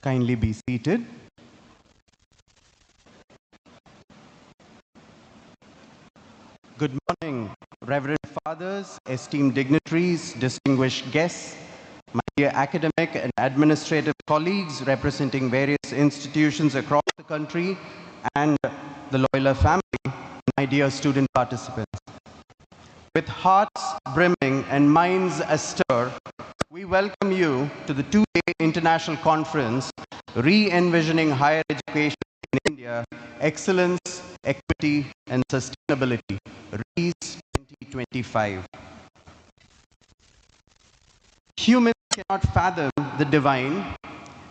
Kindly be seated. Good morning, Reverend Fathers, esteemed dignitaries, distinguished guests, my dear academic and administrative colleagues representing various institutions across the country, and the Loyola family, my dear student participants. With hearts brimming and minds astir, we welcome you to the two-day international conference, Re-Envisioning Higher Education in India, Excellence, Equity and Sustainability, RHEEES 2025. Humans cannot fathom the divine,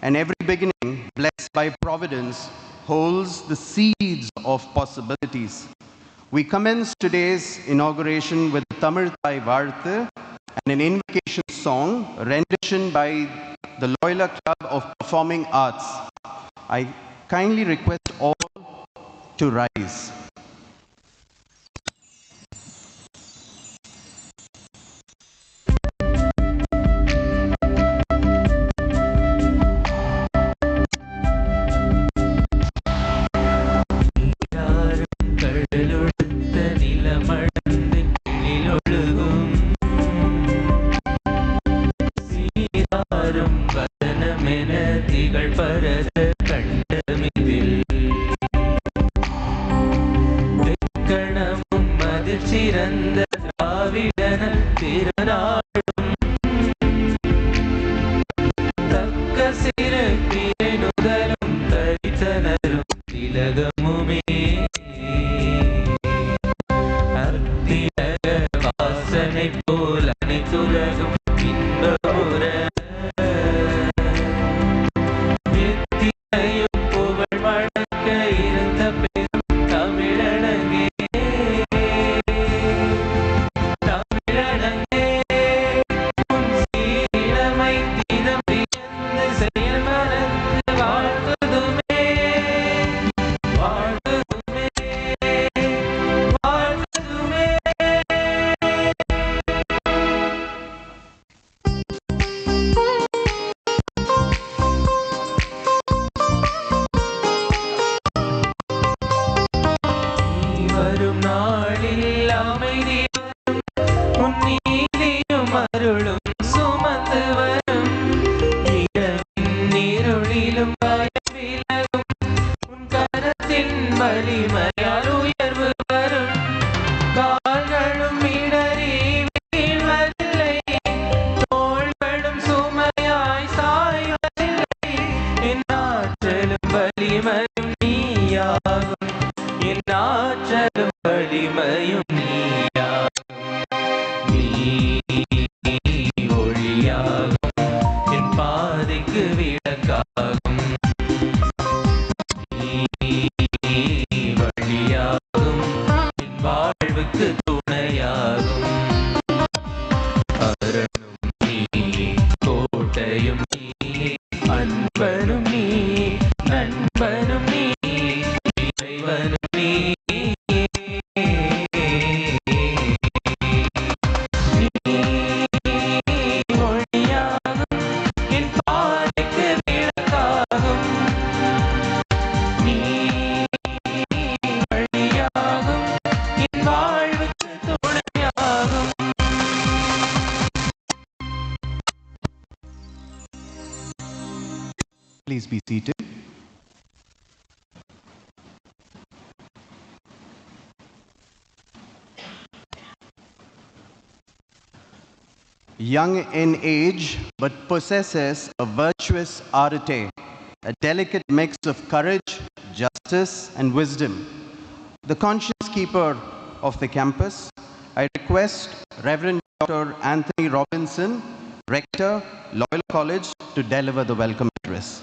and every beginning blessed by providence holds the seeds of possibilities. We commence today's inauguration with Tamil Thai Varthu and an invocation song rendition by the Loyola Club of Performing Arts. I kindly request all to rise. Please be seated. Young in age, but possesses a virtuous arete, a delicate mix of courage, justice, and wisdom. The conscience keeper of the campus, I request Reverend Dr. Anthony Robinson, Rector, Loyola College, to deliver the welcome address.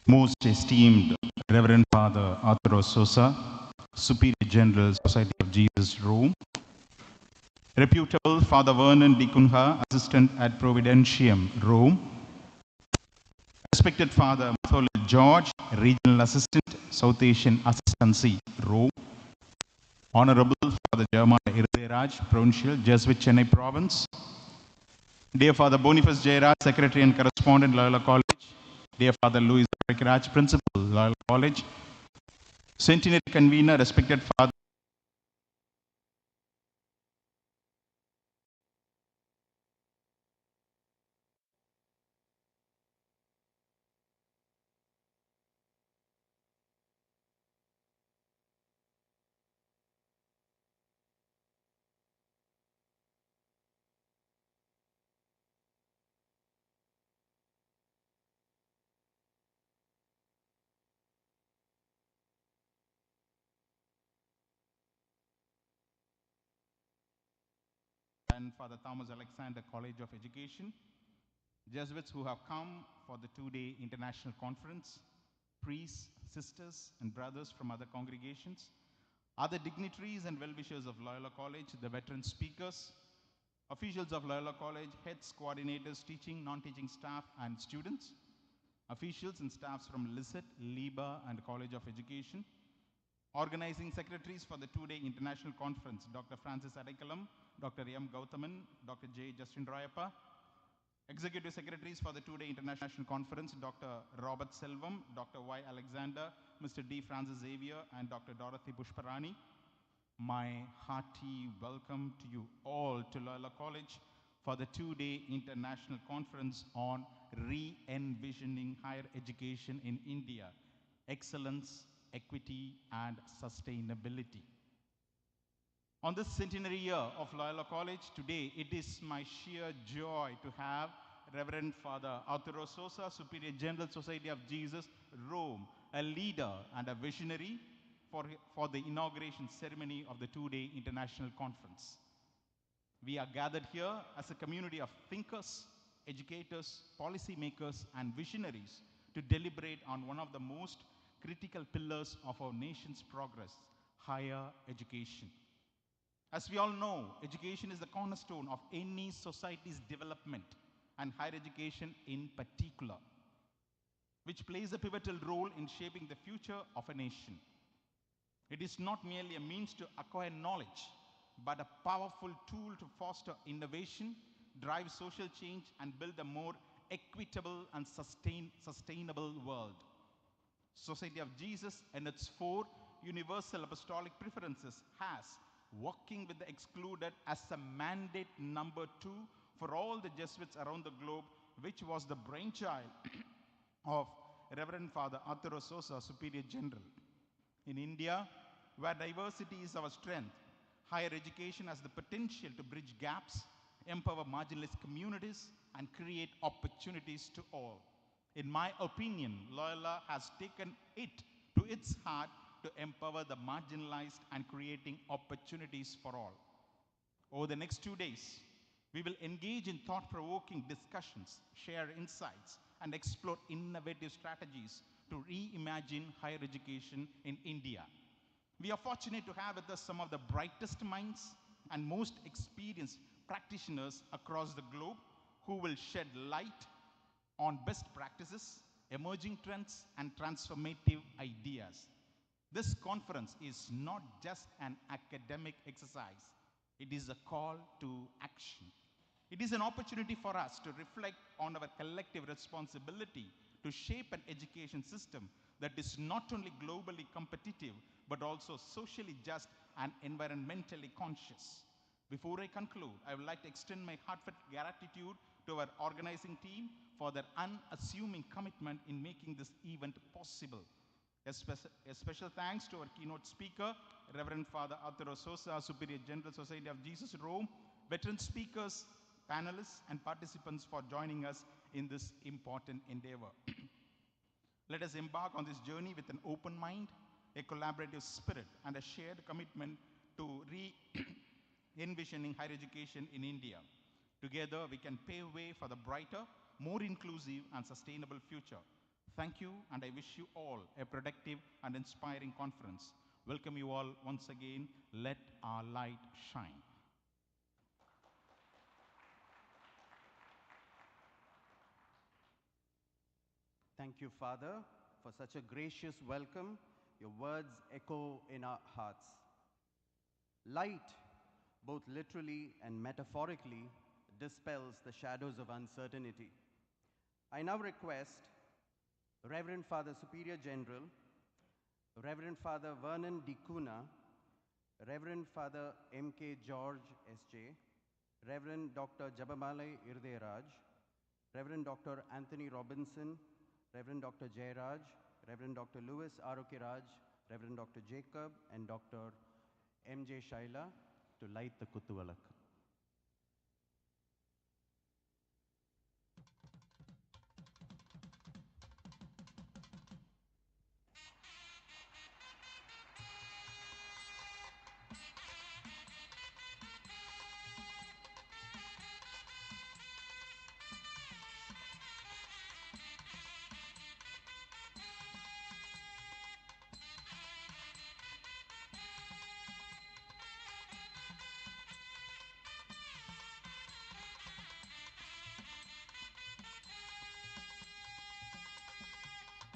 Most esteemed Reverend Father Arthur Sosa, Superior General Society of Jesus, Rome. Reputable Father Vernon Dikunha, Assistant at Providentium, Rome. Respected Father Mathole George, Regional Assistant, South Asian Assistancy, Rome. Honorable Father Jeremiah Irderaj, Provincial, Jesuit, Chennai Province. Dear Father Boniface Jairaj, Secretary and Correspondent, Loyola College. Dear Father Louis Raj, Principal, Loyola College. Centenary Convener, respected Father and Father Thomas Alexander College of Education. Jesuits who have come for the two-day international conference, priests, sisters, and brothers from other congregations, other dignitaries and well-wishers of Loyola College, the veteran speakers, officials of Loyola College, heads, coordinators, teaching, non-teaching staff, and students, officials and staffs from LISET, LIBA, and College of Education, organizing secretaries for the two-day international conference, Dr. Francis Adekalam, Dr. M. Gauthaman, Dr. J. Justin Rayappa, executive secretaries for the two-day international conference, Dr. Robert Selvam, Dr. Y. Alexander, Mr. D. Francis Xavier, and Dr. Dorothy Pushparani. My hearty welcome to you all to Loyola College for the two-day international conference on re-envisioning higher education in India, excellence, equity, and sustainability. On this centenary year of Loyola College, today it is my sheer joy to have Reverend Father Arturo Sosa, Superior General Society of Jesus, Rome, a leader and a visionary for the inauguration ceremony of the two-day international conference. We are gathered here as a community of thinkers, educators, policymakers, and visionaries to deliberate on one of the most critical pillars of our nation's progress, higher education. As we all know, education is the cornerstone of any society's development, and higher education in particular, which plays a pivotal role in shaping the future of a nation. It is not merely a means to acquire knowledge, but a powerful tool to foster innovation, drive social change, and build a more equitable and sustainable world. Society of Jesus and its four universal apostolic preferences has working with the excluded as a mandate number 2 for all the Jesuits around the globe, which was the brainchild of Reverend Father Arturo Sosa, Superior General. In India, where diversity is our strength, higher education has the potential to bridge gaps, empower marginalized communities, and create opportunities to all. In my opinion, Loyola has taken it to its heart to empower the marginalized and creating opportunities for all. Over the next 2 days, we will engage in thought-provoking discussions, share insights, and explore innovative strategies to reimagine higher education in India. We are fortunate to have with us some of the brightest minds and most experienced practitioners across the globe who will shed light on best practices, emerging trends, and transformative ideas. This conference is not just an academic exercise. It is a call to action. It is an opportunity for us to reflect on our collective responsibility to shape an education system that is not only globally competitive, but also socially just and environmentally conscious. Before I conclude, I would like to extend my heartfelt gratitude to our organizing team for their unassuming commitment in making this event possible. A special thanks to our keynote speaker, Reverend Father Arturo Sosa, Superior General Society of Jesus, Rome, veteran speakers, panelists, and participants for joining us in this important endeavor. Let us embark on this journey with an open mind, a collaborative spirit, and a shared commitment to re-envisioning higher education in India. Together, we can pave way for the brighter, more inclusive, and sustainable future. Thank you, and I wish you all a productive and inspiring conference. Welcome you all once again. Let our light shine. Thank you, Father, for such a gracious welcome. Your words echo in our hearts. Light, both literally and metaphorically, dispels the shadows of uncertainty. I now request Reverend Father Superior General, Reverend Father Vernon D. Cunha, Reverend Father M.K. George S.J., Reverend Dr. Jabamalai Irderaj, Reverend Dr. Anthony Robinson, Reverend Dr. Jairaj, Reverend Dr. Louis Arokiraj, Reverend Dr. Jacob, and Dr. M.J. Shaila to light the Kuttuvalak.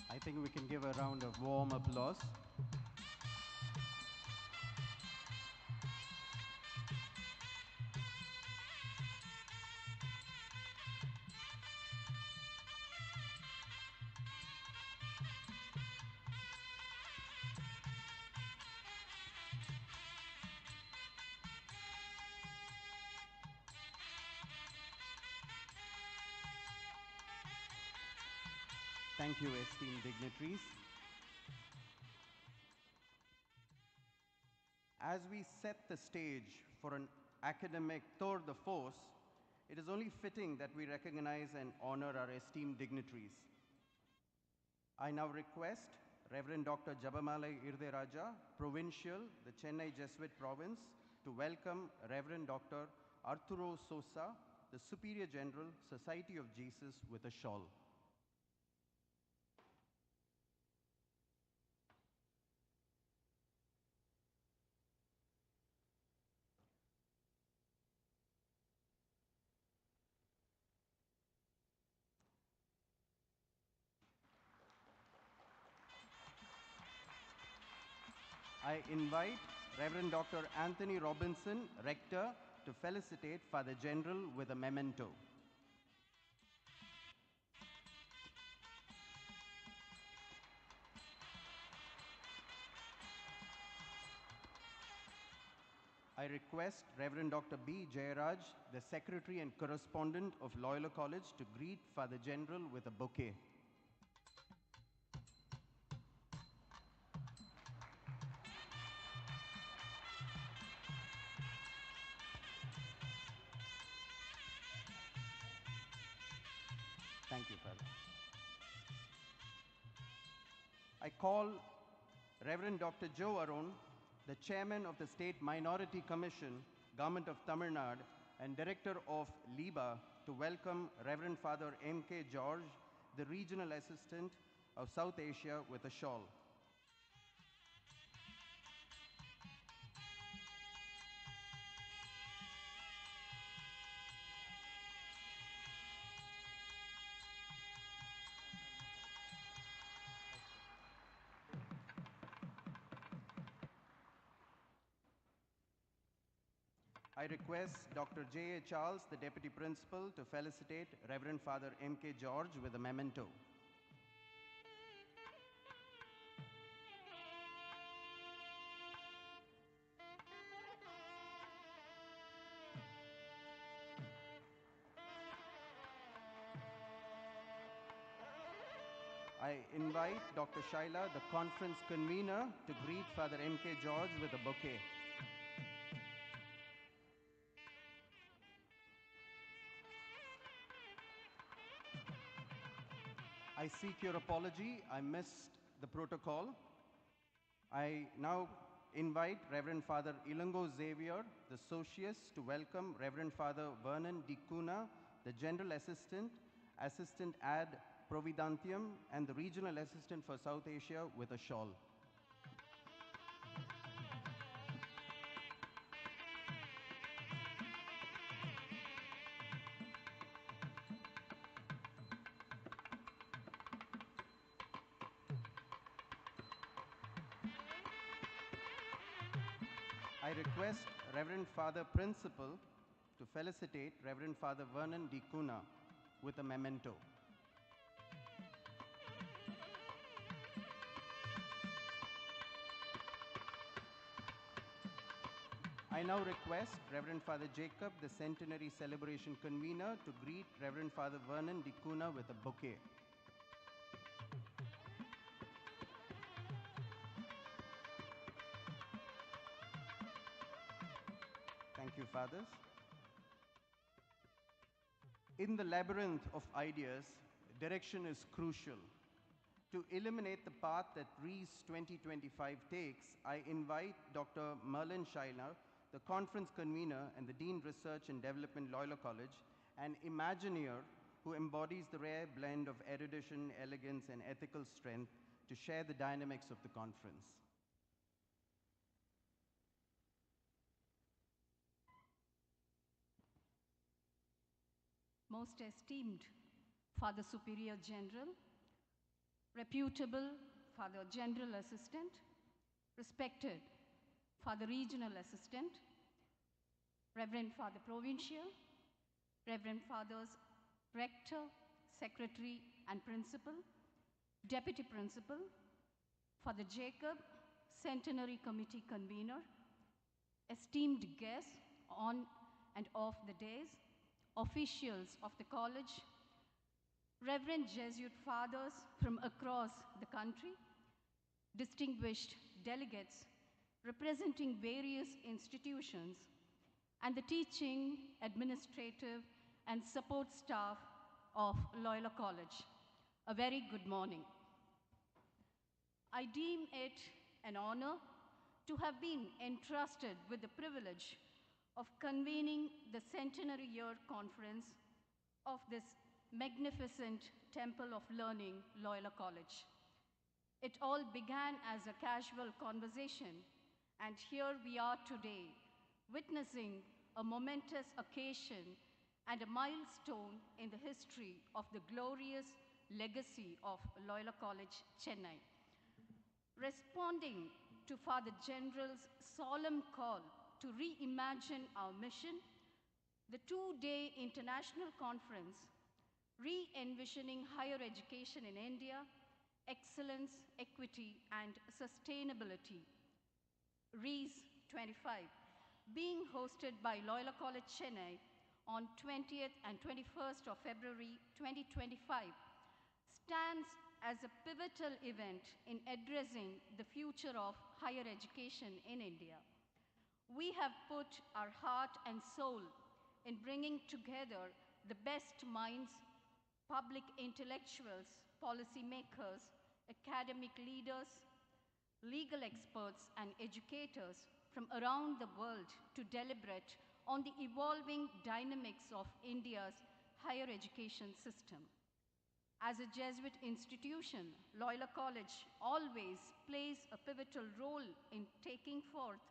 I think we can give a round of warm applause. Thank you, esteemed dignitaries. As we set the stage for an academic tour de force, it is only fitting that we recognize and honor our esteemed dignitaries. I now request Reverend Dr. Jabamalai Irderaja, Provincial, the Chennai Jesuit Province, to welcome Reverend Dr. Arturo Sosa, the Superior General, Society of Jesus, with a shawl. I invite Reverend Dr. Anthony Robinson, Rector, to felicitate Father General with a memento. I request Reverend Dr. B. Jairaj, the Secretary and Correspondent of Loyola College, to greet Father General with a bouquet. Thank you, Father. I call Reverend Dr. Joe Arun, the Chairman of the State Minority Commission, Government of Tamil Nadu, and Director of LIBA, to welcome Reverend Father M.K. George, the Regional Assistant of South Asia, with a shawl. I request Dr. J.A. Charles, the Deputy Principal, to felicitate Reverend Father M.K. George with a memento. I invite Dr. Shaila, the conference convener, to greet Father M.K. George with a bouquet. I seek your apology. I missed the protocol. I now invite Reverend Father Ilango Xavier, the Socius, to welcome Reverend Father Vernon D. Cunha, the General Assistant, Assistant ad Providantium, and the Regional Assistant for South Asia, with a shawl. I request Reverend Father Principal to felicitate Reverend Father Vernon D. Kuna with a memento. I now request Reverend Father Jacob, the Centenary Celebration Convener, to greet Reverend Father Vernon D. Kuna with a bouquet. Thank you, Fathers. In the labyrinth of ideas, direction is crucial. To illuminate the path that RHEEES 2025 takes, I invite Dr. Merlin Schuyler, the conference convener and the Dean Research and Development, Loyola College, an Imagineer who embodies the rare blend of erudition, elegance, and ethical strength to share the dynamics of the conference. Most esteemed Father Superior General, reputable Father General Assistant, respected Father Regional Assistant, Reverend Father Provincial, Reverend Fathers Rector, Secretary and Principal, Deputy Principal, Father Jacob, Centenary Committee Convener, esteemed guests on and off the days, officials of the college, Reverend Jesuit Fathers from across the country, distinguished delegates representing various institutions, and the teaching, administrative, and support staff of Loyola College. A very good morning. I deem it an honor to have been entrusted with the privilege of convening the Centenary Year Conference of this magnificent Temple of Learning, Loyola College. It all began as a casual conversation, and here we are today, witnessing a momentous occasion and a milestone in the history of the glorious legacy of Loyola College, Chennai. Responding to Father General's solemn call to reimagine our mission, the two-day international conference, Re-Envisioning Higher Education in India, Excellence, Equity, and Sustainability, RHEEES 25, being hosted by Loyola College, Chennai on 20th and 21st of February 2025, stands as a pivotal event in addressing the future of higher education in India. We have put our heart and soul in bringing together the best minds, public intellectuals, policymakers, academic leaders, legal experts, and educators from around the world to deliberate on the evolving dynamics of India's higher education system. As a Jesuit institution, Loyola College always plays a pivotal role in taking forth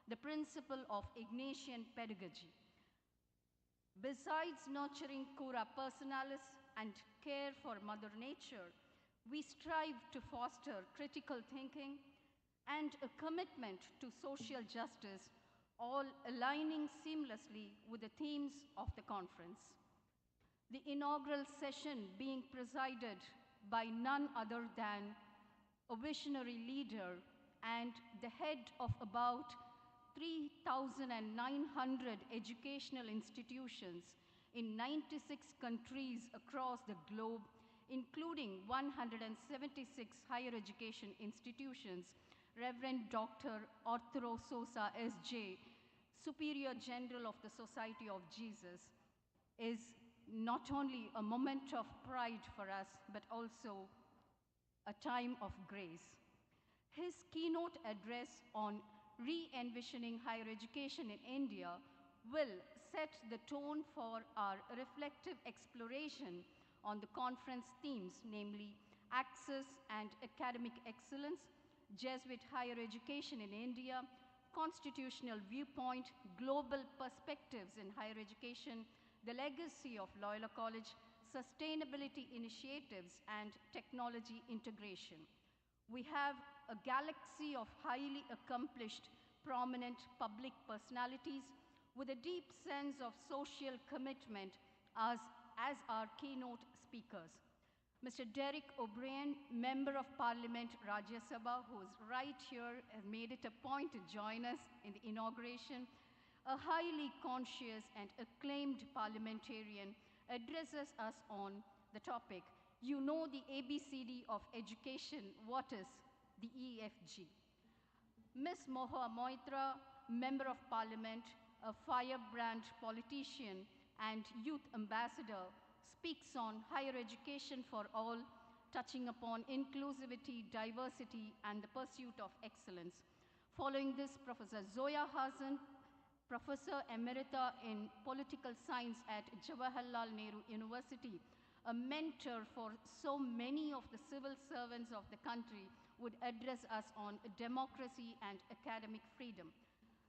the principle of Ignatian pedagogy. Besides nurturing cura personalis and care for Mother Nature, we strive to foster critical thinking and a commitment to social justice, all aligning seamlessly with the themes of the conference. The inaugural session being presided by none other than a visionary leader and the head of about 3,900 educational institutions in 96 countries across the globe, including 176 higher education institutions, Reverend Dr. Arturo Sosa, S.J., Superior General of the Society of Jesus, is not only a moment of pride for us, but also a time of grace. His keynote address on re-envisioning higher education in India will set the tone for our reflective exploration on the conference themes, namely access and academic excellence, Jesuit higher education in India, constitutional viewpoint, global perspectives in higher education, the legacy of Loyola College, sustainability initiatives, and technology integration. We have a galaxy of highly accomplished prominent public personalities with a deep sense of social commitment as our keynote speakers. Mr. Derek O'Brien, Member of Parliament, Rajya Sabha, who is right here, has made it a point to join us in the inauguration. A highly conscious and acclaimed parliamentarian addresses us on the topic, "You know the ABCD of education, what is the EFG?" Ms. Moha Moitra, Member of Parliament, a firebrand politician and youth ambassador, speaks on higher education for all, touching upon inclusivity, diversity, and the pursuit of excellence. Following this, Professor Zoya Hasan, Professor Emerita in Political Science at Jawaharlal Nehru University, a mentor for so many of the civil servants of the country, would address us on democracy and academic freedom.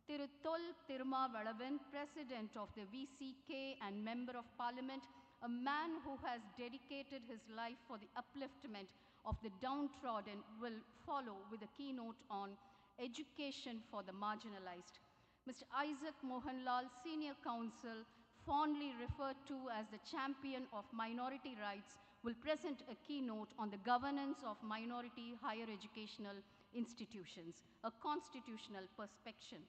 Thiru Thol Thirumavalavan, President of the VCK and Member of Parliament, a man who has dedicated his life for the upliftment of the downtrodden, will follow with a keynote on education for the marginalized. Mr. Isaac Mohanlal, Senior Counsel, fondly referred to as the champion of minority rights, will present a keynote on the governance of minority higher educational institutions, a constitutional perspective.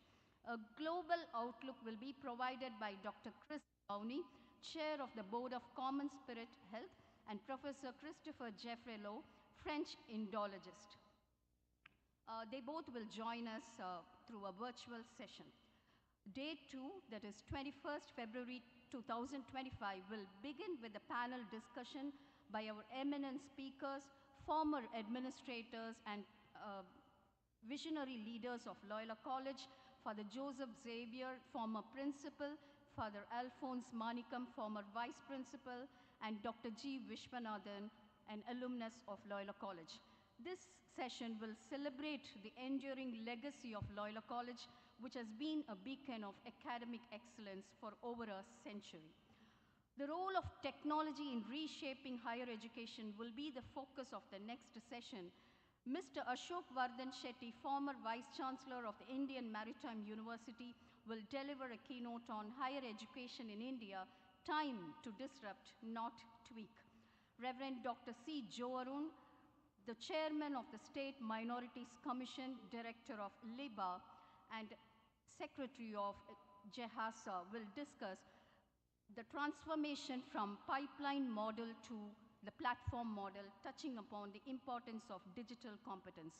A global outlook will be provided by Dr. Chris Downey, Chair of the Board of Common Spirit Health, and Professor Christopher Jeffrelot, French Indologist. They both will join us through a virtual session. Day 2, that is 21st February 2025, will begin with a panel discussion by our eminent speakers, former administrators and visionary leaders of Loyola College, Father Joseph Xavier, former principal, Father Alphonse Manikam, former vice principal, and Dr. G. Vishwanathan, an alumnus of Loyola College. This session will celebrate the enduring legacy of Loyola College, which has been a beacon of academic excellence for over a century. The role of technology in reshaping higher education will be the focus of the next session. Mr. Ashok Vardhan Shetty, former Vice Chancellor of the Indian Maritime University, will deliver a keynote on higher education in India, time to disrupt, not tweak. Reverend Dr. C. Joe Arun, the Chairman of the State Minorities Commission, Director of LIBA, and Secretary of JEHASA, will discuss the transformation from pipeline model to the platform model, touching upon the importance of digital competence.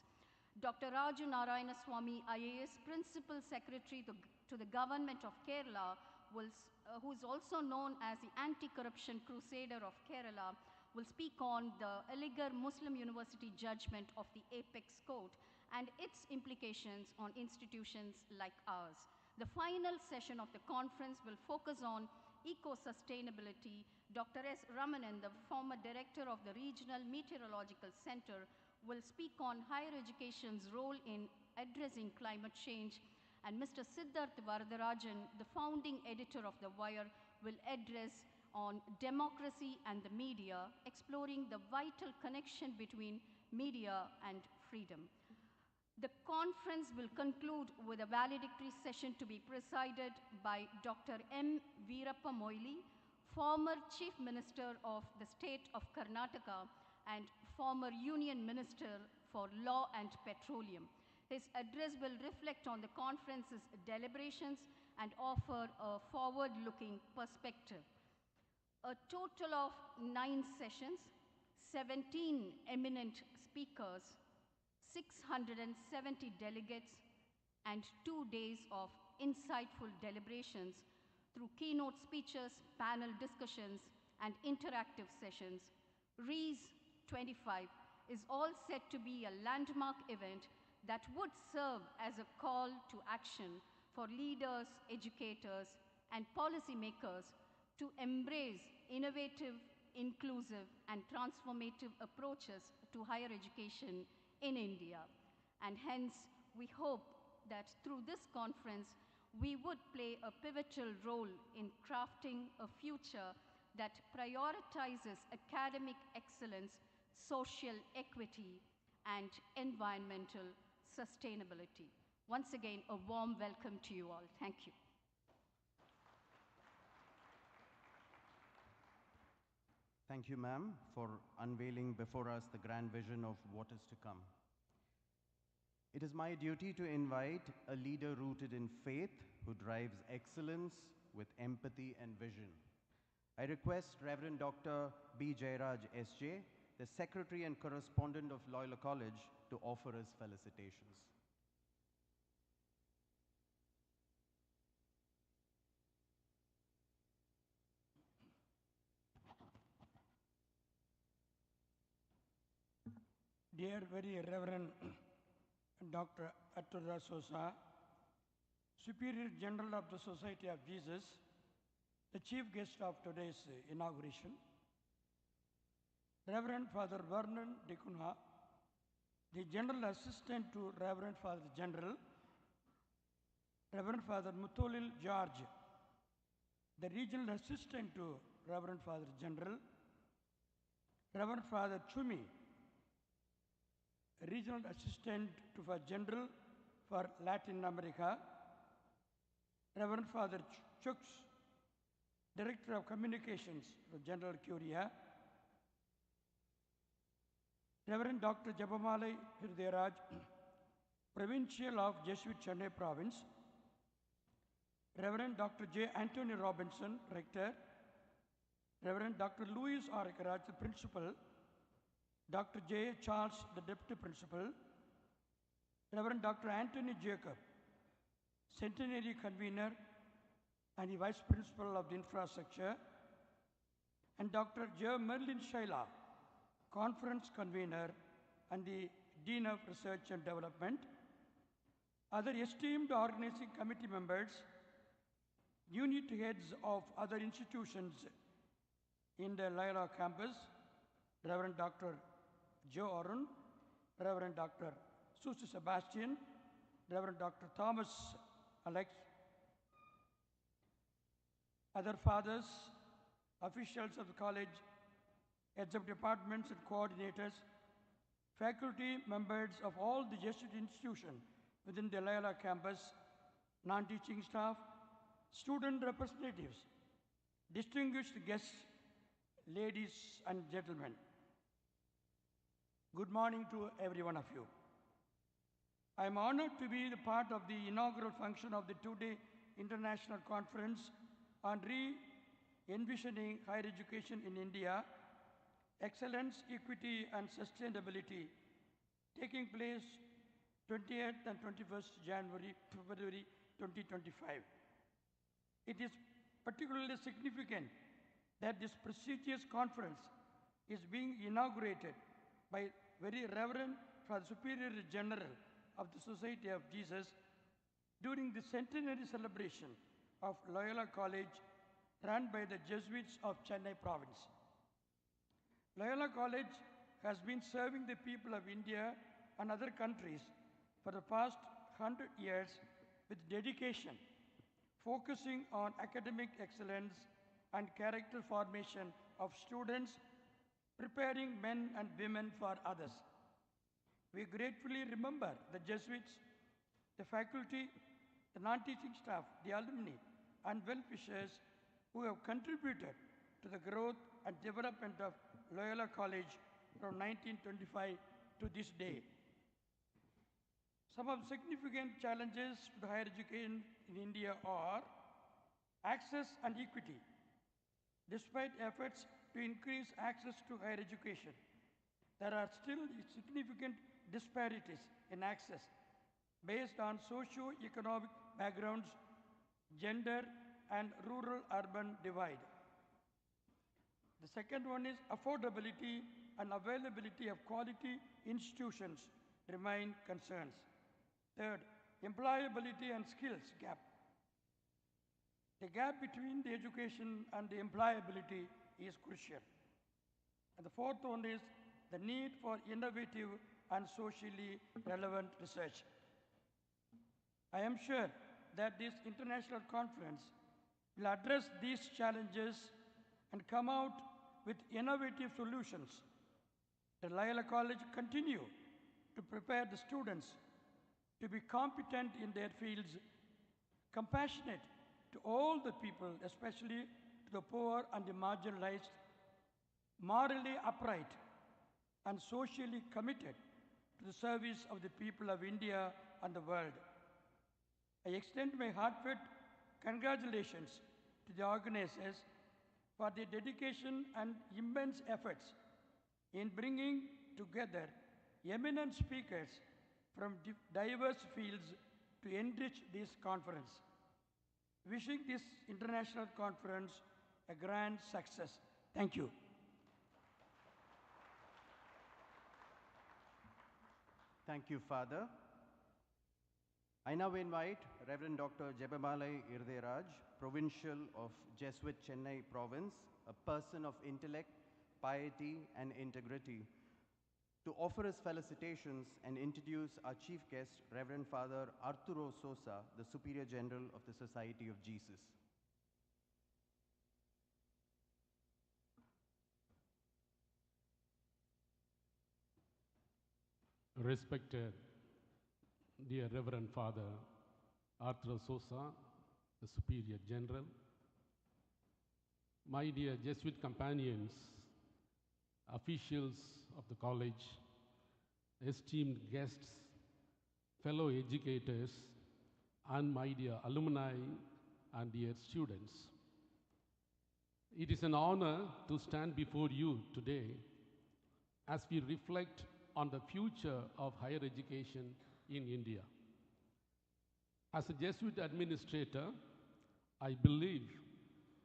Dr. Raju Narayanaswamy, IAS, Principal Secretary to the Government of Kerala, who is also known as the Anti-Corruption Crusader of Kerala, will speak on the Aligarh Muslim University judgment of the Apex Court and its implications on institutions like ours. The final session of the conference will focus on eco-sustainability. Dr. S. Ramanan, the former director of the Regional Meteorological Center, will speak on higher education's role in addressing climate change, and Mr. Siddharth Varadarajan, the founding editor of The Wire, will address on democracy and the media, exploring the vital connection between media and freedom. The conference will conclude with a valedictory session to be presided by Dr. M. Veerappa Moily, former Chief Minister of the state of Karnataka and former Union Minister for Law and Petroleum. His address will reflect on the conference's deliberations and offer a forward-looking perspective. A total of 9 sessions, 17 eminent speakers, 670 delegates, and 2 days of insightful deliberations through keynote speeches, panel discussions, and interactive sessions. RHEEES 25 is all set to be a landmark event that would serve as a call to action for leaders, educators, and policymakers to embrace innovative, inclusive, and transformative approaches to higher education in India. And hence, we hope that through this conference, we would play a pivotal role in crafting a future that prioritizes academic excellence, social equity, and environmental sustainability. Once again, a warm welcome to you all. Thank you. Thank you, ma'am, for unveiling before us the grand vision of what is to come. It is my duty to invite a leader rooted in faith who drives excellence with empathy and vision. I request Reverend Dr. B. Jairaj, S.J., the Secretary and Correspondent of Loyola College, to offer his felicitations. Dear very Reverend Dr. Arturo Sosa, Superior General of the Society of Jesus, the chief guest of today's inauguration, Reverend Father Vernon Dikunha, the General Assistant to Reverend Father General, Reverend Father Mutolil George, the Regional Assistant to Reverend Father General, Reverend Father Chumi, Regional Assistant to Father General for Latin America, Reverend Father Chuks, Director of Communications for General Curia, Reverend Dr. Jabamalai Hirdeyaraj, Provincial of Jesuit Chennai Province, Reverend Dr. J. Anthony Robinson, Rector, Reverend Dr. Louis R. Karaj, the Principal, Dr. J. Charles, the Deputy Principal, Reverend Dr. Anthony Jacob, Centenary Convener and the Vice Principal of the Infrastructure, and Dr. J. Merlin Shaila, Conference Convener and the Dean of Research and Development, other esteemed organizing committee members, unit heads of other institutions in the Loyola campus, Reverend Dr. Joe Arun, Reverend Dr. Susie Sebastian, Reverend Dr. Thomas Alex, other fathers, officials of the college, heads of departments and coordinators, faculty members of all the Jesuit institutions within the Loyola campus, non-teaching staff, student representatives, distinguished guests, ladies and gentlemen. Good morning to every one of you. I am honored to be the part of the inaugural function of the two-day international conference on re-envisioning higher education in India, excellence, equity, and sustainability, taking place 28th and 21st February 2025. It is particularly significant that this prestigious conference is being inaugurated by very Reverend Father Superior General of the Society of Jesus during the centenary celebration of Loyola College run by the Jesuits of Chennai province. Loyola College has been serving the people of India and other countries for the past 100 years with dedication, focusing on academic excellence and character formation of students, preparing men and women for others. We gratefully remember the Jesuits, the faculty, the non-teaching staff, the alumni, and well-wishers who have contributed to the growth and development of Loyola College from 1925 to this day. Some of the significant challenges to the higher education in India are access and equity. Despite efforts to increase access to higher education, there are still significant disparities in access based on socio-economic backgrounds, gender, and rural-urban divide. The second one is affordability and availability of quality institutions remain concerns. Third, employability and skills gap. The gap between the education and the employability is crucial. And the fourth one is the need for innovative and socially relevant research. I am sure that this international conference will address these challenges and come out with innovative solutions. The Loyola College continue to prepare the students to be competent in their fields, compassionate to all the people, especially to the poor and the marginalized, morally upright, and socially committed to the service of the people of India and the world. I extend my heartfelt congratulations to the organizers for their dedication and immense efforts in bringing together eminent speakers from diverse fields to enrich this conference. Wishing this international conference a grand success. Thank you. Thank you, Father. I now invite Reverend Dr. Jebamalai Irderaj, Provincial of Jesuit Chennai Province, a person of intellect, piety, and integrity, to offer his felicitations and introduce our chief guest, Reverend Father Arturo Sosa, the Superior General of the Society of Jesus. Respected dear Reverend Father Arturo Sosa, the Superior General, my dear Jesuit companions, officials of the college, esteemed guests, fellow educators, and my dear alumni and dear students. It is an honor to stand before you today as we reflect on the future of higher education in India. As a Jesuit administrator, I believe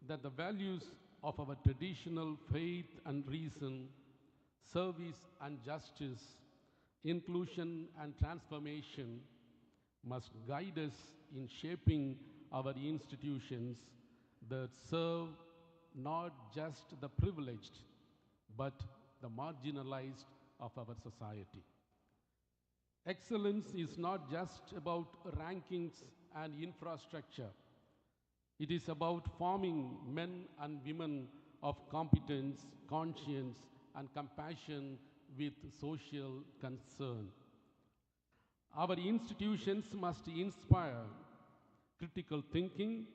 that the values of our traditional faith and reason, service and justice, inclusion and transformation must guide us in shaping our institutions that serve not just the privileged, but the marginalized of our society. Excellence is not just about rankings and infrastructure. It is about forming men and women of competence, conscience, and compassion with social concern. Our institutions must inspire critical thinking,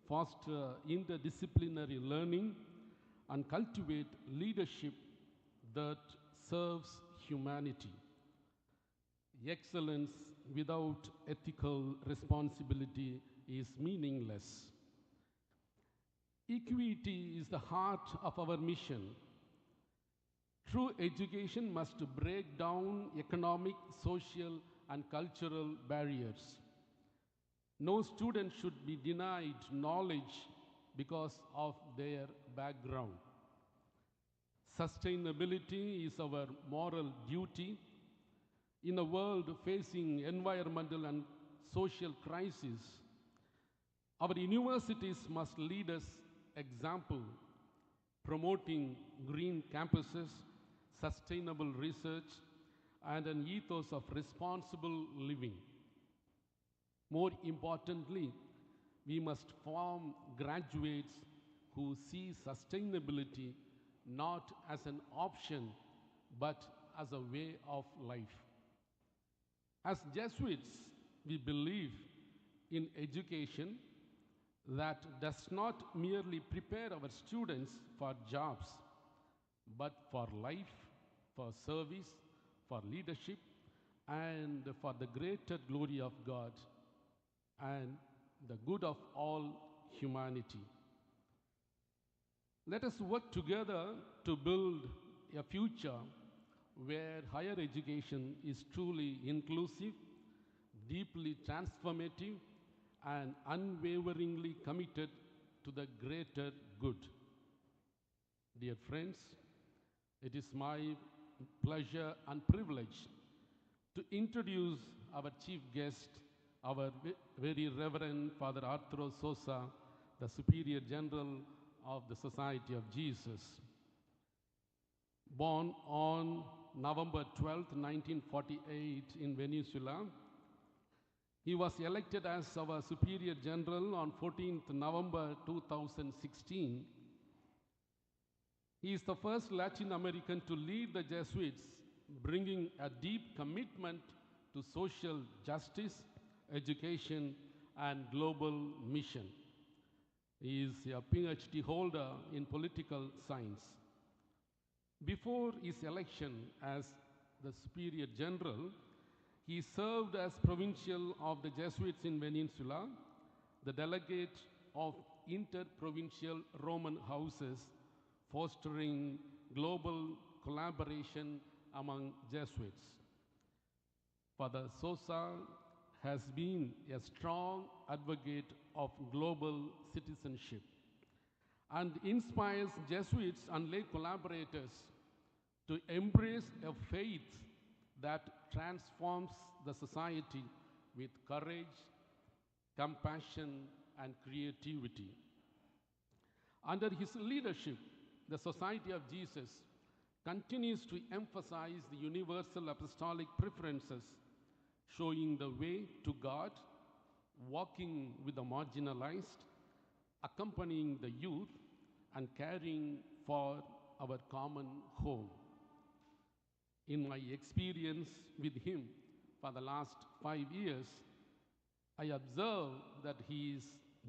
foster interdisciplinary learning, and cultivate leadership that serves humanity. Excellence without ethical responsibility is meaningless. Equity is the heart of our mission. True education must break down economic, social, and cultural barriers. No student should be denied knowledge because of their background. Sustainability is our moral duty. In a world facing environmental and social crises, our universities must lead us example, promoting green campuses, sustainable research, and an ethos of responsible living. More importantly, we must form graduates who see sustainability not as an option, but as a way of life. As Jesuits, we believe in education that does not merely prepare our students for jobs, but for life, for service, for leadership, and for the greater glory of God and the good of all humanity. Let us work together to build a future where higher education is truly inclusive, deeply transformative, and unwaveringly committed to the greater good. Dear friends, it is my pleasure and privilege to introduce our chief guest, our very Reverend Father Arturo Sosa, the Superior General of the Society of Jesus. Born on November 12, 1948 in Venezuela, he was elected as our Superior General on 14th November 2016. He is the first Latin American to lead the Jesuits, bringing a deep commitment to social justice, education, and global mission. He is a PhD holder in political science. Before his election as the Superior General, he served as provincial of the Jesuits in Peninsula, the delegate of interprovincial Roman houses, fostering global collaboration among Jesuits. Father Sosa has been a strong advocate of global citizenship and inspires Jesuits and lay collaborators to embrace a faith that transforms the society with courage, compassion, and creativity. Under his leadership, the Society of Jesus continues to emphasize the universal apostolic preferences, showing the way to God, walking with the marginalized, accompanying the youth, and caring for our common home. In my experience with him for the last 5 years, I observe that he is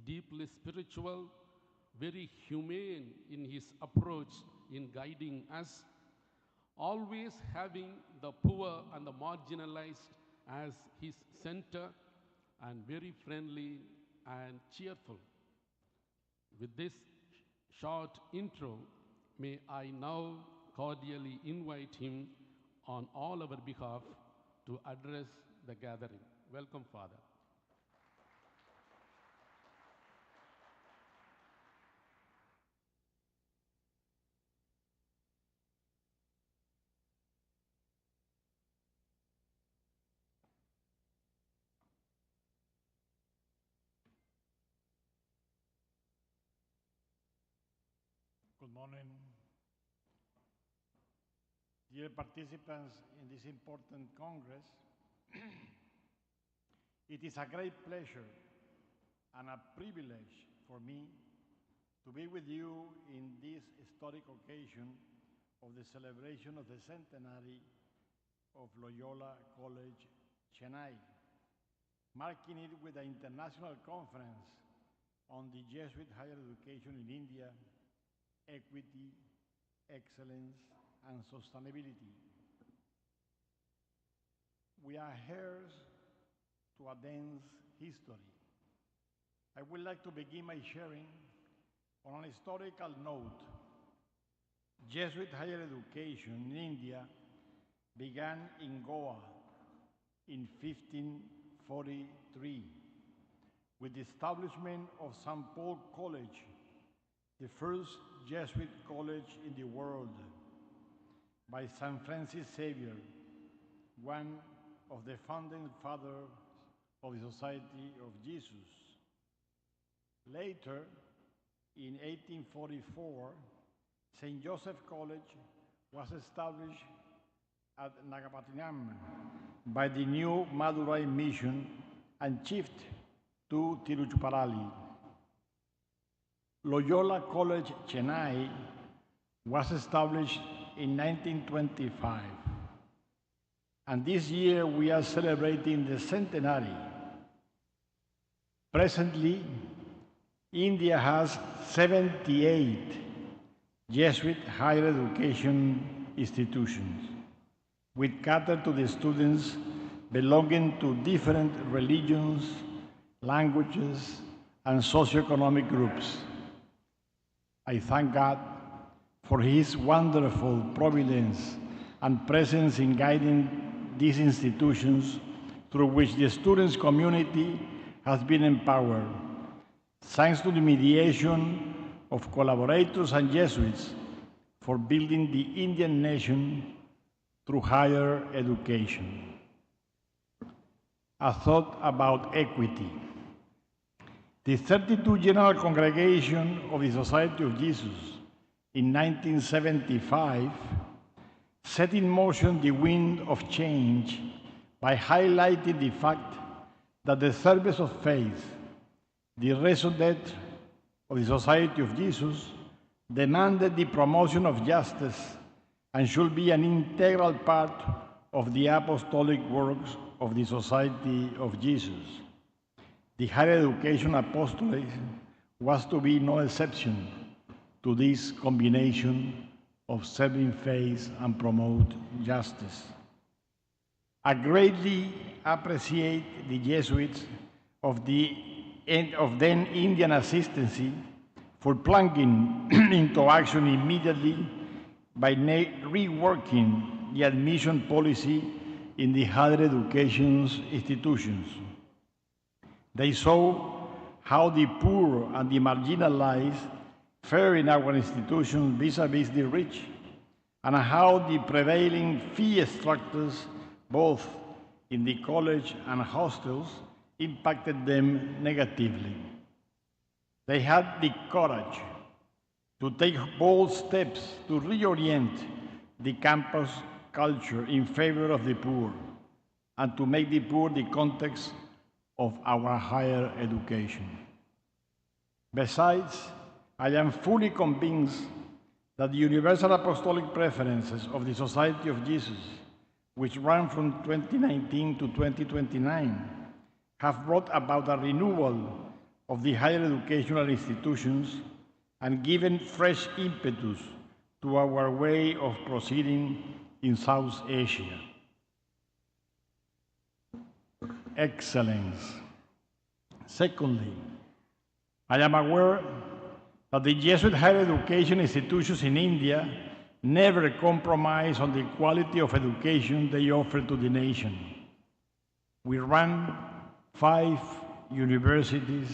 deeply spiritual, very humane in his approach in guiding us, always having the poor and the marginalized as his center, and very friendly and cheerful. With this short intro, may I now cordially invite him on all our behalf to address the gathering. Welcome, Father. Good morning. Dear participants in this important Congress, it is a great pleasure and a privilege for me to be with you in this historic occasion of the celebration of the centenary of Loyola College, Chennai, marking it with the International Conference on the Jesuit Higher Education in India, Equity, Excellence, and Sustainability. We are heirs to a dense history. I would like to begin my sharing on an historical note. Jesuit higher education in India began in Goa in 1543 with the establishment of St. Paul College, the first Jesuit college in the world, by St. Francis Xavier, one of the founding fathers of the Society of Jesus. Later, in 1844, St. Joseph College was established at Nagapattinam by the new Madurai mission and shifted to Tiruchirappalli. Loyola College, Chennai, was established in 1925, and this year we are celebrating the centenary. Presently, India has 78 Jesuit higher education institutions, which cater to the students belonging to different religions, languages, and socioeconomic groups. I thank God for His wonderful providence and presence in guiding these institutions through which the students' community has been empowered, thanks to the mediation of collaborators and Jesuits for building the Indian nation through higher education. A thought about equity. The 32 General Congregation of the Society of Jesus in 1975 set in motion the wind of change by highlighting the fact that the service of faith, the raison d'etre of the Society of Jesus, demanded the promotion of justice and should be an integral part of the apostolic works of the Society of Jesus. The higher education apostolate was to be no exception to this combination of serving faith and promote justice. I greatly appreciate the Jesuits of then Indian assistancy for plunging into action immediately by reworking the admission policy in the higher education institutions. They saw how the poor and the marginalized fare in our institutions vis-a-vis the rich, and how the prevailing fee structures, both in the college and hostels, impacted them negatively. They had the courage to take bold steps to reorient the campus culture in favor of the poor and to make the poor the context of our higher education. Besides, I am fully convinced that the universal apostolic preferences of the Society of Jesus, which run from 2019 to 2029, have brought about a renewal of the higher educational institutions and given fresh impetus to our way of proceeding in South Asia. Excellence. Secondly, I am aware that the Jesuit higher education institutions in India never compromise on the quality of education they offer to the nation. We run 5 universities,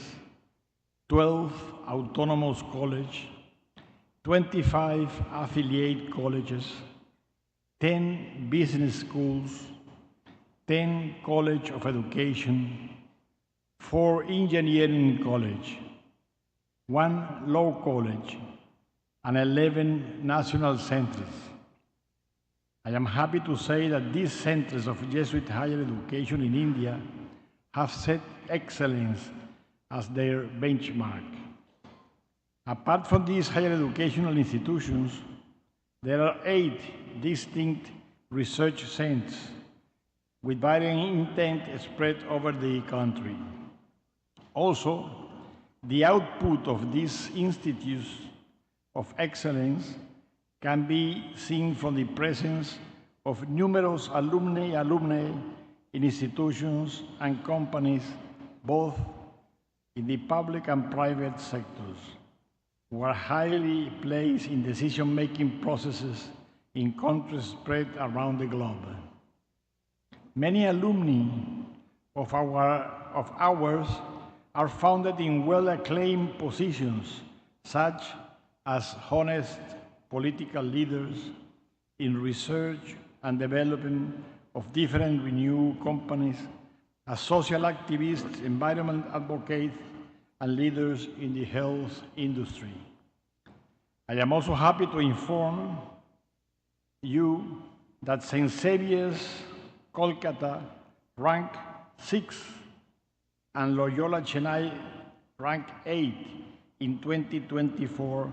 12 autonomous colleges, 25 affiliate colleges, 10 business schools, 10 college of education, 4 engineering college, 1 law college, and 11 national centers. I am happy to say that these centers of Jesuit higher education in India have set excellence as their benchmark. Apart from these higher educational institutions, there are 8 distinct research centers with varying intent spread over the country. Also, the output of these institutes of excellence can be seen from the presence of numerous alumni in institutions and companies, both in the public and private sectors, who are highly placed in decision-making processes in countries spread around the globe. Many alumni of ours are founded in well-acclaimed positions, such as honest political leaders in research and development of different renewed companies, as social activists, environment advocates, and leaders in the health industry. I am also happy to inform you that St. Xavier's, Kolkata, ranked 6th, and Loyola, Chennai, ranked 8th in 2024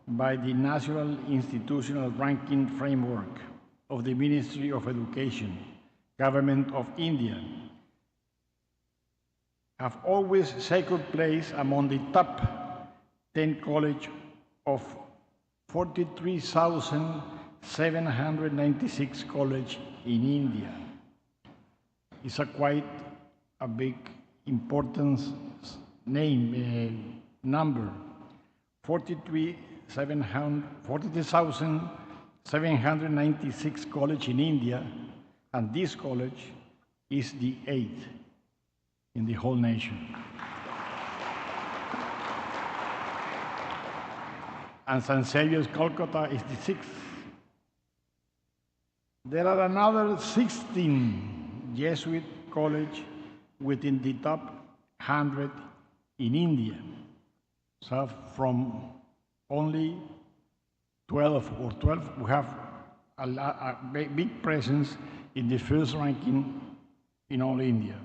by the National Institutional Ranking Framework of the Ministry of Education, Government of India, have always second place among the top 10 colleges of 43,796 colleges in India. It's quite a big importance number. 43,796 colleges in India, and this college is the 8th in the whole nation. And St. Xavier's, Kolkata is the 6th. There are another 16 Jesuit colleges within the top 100 in India. So from only 12, we have a big presence in the first ranking in all India.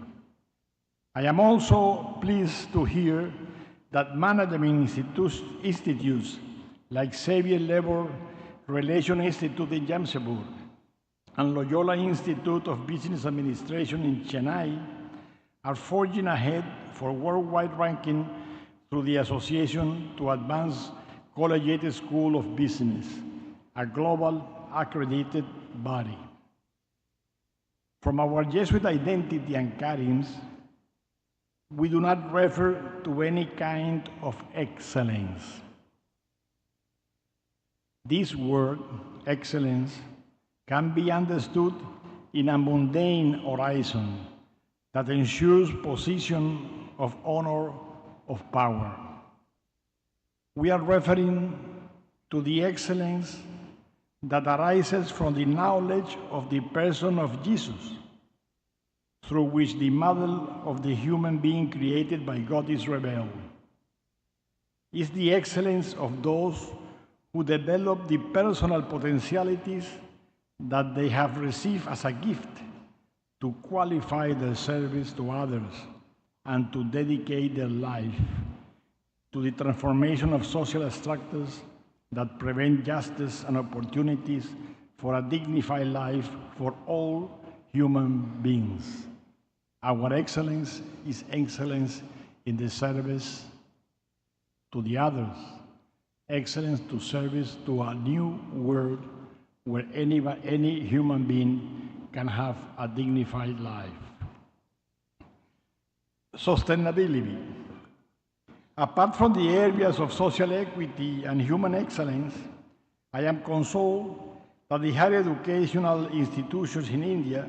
I am also pleased to hear that management institutes like Xavier Labor Relation Institute in Jamshedpur, and Loyola Institute of Business Administration in Chennai are forging ahead for worldwide ranking through the Association to Advance Collegiate School of Business, a global accredited body. From our Jesuit identity and carisms, we do not refer to any kind of excellence. This word, excellence, can be understood in a mundane horizon that ensures position of honor, of power. We are referring to the excellence that arises from the knowledge of the person of Jesus, through which the model of the human being created by God is revealed. It's the excellence of those who develop the personal potentialities that they have received as a gift to qualify their service to others and to dedicate their life to the transformation of social structures that prevent justice and opportunities for a dignified life for all human beings. Our excellence is excellence in the service to the others, excellence to service to a new world where any human being can have a dignified life. Sustainability. Apart from the areas of social equity and human excellence, I am consoled that the higher educational institutions in India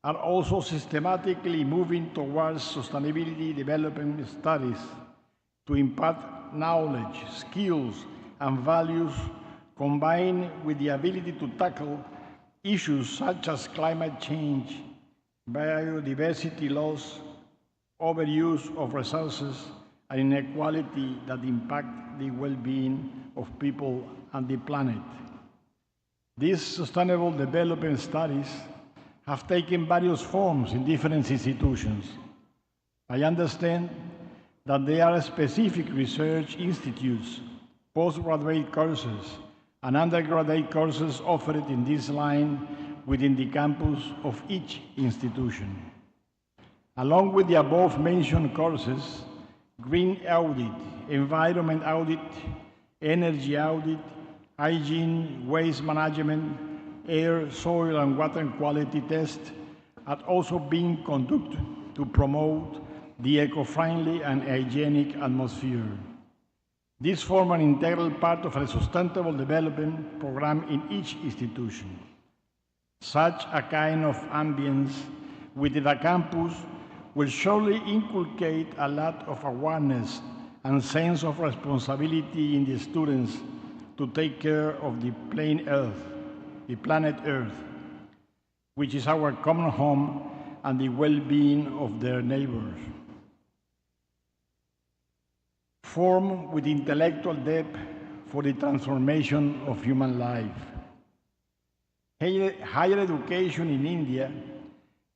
are also systematically moving towards sustainability development studies to impart knowledge, skills, and values combined with the ability to tackle issues such as climate change, biodiversity loss, overuse of resources, and inequality that impact the well-being of people and the planet. These sustainable development studies have taken various forms in different institutions. I understand that there are specific research institutes, postgraduate courses, and undergraduate courses offered in this line within the campus of each institution. Along with the above-mentioned courses, green audit, environment audit, energy audit, hygiene, waste management, air, soil, and water quality tests are also being conducted to promote the eco-friendly and hygienic atmosphere. These form an integral part of a sustainable development program in each institution. Such a kind of ambience within a campus will surely inculcate a lot of awareness and sense of responsibility in the students to take care of the planet Earth, which is our common home, and the well-being of their neighbors. Formed with intellectual depth for the transformation of human life. Higher education in India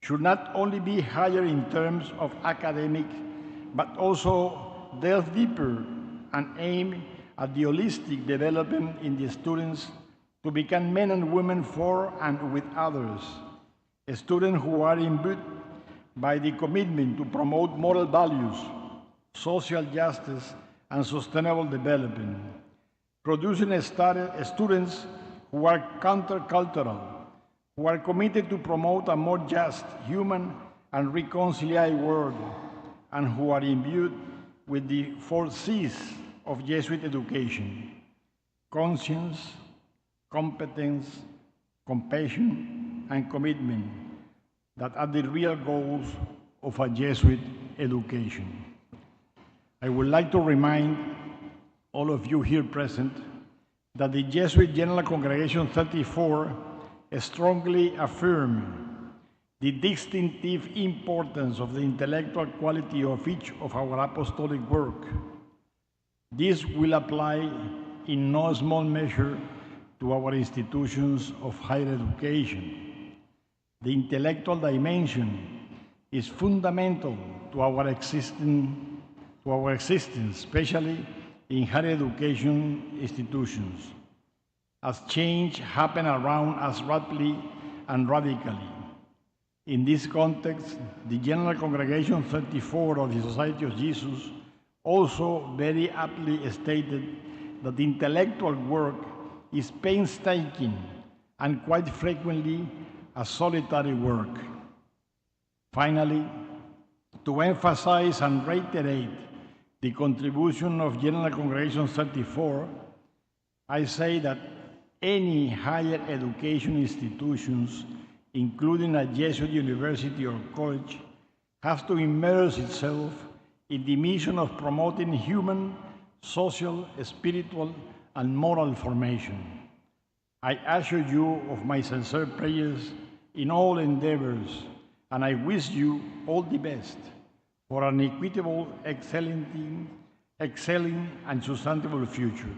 should not only be higher in terms of academic, but also delve deeper and aim at the holistic development in the students to become men and women for and with others, students who are imbued by the commitment to promote moral values, social justice, and sustainable development, producing students who are countercultural, who are committed to promote a more just, human, and reconciled world, and who are imbued with the 4 C's of Jesuit education: conscience, competence, compassion, and commitment, that are the real goals of a Jesuit education. I would like to remind all of you here present that the Jesuit General Congregation 34 strongly affirm the distinctive importance of the intellectual quality of each of our apostolic work. This will apply in no small measure to our institutions of higher education. The intellectual dimension is fundamental to our existence, especially in higher education institutions. As change happens around us rapidly and radically. In this context, the General Congregation 34 of the Society of Jesus also very aptly stated that intellectual work is painstaking and quite frequently a solitary work. Finally, to emphasize and reiterate the contribution of General Congregation 34, I say that any higher education institutions, including a Jesuit university or college, have to immerse itself in the mission of promoting human, social, spiritual, and moral formation. I assure you of my sincere prayers in all endeavors, and I wish you all the best for an equitable, excelling, and sustainable future.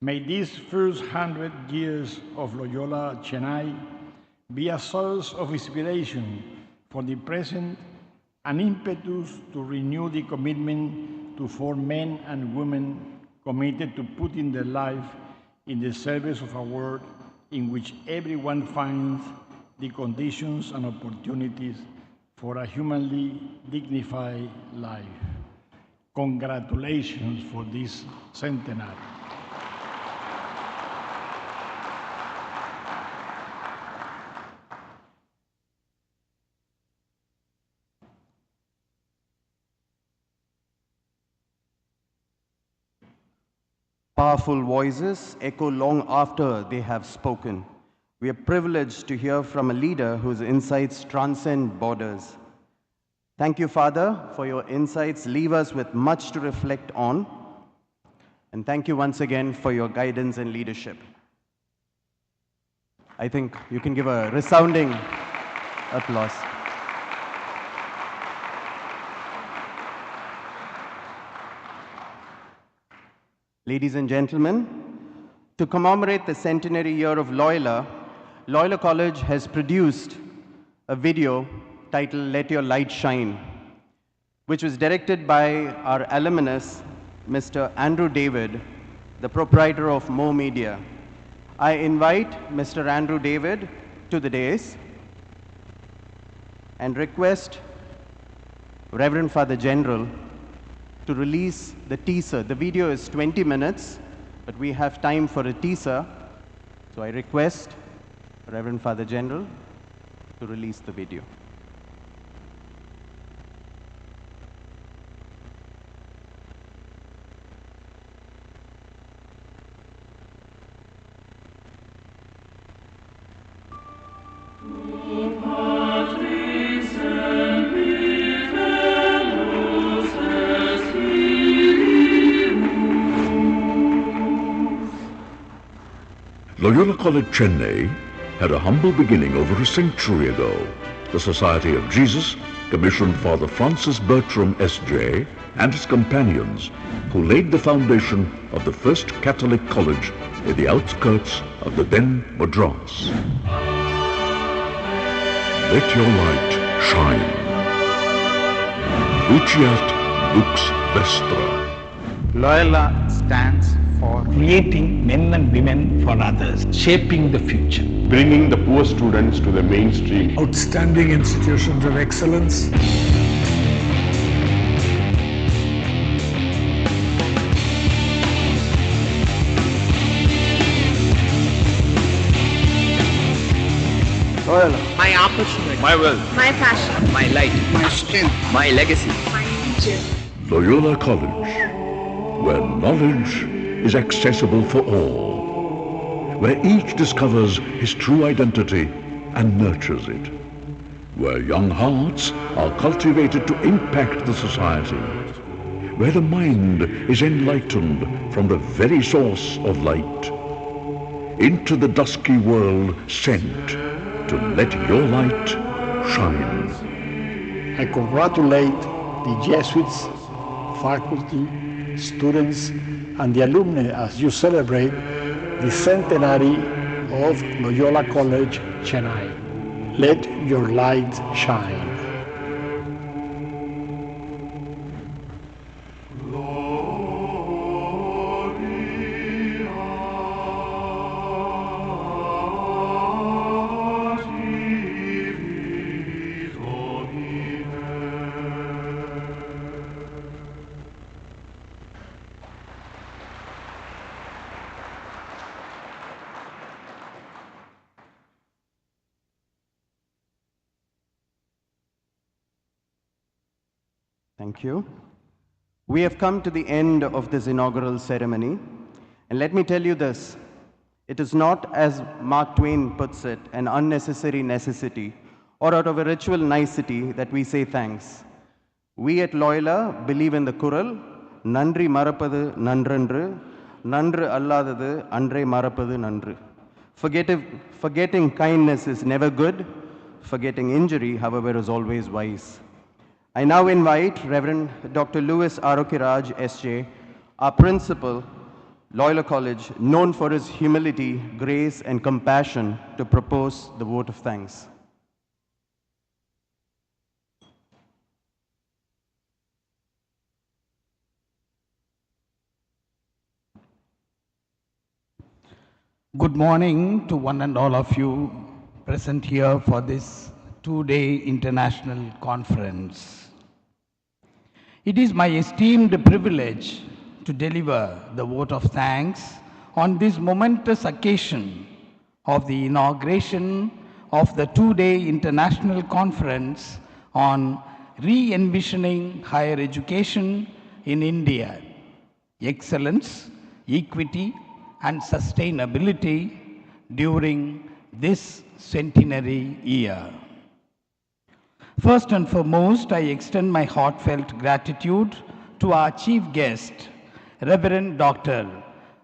May these first 100 years of Loyola Chennai be a source of inspiration for the present, an impetus to renew the commitment to form men and women committed to putting their life in the service of a world in which everyone finds the conditions and opportunities for a humanly dignified life. Congratulations for this centenary. Powerful voices echo long after they have spoken. We are privileged to hear from a leader whose insights transcend borders. Thank you, Father, for your insights. Leave us with much to reflect on. And thank you once again for your guidance and leadership. I think you can give a resounding applause. Ladies and gentlemen, to commemorate the centenary year of Loyola, Loyola College has produced a video titled Let Your Light Shine, which was directed by our alumnus, Mr. Andrew David, the proprietor of Mo Media. I invite Mr. Andrew David to the dais and request Reverend Father General to release the teaser. The video is 20 minutes, but we have time for a teaser. So I request Reverend Father General to release the video. Loyola College, Chennai had a humble beginning over a century ago. The Society of Jesus commissioned Father Francis Bertram S.J. and his companions, who laid the foundation of the first Catholic college in the outskirts of the then Madras. Let your light shine. Luciat Lux Vestra. Loyola stands for creating men and women for others, shaping the future, bringing the poor students to the mainstream, outstanding institutions of excellence, Loyola. My opportunity, my wealth, my passion, my light, my strength, my legacy, my future. Loyola College, where knowledge is accessible for all, where each discovers his true identity and nurtures it, where young hearts are cultivated to impact the society, where the mind is enlightened from the very source of light, into the dusky world sent to let your light shine. I congratulate the Jesuits, faculty, students, and the alumni as you celebrate the centenary of Loyola College, Chennai. Let your light shine. Thank you. We have come to the end of this inaugural ceremony, and let me tell you this. It is not, as Mark Twain puts it, an unnecessary necessity or out of a ritual nicety that we say thanks. We at Loyola believe in the Kural, Nandri Marapadu Nandrandru, Nandru Alladadu Andre Marapadu Nandru. Forgetting kindness is never good. Forgetting injury, however, is always wise. I now invite Reverend Dr. Louis Arokiraj, S.J., our principal, Loyola College, known for his humility, grace, and compassion, to propose the vote of thanks. Good morning to one and all of you present here for this two-day international conference. It is my esteemed privilege to deliver the vote of thanks on this momentous occasion of the inauguration of the two-day international conference on re-envisioning higher education in India, excellence, equity, and sustainability during this centenary year. First and foremost, I extend my heartfelt gratitude to our chief guest, Reverend Dr.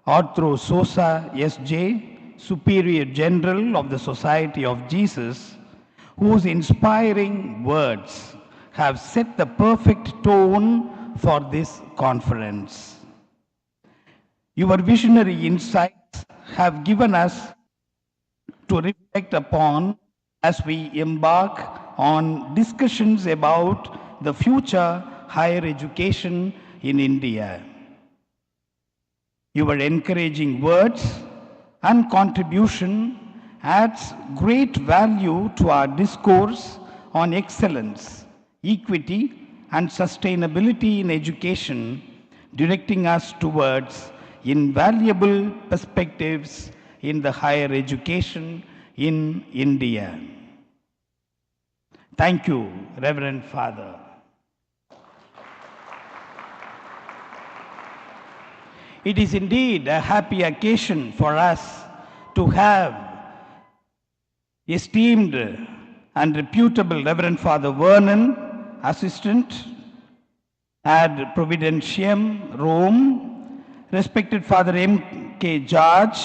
Arturo Sosa, S.J., Superior General of the Society of Jesus, whose inspiring words have set the perfect tone for this conference. Your visionary insights have given us to reflect upon as we embark on discussions about the future higher education in India. Your encouraging words and contribution adds great value to our discourse on excellence, equity, and sustainability in education, directing us towards invaluable perspectives in the higher education in India. Thank you, Reverend Father. It is indeed a happy occasion for us to have esteemed and reputable Reverend Father Vernon, Assistant ad Providentium, Rome, respected Father M.K. George,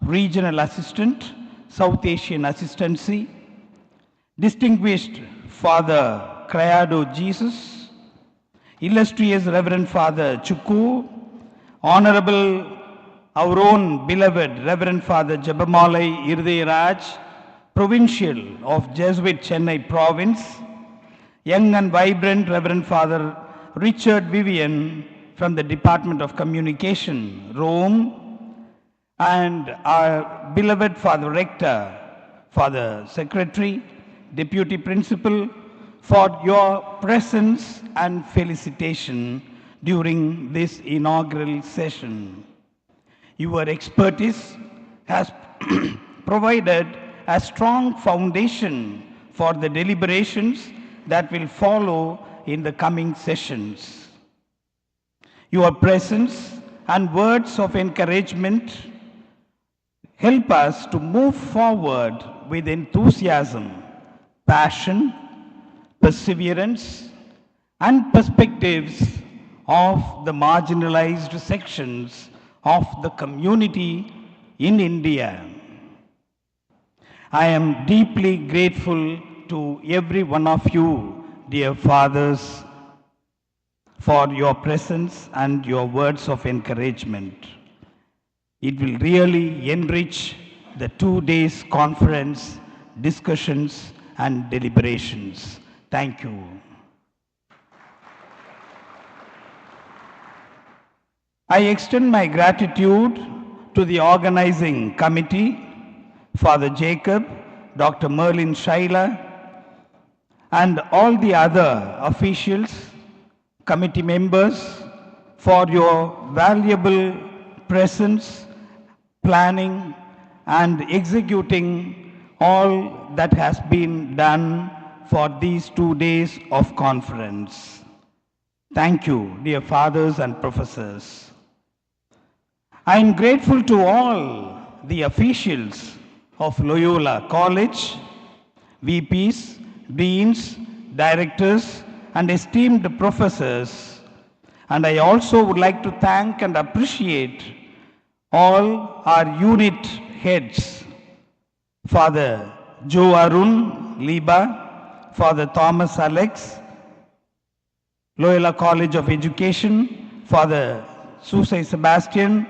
Regional Assistant, South Asian Assistancy, distinguished Father Criado Jesus, illustrious Reverend Father Chukku, Honorable, our own beloved Reverend Father Jabamalai Irdeyaraj, Provincial of Jesuit Chennai Province, young and vibrant Reverend Father Richard Vivian from the Department of Communication, Rome, and our beloved Father Rector, Father Secretary, Deputy Principal, for your presence and felicitation during this inaugural session. Your expertise has provided a strong foundation for the deliberations that will follow in the coming sessions. Your presence and words of encouragement help us to move forward with enthusiasm, passion, perseverance, and perspectives of the marginalized sections of the community in India. I am deeply grateful to every one of you, dear fathers, for your presence and your words of encouragement. It will really enrich the 2 days conference, discussions, and deliberations. Thank you. I extend my gratitude to the organizing committee, Father Jacob, Dr. Merlin Shaila, and all the other officials, committee members, for your valuable presence, planning, and executing all that has been done for these 2 days of conference. Thank you, dear fathers and professors. I am grateful to all the officials of Loyola College, VPs, deans, directors, and esteemed professors. And I also would like to thank and appreciate all our unit heads, Father Joe Arun Liba, Father Thomas Alex, Loyola College of Education, Father Susai Sebastian,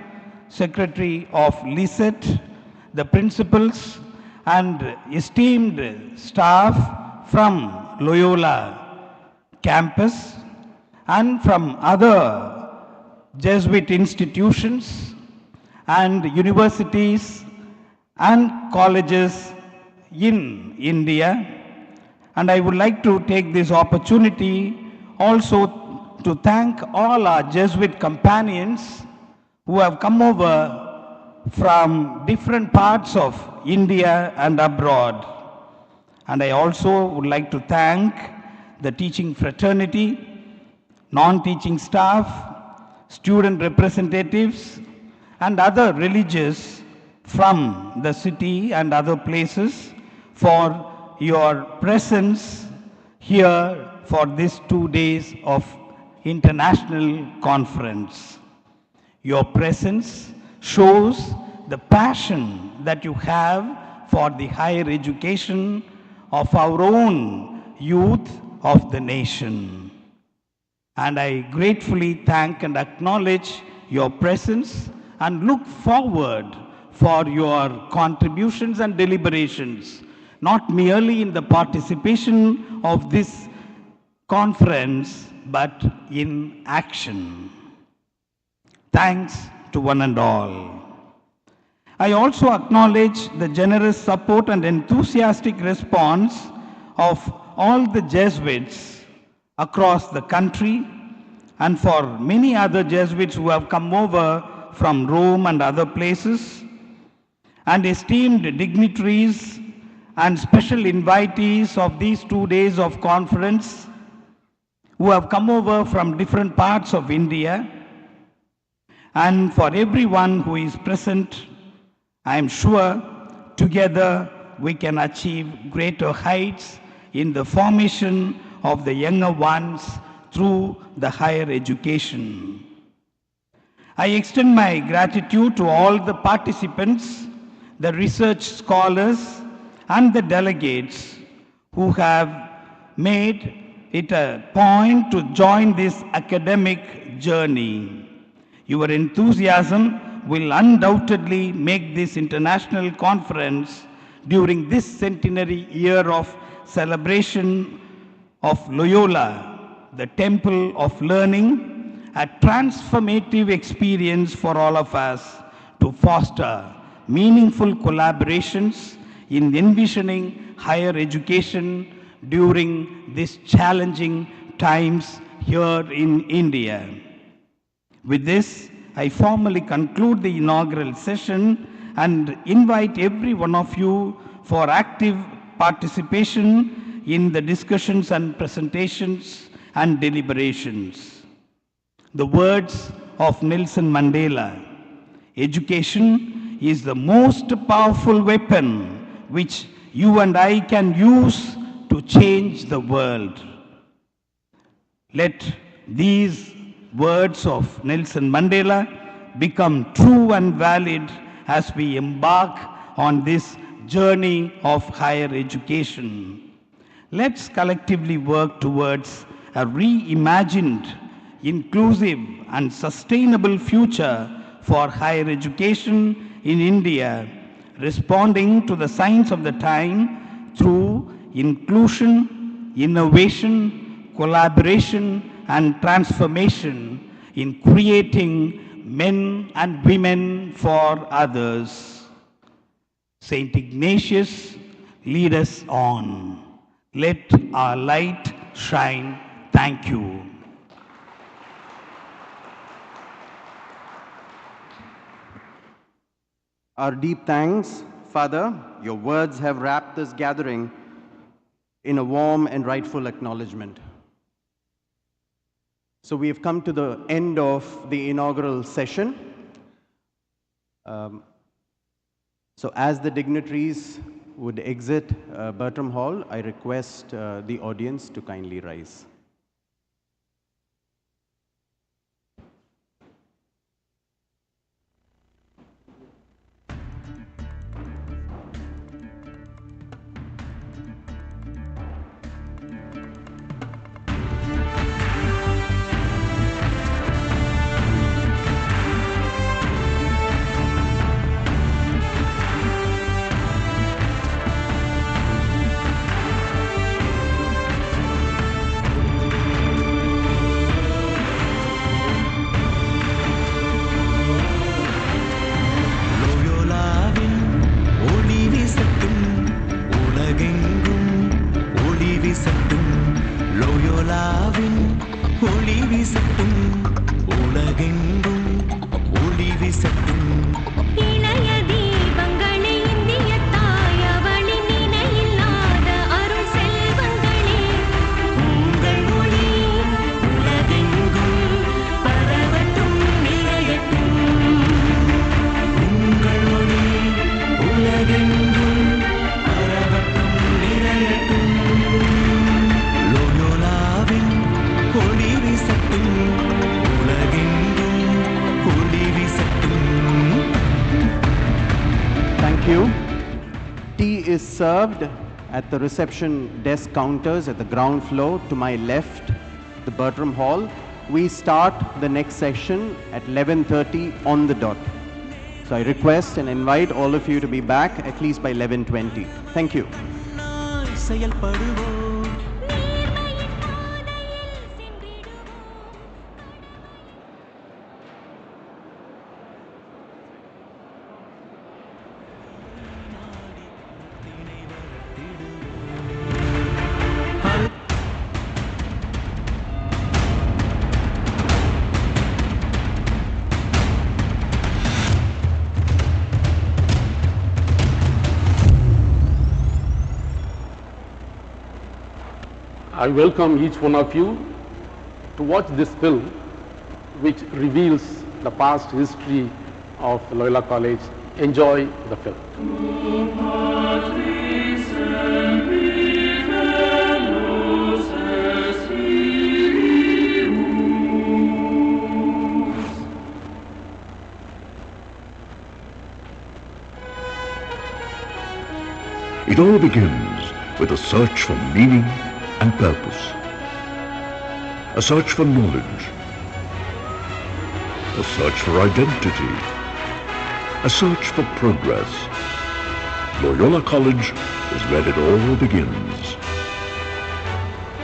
Secretary of LISET, the principals and esteemed staff from Loyola campus and from other Jesuit institutions and universities and colleges in India. And I would like to take this opportunity also to thank all our Jesuit companions who have come over from different parts of India and abroad. And I also would like to thank the teaching fraternity, non-teaching staff, student representatives, and other religious from the city and other places for your presence here for these 2 days of international conference. Your presence shows the passion that you have for the higher education of our own youth of the nation. And I gratefully thank and acknowledge your presence and look forward for your contributions and deliberations, not merely in the participation of this conference, but in action. Thanks to one and all. I also acknowledge the generous support and enthusiastic response of all the Jesuits across the country and for many other Jesuits who have come over from Rome and other places, and esteemed dignitaries and special invitees of these 2 days of conference who have come over from different parts of India. And for everyone who is present, I am sure together we can achieve greater heights in the formation of the younger ones through the higher education. I extend my gratitude to all the participants, the research scholars, and the delegates who have made it a point to join this academic journey. Your enthusiasm will undoubtedly make this international conference during this centenary year of celebration of Loyola, the Temple of Learning, a transformative experience for all of us to foster meaningful collaborations in envisioning higher education during these challenging times here in India. With this, I formally conclude the inaugural session and invite every one of you for active participation in the discussions and presentations and deliberations. The words of Nelson Mandela, education is the most powerful weapon which you and I can use to change the world. Let these words of Nelson Mandela become true and valid as we embark on this journey of higher education. Let's collectively work towards a reimagined, inclusive and sustainable future for higher education in India, responding to the signs of the time through inclusion, innovation, collaboration and transformation in creating men and women for others. Saint Ignatius, lead us on. Let our light shine. Thank you. Our deep thanks, Father. Your words have wrapped this gathering in a warm and rightful acknowledgement. So we have come to the end of the inaugural session. So as the dignitaries would exit Bertram Hall, I request the audience to kindly rise. Served at the reception desk counters at the ground floor to my left, the Bertram Hall. We start the next session at 11:30 on the dot. So I request and invite all of you to be back at least by 11:20. Thank you. I welcome each one of you to watch this film, which reveals the past history of Loyola College. Enjoy the film. It all begins with a search for meaning and purpose, a search for knowledge, a search for identity, a search for progress. Loyola College is where it all begins.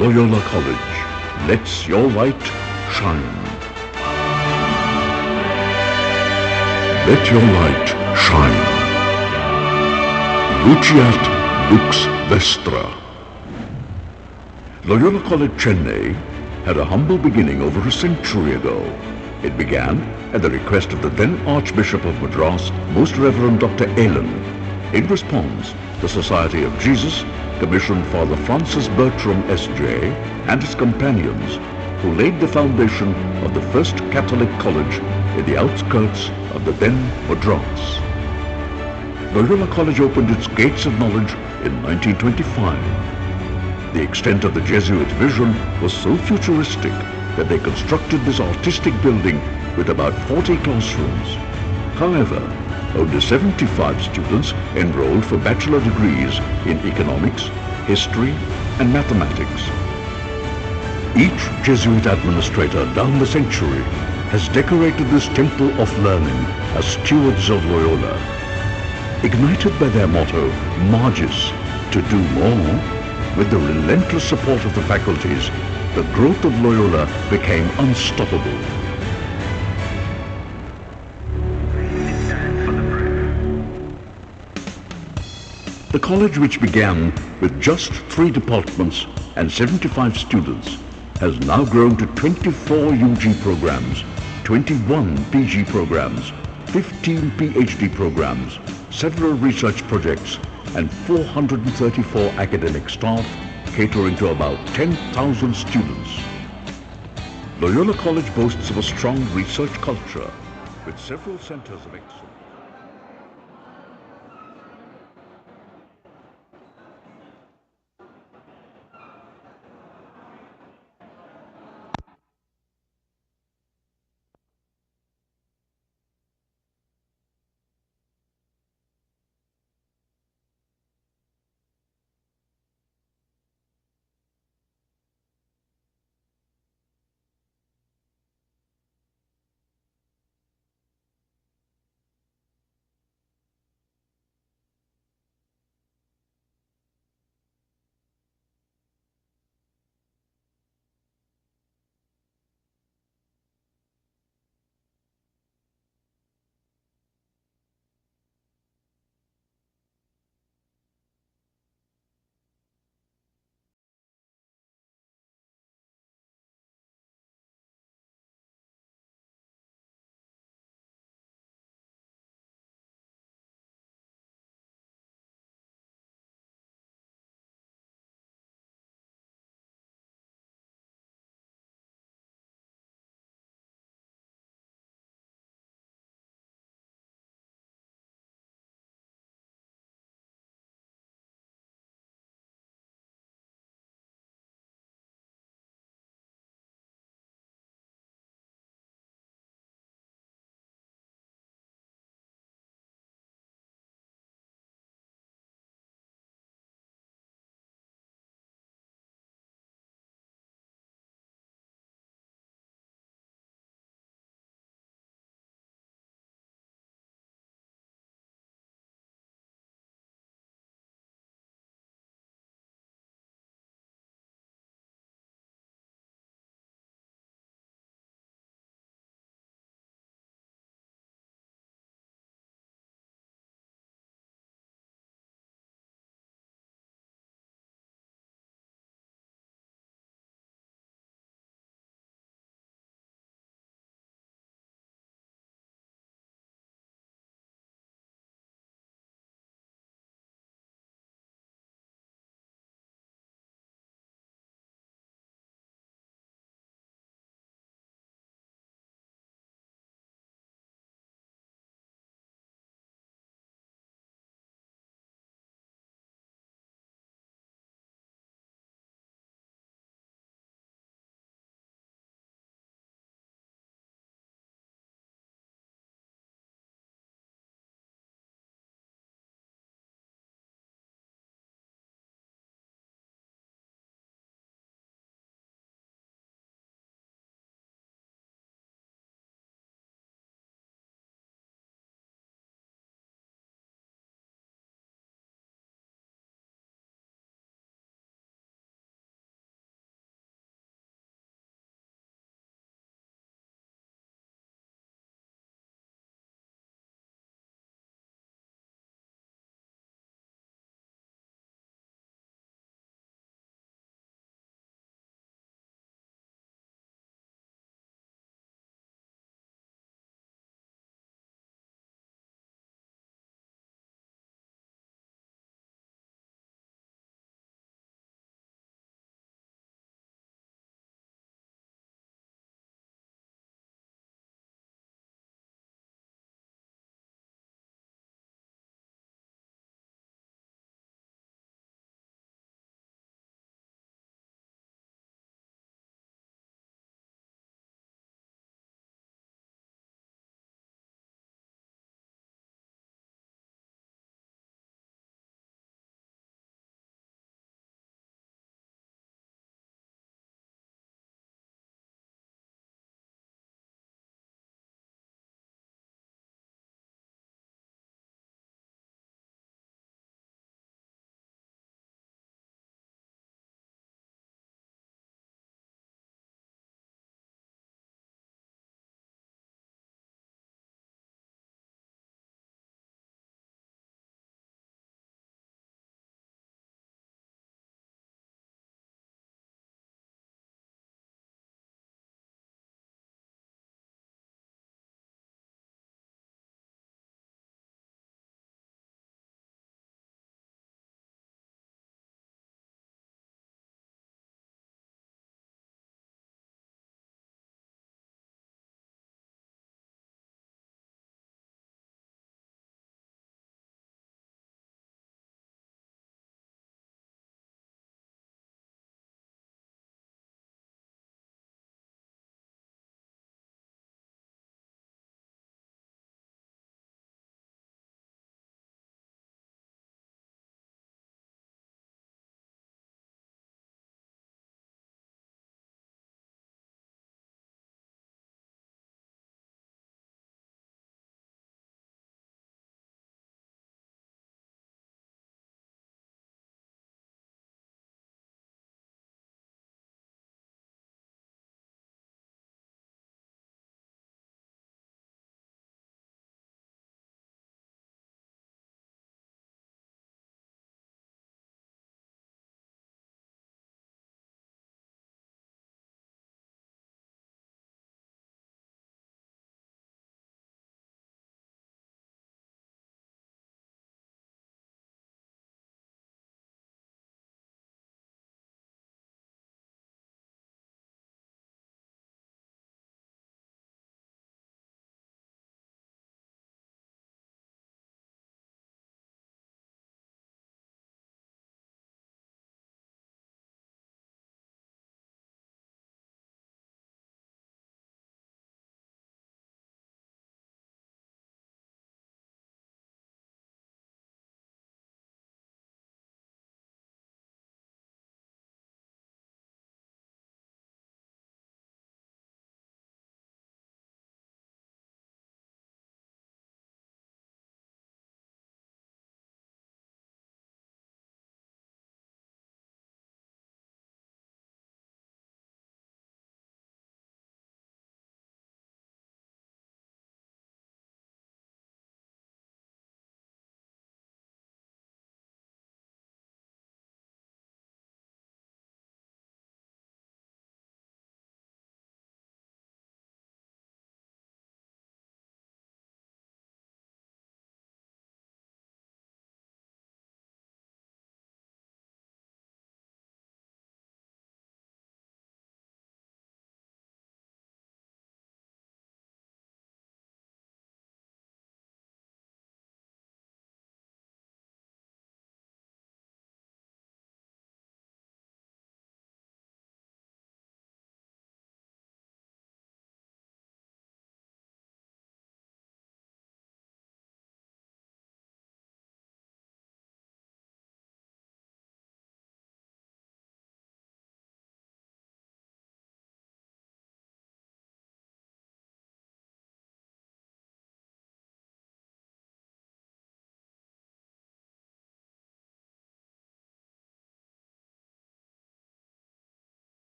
Loyola College lets your light shine. Let your light shine. Luciat Lux Vestra. Loyola College, Chennai had a humble beginning over a century ago. It began at the request of the then Archbishop of Madras, Most Reverend Dr. Allen. In response, the Society of Jesus commissioned Father Francis Bertram S.J. and his companions, who laid the foundation of the first Catholic college in the outskirts of the then Madras. Loyola College opened its gates of knowledge in 1925. The extent of the Jesuit vision was so futuristic that they constructed this artistic building with about 40 classrooms. However, only 75 students enrolled for bachelor degrees in economics, history, and mathematics. Each Jesuit administrator down the century has decorated this temple of learning as stewards of Loyola. Ignited by their motto, Magis, to do more, with the relentless support of the faculties, the growth of Loyola became unstoppable. The college, which began with just 3 departments and 75 students, has now grown to 24 UG programs, 21 PG programs, 15 PhD programs, several research projects, and 434 academic staff, catering to about 10,000 students. Loyola College boasts of a strong research culture with several centers of excellence.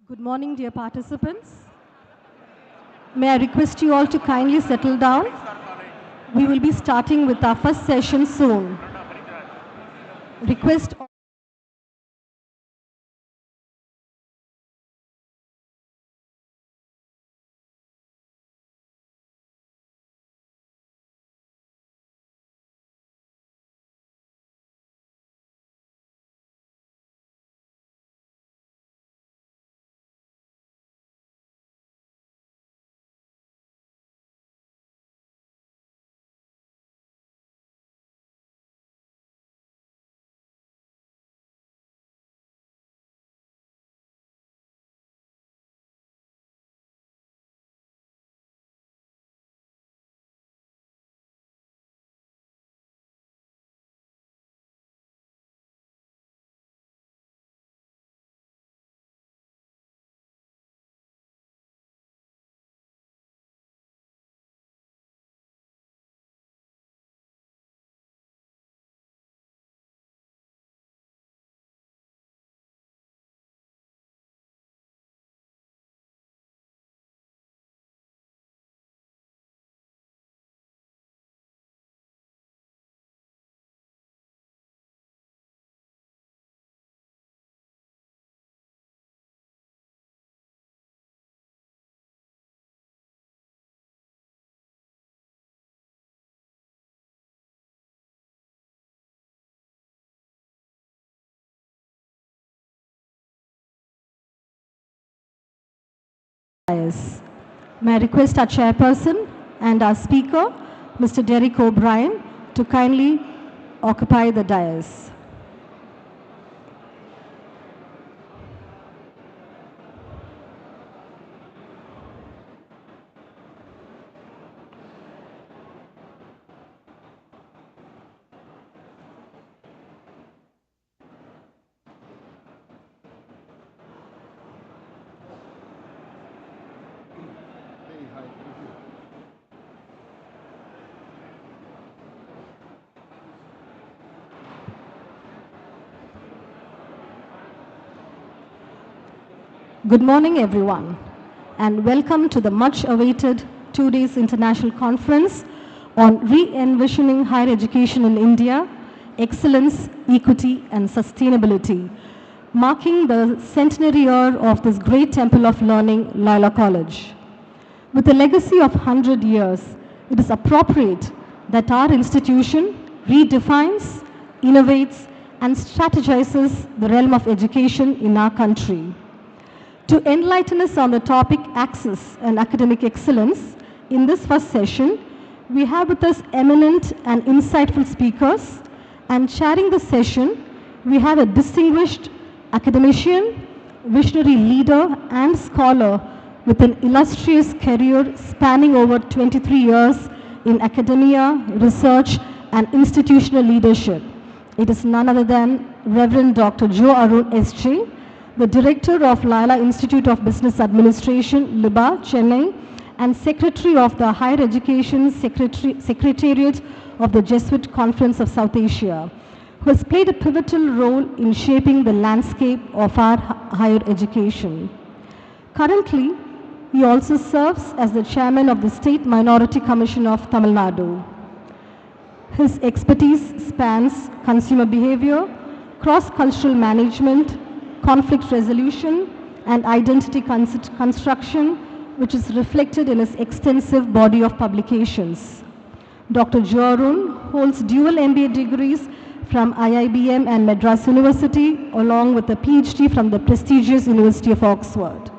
Good morning, dear participants. May I request you all to kindly settle down. We will be starting with our first session soon. Request dais. May I request our chairperson and our speaker, Mr. Derek O'Brien, to kindly occupy the dais. Good morning, everyone, and welcome to the much-awaited 2 days international conference on re-envisioning higher education in India, excellence, equity, and sustainability, marking the centenary year of this great temple of learning, Loyola College. With a legacy of 100 years, it is appropriate that our institution redefines, innovates, and strategizes the realm of education in our country. To enlighten us on the topic access and academic excellence, in this first session, we have with us eminent and insightful speakers, and chairing the session, we have a distinguished academician, visionary leader, and scholar with an illustrious career spanning over 23 years in academia, research, and institutional leadership. It is none other than Reverend Dr. Joe Arun S.J., the Director of Loyola Institute of Business Administration, LIBA, Chennai, and Secretary of the Higher Education Secretariat of the Jesuit Conference of South Asia, who has played a pivotal role in shaping the landscape of our higher education. Currently, he also serves as the Chairman of the State Minority Commission of Tamil Nadu. His expertise spans consumer behavior, cross-cultural management, conflict resolution, and identity construction, which is reflected in his extensive body of publications. Dr. Joe Arun holds dual MBA degrees from IIBM and Madras University, along with a PhD from the prestigious University of Oxford,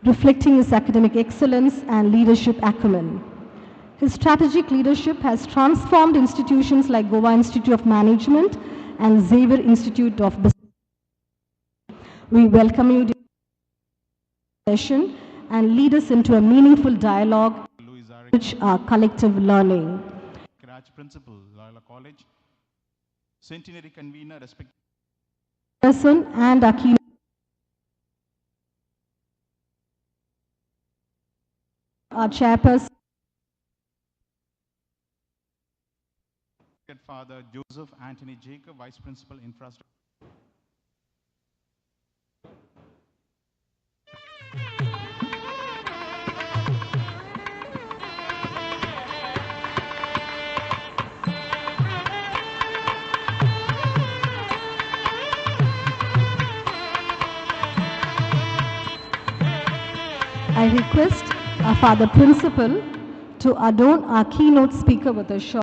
reflecting his academic excellence and leadership acumen. His strategic leadership has transformed institutions like Goa Institute of Management and Xavier Institute of Business. We welcome you to the session and lead us into a meaningful dialogue which are collective learning. Karaj Principal, Loyola College, Centenary Convener, respected Person and our keynote our chairperson, Father Joseph Anthony Jacob, Vice Principal, Infrastructure. I request our Father Principal to adorn our keynote speaker with a short.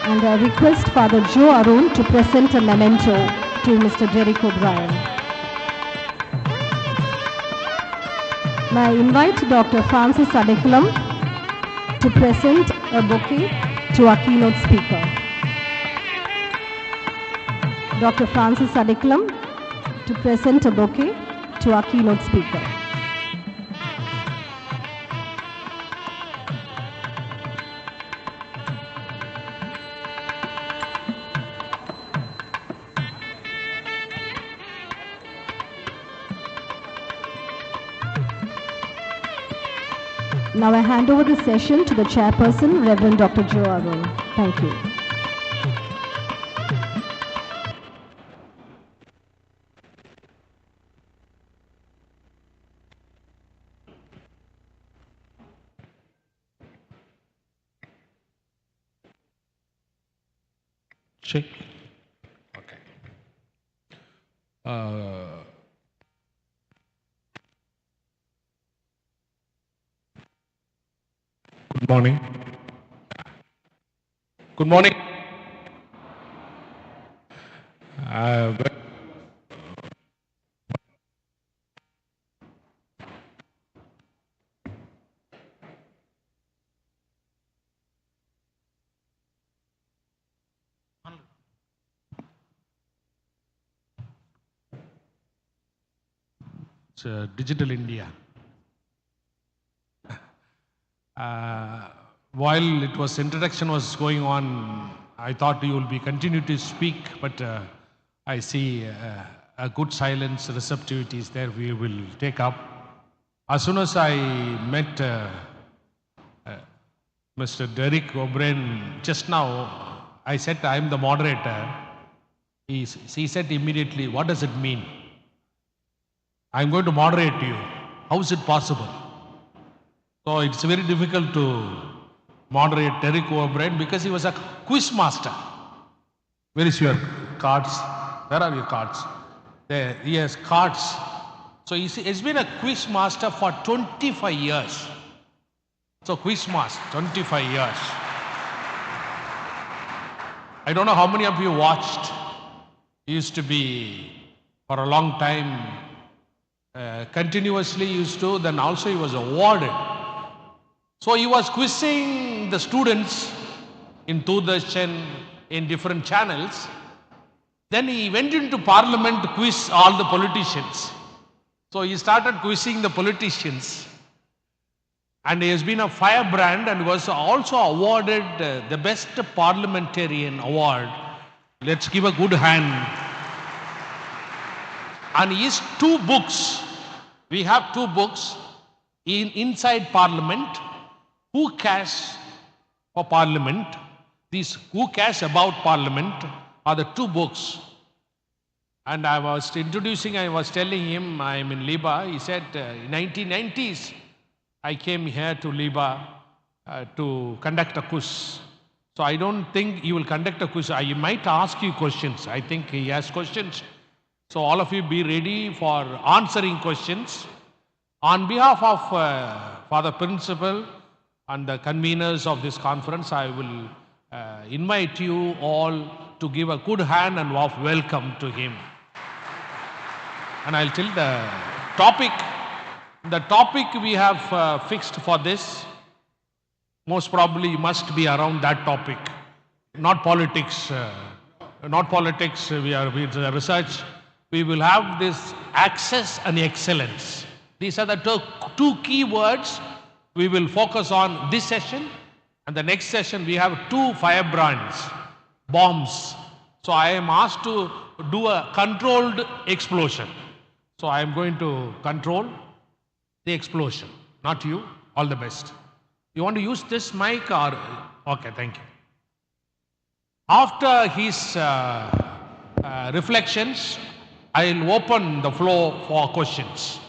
And I request Father Joe Arun to present a memento to Mr. Derek O'Brien. May I invite Dr. Francis Adekalam to present a bouquet to our keynote speaker. Dr. Francis Adekalam to present a bouquet to our keynote speaker. Now I hand over the session to the chairperson, Reverend Dr. Joe Arun. Thank you. Check. Okay. Good morning. Good morning. It's Digital India. While it was introduction was going on, I thought you will be continue to speak, but I see a good silence, receptivity is there. We will take up. As soon as I met Mr. Derek O'Brien just now, I said I am the moderator. He said immediately, "What does it mean? I am going to moderate you. How is it possible?" So it's very difficult to moderate Derek O'Brien because he was a quiz master. Where is your cards? Where are your cards? There, he has cards. So he's been a quiz master for 25 years. So quiz master, 25 years. I don't know how many of you watched. He used to be, for a long time, continuously used to, then also he was awarded. So he was quizzing the students in Doordarshan, in different channels. Then he went into parliament to quiz all the politicians. So he started quizzing the politicians. And he has been a firebrand and was also awarded the best parliamentarian award. Let's give a good hand. And his two books, we have two books, Inside Parliament, Who Cares for Parliament. These Who Cares About Parliament are the two books. And I was introducing, I was telling him I'm in Liba. He said in 1990s, I came here to Liba to conduct a quiz. So I don't think he will conduct a quiz. I might ask you questions. I think he has questions. So all of you be ready for answering questions. On behalf of Father Principal and the conveners of this conference, I will invite you all to give a good hand and warm welcome to him. And I'll tell the topic. The topic we have fixed for this, most probably must be around that topic. Not politics. Not politics, we are with research. We will have this access and excellence. These are the two key words we will focus on this session. And the next session we have two firebrands, bombs. So I am asked to do a controlled explosion. So I am going to control the explosion, not you. All the best. You want to use this mic or? Okay, thank you. After his reflections, I'll open the floor for questions.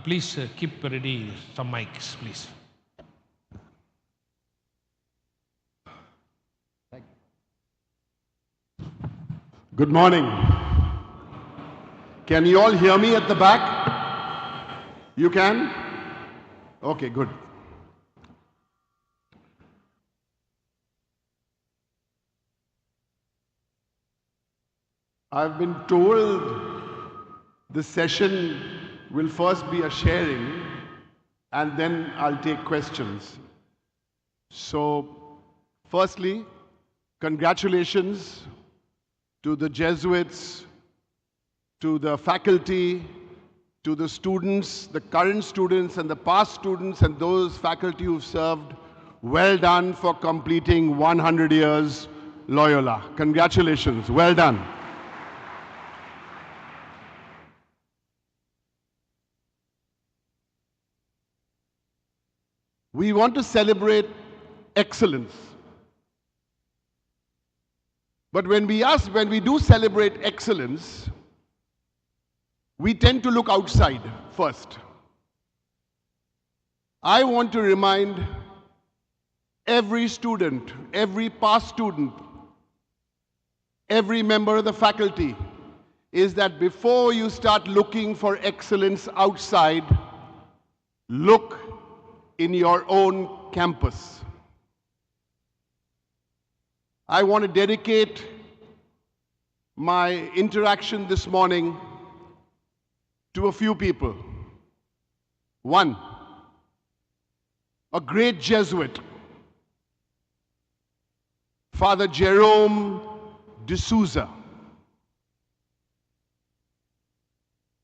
Please keep ready some mics, please. Good morning. Can you all hear me at the back? You can? Okay, good. I've been told this session will first be a sharing and then I'll take questions. So, firstly, congratulations to the Jesuits, to the faculty, to the students, the current students and the past students and those faculty who've served. Well done for completing 100 years Loyola. Congratulations, well done. We want to celebrate excellence. But when we do celebrate excellence, we tend to look outside first. I want to remind every student, every past student, every member of the faculty, is that before you start looking for excellence outside, look in your own campus. I want to dedicate my interaction this morning to a few people. One, a great Jesuit, Father Jerome D'Souza.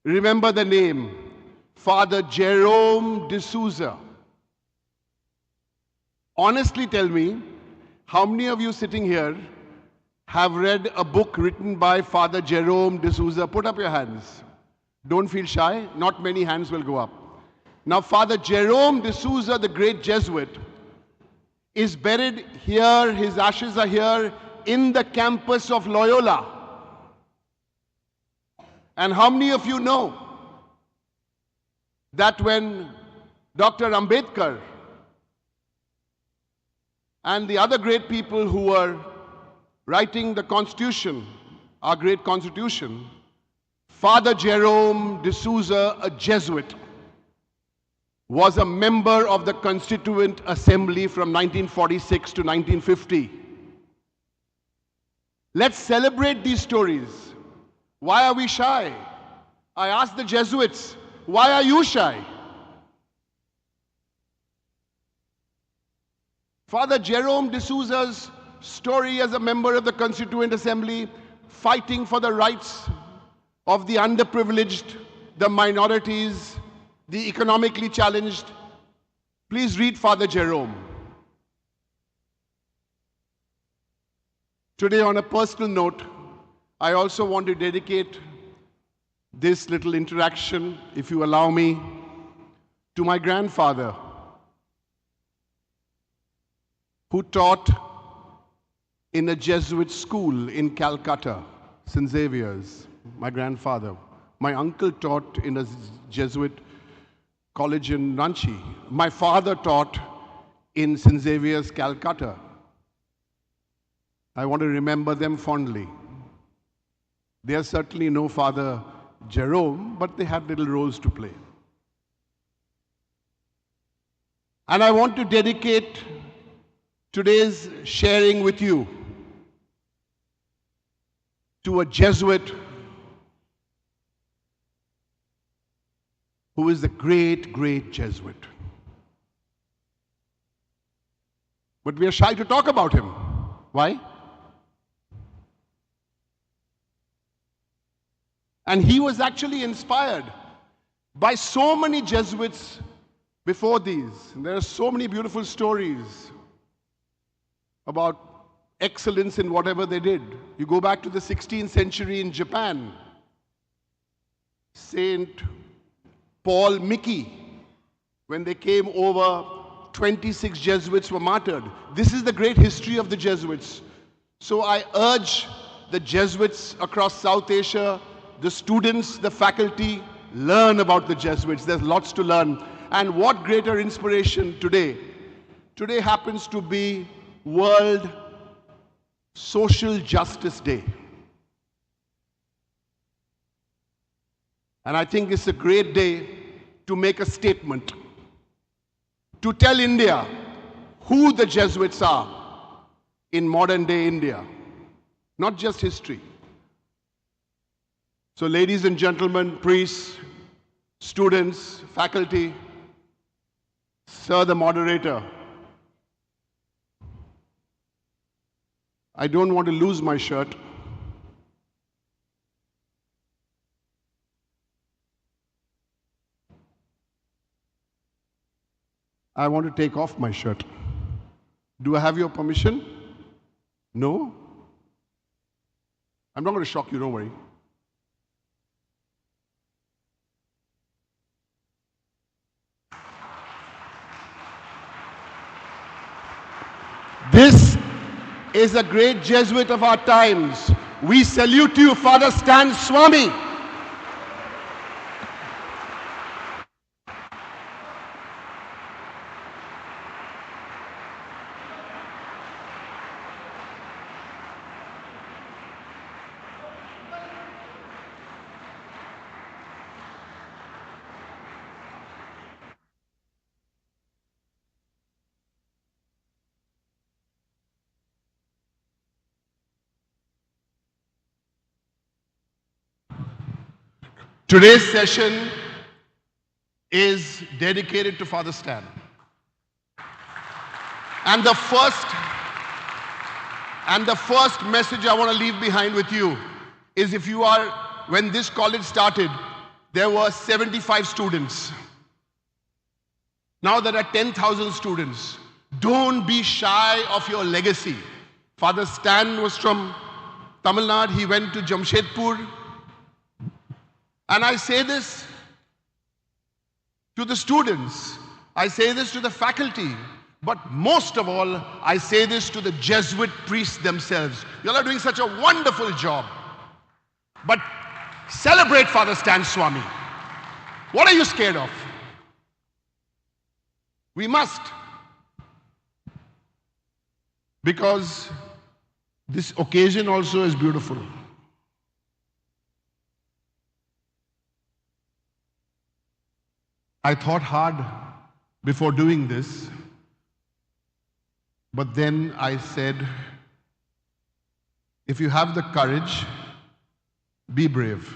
Remember the name, Father Jerome D'Souza. Honestly tell me, how many of you sitting here have read a book written by Father Jerome D'Souza? Put up your hands. Don't feel shy. Not many hands will go up. Now, Father Jerome D'Souza, the great Jesuit, is buried here. His ashes are here in the campus of Loyola. And how many of you know that when Dr. Ambedkar and the other great people who were writing the Constitution, our great Constitution, Father Jerome D'Souza, a Jesuit, was a member of the Constituent Assembly from 1946 to 1950. Let's celebrate these stories. Why are we shy? I asked the Jesuits, why are you shy? Father Jerome D'Souza's story as a member of the Constituent Assembly, fighting for the rights of the underprivileged, the minorities, the economically challenged. Please read Father Jerome. Today, on a personal note, I also want to dedicate this little interaction, if you allow me, to my grandfather, who taught in a Jesuit school in Calcutta, St. Xavier's, my grandfather. My uncle taught in a Jesuit college in Ranchi. My father taught in St. Xavier's, Calcutta. I want to remember them fondly. They are certainly no Father Jerome, but they had little roles to play. And I want to dedicate today's sharing with you to a Jesuit who is the great, great Jesuit. But we are shy to talk about him. Why? And he was actually inspired by so many Jesuits before these. And there are so many beautiful stories about excellence in whatever they did. You go back to the 16th century in Japan, Saint Paul Miki, when they came over 26 Jesuits were martyred. This is the great history of the Jesuits. So I urge the Jesuits across South Asia, the students, the faculty, learn about the Jesuits. There's lots to learn. And what greater inspiration today? Today happens to be World Social Justice Day. And I think it's a great day to make a statement, to tell India who the Jesuits are in modern day India, not just history. So ladies and gentlemen, priests, students, faculty, sir the moderator, I don't want to lose my shirt. I want to take off my shirt. Do I have your permission? No? I'm not going to shock you, don't worry. This is a great Jesuit of our times. We salute you, Father Stan Swami. Today's session is dedicated to Father Stan. And the first message I want to leave behind with you is when this college started, there were 75 students. Now there are 10,000 students. Don't be shy of your legacy. Father Stan was from Tamil Nadu. He went to Jamshedpur. And I say this to the students, I say this to the faculty, but most of all, I say this to the Jesuit priests themselves. You all are doing such a wonderful job. But celebrate Father Stan Swami. What are you scared of? We must. Because this occasion also is beautiful. I thought hard before doing this, but then I said, if you have the courage, be brave.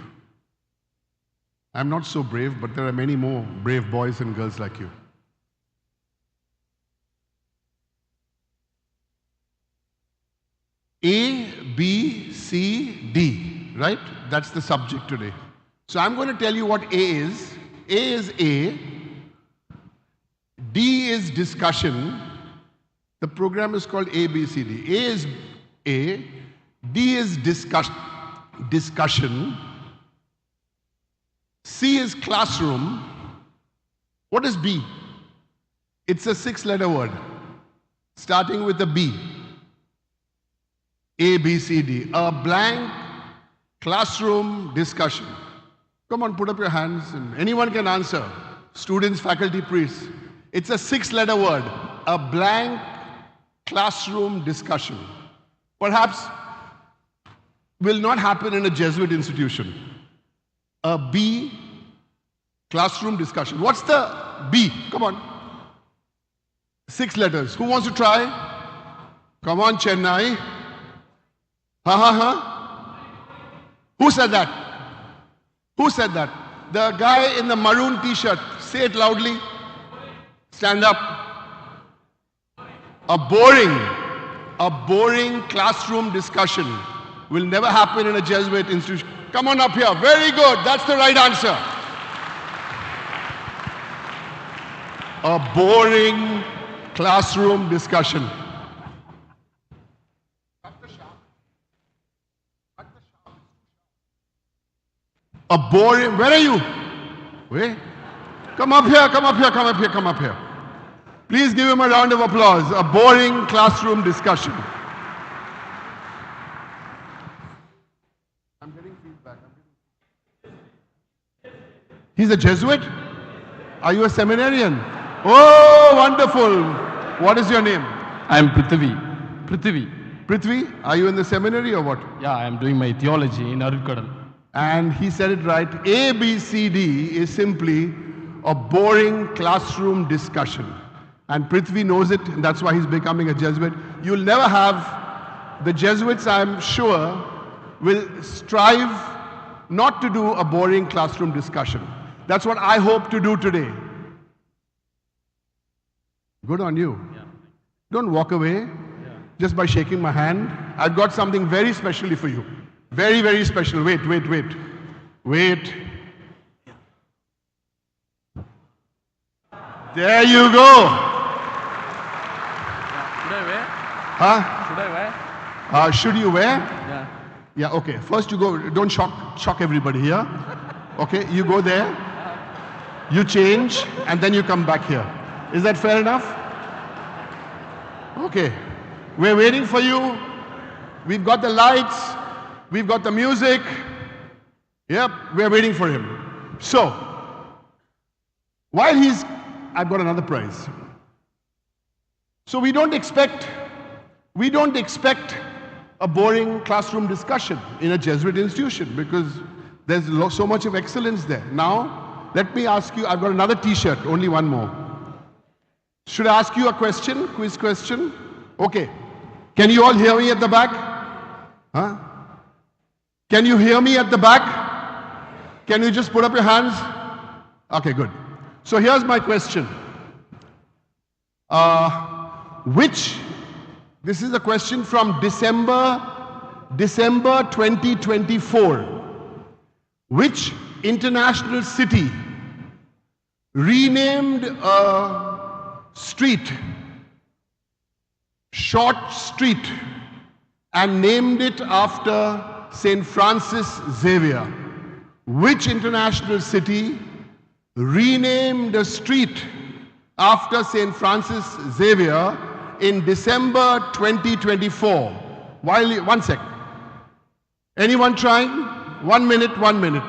I'm not so brave, but there are many more brave boys and girls like you. A, B, C, D, right? That's the subject today. So I'm going to tell you what A is. A is A, D is discussion. The program is called A, B, C, D. A is A, D is discussion, C is classroom. What is B? It's a 6-letter word, starting with a B. A, B, C, D. A blank classroom discussion. Come on, put up your hands and anyone can answer. Students, faculty, priests. It's a 6-letter word. A blank classroom discussion. Perhaps will not happen in a Jesuit institution. A B classroom discussion. What's the B? Come on. 6 letters. Who wants to try? Come on, Chennai. Who said that? Who said that? The guy in the maroon t-shirt. Say it loudly. Stand up. A boring classroom discussion will never happen in a Jesuit institution. Come on up here. Very good. That's the right answer. A boring classroom discussion. A boring, where are you? Wait. Come up here, come up here, come up here, come up here. Please give him a round of applause. A boring classroom discussion. I'm getting feedback. He's a Jesuit? Are you a seminarian? Oh, wonderful. What is your name? I am Prithvi. Prithvi, are you in the seminary or what? Yeah, I am doing my theology in Arukadal. And he said it right. A, B, C, D is simply a boring classroom discussion. And Prithvi knows it, and that's why he's becoming a Jesuit. You'll never have, the Jesuits, I'm sure, will strive not to do a boring classroom discussion. That's what I hope to do today. Good on you. Yeah. Don't walk away just by shaking my hand. I've got something very specially for you. Very, very special. Wait. There you go. Should I wear? Huh? Should I wear? Should you wear? Yeah. Yeah, okay. First you go, don't shock everybody here. Okay, you go there, you change, and then you come back here. Is that fair enough? Okay. We're waiting for you. We've got the lights. We've got the music. Yep, we're waiting for him. So, while I've got another prize. So we don't expect a boring classroom discussion in a Jesuit institution because there's so much of excellence there. Now, let me ask you, I've got another t-shirt, only one more. Should I ask you a question, quiz question? Okay. Can you all hear me at the back? Huh? Can you hear me at the back? Can you just put up your hands? Okay, good. So here's my question. This is a question from December 2024. Which international city renamed a street, short street, and named it after St. Francis Xavier? Which international city renamed a street after St. Francis Xavier in December 2024? One sec. Anyone trying? 1 minute, 1 minute.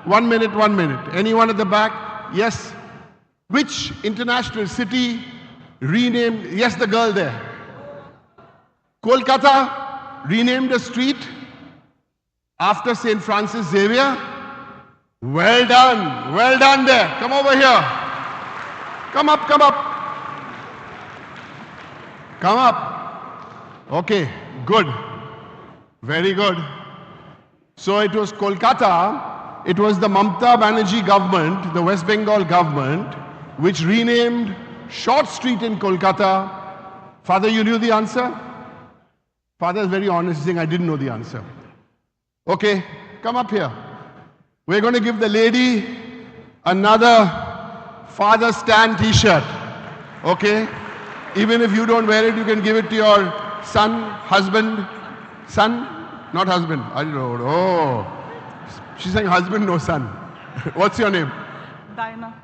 1 minute, 1 minute. Anyone at the back? Yes. Which international city renamed, yes, the girl there. Kolkata renamed a street after St. Francis Xavier. Well done there. Come over here. Come up. Come up. Okay, good. Very good. So it was Kolkata, it was the Mamata Banerjee government, the West Bengal government, which renamed Short Street in Kolkata. Father, you knew the answer? Father is very honest, saying I didn't know the answer. Okay, come up here. We're going to give the lady another Father Stan t-shirt. Okay? Even if you don't wear it, you can give it to your son, husband. Son? Not husband. I don't know. Oh. She's saying husband, no son. What's your name? Diana.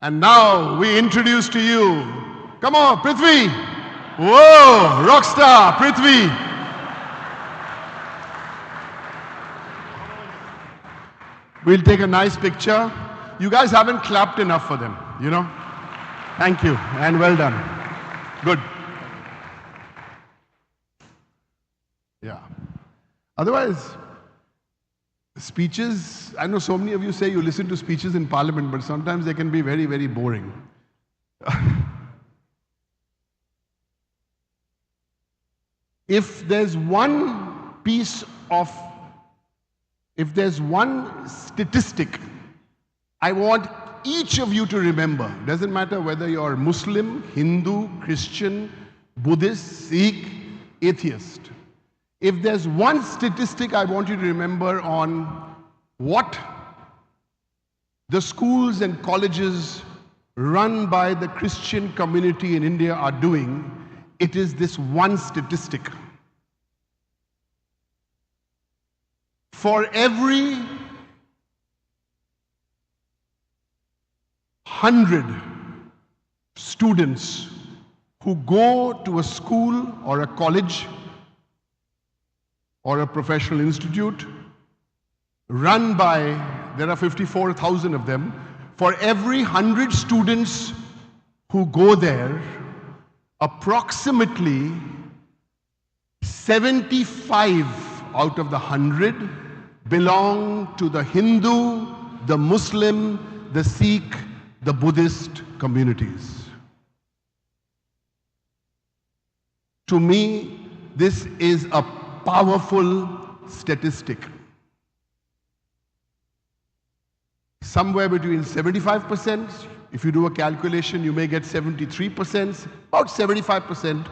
And now we introduce to you. Come on, Prithvi. Whoa, rockstar, Prithvi. We'll take a nice picture. You guys haven't clapped enough for them, you know. Thank you and well done. Good. Yeah. Otherwise, speeches, I know so many of you say you listen to speeches in Parliament, but sometimes they can be very, very boring. If there's one statistic I want each of you to remember, doesn't matter whether you're Muslim, Hindu, Christian, Buddhist, Sikh, atheist. If there's one statistic I want you to remember on what the schools and colleges run by the Christian community in India are doing, it is this one statistic. For every 100 students who go to a school or a college or a professional institute run by, there are 54,000 of them, for every 100 students who go there, approximately 75 out of the 100 belong to the Hindu, the Muslim, the Sikh, the Buddhist communities. To me, this is a powerful statistic. Somewhere between 75%, if you do a calculation, you may get 73%, about 75%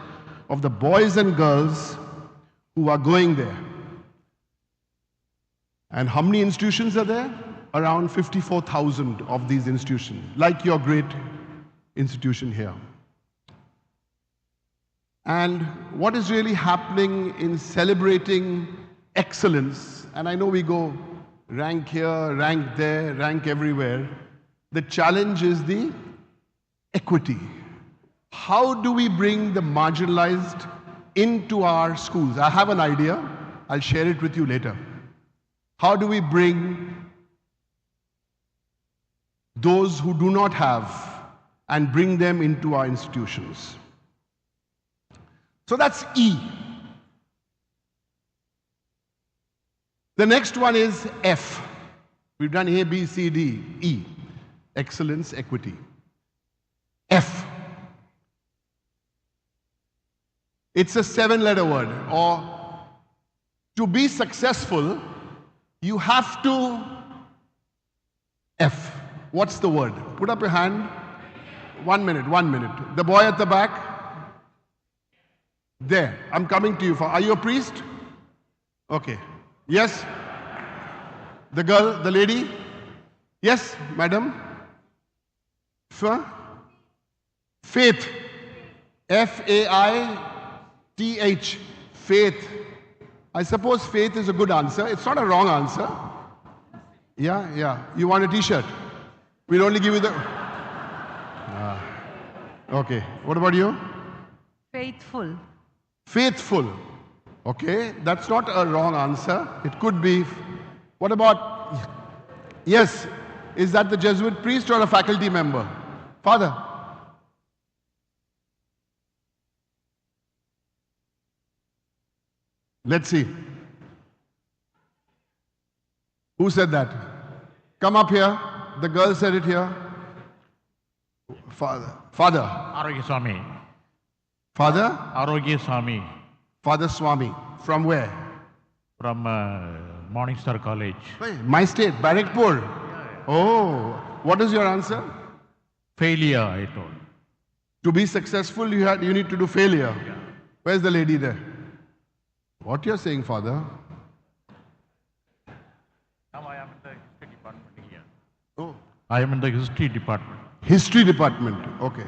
of the boys and girls who are going there. And how many institutions are there? Around 54,000 of these institutions, like your great institution here. And what is really happening in celebrating excellence, and I know we go rank here, rank there, rank everywhere, the challenge is the equity. How do we bring the marginalized into our schools? I have an idea, I'll share it with you later. How do we bring those who do not have and bring them into our institutions? So that's E. The next one is F. We've done A, B, C, D, E. Excellence, equity. F. It's a 7-letter word. Or to be successful, you have to F. What's the word? Put up your hand. 1 minute, 1 minute. The boy at the back. There. I'm coming to you. Are you a priest? Okay. Yes? The girl, the lady? Yes, madam? Faith. F-A-I-T-H. Faith. I suppose faith is a good answer. It's not a wrong answer. Yeah. You want a t-shirt? We'll only give you the... Okay. What about you? Faithful. Faithful. Okay. That's not a wrong answer. It could be... What about... Yes. Is that the Jesuit priest or a faculty member? Father. Let's see. Who said that? Come up here. The girl said it here. Father. Father. Arogya Swami. Father? Arogya Swami. Father Swami. From where? From Morningstar College. My state, Barrackpur. Oh, what is your answer? Failure, I told. To be successful, you need to do failure. Yeah. Where's the lady there? What you're saying, Father? Now I am in the history department here. Oh. I am in the history department. History department, okay.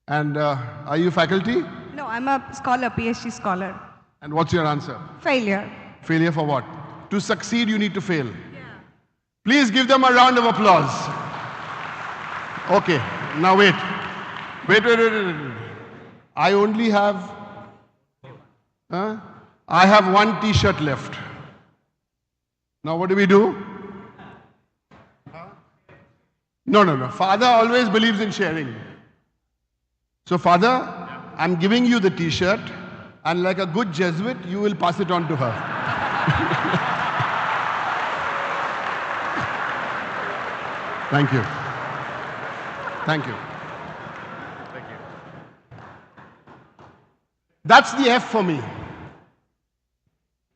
And are you faculty? No, I'm a scholar, PhD scholar. And what's your answer? Failure. Failure for what? To succeed, you need to fail. Yeah. Please give them a round of applause. Okay, now wait. Wait. I only have... I have one t-shirt left. Now what do we do? No. Father always believes in sharing. So Father, I'm giving you the t-shirt, and like a good Jesuit, you will pass it on to her. Thank you. Thank you. Thank you. That's the F for me.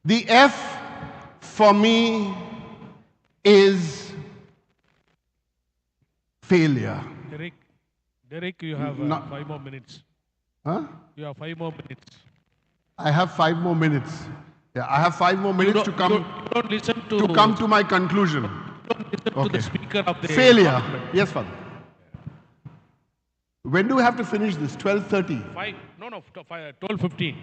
The F for me is failure. Derek, you have 5 more minutes. Huh? You have 5 more minutes. I have 5 more minutes. Yeah, I have 5 more minutes to come. You don't listen to come to my conclusion. You don't listen to the speaker of the failure. Parliament. Yes, Father. When do we have to finish this? 12:30. 12:15.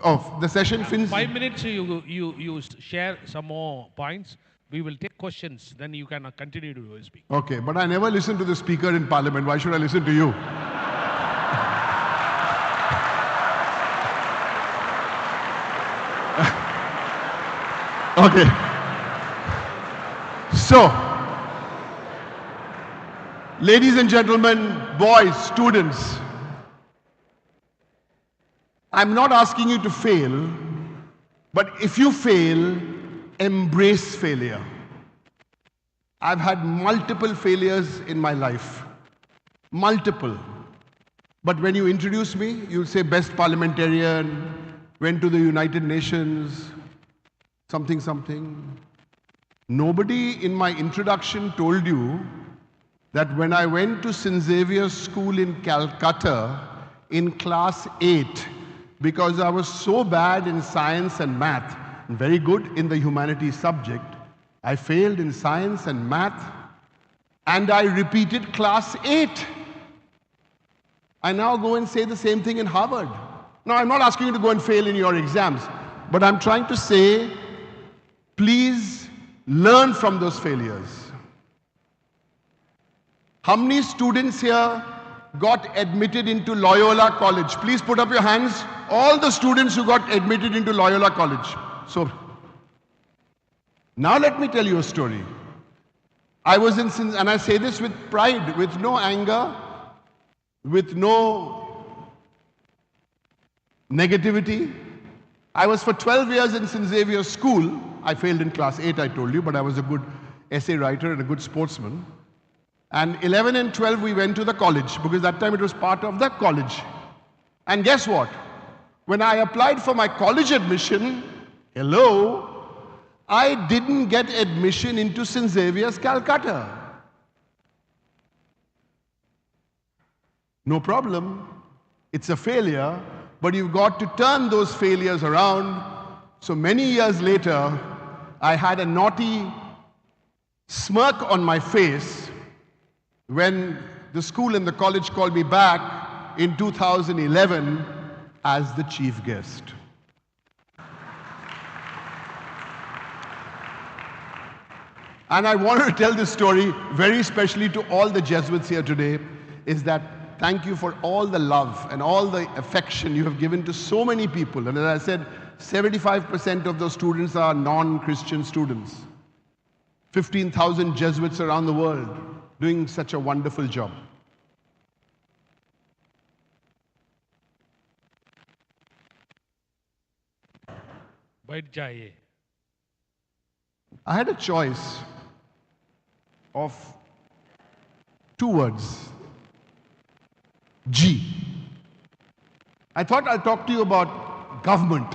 Oh, the session finishes. 5 minutes. You share some more points. We will take questions, then you can continue to speak. Okay, but I never listen to the speaker in parliament. Why should I listen to you? Okay. So, ladies and gentlemen, boys, students, I'm not asking you to fail, but if you fail, embrace failure. I've had multiple failures in my life. Multiple. But when you introduce me, you'll say best parliamentarian, went to the United Nations, something, something. Nobody in my introduction told you that when I went to St. Xavier's School in Calcutta in class 8, because I was so bad in science and math, and very good in the humanities subject, I failed in science and math, and I repeated class 8. I now go and say the same thing in Harvard. Now, I'm not asking you to go and fail in your exams, but I'm trying to say, please learn from those failures. How many students here got admitted into Loyola College? Please put up your hands. All the students who got admitted into Loyola College. So, now let me tell you a story. I was in, and I say this with pride, with no anger, with no negativity. I was for 12 years in St. Xavier's School. I failed in class 8, I told you, but I was a good essay writer and a good sportsman. And 11 and 12, we went to the college, because that time it was part of the college. And guess what? When I applied for my college admission, hello, I didn't get admission into St. Xavier's Calcutta. No problem. It's a failure, but you've got to turn those failures around. So many years later, I had a naughty smirk on my face when the school and the college called me back in 2011 as the chief guest. And I wanted to tell this story very especially to all the Jesuits here today, is that thank you for all the love and all the affection you have given to so many people. And as I said, 75% of those students are non-Christian students. 15,000 Jesuits around the world doing such a wonderful job. I had a choice of two words. G. I thought I'll talk to you about government.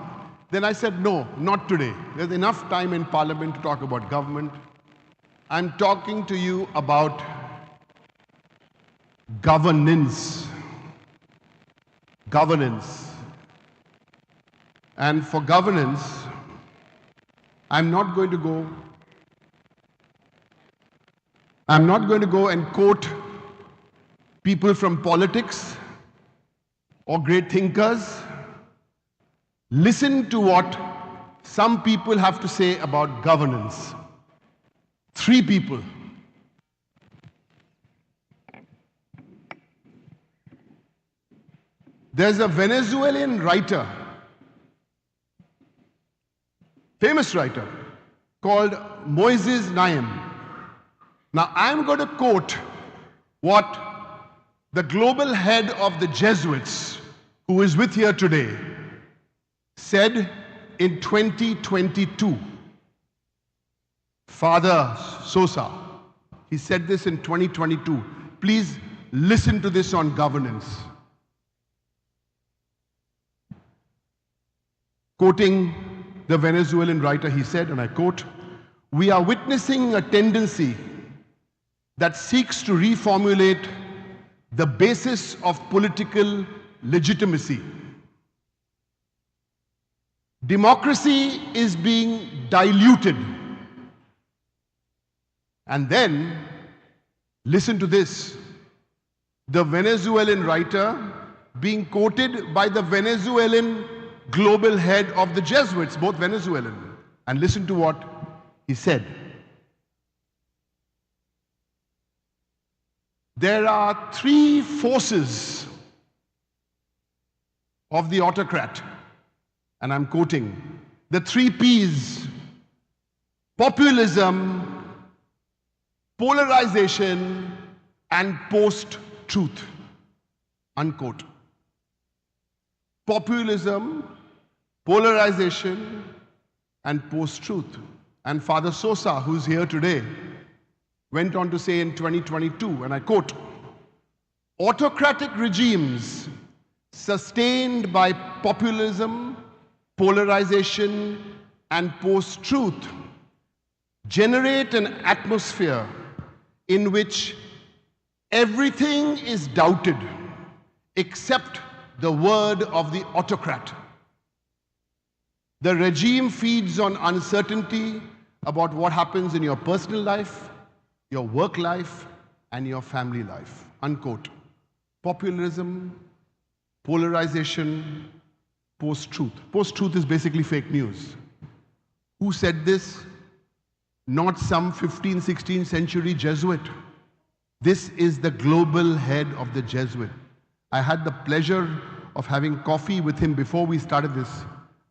Then I said, no, not today. There's enough time in Parliament to talk about government. I'm talking to you about governance. Governance. And for governance, I'm not going to go and quote people from politics or great thinkers. Listen to what some people have to say about governance. 3 people. There's a Venezuelan writer, famous writer, called Moises Naim. Now, I'm going to quote what the global head of the Jesuits, who is with here today, said in 2022. Father Sosa, he said this in 2022. Please listen to this on governance. Quoting the Venezuelan writer, he said, and I quote, "We are witnessing a tendency that seeks to reformulate the basis of political legitimacy. Democracy is being diluted." And then, listen to this, the Venezuelan writer being quoted by the Venezuelan global head of the Jesuits, both Venezuelan. And listen to what he said. There are three forces of the autocrat, and I'm quoting, the three P's: populism, polarization, and post-truth, unquote. Populism, polarization, and post-truth. And Father Sosa, who's here today, went on to say in 2022, and I quote, autocratic regimes sustained by populism, polarization, and post-truth generate an atmosphere in which everything is doubted except the word of the autocrat. The regime feeds on uncertainty about what happens in your personal life, your work life, and your family life. Unquote. Populism, polarization, post-truth. Post-truth is basically fake news. Who said this? Not some 15th, 16th century Jesuit. This is the global head of the Jesuit. I had the pleasure of having coffee with him before we started this,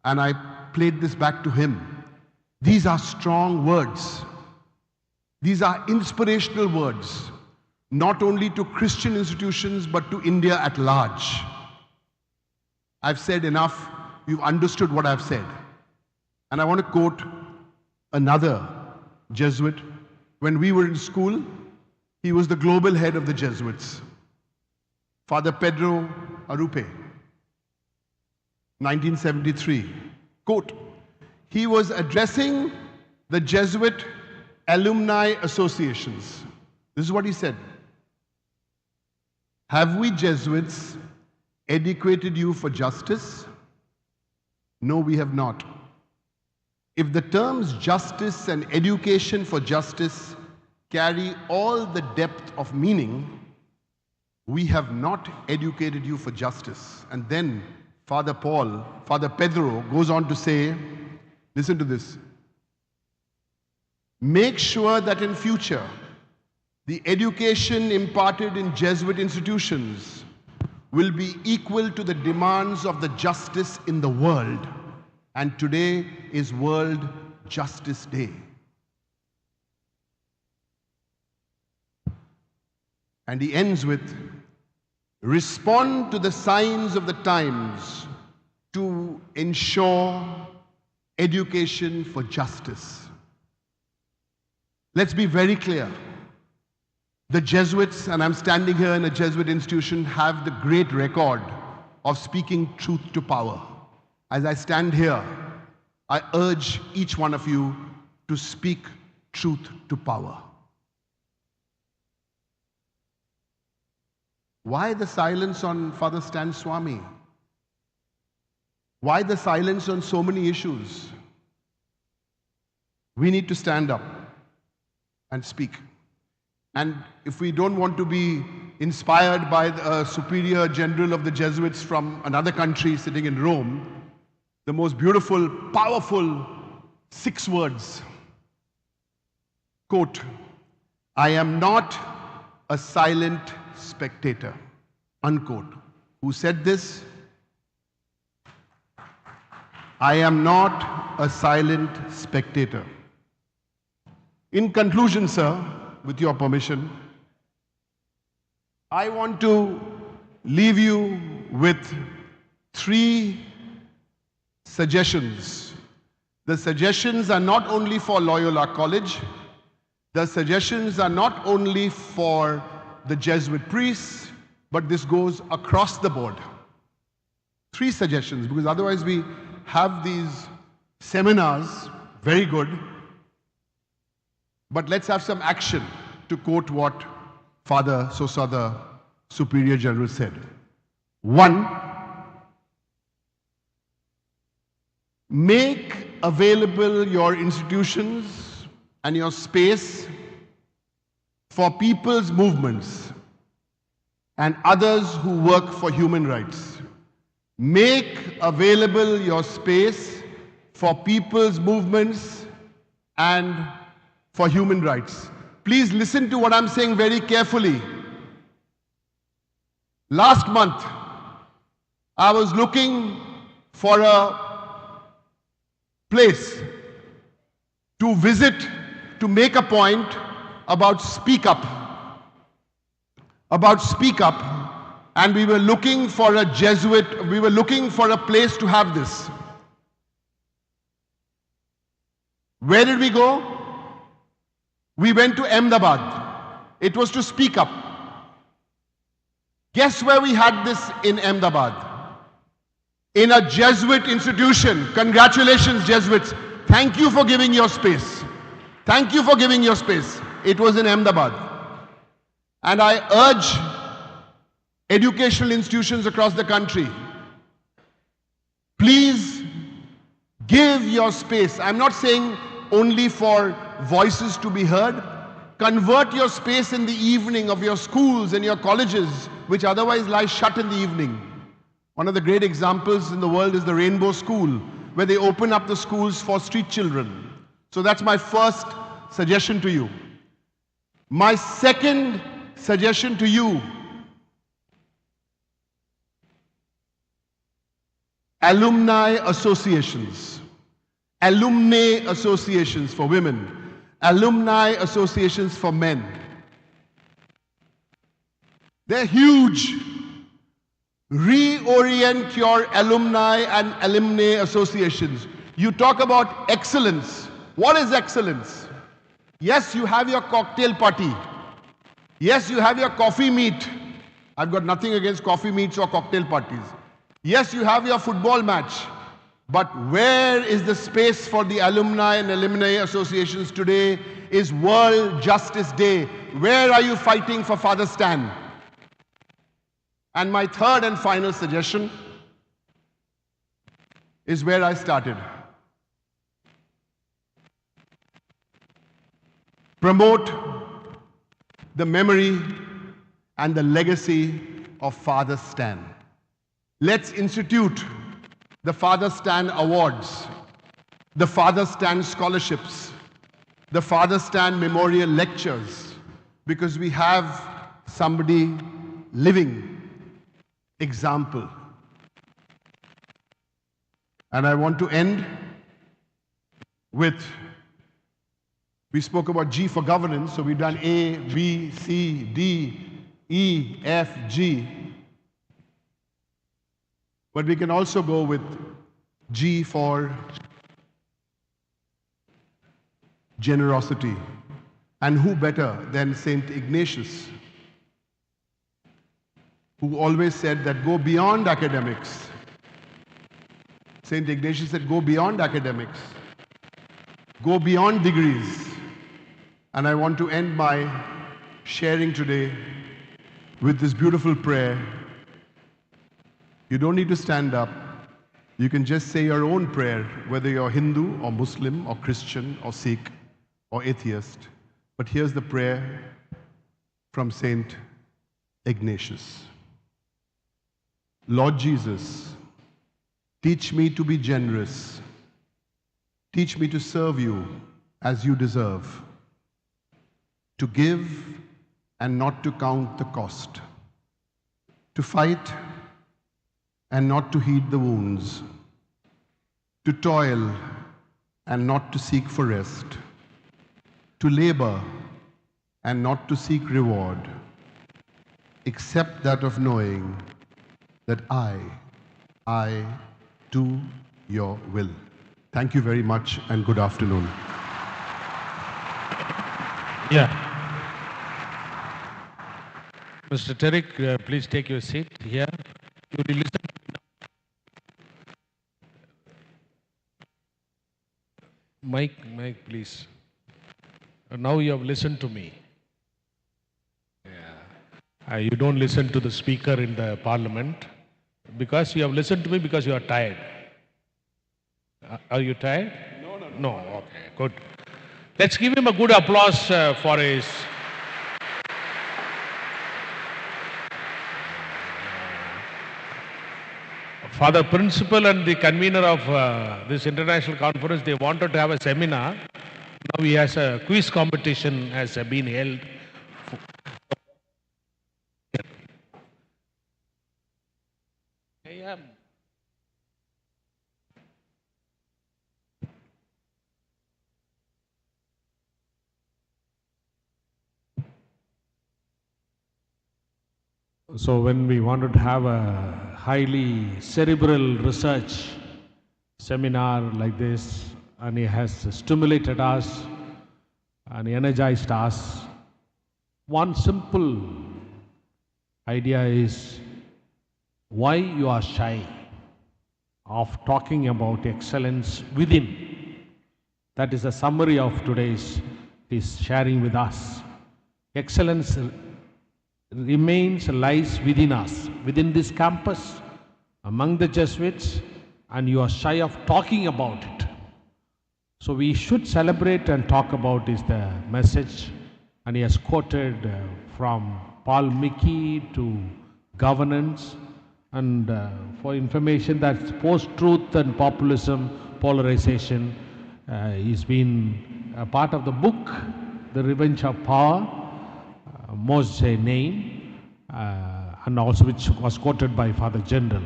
and I played this back to him. These are strong words. These are inspirational words, not only to Christian institutions, but to India at large. I've said enough. You've understood what I've said. And I want to quote another Jesuit. When we were in school, he was the global head of the Jesuits, Father Pedro Arupe, 1973. Quote, he was addressing the Jesuit alumni associations. This is what he said. Have we Jesuits educated you for justice? No, we have not. If the terms justice and education for justice carry all the depth of meaning, we have not educated you for justice. And then Father Pedro goes on to say, listen to this, make sure that in future, the education imparted in Jesuit institutions will be equal to the demands of the justice in the world. And today is World Justice Day. And he ends with, respond to the signs of the times to ensure education for justice. Let's be very clear. The Jesuits, and I'm standing here in a Jesuit institution, have the great record of speaking truth to power. As I stand here, I urge each one of you to speak truth to power. Why the silence on Father Stan Swami? Why the silence on so many issues? We need to stand up and speak. And if we don't want to be inspired by a superior general of the Jesuits from another country sitting in Rome, the most beautiful, powerful 6 words. Quote, I am not a silent spectator. Unquote. Who said this? I am not a silent spectator. In conclusion, sir, with your permission, I want to leave you with 3 suggestions. The suggestions are not only for Loyola College, the suggestions are not only for the Jesuit priests, but this goes across the board. 3 suggestions, because otherwise we have these seminars, very good, but let's have some action, to quote what Father Sosa, the Superior General, said. 1, make available your institutions and your space for people's movements and others who work for human rights. Make available your space for people's movements and for human rights. Please listen to what I'm saying very carefully. Last month, I was looking for a place to visit, to make a point about Speak Up. And we were looking for a Jesuit, we were looking for a place to have this. Where did we go? We went to Ahmedabad. It was to Speak Up. Guess where we had this in Ahmedabad? In a Jesuit institution. Congratulations, Jesuits. Thank you for giving your space. Thank you for giving your space. It was in Ahmedabad. And I urge educational institutions across the country, please give your space. I'm not saying only for voices to be heard. Convert your space in the evening of your schools and your colleges, which otherwise lie shut in the evening. One of the great examples in the world is the Rainbow School, where they open up the schools for street children. So that's my first suggestion to you. My second suggestion to you, alumni associations. Alumni associations for women. Alumni associations for men. They're huge. Reorient your alumni and alumni associations. You talk about excellence. What is excellence? Yes, you have your cocktail party. Yes, you have your coffee meet. I've got nothing against coffee meets or cocktail parties. Yes, you have your football match. But where is the space for the alumni and alumni associations today is World Justice Day. Where are you fighting for Father Stan? And my third and final suggestion is where I started. Promote the memory and the legacy of Father Stan. Let's institute the Father Stan Awards, the Father Stan Scholarships, the Father Stan Memorial Lectures, because we have somebody living example. And I want to end with, we spoke about G for governance, so we've done A, B, C, D, E, F, G. But we can also go with G for generosity. And who better than Saint Ignatius, who always said that go beyond academics. Saint Ignatius said go beyond academics. Go beyond degrees. And I want to end my sharing today with this beautiful prayer. You don't need to stand up. You can just say your own prayer, whether you're Hindu or Muslim or Christian or Sikh or atheist. But here's the prayer from Saint Ignatius. Lord Jesus, teach me to be generous. Teach me to serve you as you deserve. To give and not to count the cost. To fight and not to heed the wounds, to toil and not to seek for rest, to labor and not to seek reward, except that of knowing that I do your will. Thank you very much and good afternoon. Yeah. Mr. Tarek, please take your seat here. You will listen. Mic, please. Now you have listened to me. Yeah. You don't listen to the speaker in the parliament because you have listened to me because you are tired. Are you tired? No. Okay, good. Let's give him a good applause for his. Father Principal and the convener of this international conference, they wanted to have a seminar. Now he has a quiz competition has been held. So when we wanted to have a highly cerebral research seminar like this, and he has stimulated us and energized us, one simple idea is why you are shy of talking about excellence within. That is a summary of today's his sharing with us. Excellence lies within us, within this campus, among the Jesuits, and you are shy of talking about it. So we should celebrate and talk about is the message, and he has quoted from Paul Mickey to governance, and for information that's post-truth and populism, polarization, he's been a part of the book, The Revenge of Power, Mos's name, and also which was quoted by Father General.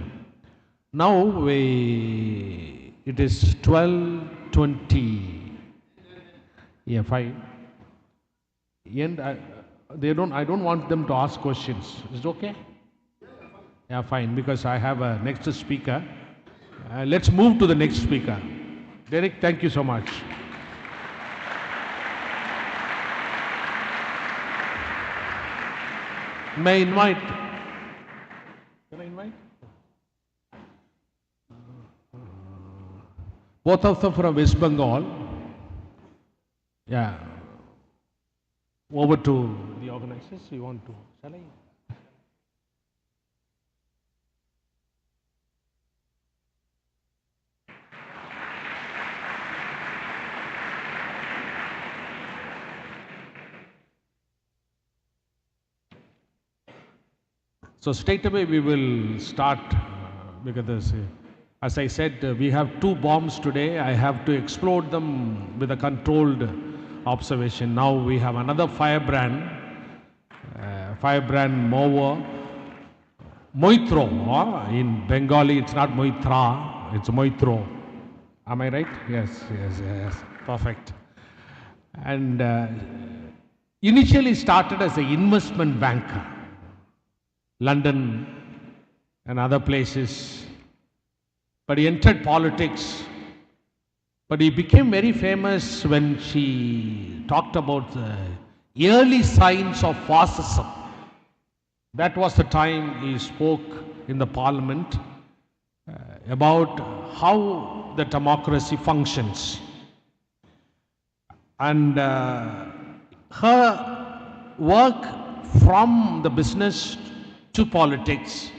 Now it is 12:20. Yeah, 5. And I don't want them to ask questions. Is it okay? Yeah, fine, because I have a next speaker. Let's move to the next speaker. Derek, thank you so much. May I invite? Can I invite? Both of them from West Bengal. Yeah. Over to the organizers. You want to? Shall I? So straight away we will start because as I said, we have 2 bombs today. I have to explode them with a controlled observation. Now we have another firebrand Movo, Moitro. In Bengali it's not Moitra, it's Moitro. Am I right? Yes, perfect. And initially started as an investment banker. London and other places, but he entered politics. But he became very famous when she talked about the early signs of fascism. That was the time he spoke in the parliament about how the democracy functions. And her work from the business to politics,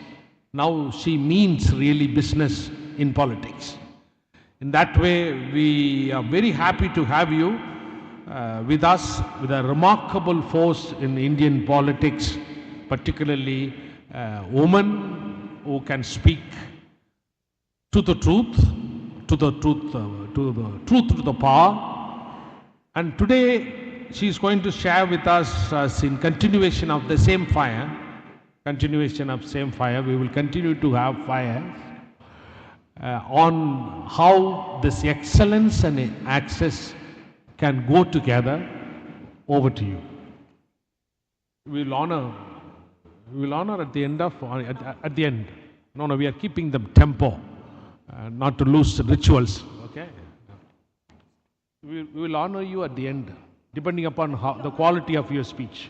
now she means really business in politics. In that way, we are very happy to have you with us, with a remarkable force in Indian politics, particularly women who can speak to the truth, to the power. And today, she is going to share with us in continuation of the same fire. We will continue to have fires on how this excellence and access can go together. Over to you. We will honor at the end of, at the end. No, we are keeping the tempo, not to lose the rituals, okay? We will honor you at the end, depending upon the quality of your speech.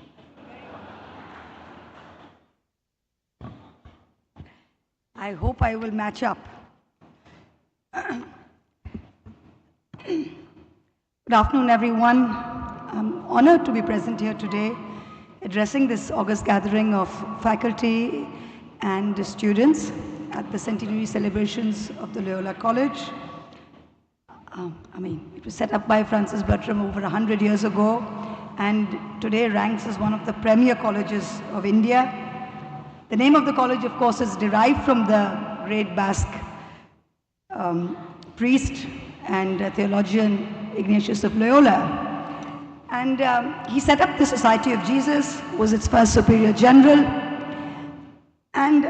I hope I will match up. Good afternoon, everyone. I'm honored to be present here today, addressing this august gathering of faculty and students at the Centenary celebrations of the Loyola College. It was set up by Francis Bertram over 100 years ago, and today ranks as one of the premier colleges of India. The name of the college, of course, is derived from the great Basque priest and theologian Ignatius of Loyola. And he set up the Society of Jesus, was its first superior general. And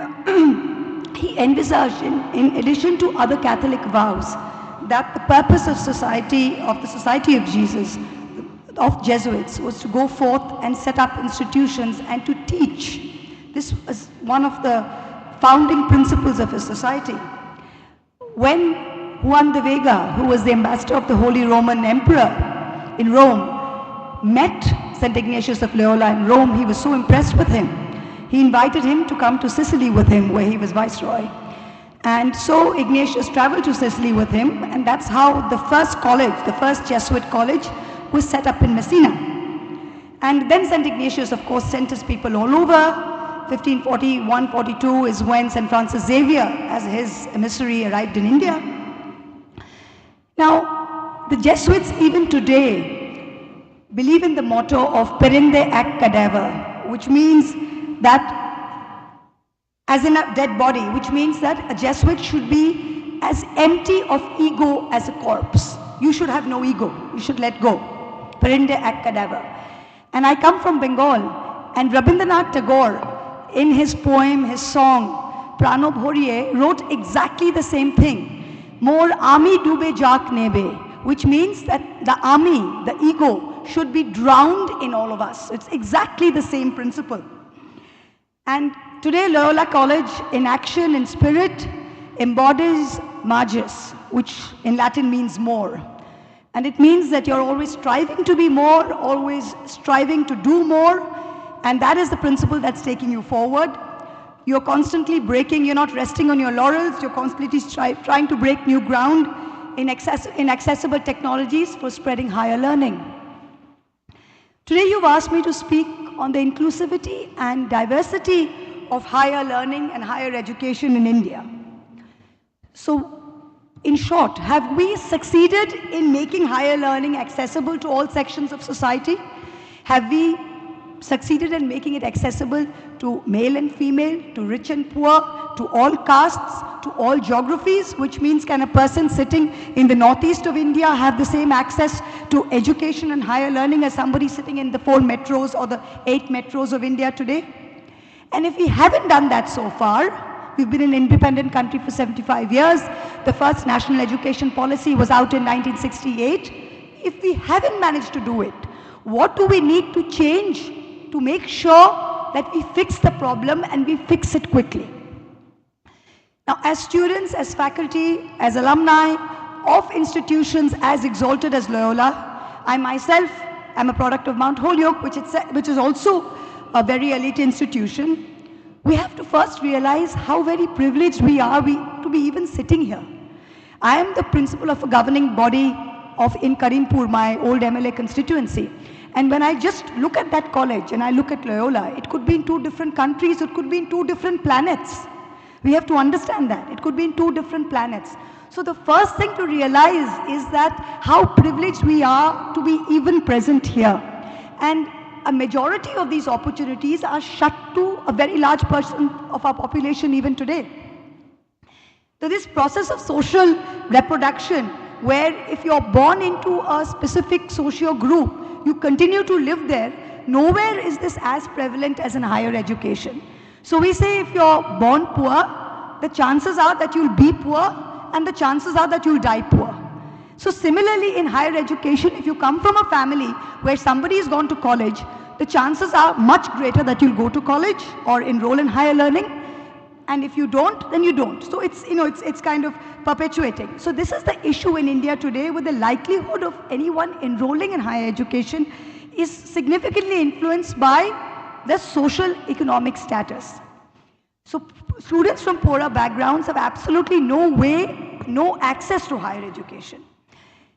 he envisaged, in addition to other Catholic vows, that the purpose of the Society of Jesus, of Jesuits, was to go forth and set up institutions and to teach This was one of the founding principles of his society. When Juan de Vega, who was the ambassador of the Holy Roman Emperor in Rome, met St. Ignatius of Loyola in Rome, he was so impressed with him. He invited him to come to Sicily with him, where he was viceroy. And so Ignatius traveled to Sicily with him, and that's how the first college, the first Jesuit college, was set up in Messina. And then St. Ignatius, of course, sent his people all over. 1541-42 is when St. Francis Xavier, as his emissary, arrived in India. Now, the Jesuits, even today, believe in the motto of perinde ac cadaver, which means that, as in a dead body, which means that a Jesuit should be as empty of ego as a corpse. You should have no ego. You should let go. Perinde ac cadaver. And I come from Bengal, and Rabindranath Tagore, in his poem, his song, Prano Bhoriye, wrote exactly the same thing. More army dube jak nebe, which means that the army, the ego, should be drowned in all of us. It's exactly the same principle. And today, Loyola College, in action, in spirit, embodies magis, which in Latin means more. And it means that you're always striving to be more, always striving to do more, and that is the principle that's taking you forward. You're constantly breaking, you're not resting on your laurels, you're constantly trying to break new ground in accessible technologies for spreading higher learning. Today you've asked me to speak on the inclusivity and diversity of higher learning and higher education in India. So, in short, have we succeeded in making higher learning accessible to all sections of society? Have we succeeded in making it accessible to male and female, to rich and poor, to all castes, to all geographies, which means can a person sitting in the northeast of India have the same access to education and higher learning as somebody sitting in the 4 metros or the 8 metros of India today? And if we haven't done that so far, we've been an independent country for 75 years, the first national education policy was out in 1968. If we haven't managed to do it, what do we need to change to make sure that we fix the problem and we fix it quickly? Now, as students, as faculty, as alumni of institutions as exalted as Loyola, I myself am a product of Mount Holyoke, which is also a very elite institution. We have to first realize how very privileged we are to be even sitting here. I am the principal of a governing body in Karimpur, my old MLA constituency. And when I just look at that college and I look at Loyola, it could be in 2 different countries, it could be in 2 different planets. We have to understand that. It could be in 2 different planets. So the first thing to realize is that how privileged we are to be even present here. And a majority of these opportunities are shut to a very large portion of our population even today. So this process of social reproduction, where if you're born into a specific socio group, you continue to live there, nowhere is this as prevalent as in higher education. So we say if you're born poor, the chances are that you'll be poor and the chances are that you'll die poor. So similarly in higher education, if you come from a family where somebody has gone to college, the chances are much greater that you'll go to college or enroll in higher learning. And if you don't, then you don't. So it's, it's kind of perpetuating. So this is the issue in India today, with the likelihood of anyone enrolling in higher education is significantly influenced by the social economic status. So students from poorer backgrounds have absolutely no access to higher education.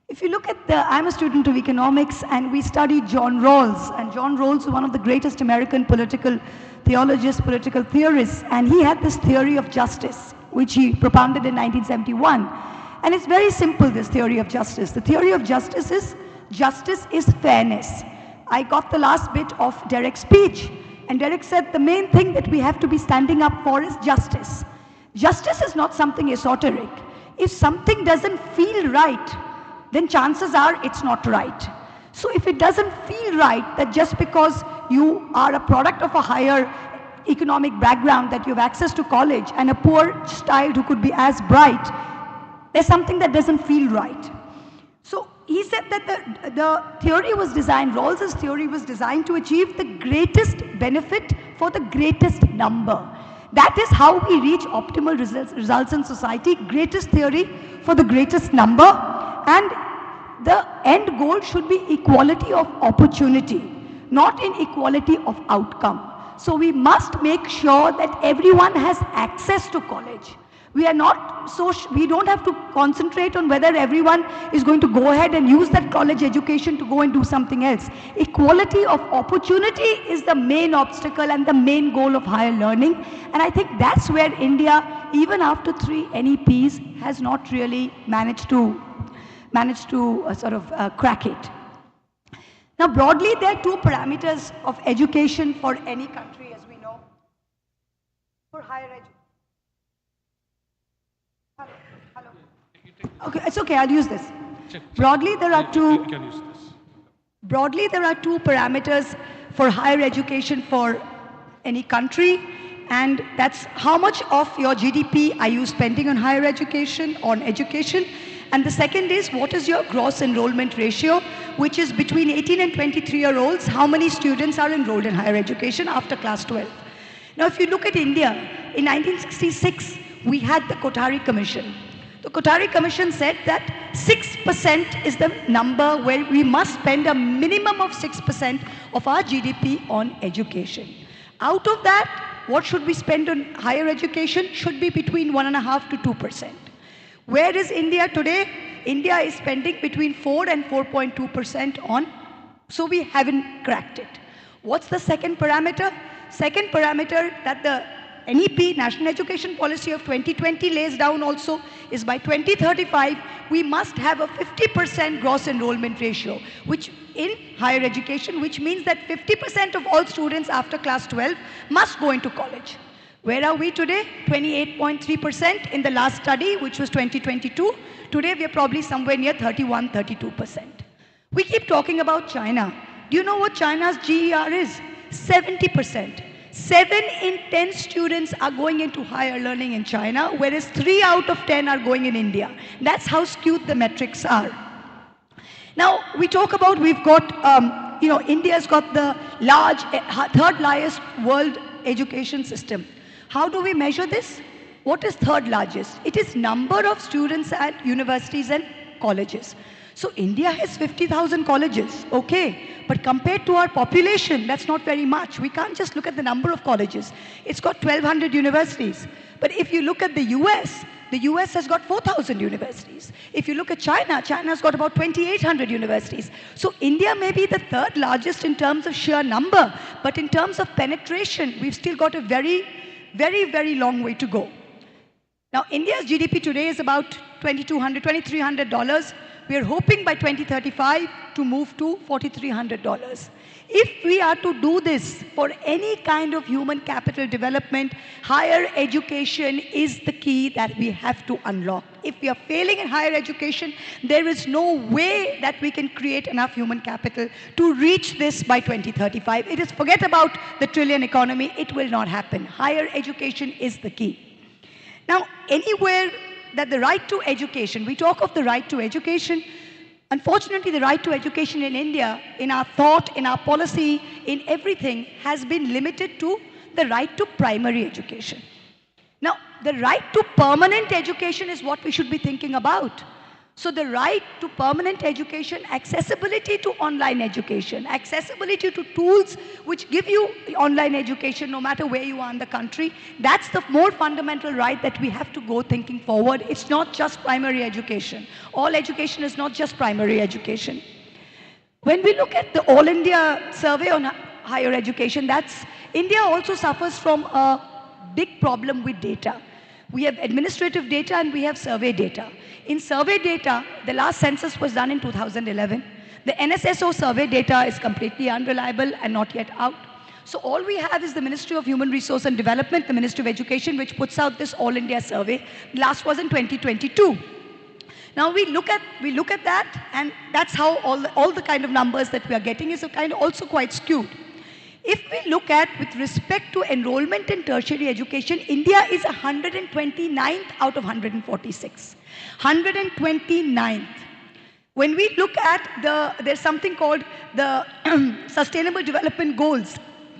If you look at I'm a student of economics, and we studied John Rawls, and John Rawls was one of the greatest American political theologists, political theorists, and he had this theory of justice, which he propounded in 1971. And it's very simple, this theory of justice. The theory of justice is fairness. I got the last bit of Derek's speech, and Derek said the main thing that we have to be standing up for is justice. Justice is not something esoteric. If something doesn't feel right, then chances are it's not right. So if it doesn't feel right that just because you are a product of a higher economic background, that you have access to college, and a poor child who could be as bright, there's something that doesn't feel right. So he said that the theory was designed, Rawls's theory was designed to achieve the greatest benefit for for the greatest number. That is how we reach optimal results in society, greatest theory for the greatest number, and the end goal should be equality of opportunity, not inequality of outcome. So we must make sure that everyone has access to college. We don't have to concentrate on whether everyone is going to go ahead and use that college education to go and do something else. Equality of opportunity is the main obstacle and the main goal of higher learning. And I think that's where India, even after 3 NEPs, has not really managed to crack it. Now broadly, there are 2 parameters of education for any country, as we know, for higher education. Hello. Okay, it's okay, I'll use this. Broadly, there are 2 parameters for higher education for any country, and that's how much of your GDP are you spending on higher education, on education. And the second is, what is your gross enrollment ratio, which is between 18 and 23-year-olds, how many students are enrolled in higher education after class 12. Now, if you look at India, in 1966, we had the Kothari Commission. The Kothari Commission said that 6% is the number where we must spend a minimum of 6% of our GDP on education. Out of that, what should we spend on higher education should be between 1.5% to 2%. Where is India today? India is spending between 4 and 4.2% on, so we haven't cracked it. What's the second parameter? Second parameter that the NEP, National Education Policy of 2020 lays down also is by 2035, we must have a 50% gross enrollment ratio, which in higher education, which means that 50% of all students after class 12 must go into college. Where are we today? 28.3% in the last study, which was 2022. Today, we are probably somewhere near 31, 32%. We keep talking about China. Do you know what China's GER is? 70%. 7 in 10 students are going into higher learning in China, whereas 3 out of 10 are going in India. That's how skewed the metrics are. Now, we talk about, we've got, India's got the third largest world education system. How do we measure this? What is third largest? It is number of students at universities and colleges. So India has 50,000 colleges, okay. But compared to our population, that's not very much. We can't just look at the number of colleges. It's got 1,200 universities. But if you look at the US has got 4,000 universities. If you look at China, China's got about 2,800 universities. So India may be the third largest in terms of sheer number, but in terms of penetration, we've still got a very, very, very long way to go. Now, India's GDP today is about $2,200, $2,300. We are hoping by 2035 to move to $4,300. If we are to do this for any kind of human capital development, higher education is the key that we have to unlock. If we are failing in higher education, there is no way that we can create enough human capital to reach this by 2035. It is, forget about the trillion economy, it will not happen. Higher education is the key. Now, anywhere that the right to education, we talk of the right to education. Unfortunately, the right to education in India, in our thought, in our policy, in everything, has been limited to the right to primary education. Now, the right to permanent education is what we should be thinking about. So the right to permanent education, accessibility to online education, accessibility to tools which give you online education no matter where you are in the country, that's the more fundamental right that we have to go thinking forward. It's not just primary education. All education is not just primary education. When we look at the All India survey on higher education, India also suffers from a big problem with data. We have administrative data and we have survey data. In survey data, the last census was done in 2011. The NSSO survey data is completely unreliable and not yet out. So all we have is the Ministry of Human Resource and Development, the Ministry of Education, which puts out this All India survey. The last was in 2022. Now we look at that, and that's how all the kind of numbers that we are getting is also quite skewed. If we look at, with respect to enrollment in tertiary education, India is 129th out of 146. 129th. When we look at there's something called the Sustainable Development Goals.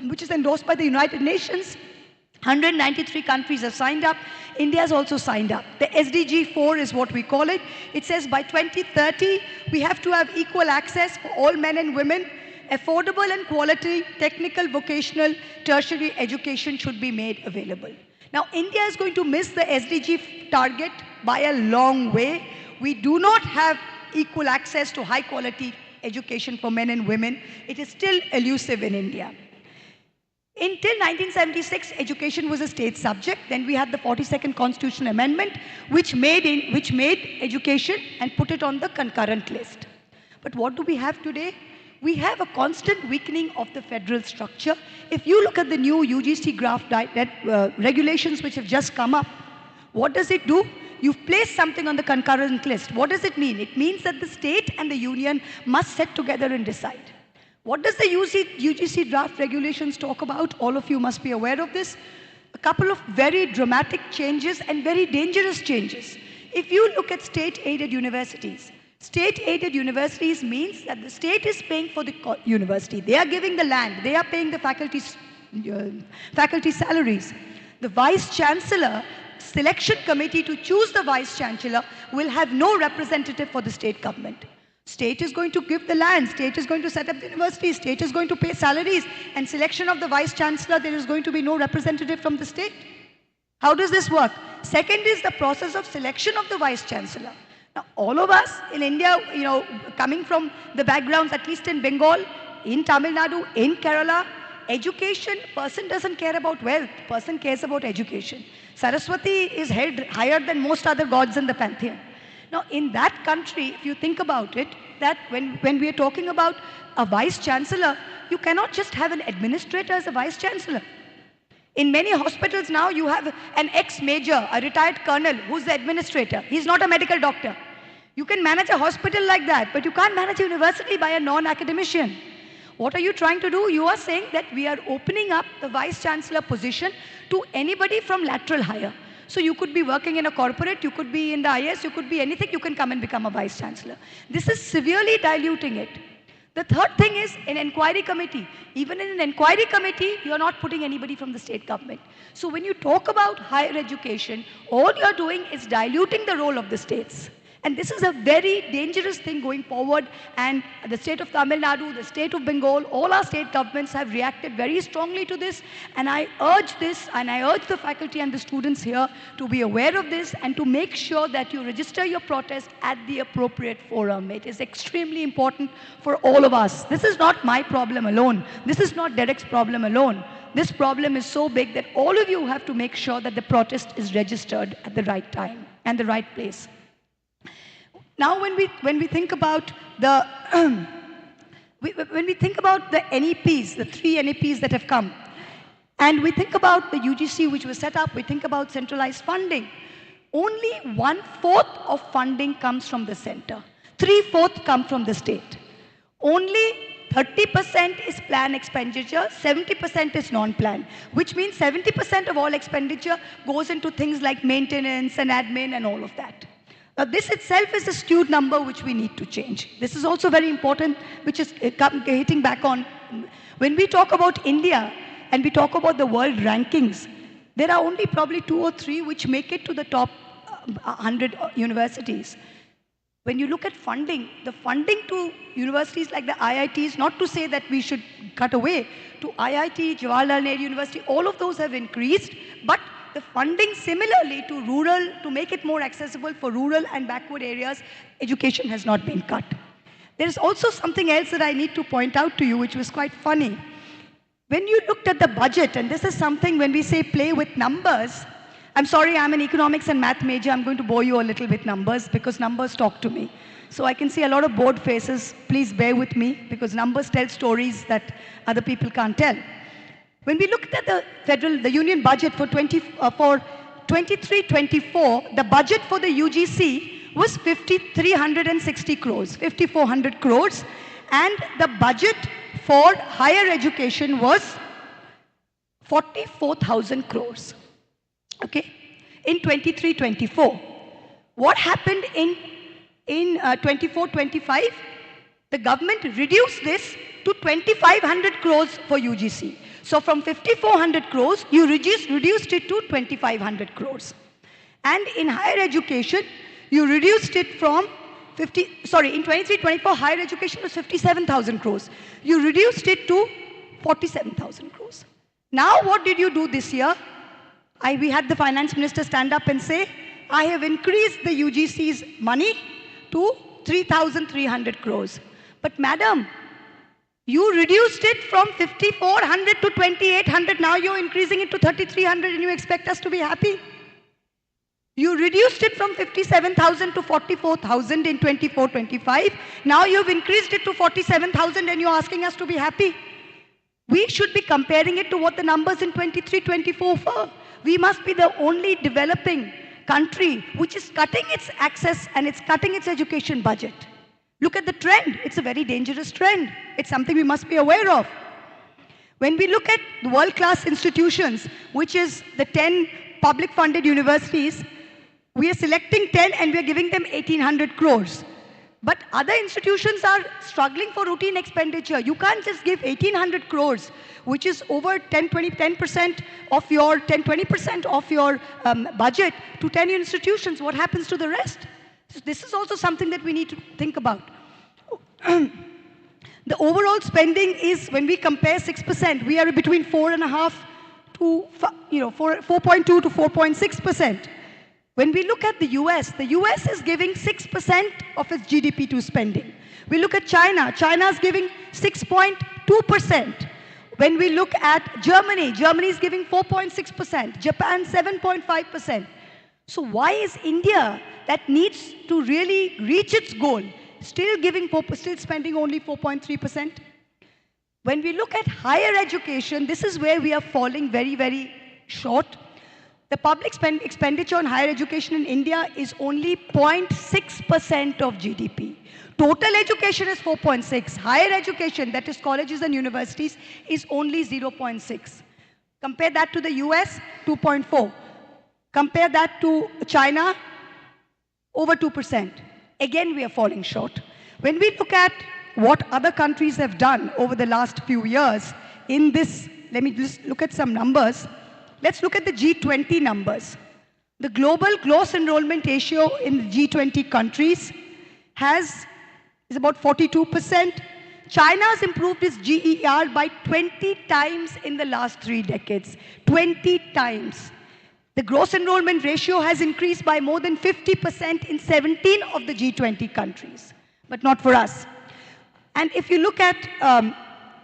which is endorsed by the United Nations. 193 countries have signed up. India has also signed up. The SDG 4 is what we call it. It says by 2030, we have to have equal access for all men and women. Affordable and quality technical, vocational, tertiary education should be made available. Now, India is going to miss the SDG target by a long way. We do not have equal access to high quality education for men and women. It is still elusive in India. Until 1976, education was a state subject. Then we had the 42nd Constitutional Amendment, which made education and put it on the concurrent list. But what do we have today? We have a constant weakening of the federal structure. If you look at the new UGC draft regulations which have just come up, what does it do? You've placed something on the concurrent list. What does it mean? It means that the state and the union must sit together and decide. What does the UGC draft regulations talk about? All of you must be aware of this. A couple of very dramatic changes and very dangerous changes. If you look at state-aided universities means that the state is paying for the university. They are giving the land. They are paying the faculty salaries. The vice-chancellor selection committee to choose the vice-chancellor will have no representative for the state government. State is going to give the land, state is going to set up the university, state is going to pay salaries, and selection of the vice-chancellor, there is going to be no representative from the state. How does this work? Second is the process of selection of the vice-chancellor. Now, all of us in India, coming from the backgrounds, at least in Bengal, in Tamil Nadu, in Kerala, education, person doesn't care about wealth, person cares about education. Saraswati is held higher than most other gods in the pantheon. Now, in that country, if you think about it, that when we are talking about a vice-chancellor, you cannot just have an administrator as a vice-chancellor. In many hospitals now, you have an ex-major, a retired colonel, who's the administrator. He's not a medical doctor. You can manage a hospital like that, but you can't manage a university by a non-academician. What are you trying to do? You are saying that we are opening up the vice-chancellor position to anybody from lateral hire. So you could be working in a corporate, you could be in the IS, you could be anything, you can come and become a vice-chancellor. This is severely diluting it. The third thing is an inquiry committee. Even in an inquiry committee, you're not putting anybody from the state government. So when you talk about higher education, all you're doing is diluting the role of the states. And this is a very dangerous thing going forward. And the state of Tamil Nadu, the state of Bengal, all our state governments have reacted very strongly to this. And I urge this, and I urge the faculty and the students here to be aware of this and to make sure that you register your protest at the appropriate forum. It is extremely important for all of us. This is not my problem alone. This is not Derek's problem alone. This problem is so big that all of you have to make sure that the protest is registered at the right time and the right place. Now, when we think about the NEPs, the 3 NEPs that have come, and we think about the UGC which was set up, we think about centralized funding. Only 1/4 of funding comes from the center. 3/4 come from the state. Only 30% is planned expenditure, 70% is non-planned, which means 70% of all expenditure goes into things like maintenance and admin and all of that. Now, this itself is a skewed number which we need to change. This is also very important, which is hitting back on. When we talk about India and we talk about the world rankings, there are only probably 2 or 3 which make it to the top 100 universities. When you look at funding, the funding to universities like the IITs, not to say that we should cut away, to IIT, Jawaharlal Nehru University, all of those have increased, but the funding similarly to rural, to make it more accessible for rural and backward areas, education has not been cut. There is also something else that I need to point out to you, which was quite funny. When you looked at the budget, and this is something when we say play with numbers, I'm sorry, I'm an economics and math major, I'm going to bore you a little with numbers because numbers talk to me. So I can see a lot of bored faces, please bear with me because numbers tell stories that other people can't tell. When we looked at the union budget for 23-24, the budget for the UGC was 5,360 crores, 5,400 crores, and the budget for higher education was 44,000 crores. Okay, in 23-24. What happened in 24-25? The government reduced this to 2,500 crores for UGC. So from 5,400 crores, you reduced it to 2,500 crores. And in higher education, you reduced it from in 23-24, higher education was 57,000 crores. You reduced it to 47,000 crores. Now what did you do this year? We had the finance minister stand up and say, I have increased the UGC's money to 3,300 crores. But madam, you reduced it from 5,400 to 2,800. Now you're increasing it to 3,300 and you expect us to be happy? You reduced it from 57,000 to 44,000 in 24-25. Now you've increased it to 47,000 and you're asking us to be happy. We should be comparing it to what the numbers in 23-24 were. We must be the only developing country which is cutting its access and it's cutting its education budget. Look at the trend. It's a very dangerous trend. It's something we must be aware of. When we look at the world-class institutions, which is the 10 public funded universities, we are selecting 10 and we are giving them 1,800 crores. But other institutions are struggling for routine expenditure. You can't just give 1,800 crores, which is over 10-20% of your budget to 10 institutions. What happens to the rest? So this is also something that we need to think about. The overall spending is, when we compare 6%, we are between 4.5 to 4.2 to 4.6%. When we look at the US is giving 6% of its GDP to spending. We look at China is giving 6.2%. When we look at Germany is giving 4.6%, Japan 7.5%. So why is India, that needs to really reach its goal, still spending only 4.3%? When we look at higher education, this is where we are falling very, very short. The public expenditure on higher education in India is only 0.6% of GDP. Total education is 4.6. Higher education, that is colleges and universities, is only 0.6. Compare that to the US, 2.4. Compare that to China, over 2%. Again, we are falling short. When we look at what other countries have done over the last few years, in this, let me just look at some numbers. Let's look at the G20 numbers. The global gross enrollment ratio in the G20 countries is about 42%. China has improved its GER by 20 times in the last 3 decades. 20 times. The gross enrollment ratio has increased by more than 50% in 17 of the G20 countries, but not for us. And if you look at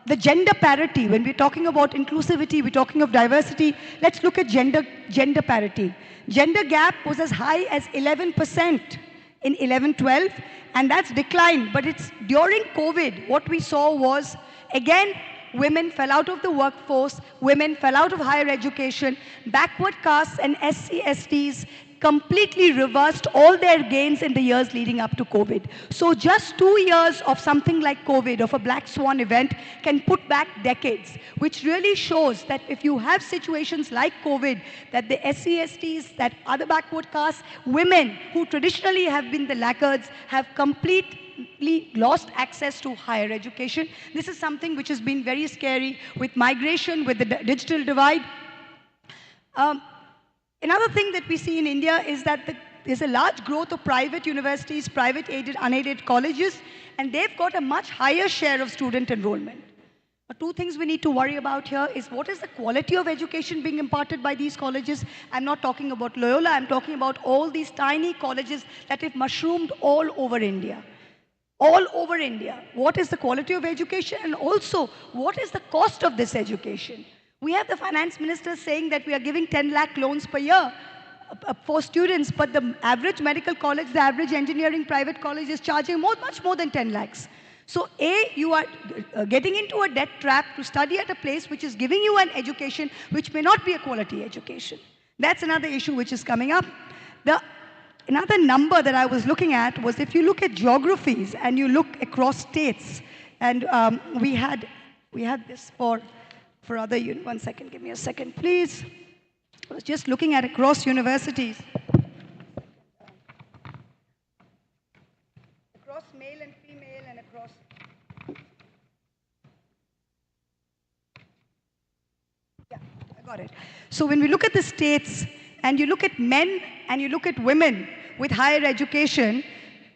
the gender parity, when we're talking about inclusivity, we're talking of diversity, let's look at gender parity. Gender gap was as high as 11% in 11-12, and that's declined. But it's during COVID, what we saw was, again, women fell out of the workforce, women fell out of higher education, backward castes and SC/STs completely reversed all their gains in the years leading up to COVID. So just 2 years of something like COVID, of a black swan event, can put back decades, which really shows that if you have situations like COVID, that the SC/STs, that other backward castes, women who traditionally have been the laggards, have completely lost access to higher education. This is something which has been very scary with migration, with the digital divide. Another thing that we see in India is that there's a large growth of private universities, private aided, unaided colleges, and they've got a much higher share of student enrollment. But 2 things we need to worry about here is, what is the quality of education being imparted by these colleges? I'm not talking about Loyola, I'm talking about all these tiny colleges that have mushroomed all over India. All over India. What is the quality of education? And also, what is the cost of this education? We have the finance minister saying that we are giving 10 lakh loans per year for students, but the average medical college, the average engineering private college is charging much more than 10 lakhs. So A, you are getting into a debt trap to study at a place which is giving you an education which may not be a quality education. That's another issue which is coming up. Another number that I was looking at was, if you look at geographies and you look across states, and we had this for other, one second, give me a second, please. I was just looking at across universities. Across male and female and across. Got it. So when we look at the states, and you look at men and you look at women with higher education,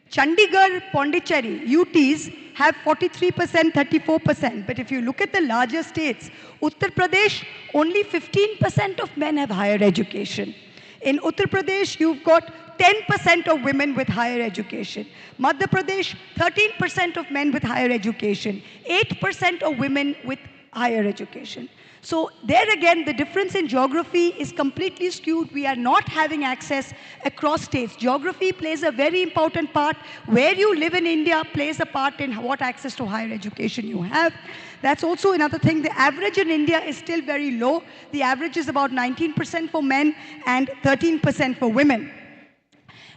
Chandigarh, Pondicherry, UTs have 43%, 34%. But if you look at the larger states, Uttar Pradesh, only 15% of men have higher education. In Uttar Pradesh, you've got 10% of women with higher education. Madhya Pradesh, 13% of men with higher education. 8% of women with higher education. So there again, the difference in geography is completely skewed. We are not having access across states. Geography plays a very important part. Where you live in India plays a part in what access to higher education you have. That's also another thing. The average in India is still very low. The average is about 19% for men and 13% for women.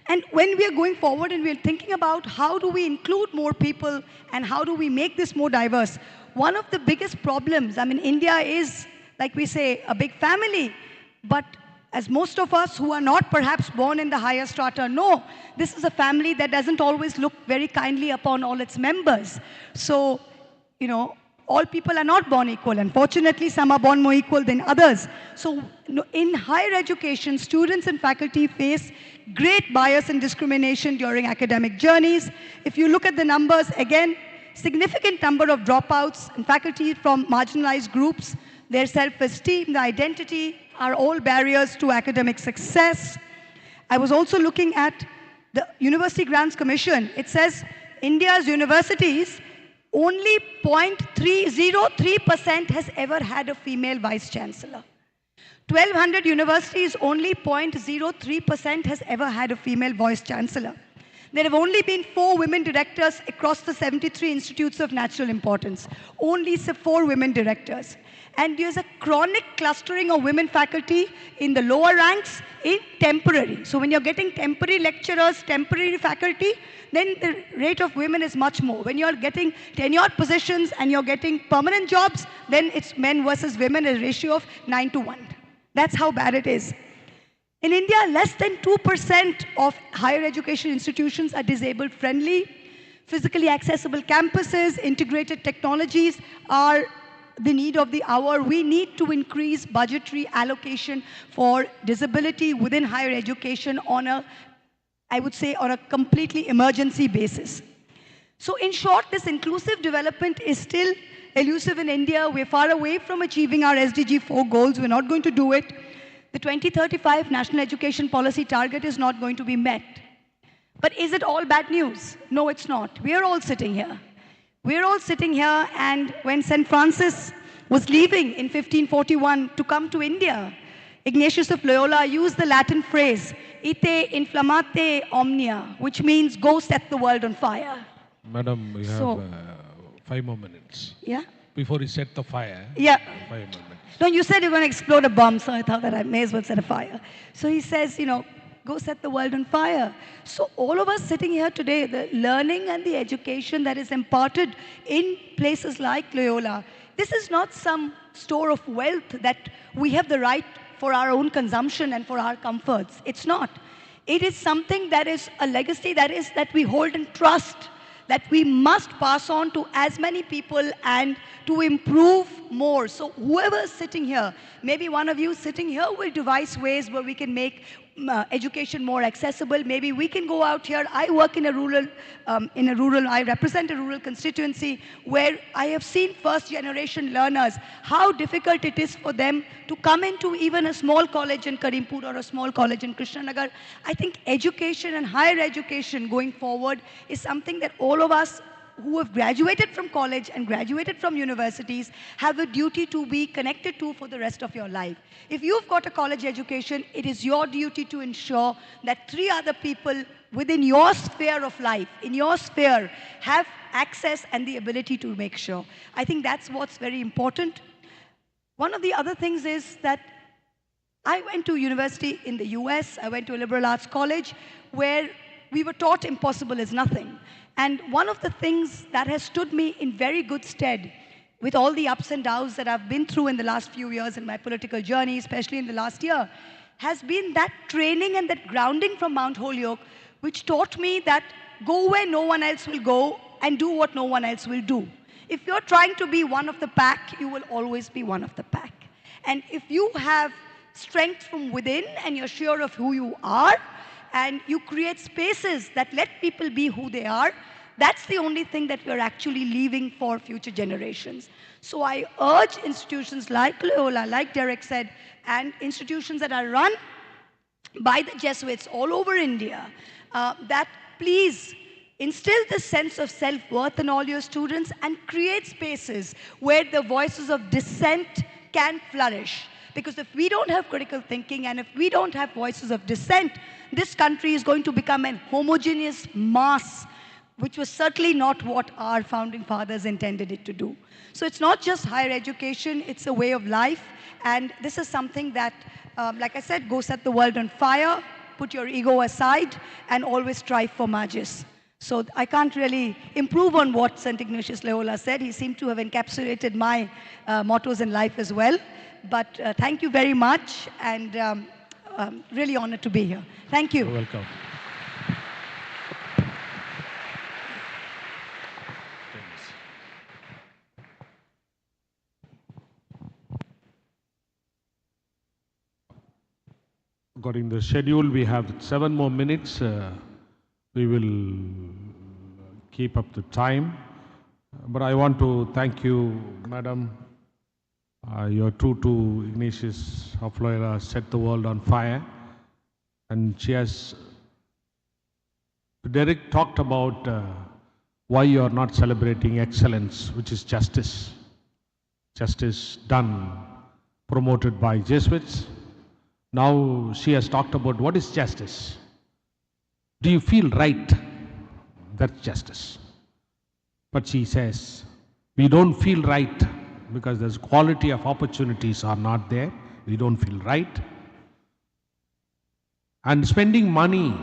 And when we are going forward and we are thinking about how do we include more people and how do we make this more diverse, one of the biggest problems, I mean, India is, like we say, a big family, but as most of us who are not perhaps born in the higher strata know, this is a family that doesn't always look very kindly upon all its members. So, you know, all people are not born equal. Unfortunately, some are born more equal than others. So in higher education, students and faculty face great bias and discrimination during academic journeys. If you look at the numbers, again, significant number of dropouts and faculty from marginalized groups, their self-esteem, their identity are all barriers to academic success. I was also looking at the University Grants Commission. It says India's universities, only 0.303% has ever had a female vice chancellor. 1,200 universities, only 0.03% has ever had a female vice chancellor. There have only been 4 women directors across the 73 institutes of national importance. Only 4 women directors. And there's a chronic clustering of women faculty in the lower ranks in temporary. So when you're getting temporary lecturers, temporary faculty, then the rate of women is much more. When you're getting tenured positions and you're getting permanent jobs, then it's men versus women, a ratio of 9:1. That's how bad it is. In India, less than 2% of higher education institutions are disabled friendly. Physically accessible campuses, integrated technologies are the need of the hour. We need to increase budgetary allocation for disability within higher education on a, I would say, on a completely emergency basis. So in short, this inclusive development is still elusive in India. We're far away from achieving our SDG 4 goals. We're not going to do it. The 2035 National Education Policy target is not going to be met. But is it all bad news? No, it's not. We're all sitting here. We're all sitting here, and when St. Francis was leaving in 1541 to come to India, Ignatius of Loyola used the Latin phrase, ite inflammate omnia, which means go set the world on fire. Madam, we have 5 more minutes. Yeah? Before you set the fire, yeah. 5 more minutes. No, you said you're going to explode a bomb, so I thought that I may as well set a fire. So he says, you know, go set the world on fire. So all of us sitting here today, the learning and the education that is imparted in places like Loyola, this is not some store of wealth that we have the right for our own consumption and for our comforts. It's not. It is something that is a legacy that we hold in trust, that we must pass on to as many people and to improve more. So whoever is sitting here, maybe one of you sitting here will devise ways where we can make education more accessible. Maybe we can go out here. I work in a rural, I represent a rural constituency where I have seen first-generation learners, how difficult it is for them to come into even a small college in Karimpur or a small college in Krishnanagar. I think education and higher education going forward is something that all of us who have graduated from college and graduated from universities have a duty to be connected to for the rest of your life. If you've got a college education, it is your duty to ensure that 3 other people within your sphere of life, in your sphere, have access and the ability to make sure. I think that's what's very important. One of the other things is that I went to university in the US, I went to a liberal arts college where we were taught impossible is nothing. And one of the things that has stood me in very good stead with all the ups and downs that I've been through in the last few years in my political journey, especially in the last year, has been that training and that grounding from Mount Holyoke, which taught me that go where no one else will go and do what no one else will do. If you're trying to be one of the pack, you will always be one of the pack. And if you have strength from within and you're sure of who you are, and you create spaces that let people be who they are, that's the only thing that we're actually leaving for future generations. So I urge institutions like Loyola, like Derek said, and institutions that are run by the Jesuits all over India, that please instill the sense of self-worth in all your students and create spaces where the voices of dissent can flourish. Because if we don't have critical thinking and if we don't have voices of dissent, this country is going to become an homogeneous mass, which was certainly not what our founding fathers intended it to do. So it's not just higher education, it's a way of life. And this is something that, like I said, go set the world on fire, put your ego aside, and always strive for magis. So I can't really improve on what St. Ignatius Loyola said. He seemed to have encapsulated my mottos in life as well. But thank you very much, and really honored to be here. Thank you. You're welcome. According to the schedule, we have 7 more minutes. We will keep up the time. But I want to thank you, Madam. You're true to Ignatius of Loyola, set the world on fire. And she has, Derek talked about why you are not celebrating excellence, which is justice. Justice done, promoted by Jesuits. Now she has talked about what is justice. Do you feel right? That's justice. But she says, we don't feel right because there's quality of opportunities are not there. We don't feel right. And spending money,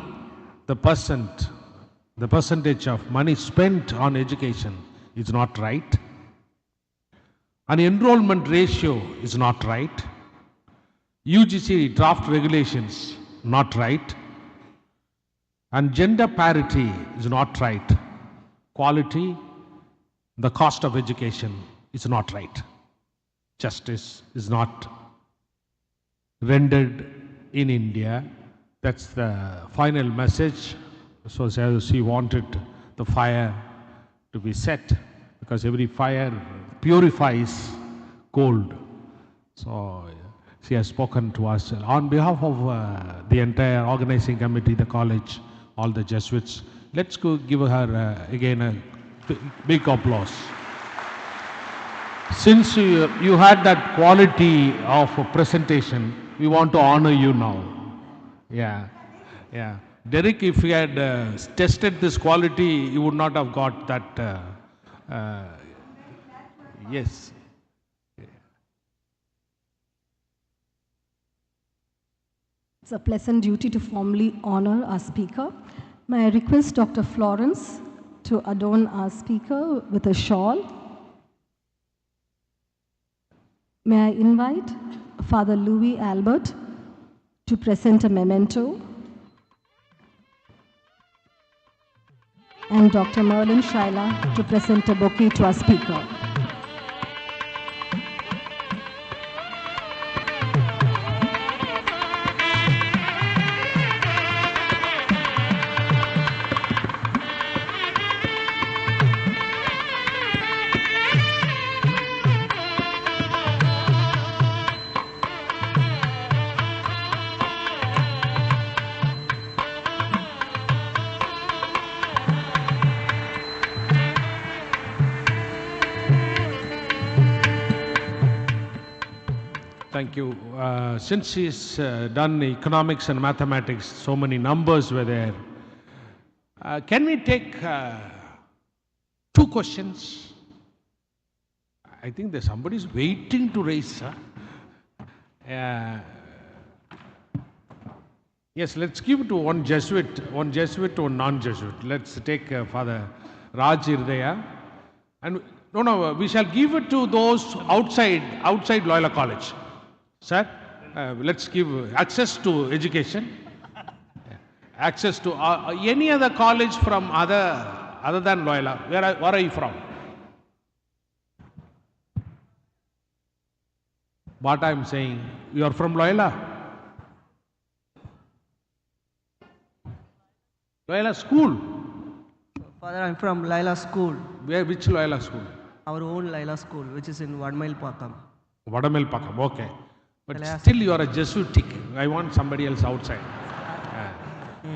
the percentage of money spent on education is not right. An enrollment ratio is not right. UGC draft regulations, not right. And gender parity is not right. Quality, the cost of education is not right. Justice is not rendered in India. That's the final message. So she wanted the fire to be set, because every fire purifies gold. So she has spoken to us on behalf of the entire organizing committee, the college, all the Jesuits. Let's go give her again a big applause. Since you had that quality of presentation, we want to honor you now. Yeah, yeah. Derek, if he had tested this quality, he would not have got that. Yes. It's a pleasant duty to formally honor our speaker. May I request Dr. Florence to adorn our speaker with a shawl. May I invite Father Louis Albert to present a memento, and Dr. Merlin Shaila to present a bouquet to our speaker. Thank you. Since she's done economics and mathematics, so many numbers were there. Can we take 2 questions? I think there's somebody's waiting to raise. Yes, let's give it to one Jesuit to one non-Jesuit. Let's take Father Raj Irdaya. And no, we shall give it to those outside Loyola College. Sir, let's give access to education, access to any other college from other than Loyola. Where are you from? what I'm saying. You are from Loyola? Loyola School? Father, I'm from Loyola School. Where, which Loyola School? Our own Loyola School, which is in Vadamelpakam. Vadamelpakam, okay. But Shall I still you are a Jesuitic. I want somebody else outside.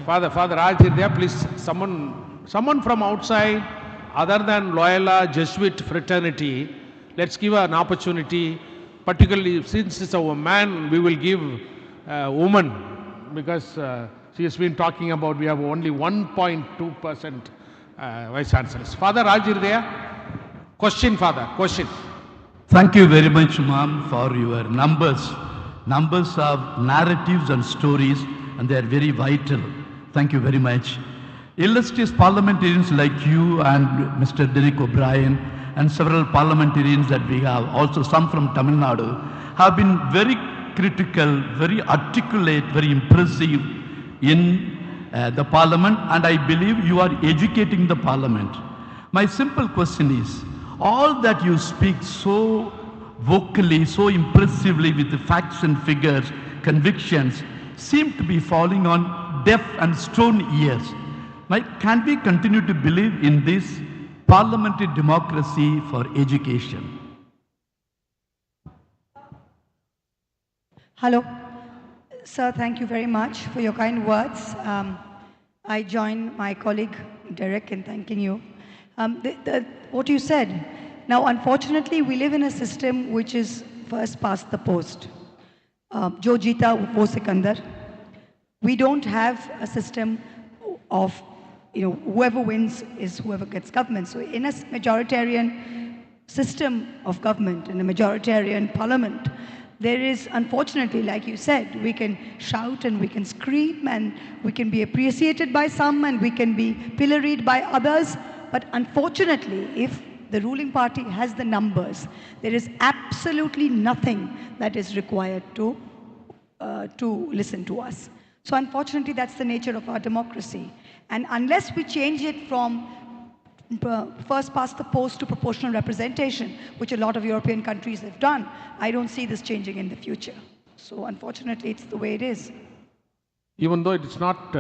Father Raj is there, please. Someone from outside, other than Loyola Jesuit fraternity, let's give an opportunity. Particularly since it's a man, we will give a woman, because she has been talking about we have only 1.2% Vice Chancellors. Father Raj is there? Question, Father, question. Thank you very much, ma'am, for your numbers. Numbers of narratives and stories, and they are very vital. Thank you very much. Illustrious parliamentarians like you and Mr. Derek O'Brien and several parliamentarians that we have, also some from Tamil Nadu, have been very critical, very articulate, very impressive in the parliament, and I believe you are educating the parliament. My simple question is, all that you speak so vocally, so impressively with the facts and figures, convictions, seem to be falling on deaf and stone ears. Can we continue to believe in this parliamentary democracy for education? Hello. Sir, thank you very much for your kind words. I join my colleague Derek in thanking you. What you said, now unfortunately we live in a system which is first past the post. Jo jeeta wo sikandar. We don't have a system of, whoever wins is whoever gets government. So in a majoritarian system of government, in a majoritarian parliament, there is, unfortunately, like you said, we can shout and we can scream and we can be appreciated by some and we can be pilloried by others. But unfortunately, if the ruling party has the numbers, there is absolutely nothing that is required to listen to us. So unfortunately, that's the nature of our democracy. And unless we change it from first past the post to proportional representation, which a lot of European countries have done, I don't see this changing in the future. So unfortunately, it's the way it is. Even though it's not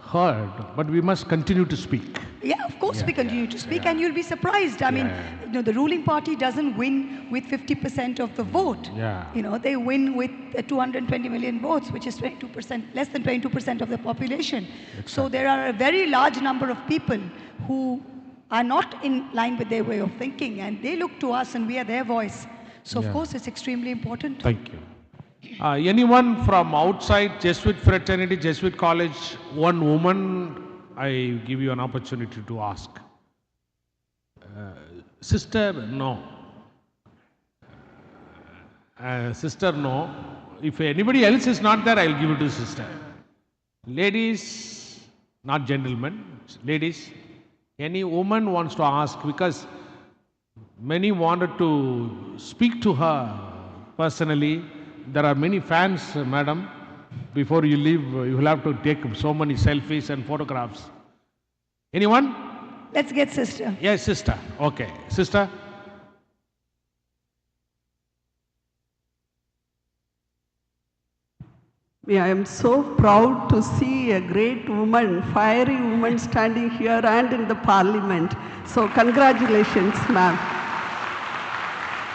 heard, but we must continue to speak. Yeah, of course we continue to speak, and you'll be surprised. I mean, the ruling party doesn't win with 50% of the vote. They win with 220 million votes, which is 22%, less than 22% of the population. Exactly. So there are a very large number of people who are not in line with their way of thinking, and they look to us and we are their voice. So of course it's extremely important. Thank you. Anyone from outside Jesuit fraternity, Jesuit college, one woman, I give you an opportunity to ask. Sister, no. Sister, no. If anybody else is not there, I'll give it to sister. Ladies, not gentlemen, ladies. Any woman wants to ask, because many wanted to speak to her personally. There are many fans, madam. Before you leave, you will have to take so many selfies and photographs. Anyone? Let's get sister. Yes, sister. Okay. Sister? I am so proud to see a great woman, fiery woman standing here and in the parliament. So congratulations, ma'am.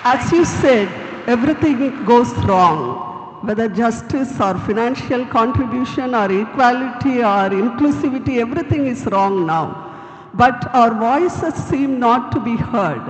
As you said, everything goes wrong, whether justice or financial contribution or equality or inclusivity, everything is wrong now. But our voices seem not to be heard.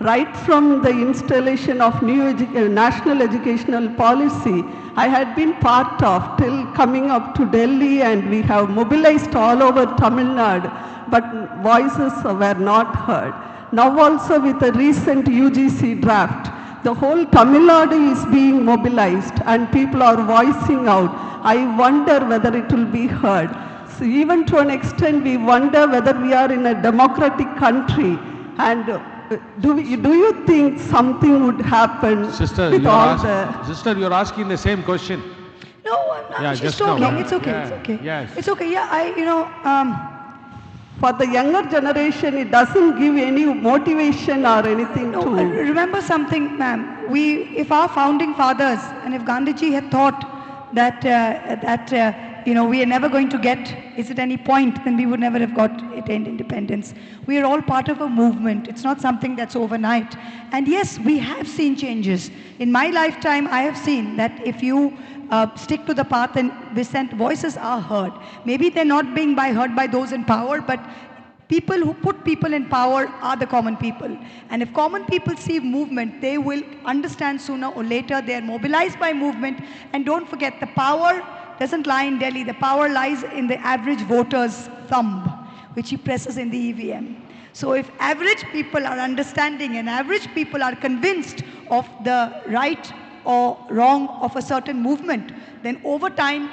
Right from the installation of new national educational policy, I had been part of till coming up to Delhi, and we have mobilized all over Tamil Nadu, but voices were not heard. Now also with the recent UGC draft, the whole Tamil Nadu is being mobilized and people are voicing out. I wonder whether it will be heard. So even to an extent, we wonder whether we are in a democratic country, and do you think something would happen Sister, with all the... Sister, you're asking the same question. No, I'm not. Yeah, She's just talking. now. It's okay. Yeah. It's okay. Yes. It's okay. Yeah, For the younger generation, it doesn't give any motivation or anything No, to... remember something, ma'am. If our founding fathers and if Gandhiji had thought that we are never going to get, is it any point, then we would never have got attained independence. We are all part of a movement. It's not something that's overnight. And yes, we have seen changes. In my lifetime, I have seen that if you stick to the path and voices are heard. Maybe they're not being heard by those in power, but people who put people in power are the common people. And if common people see movement, they will understand sooner or later. They are mobilized by movement. And don't forget, the power doesn't lie in Delhi. The power lies in the average voter's thumb, which he presses in the EVM. So if average people are understanding and average people are convinced of the right or wrong of a certain movement, then over time,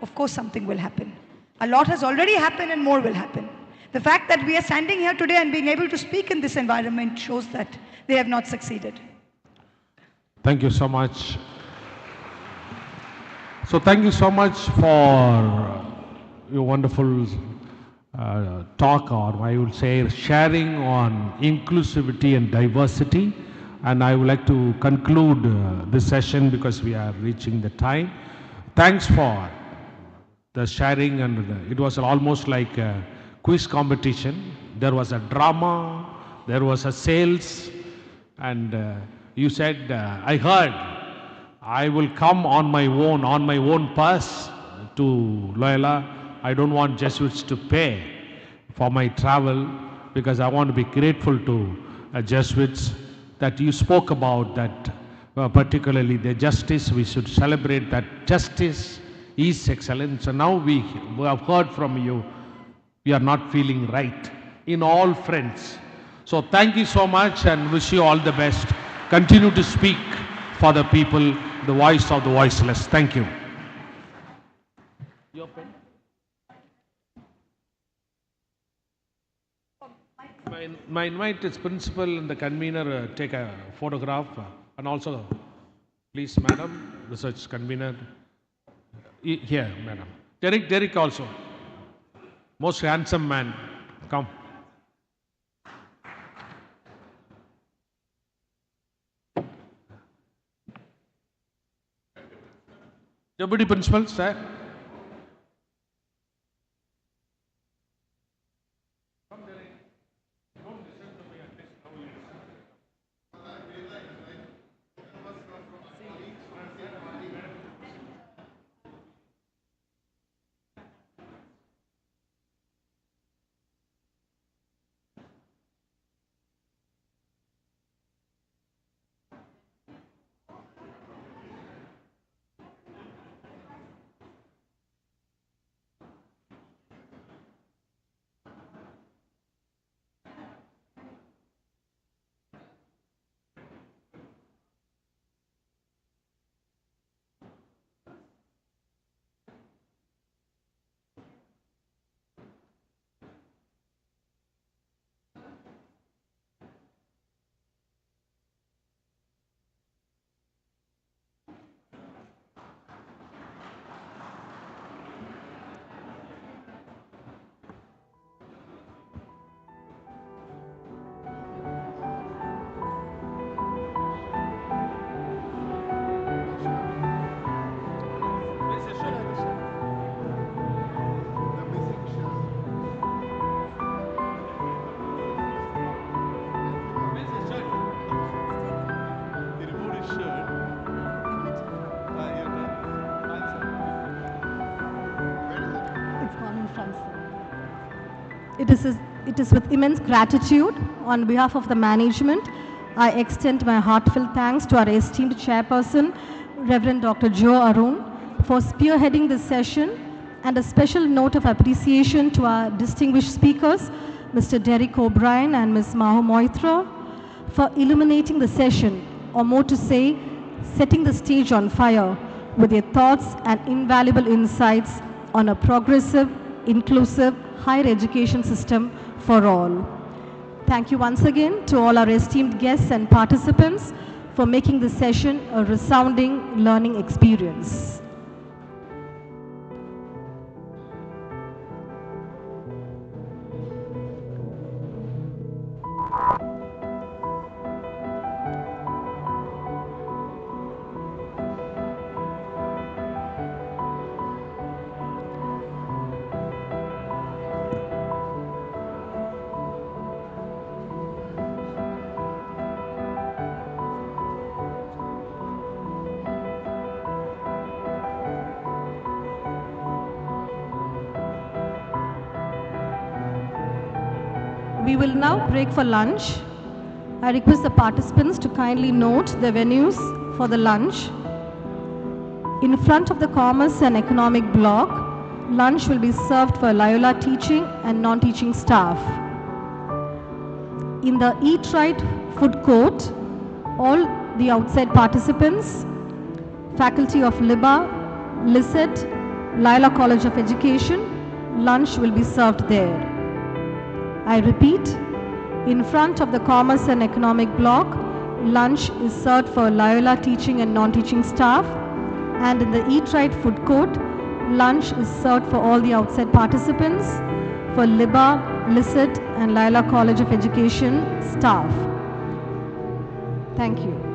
of course, something will happen. A lot has already happened and more will happen. The fact that we are standing here today and being able to speak in this environment shows that they have not succeeded. Thank you so much. So thank you so much for your wonderful talk, or I would say sharing on inclusivity and diversity. And I would like to conclude this session because we are reaching the time. Thanks for the sharing, and it was almost like a quiz competition. There was a drama, there was a sales, and you said, I heard, I will come on my own purse to Loyola. I don't want Jesuits to pay for my travel because I want to be grateful to Jesuits that you spoke about, that particularly the justice, we should celebrate that justice is excellence. And now we have heard from you, we are not feeling right in all fronts. So thank you so much and wish you all the best. Continue to speak for the people, the voice of the voiceless. Thank you. Your pen? My invite is principal and the convener take a photograph, and also, please, madam, research convener. Here, madam. Derek also. Most handsome man. Come. Deputy principal, sir. It is with immense gratitude on behalf of the management, I extend my heartfelt thanks to our esteemed chairperson, Reverend Dr. Joe Arun, for spearheading this session, and a special note of appreciation to our distinguished speakers, Mr. Derek O'Brien and Ms. Maho Moitra, for illuminating the session, or more to say, setting the stage on fire with their thoughts and invaluable insights on a progressive, inclusive, higher education system for all. Thank you once again to all our esteemed guests and participants for making this session a resounding learning experience. We will now break for lunch. I request the participants to kindly note the venues for the lunch. In front of the Commerce and Economic block, lunch will be served for Loyola teaching and non-teaching staff. In the Eat Right food court, all the outside participants, faculty of LIBA, LICET, Loyola College of Education, lunch will be served there. I repeat, in front of the Commerce and Economic block, lunch is served for Loyola teaching and non-teaching staff, and in the Eat Right food court, lunch is served for all the outside participants, for LIBA, LICET and Loyola College of Education staff. Thank you.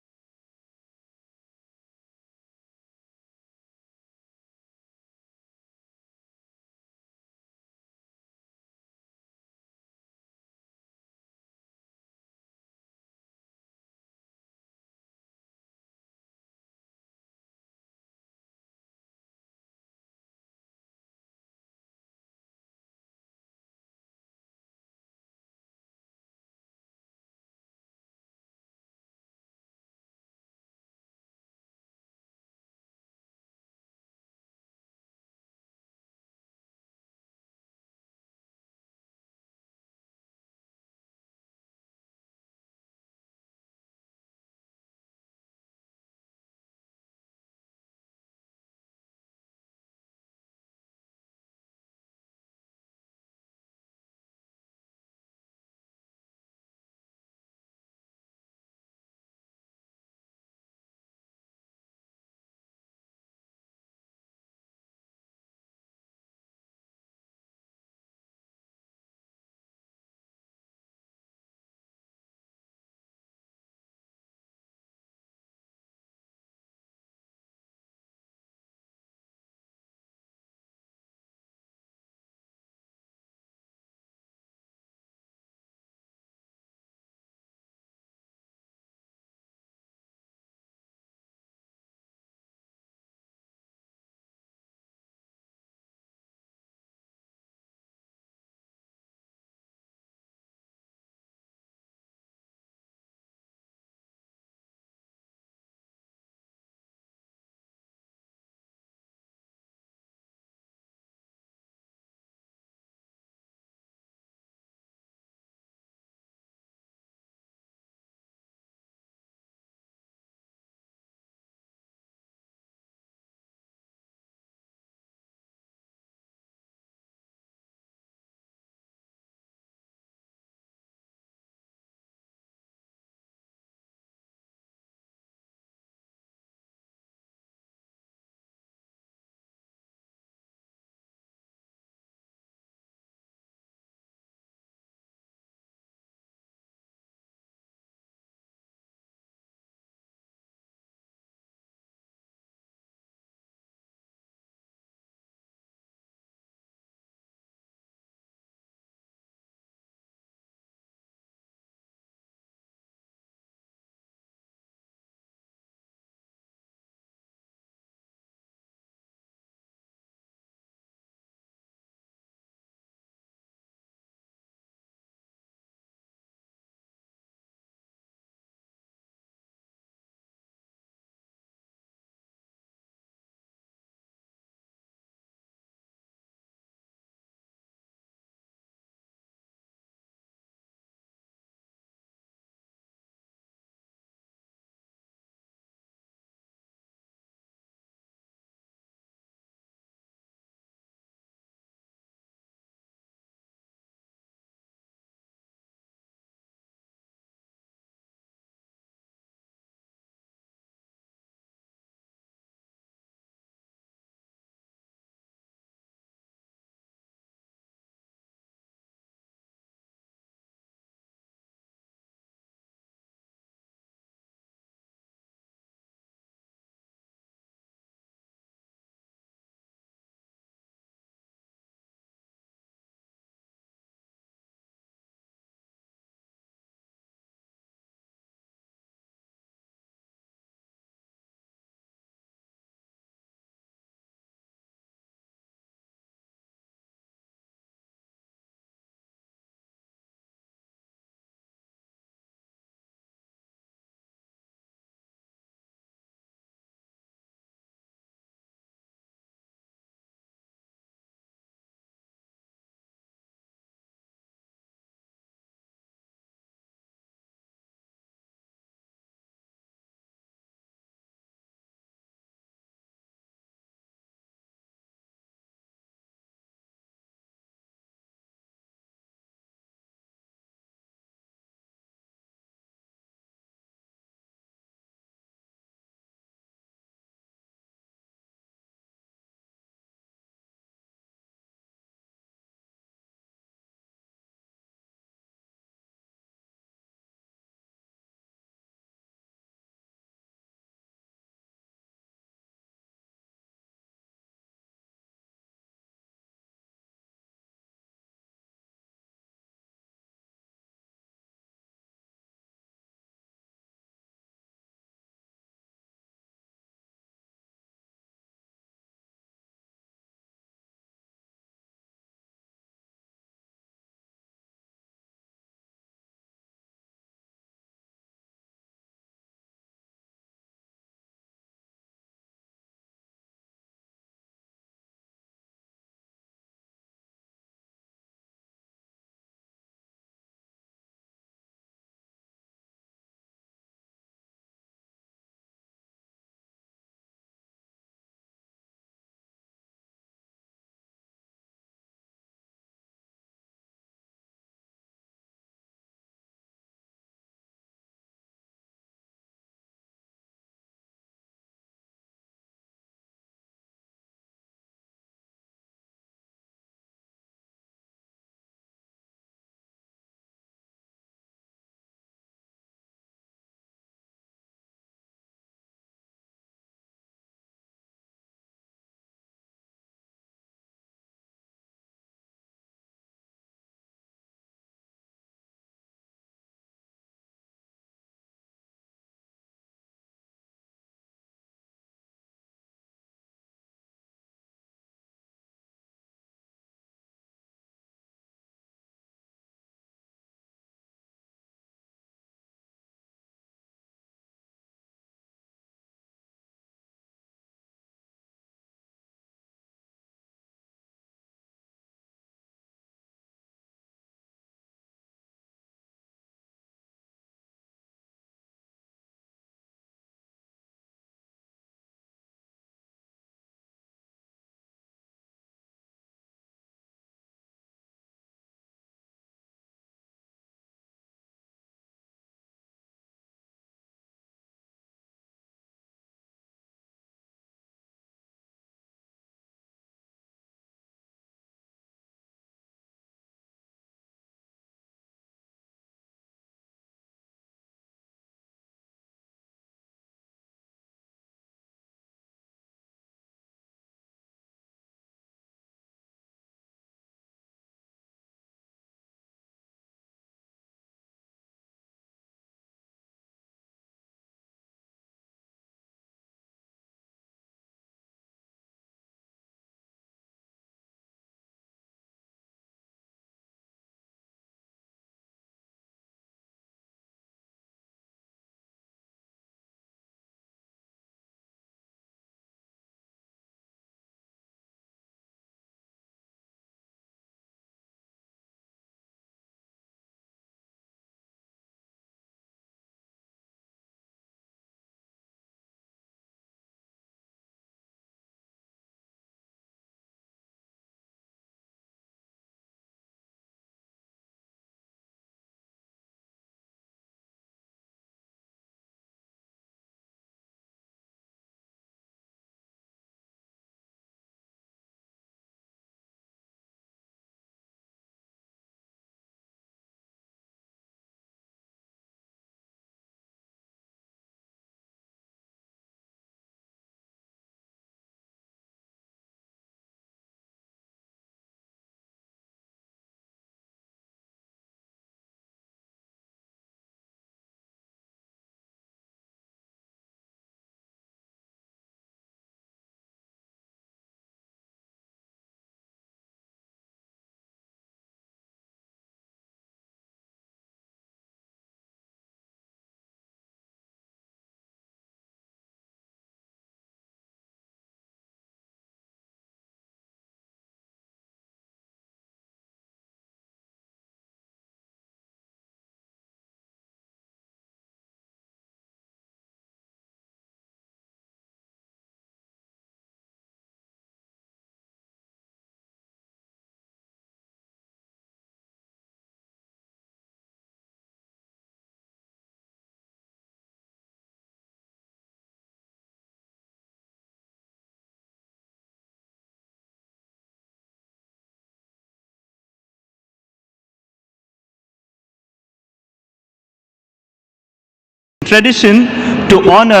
tradition to honor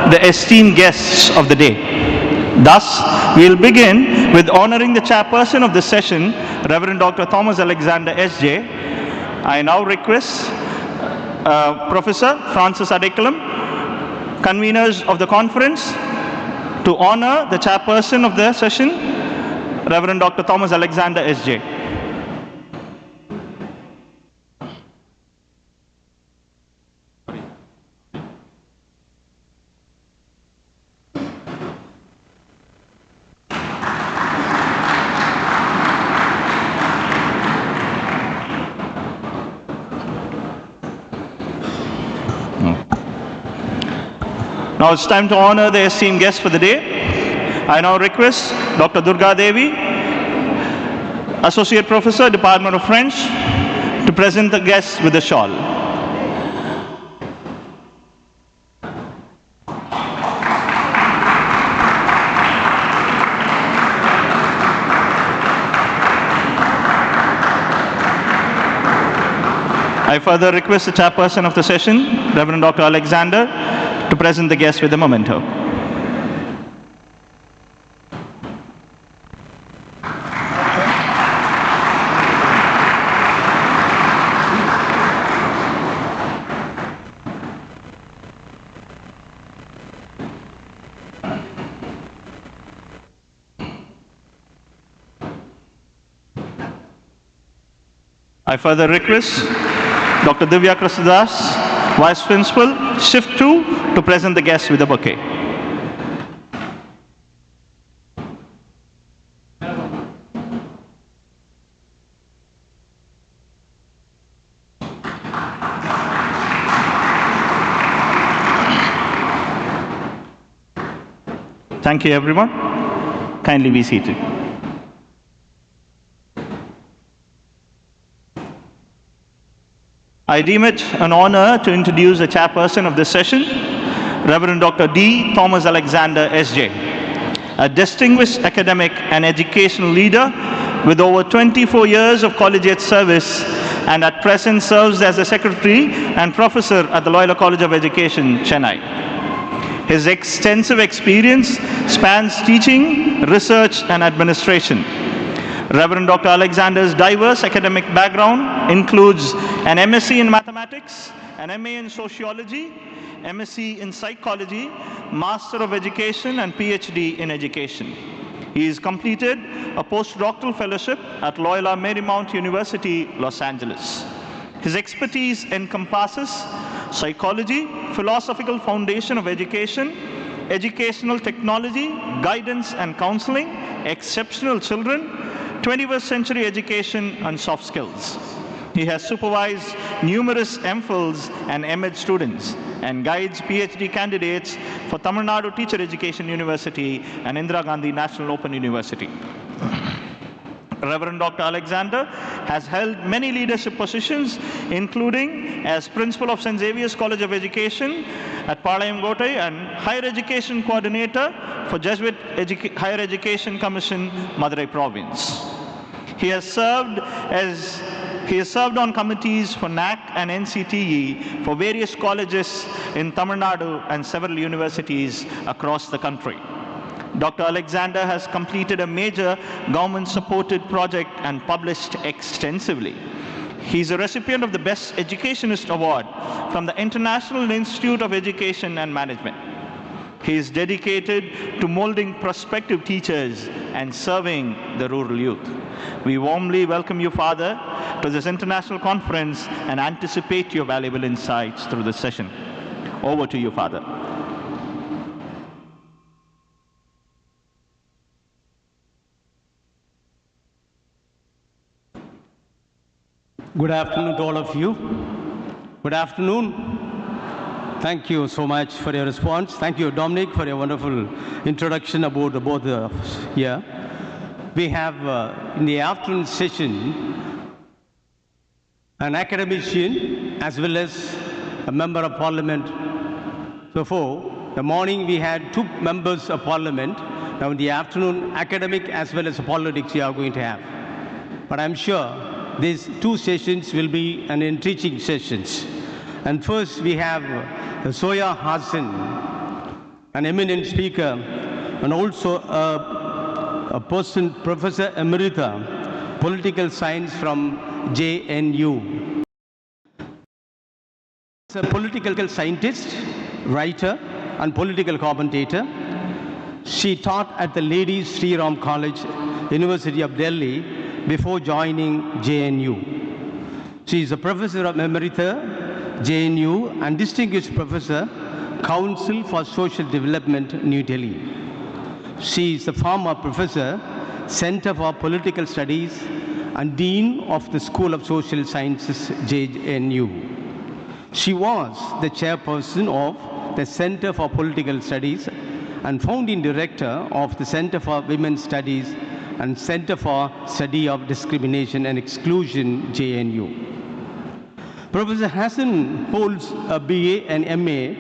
the esteemed guests of the day. Thus, we'll begin with honoring the chairperson of this session, Reverend Dr. Thomas Alexander S.J. I now request Professor Francis Adekalam, conveners of the conference, to honor the chairperson of the session, Reverend Dr. Thomas Alexander S.J. Now it's time to honor the esteemed guests for the day. I now request Dr. Durga Devi, Associate Professor, Department of French, to present the guests with a shawl. I further request the chairperson of the session, Reverend Dr. Alexander, to present the guests with a memento. I further request Dr. Divya Krishnadas, Vice Principal, Shift 2, to present the guests with a bouquet. Thank you, everyone. Kindly be seated. I deem it an honor to introduce the chairperson of this session, Reverend Dr. D. Thomas Alexander, S.J., a distinguished academic and educational leader with over 24 years of collegiate service, and at present serves as a secretary and professor at the Loyola College of Education, Chennai. His extensive experience spans teaching, research, and administration. Reverend Dr. Alexander's diverse academic background includes an MSc in mathematics, an MA in sociology, MSc in psychology, Master of Education, and PhD in education. He has completed a postdoctoral fellowship at Loyola Marymount University, Los Angeles. His expertise encompasses psychology, philosophical foundation of education, educational technology, guidance and counseling, exceptional children, 21st century education, and soft skills. He has supervised numerous MPhils and MEd students and guides PhD candidates for Tamil Nadu Teacher Education University and Indira Gandhi National Open University. Reverend Dr. Alexander has held many leadership positions, including as Principal of St. Xavier's College of Education at Palayamkottai and Higher Education Coordinator for Jesuit Higher Education Commission, Madurai Province. He has served on committees for NAC and NCTE for various colleges in Tamil Nadu and several universities across the country. Dr. Alexander has completed a major government-supported project and published extensively. He is a recipient of the Best Educationist Award from the International Institute of Education and Management. He is dedicated to molding prospective teachers and serving the rural youth. We warmly welcome you, Father, to this international conference and anticipate your valuable insights through this session. Over to you, Father. Good afternoon to all of you. Good afternoon. Thank you so much for your response. Thank you, Dominic, for your wonderful introduction about both of us here. We have in the afternoon session an academician as well as a member of parliament. Before, the morning we had 2 members of parliament. Now in the afternoon, academic as well as politics we are going to have. But I'm sure these 2 sessions will be an enriching sessions. And first we have Soya Hassan, an eminent speaker and also a Professor Emerita, Political Science from JNU. She's a political scientist, writer, and political commentator. She taught at the Ladies Sri Ram College, University of Delhi, before joining JNU. She is a Professor of Emerita, JNU, and Distinguished Professor, Council for Social Development, New Delhi. She is the former Professor, Center for Political Studies, and Dean of the School of Social Sciences, JNU. She was the chairperson of the Center for Political Studies and founding director of the Center for Women's Studies and Center for Study of Discrimination and Exclusion, JNU. Professor Hassan holds a BA and MA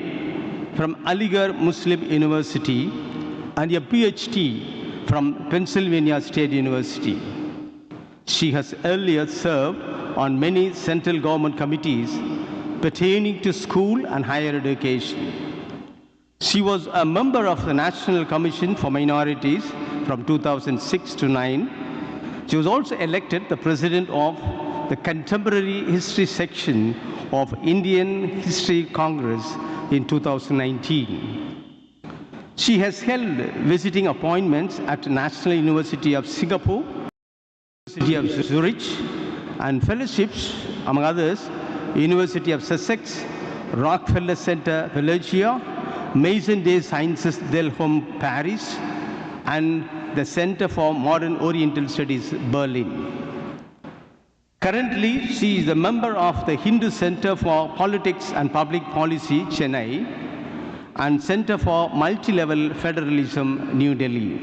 from Aligarh Muslim University and a PhD from Pennsylvania State University. She has earlier served on many central government committees pertaining to school and higher education. She was a member of the National Commission for Minorities from 2006 to 9. She was also elected the president of the Contemporary History section of Indian History Congress in 2019. She has held visiting appointments at National University of Singapore, University of Zurich, and fellowships, among others, University of Sussex, Rockefeller Center, Valencia, Maison des Sciences Delhomme, Paris, and the Center for Modern Oriental Studies, Berlin. Currently, she is a member of the Hindu Center for Politics and Public Policy, Chennai, and Center for Multi-Level Federalism, New Delhi.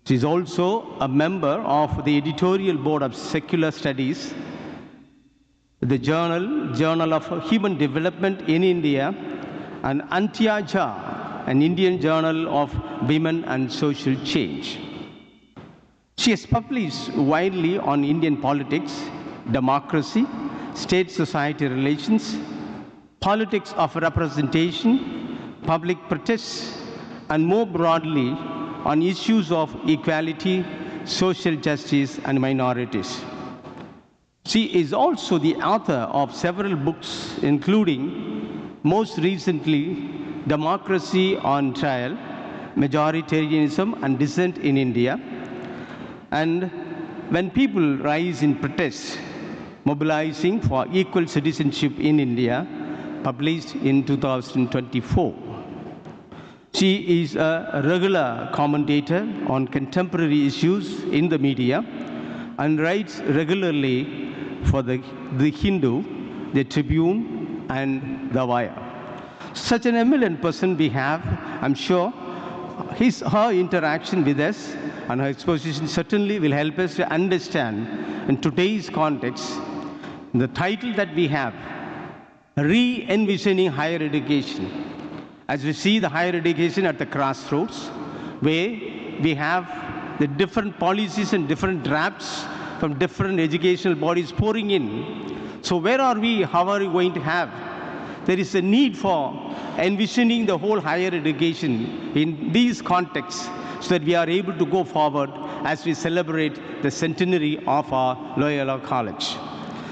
She is also a member of the editorial board of Secular Studies, the Journal of Human Development in India, and Antyaja, an Indian Journal of Women and Social Change. She has published widely on Indian politics, democracy, state-society relations, politics of representation, public protests, and more broadly on issues of equality, social justice, and minorities. She is also the author of several books, including, most recently, Democracy on Trial, Majoritarianism and Dissent in India, and When People Rise in Protest, Mobilizing for Equal Citizenship in India, published in 2024. She is a regular commentator on contemporary issues in the media and writes regularly for the Hindu, the Tribune, and the Wire. Such an eminent person we have, I'm sure her interaction with us and her exposition certainly will help us to understand in today's context the title that we have, Re-Envisioning Higher Education. As we see the higher education at the crossroads, where we have the different policies and different drafts from different educational bodies pouring in. So where are we? How are we going to have? There is a need for envisioning the whole higher education in these contexts so that we are able to go forward as we celebrate the centenary of our Loyola College.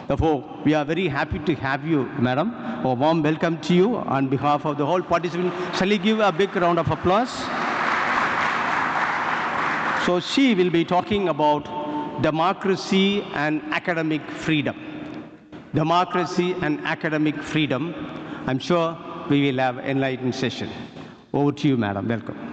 Therefore, we are very happy to have you, Madam. A warm welcome to you on behalf of the whole participants. Shall we give a big round of applause? So she will be talking about democracy and academic freedom. Democracy and academic freedom. I'm sure we will have an enlightened session. Over to you, Madam. Welcome.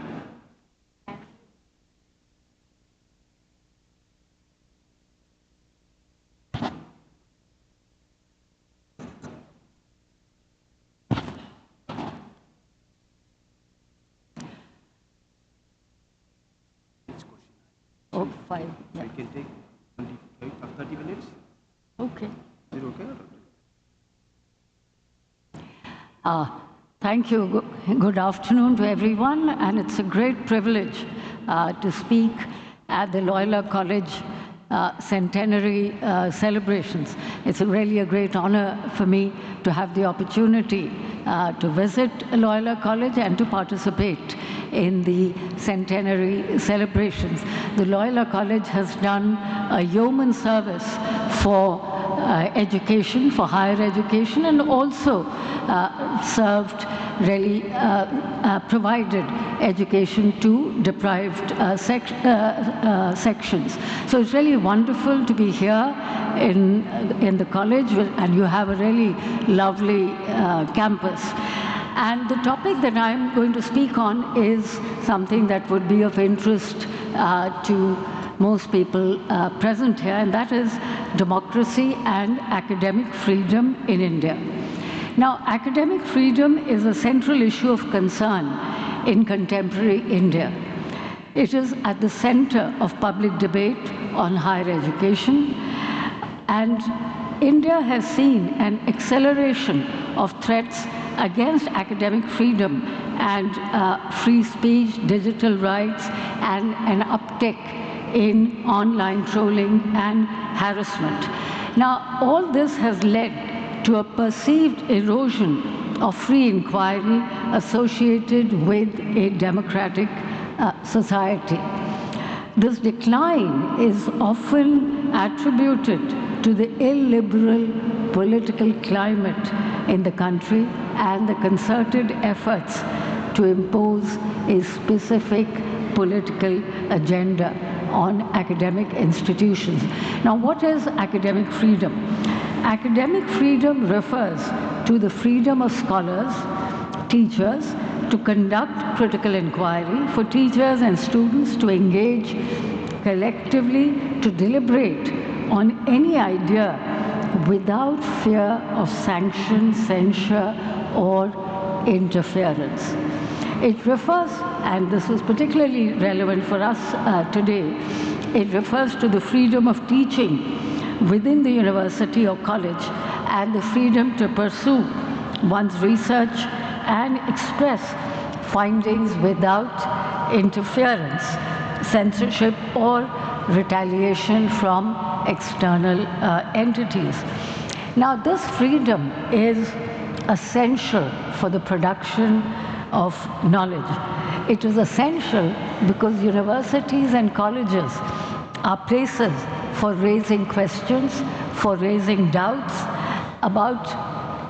Oh, 5. Yeah. We can take 30 minutes. Okay. Is it okay? Thank you. Good afternoon to everyone, and it's a great privilege to speak at the Loyola College centenary celebrations. It's really a great honor for me to have the opportunity to visit Loyola College and to participate in the centenary celebrations. The Loyola College has done a yeoman service for education, for higher education, and also served, really provided education to deprived sections. So it's really wonderful to be here in the college, and you have a really lovely campus. And the topic that I'm going to speak on is something that would be of interest to most people present here, and that is democracy and academic freedom in India. Now, academic freedom is a central issue of concern in contemporary India. It is at the center of public debate on higher education, and India has seen an acceleration of threats against academic freedom and free speech, digital rights, and an uptick in online trolling and harassment. Now, all this has led to a perceived erosion of free inquiry associated with a democratic society. This decline is often attributed to the illiberal political climate in the country and the concerted efforts to impose a specific political agenda on academic institutions. Now, what is academic freedom? Academic freedom refers to the freedom of scholars, teachers, to conduct critical inquiry, for teachers and students to engage collectively, to deliberate on any idea without fear of sanction, censure, or interference. It refers, and this is particularly relevant for us today, it refers to the freedom of teaching within the university or college and the freedom to pursue one's research and express findings without interference, censorship, or retaliation from external entities. Now, this freedom is essential for the production of knowledge. It is essential because universities and colleges are places for raising questions, for raising doubts about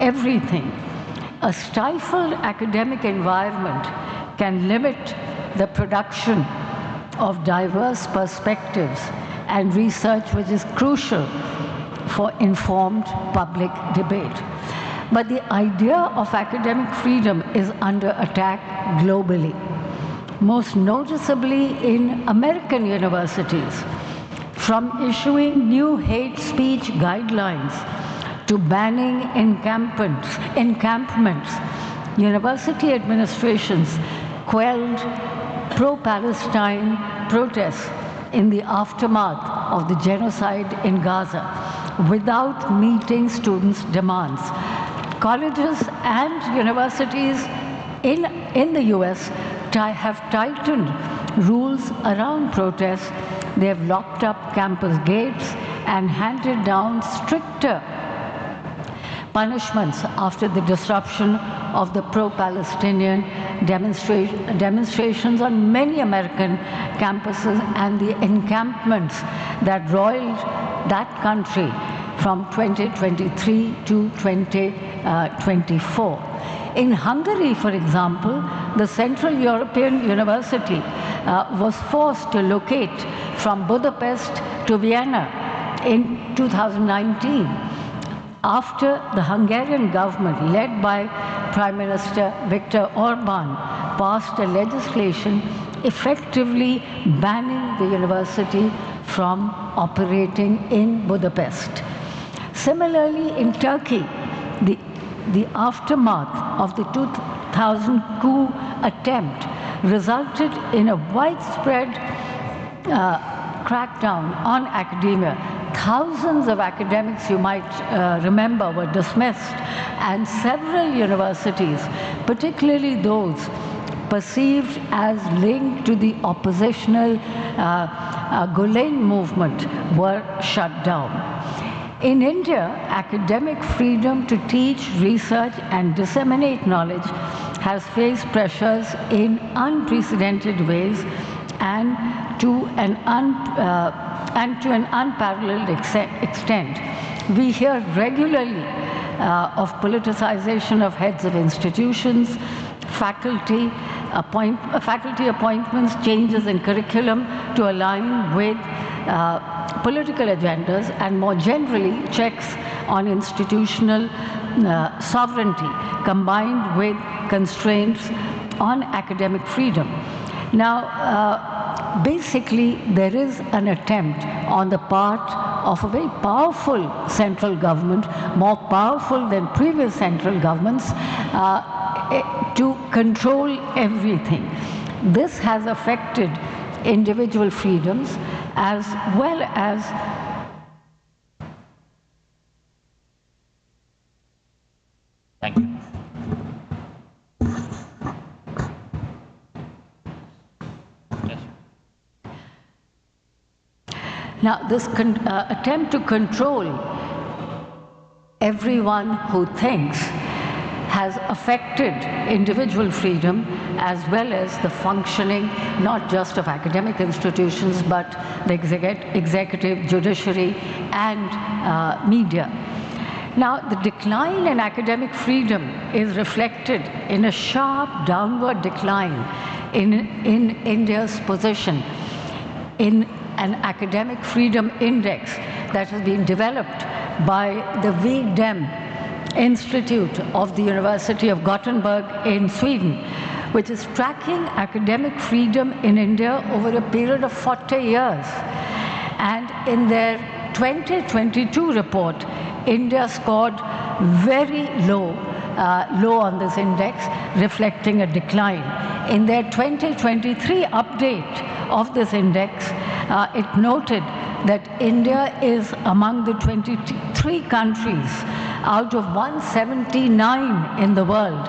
everything. A stifled academic environment can limit the production of diverse perspectives and research, which is crucial for informed public debate. But the idea of academic freedom is under attack globally, most noticeably in American universities. From issuing new hate speech guidelines to banning encampments, university administrations quelled pro-Palestine protests in the aftermath of the genocide in Gaza without meeting students' demands. Colleges and universities in the US have tightened rules around protests. They have locked up campus gates and handed down stricter punishments after the disruption of the pro-Palestinian demonstrations on many American campuses and the encampments that roiled that country from 2023 to 2024. In Hungary, for example, the Central European University was forced to locate from Budapest to Vienna in 2019 after the Hungarian government, led by Prime Minister Viktor Orban, passed a legislation effectively banning the university from operating in Budapest. Similarly, in Turkey, the aftermath of the 2000 coup attempt resulted in a widespread crackdown on academia. Thousands of academics, you might remember, were dismissed, and several universities, particularly those perceived as linked to the oppositional Gulen movement were shut down. In India, academic freedom to teach, research, and disseminate knowledge has faced pressures in unprecedented ways and to an unparalleled extent. We hear regularly of politicization of heads of institutions, faculty appointments, changes in curriculum to align with political agendas, and more generally, checks on institutional sovereignty combined with constraints on academic freedom. Now, basically, there is an attempt on the part of a very powerful central government, more powerful than previous central governments, to control everything. This has affected individual freedoms as well as Thank you. Now, this attempt to control everyone who thinks has affected individual freedom as well as the functioning not just of academic institutions but the executive, judiciary, and media. Now, the decline in academic freedom is reflected in a sharp downward decline in India's position in an academic freedom index that has been developed by the VDEM Institute of the University of Gothenburg in Sweden, which is tracking academic freedom in India over a period of 40 years. And in their 2022 report, India scored very low on this index, reflecting a decline. In their 2023 update of this index, it noted that India is among the 23 countries out of 179 in the world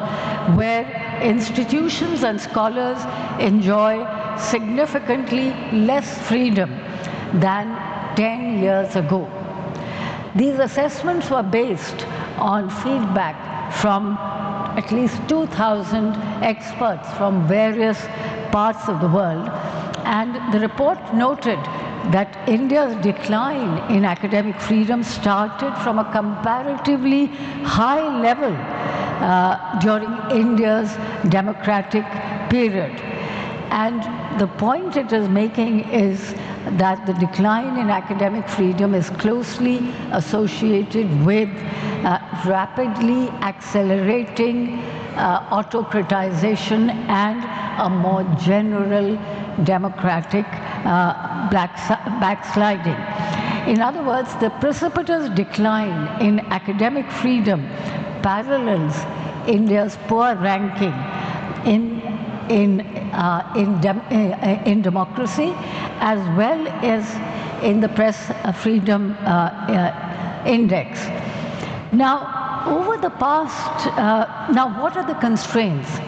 where institutions and scholars enjoy significantly less freedom than 10 years ago. These assessments were based on feedback from at least 2,000 experts from various parts of the world, and the report noted that India's decline in academic freedom started from a comparatively high level during India's democratic period. And the point it is making is that the decline in academic freedom is closely associated with rapidly accelerating autocratization and a more general democratic backsliding. In other words, the precipitous decline in academic freedom parallels India's poor ranking in democracy as well as in the press freedom index. Now, over the past, now what are the constraints?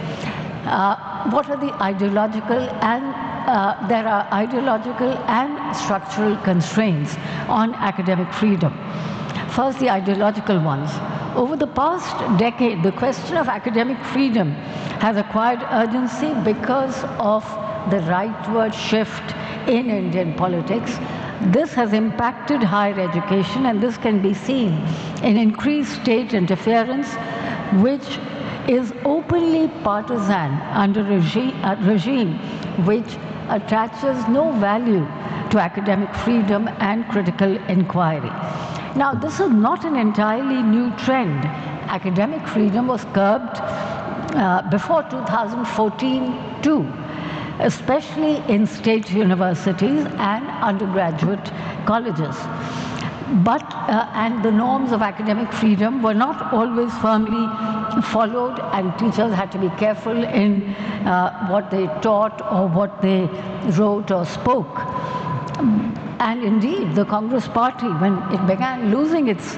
What are the ideological and there are ideological and structural constraints on academic freedom. First, the ideological ones. Over the past decade, the question of academic freedom has acquired urgency because of the rightward shift in Indian politics. This has impacted higher education, and this can be seen in increased state interference, which is openly partisan under a regime which attaches no value to academic freedom and critical inquiry. Now, this is not an entirely new trend. Academic freedom was curbed before 2014 too, especially in state universities and undergraduate colleges. But, and the norms of academic freedom were not always firmly followed, and teachers had to be careful in what they taught or what they wrote or spoke. And indeed, the Congress Party, when it began losing its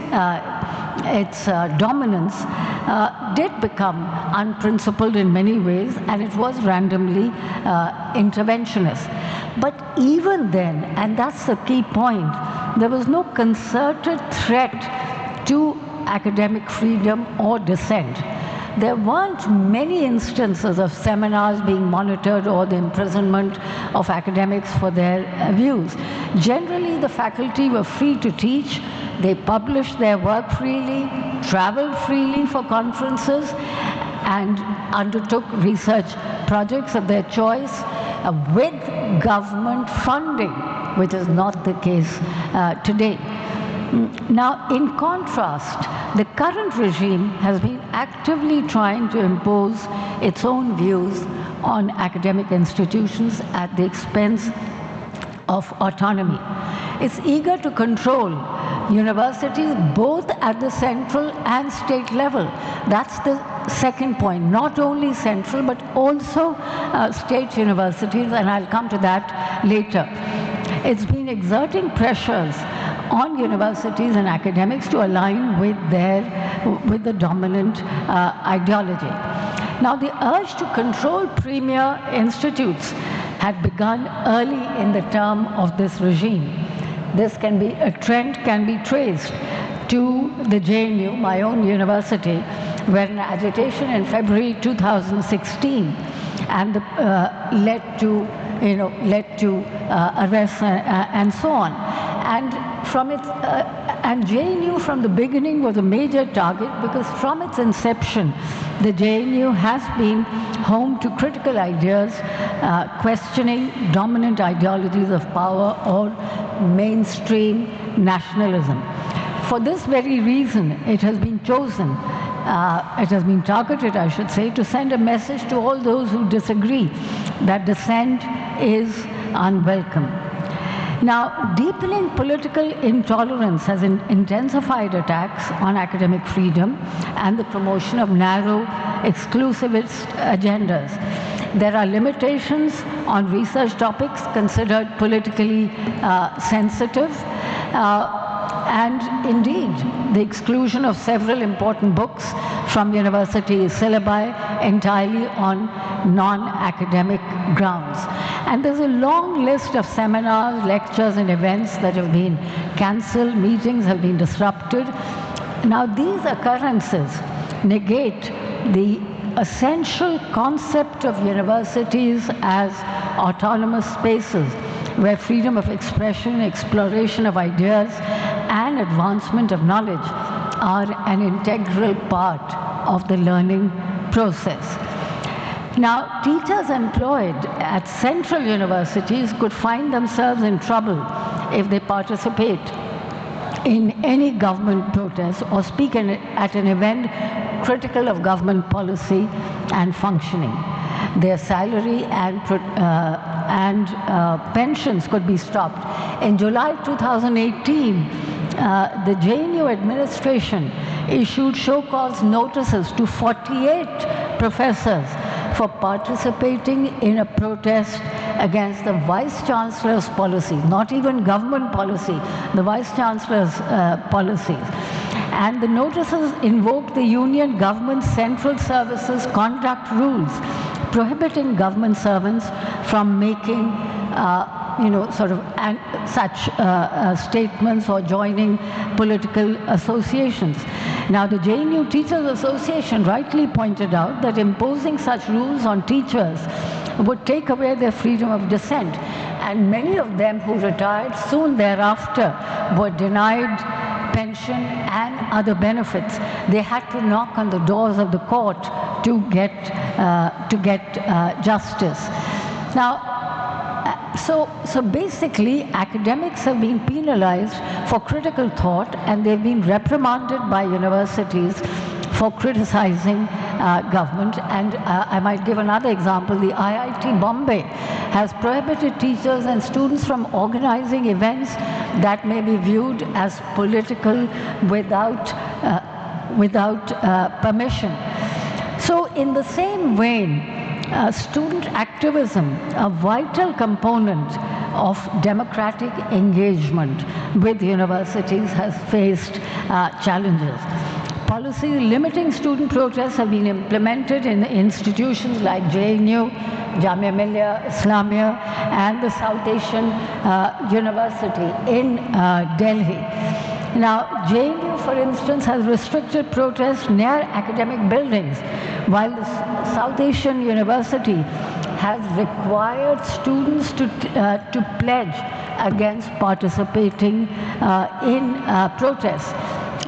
its dominance, did become unprincipled in many ways, and it was randomly interventionist. But even then, and that's the key point, there was no concerted threat to academic freedom or dissent. There weren't many instances of seminars being monitored or the imprisonment of academics for their views. Generally, the faculty were free to teach. They published their work freely, traveled freely for conferences, and undertook research projects of their choice with government funding, which is not the case today. Now, in contrast, the current regime has been actively trying to impose its own views on academic institutions at the expense of autonomy. It's eager to control universities both at the central and state level. That's the second point, not only central but also state universities, and I'll come to that later. It's been exerting pressures on universities and academics to align with the dominant ideology. Now, the urge to control premier institutes had begun early in the term of this regime. This a trend can be traced to the JNU, my own university, where an agitation in February 2016 and led to arrests and so on. And JNU from the beginning was a major target because from its inception, the JNU has been home to critical ideas, questioning dominant ideologies of power or mainstream nationalism. For this very reason, it has been chosen, it has been targeted, I should say, to send a message to all those who disagree that dissent is unwelcome. Now, deepening political intolerance has intensified attacks on academic freedom and the promotion of narrow, exclusivist agendas. There are limitations on research topics considered politically sensitive, and indeed, the exclusion of several important books from university syllabi entirely on non-academic grounds. And there's a long list of seminars, lectures, and events that have been cancelled, meetings have been disrupted. Now, these occurrences negate the essential concept of universities as autonomous spaces where freedom of expression, exploration of ideas, and advancement of knowledge are an integral part of the learning process. Now, teachers employed at central universities could find themselves in trouble if they participate in any government protest or speak at an event critical of government policy and functioning. Their salary and pensions could be stopped. In July 2018, the JNU administration issued show-cause notices to 48 professors for participating in a protest against the Vice-Chancellor's policy, not even government policy, the Vice-Chancellor's policies. And the notices invoked the Union Government Central Services Conduct Rules, prohibiting government servants from making such statements or joining political associations. Now, the JNU Teachers Association rightly pointed out that imposing such rules on teachers would take away their freedom of dissent, and many of them who retired soon thereafter were denied pension and other benefits. They had to knock on the doors of the court to get justice. Now, so basically, academics have been penalized for critical thought, and they've been reprimanded by universities for criticizing government. And I might give another example. The IIT Bombay has prohibited teachers and students from organizing events that may be viewed as political without permission. So in the same vein, student activism, a vital component of democratic engagement with universities has faced challenges. Policies limiting student protests have been implemented in institutions like JNU, Jamia Millia Islamia, and the South Asian University in Delhi. Now, JNU, for instance, has restricted protests near academic buildings, while the South Asian University has required students to pledge against participating in protests.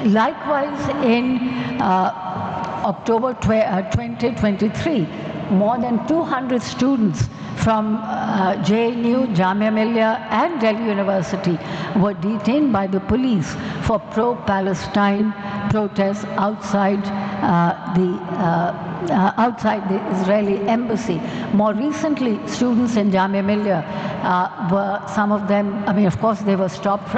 Likewise, in October 2023, more than 200 students from JNU, Jamia Millia, and Delhi University were detained by the police for pro-Palestine protests outside the Israeli embassy. More recently, students in Jamia Millia some of them, I mean, of course, they were stopped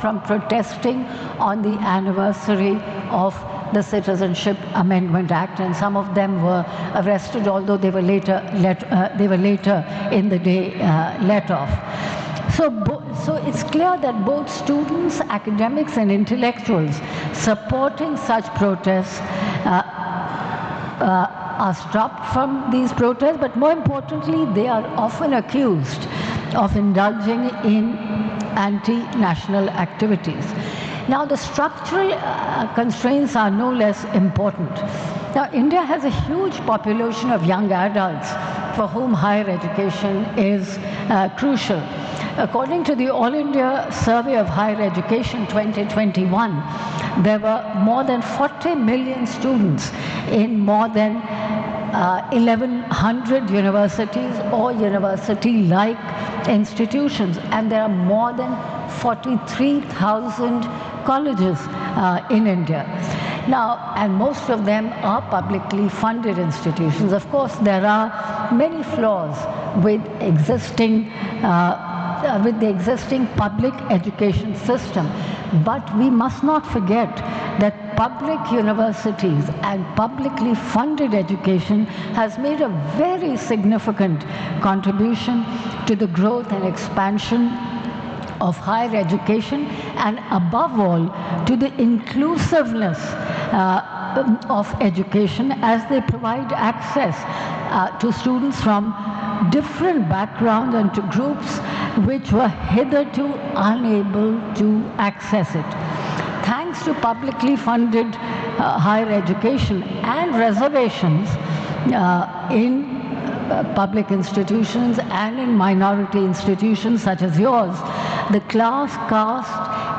from protesting on the anniversary of the Citizenship Amendment Act, and some of them were arrested, although they were later in the day let off. So it's clear that both students, academics, and intellectuals supporting such protests are stopped from these protests, but more importantly, they are often accused of indulging in anti-national activities. Now, the structural constraints are no less important. Now, India has a huge population of young adults for whom higher education is crucial. According to the All India Survey of Higher Education 2021, there were more than 40 million students in more than 1,100 universities or university-like institutions, and there are more than 43,000 colleges in India. Now, and most of them are publicly funded institutions. Of course, there are many flaws with the existing public education system, but we must not forget that public universities and publicly funded education has made a very significant contribution to the growth and expansion of higher education, and above all to the inclusiveness of education, as they provide access to students from different backgrounds and to groups which were hitherto unable to access it. Thanks to publicly funded higher education and reservations in public institutions and in minority institutions such as yours, the class, caste,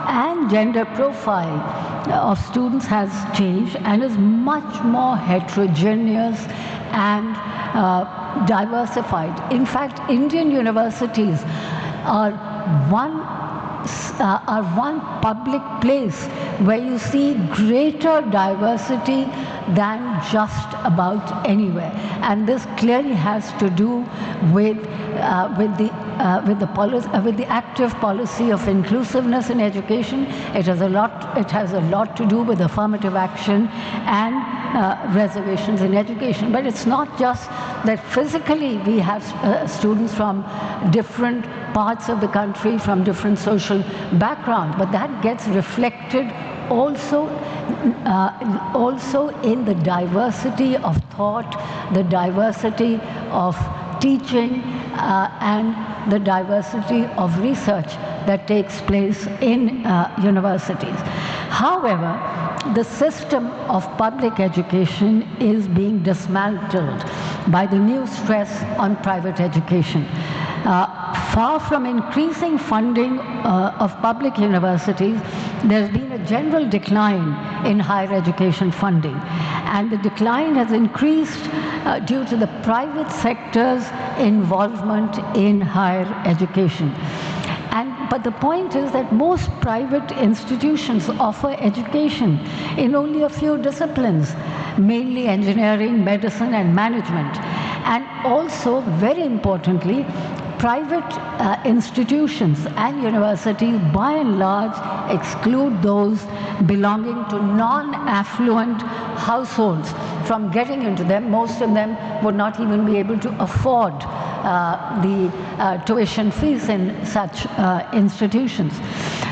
and gender profile of students has changed and is much more heterogeneous and diversified. In fact, Indian universities are one public place where you see greater diversity than just about anywhere, and this clearly has to do with the active policy of inclusiveness in education. It has a lot to do with affirmative action and reservations in education. But it's not just that physically we have students from different parts of the country, from different social backgrounds, but that gets reflected also in the diversity of thought, the diversity of teaching, and the diversity of research that takes place in universities. However, the system of public education is being dismantled by the new stress on private education. Far from increasing funding of public universities, there's been a general decline in higher education funding. And the decline has increased due to the private sector's involvement in higher education. But the point is that most private institutions offer education in only a few disciplines, mainly engineering, medicine, and management. And also, very importantly, private institutions and universities, by and large, exclude those belonging to non-affluent households from getting into them. Most of them would not even be able to afford the tuition fees in such institutions.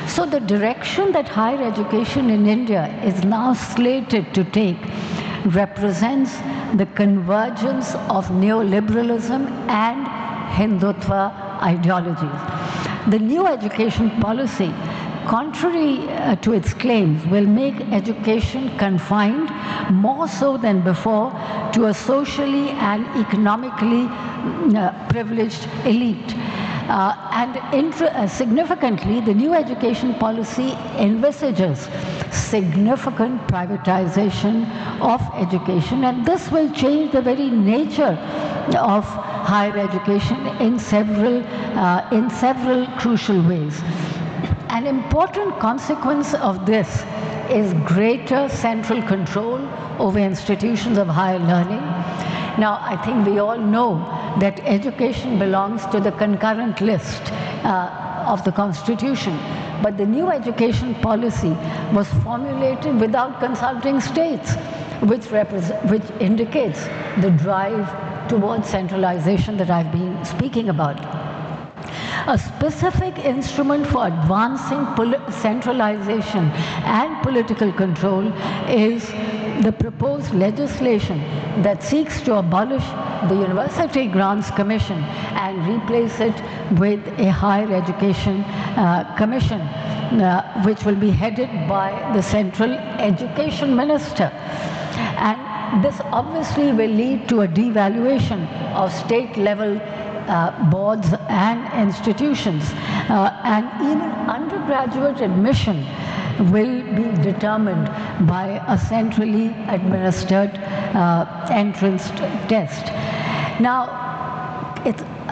So the direction that higher education in India is now slated to take represents the convergence of neoliberalism and Hindutva ideologies. The new education policy, contrary to its claims, will make education confined more so than before to a socially and economically privileged elite. Significantly, the new education policy envisages significant privatization of education, and this will change the very nature of higher education in several crucial ways. An important consequence of this is greater central control over institutions of higher learning. Now, I think we all know that education belongs to the concurrent list of the Constitution, but the new education policy was formulated without consulting states, which indicates the drive towards centralization that I've been speaking about. A specific instrument for advancing centralization and political control is the proposed legislation that seeks to abolish the University Grants Commission and replace it with a higher education commission, which will be headed by the Central Education Minister. And this obviously will lead to a devaluation of state-level boards and institutions, and even undergraduate admission will be determined by a centrally administered entrance test. Now,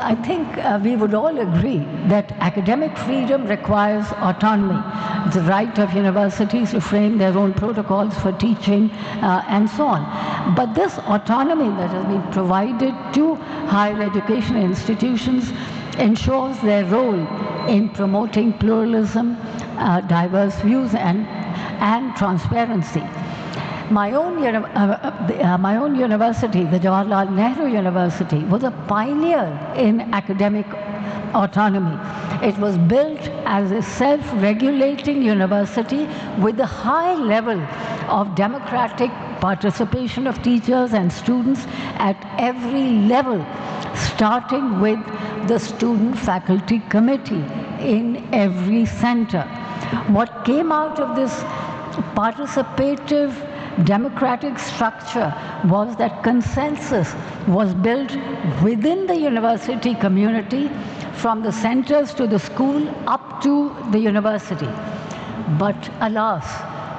I think we would all agree that academic freedom requires autonomy. It's the right of universities to frame their own protocols for teaching and so on. But this autonomy that has been provided to higher education institutions ensures their role in promoting pluralism, diverse views, and transparency. My own university, the Jawaharlal Nehru University, was a pioneer in academic autonomy. It was built as a self-regulating university with a high level of democratic participation of teachers and students at every level, starting with the student-faculty committee in every center. What came out of this participative democratic structure was that consensus was built within the university community, from the centers to the school up to the university. But alas,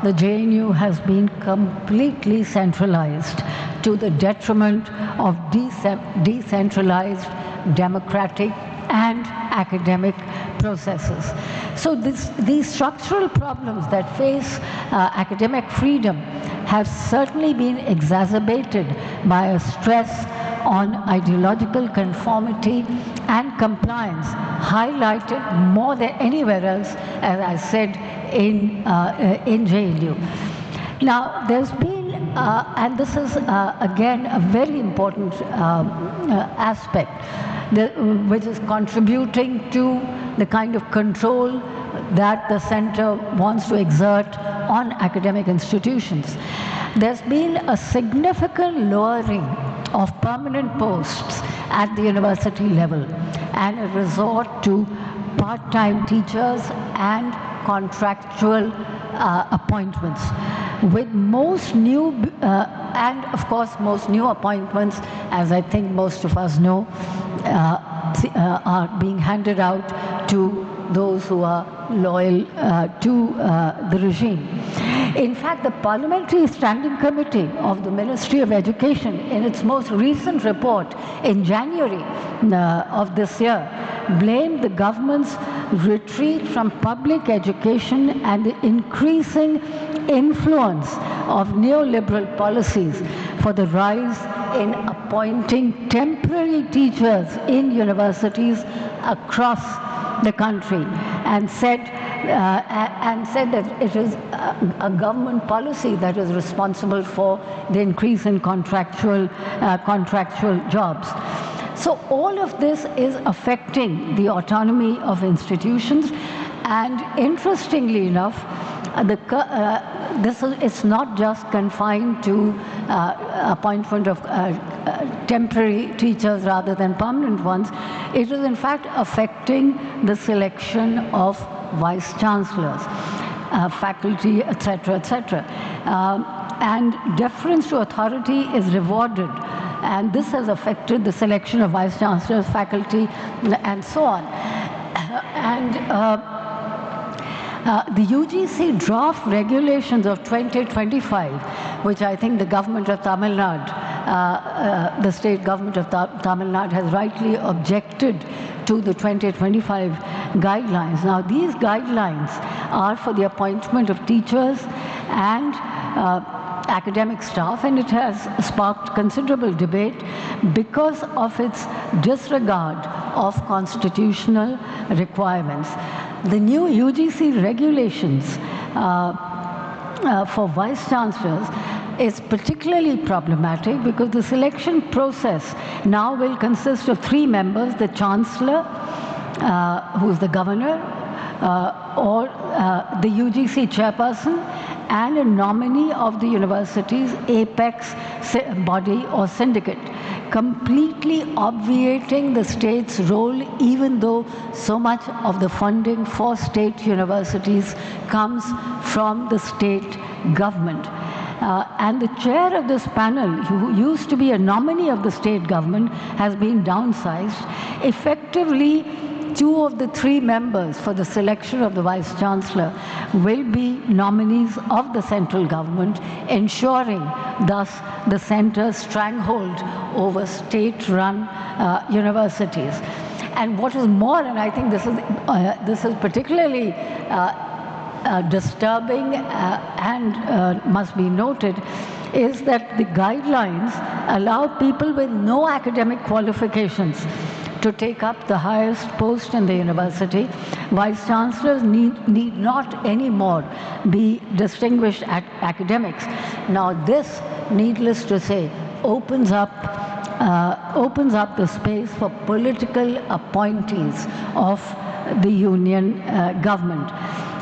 the JNU has been completely centralized to the detriment of decentralized democratic and academic processes. So these structural problems that face academic freedom have certainly been exacerbated by a stress on ideological conformity and compliance, highlighted more than anywhere else, as I said, in JNU. Now, there's been, and this is again a very important aspect, which is contributing to the kind of control that the center wants to exert on academic institutions. There's been a significant lowering of permanent posts at the university level and a resort to part-time teachers and contractual appointments, with most new and of course most new appointments, as I think most of us know, are being handed out to those who are loyal to the regime. In fact, the Parliamentary Standing Committee of the Ministry of Education, in its most recent report in January of this year, blamed the government's retreat from public education and the increasing influence of neoliberal policies for the rise in appointing temporary teachers in universities across the country, and said that it is a government policy that is responsible for the increase in contractual jobs. So all of this is affecting the autonomy of institutions, and interestingly enough, it's not just confined to appointment of temporary teachers rather than permanent ones. It is in fact affecting the selection of vice chancellors, faculty, etc., etc. And deference to authority is rewarded, and this has affected the selection of vice chancellors, faculty, and so on. And the UGC draft regulations of 2025, which I think the government of Tamil Nadu, the state government of Tamil Nadu has rightly objected to the 2025 guidelines. Now, these guidelines are for the appointment of teachers and academic staff, and it has sparked considerable debate because of its disregard of constitutional requirements. The new UGC regulations for vice chancellors is particularly problematic because the selection process now will consist of 3 members: the chancellor, who is the governor, or the UGC chairperson, and a nominee of the university's apex body or syndicate, completely obviating the state's role, even though so much of the funding for state universities comes from the state government. And the chair of this panel, who used to be a nominee of the state government, has been downsized. Effectively, 2 of the 3 members for the selection of the vice chancellor will be nominees of the central government, ensuring thus the centre's stranglehold over state-run universities. And what is more, and I think this is particularly disturbing and must be noted, is that the guidelines allow people with no academic qualifications to take up the highest post in the university. Vice chancellors need not anymore be distinguished academics. Now this, needless to say, opens up the space for political appointees of the union government.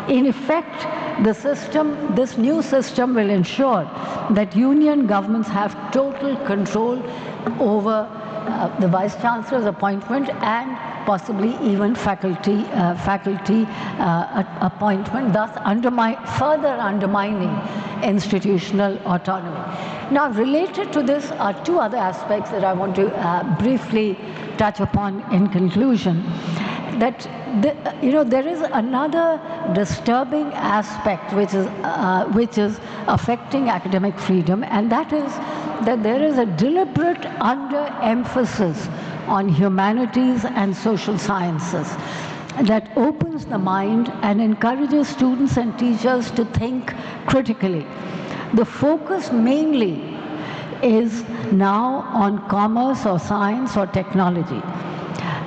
In effect, this new system will ensure that union governments have total control over the vice chancellor's appointment and possibly even faculty appointment, thus further undermining institutional autonomy. Now, related to this are 2 other aspects that I want to briefly touch upon in conclusion. That there is another disturbing aspect which is affecting academic freedom, and that is that there is a deliberate underemphasis on humanities and social sciences that opens the mind and encourages students and teachers to think critically. The focus mainly is now on commerce or science or technology.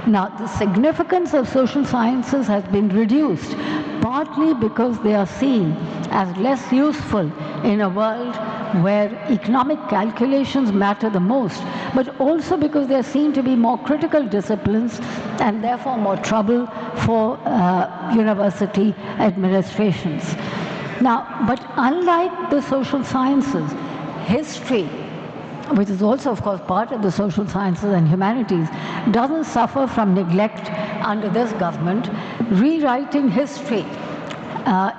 Now, the significance of social sciences has been reduced, partly because they are seen as less useful in a world where economic calculations matter the most, but also because they are seen to be more critical disciplines and therefore more trouble for university administrations. Now, but unlike the social sciences, history, which is also, of course, part of the social sciences and humanities, doesn't suffer from neglect under this government. Rewriting history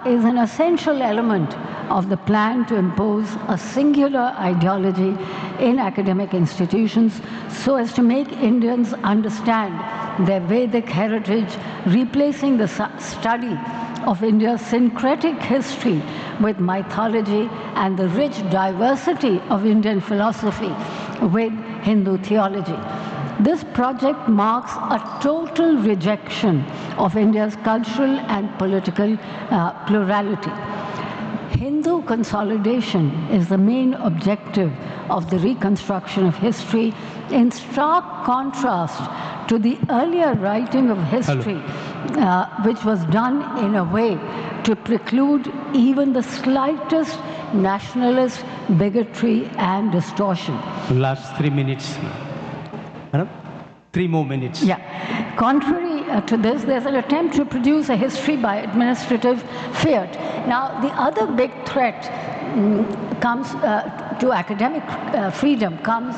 is an essential element of the plan to impose a singular ideology in academic institutions so as to make Indians understand their Vedic heritage, replacing the study of India's syncretic history with mythology and the rich diversity of Indian philosophy with Hindu theology. This project marks a total rejection of India's cultural and political plurality. Hindu consolidation is the main objective of the reconstruction of history, in stark contrast to the earlier writing of history, which was done in a way to preclude even the slightest nationalist bigotry and distortion. Last 3 minutes. Madam? 3 more minutes. Yeah. Contrary to this, there's an attempt to produce a history by administrative fiat. Now, the other big threat comes to academic freedom comes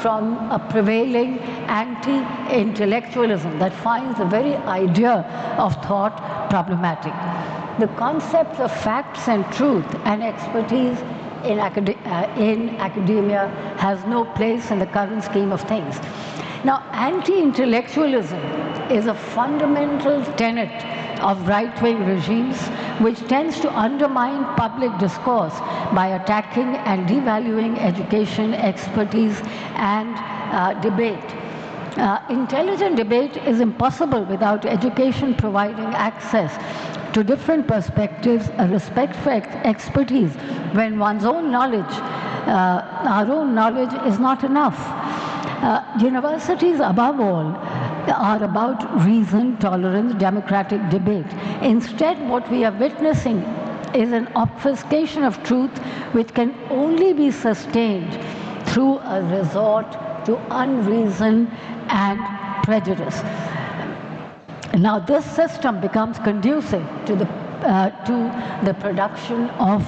from a prevailing anti-intellectualism that finds the very idea of thought problematic. The concepts of facts and truth and expertise in academia has no place in the current scheme of things. Now, anti-intellectualism is a fundamental tenet of right-wing regimes which tends to undermine public discourse by attacking and devaluing education, expertise, and debate. Intelligent debate is impossible without education providing access to different perspectives, a respect for expertise when one's own knowledge, our own knowledge is not enough. Universities, above all, are about reason, tolerance, democratic debate. Instead, what we are witnessing is an obfuscation of truth which can only be sustained through a resort to unreason and prejudice. Now, this system becomes conducive to the production of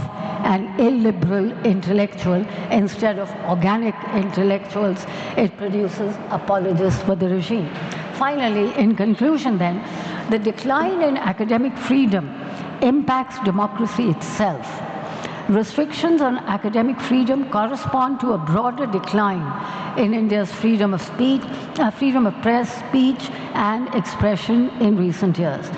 an illiberal intellectual instead of organic intellectuals. It produces apologists for the regime. Finally, in conclusion then, the decline in academic freedom impacts democracy itself. Restrictions on academic freedom correspond to a broader decline in India's freedom of speech, freedom of press, speech, and expression in recent years.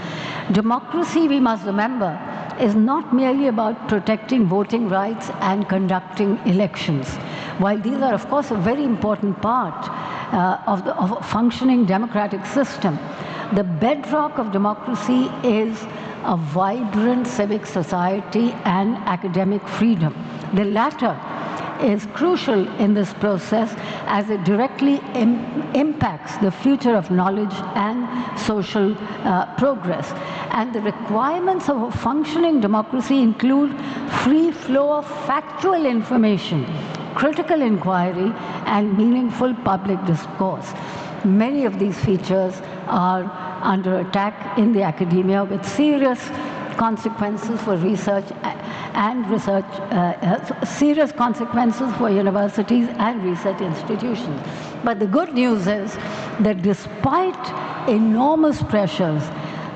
Democracy, we must remember, is not merely about protecting voting rights and conducting elections. While these are, of course, a very important part of a functioning democratic system, the bedrock of democracy is a vibrant civic society and academic freedom. The latter is crucial in this process as it directly impacts the future of knowledge and social progress. And the requirements of a functioning democracy include free flow of factual information, critical inquiry, and meaningful public discourse. Many of these features are under attack in the academia with serious consequences for research and serious consequences for universities and research institutions. But the good news is that despite enormous pressures,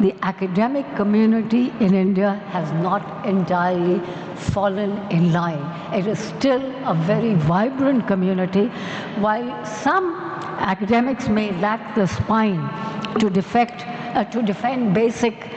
the academic community in India has not entirely fallen in line. It is still a very vibrant community. While some academics may lack the spine to defend basic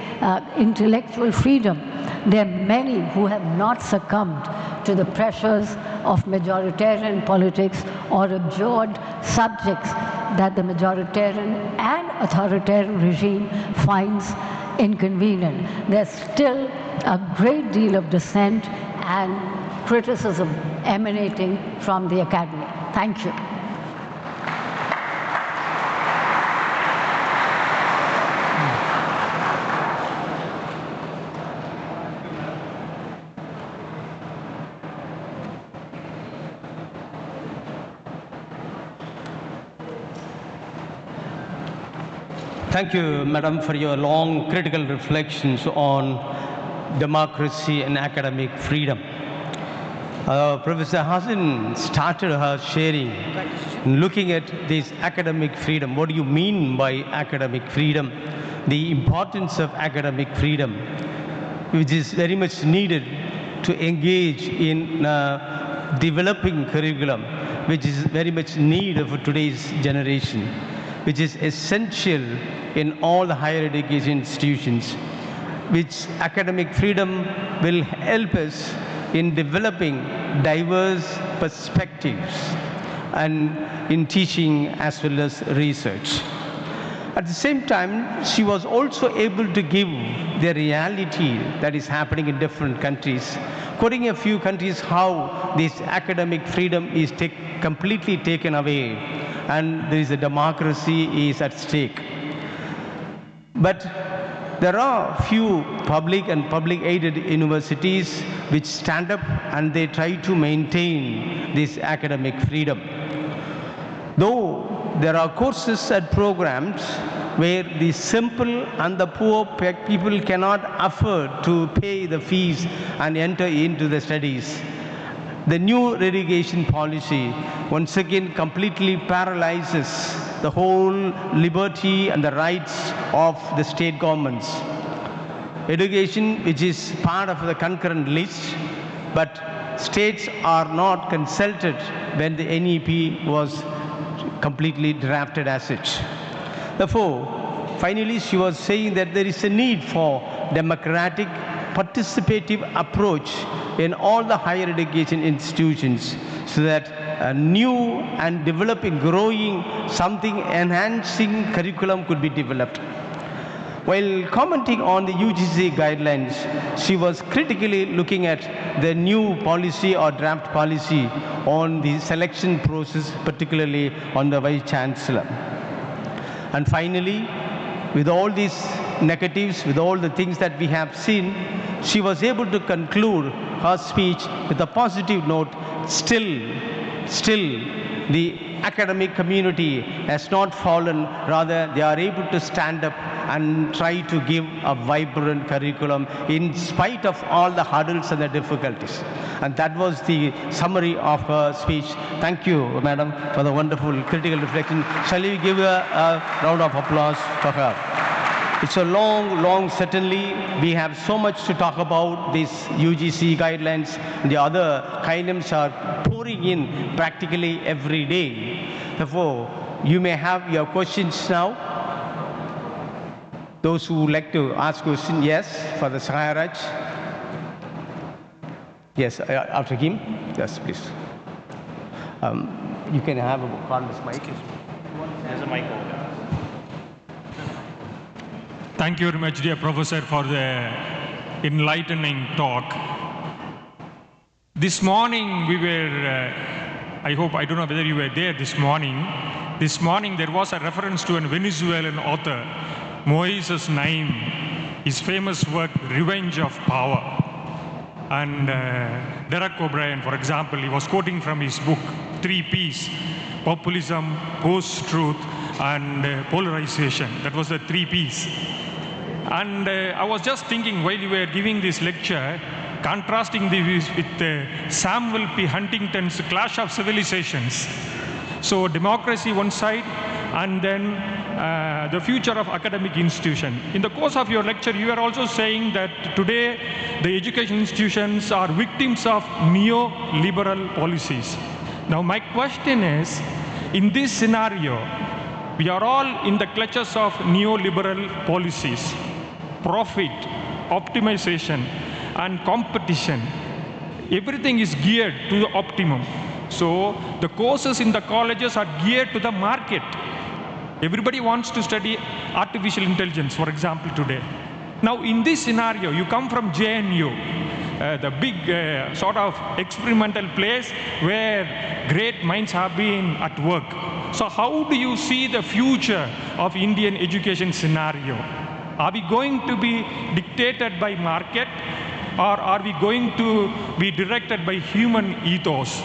intellectual freedom, there are many who have not succumbed to the pressures of majoritarian politics or abjured subjects that the majoritarian and authoritarian regime finds inconvenient. There's still a great deal of dissent and criticism emanating from the academy. Thank you. Thank you, Madam, for your long critical reflections on democracy and academic freedom. Professor Hassan started her sharing, looking at this academic freedom. What do you mean by academic freedom? The importance of academic freedom, which is very much needed to engage in developing curriculum, which is very much needed for today's generation, which is essential in all the higher education institutions, which academic freedom will help us in developing diverse perspectives and in teaching as well as research. At the same time, she was also able to give the reality that is happening in different countries, quoting a few countries how this academic freedom is completely taken away and there is a democracy is at stake. But there are few public and public-aided universities which stand up and they try to maintain this academic freedom. Though there are courses and programs where the simple and the poor people cannot afford to pay the fees and enter into the studies. The new relegation policy once again completely paralyzes the whole liberty and the rights of the state governments. Education, which is part of the concurrent list, but states are not consulted when the NEP was completely drafted as such. Therefore, finally she was saying that there is a need for democratic, participative approach in all the higher education institutions so that a new and developing, growing, something enhancing curriculum could be developed. While commenting on the UGC guidelines, she was critically looking at the new policy or draft policy on the selection process, particularly on the Vice Chancellor. And finally, with all these negatives, with all the things that we have seen, she was able to conclude her speech with a positive note. Still, the academic community has not fallen, rather they are able to stand up and try to give a vibrant curriculum in spite of all the hurdles and the difficulties. And that was the summary of her speech. Thank you, Madam, for the wonderful critical reflection. Shall we give a round of applause for her? It's a long, certainly. We have so much to talk about these UGC guidelines. The other guidelines are pouring in practically every day. Therefore, you may have your questions now. Those who would like to ask questions, yes, for the Saharaj. Yes, after him. Yes, please. You can have a cordless mic. There's a mic over there. Thank you very much, dear Professor, for the enlightening talk. This morning we were, I don't know whether you were there this morning. This morning there was a reference to a Venezuelan author, Moises Naim, his famous work, Revenge of Power. And Derek O'Brien, for example, he was quoting from his book, 3 Ps, populism, post-truth, and polarization. That was the 3 Ps. And I was just thinking while you were giving this lecture, contrasting this with Samuel P. Huntington's Clash of Civilizations. So democracy one side, and then the future of academic institution. In the course of your lecture, you are also saying that today the education institutions are victims of neoliberal policies. Now my question is, in this scenario, we are all in the clutches of neoliberal policies, profit, optimization, and competition. Everything is geared to the optimum. So the courses in the colleges are geared to the market. Everybody wants to study artificial intelligence, for example, today. Now in this scenario, you come from JNU, the big sort of experimental place where great minds have been at work. So how do you see the future of Indian education scenario? Are we going to be dictated by market, or are we going to be directed by human ethos?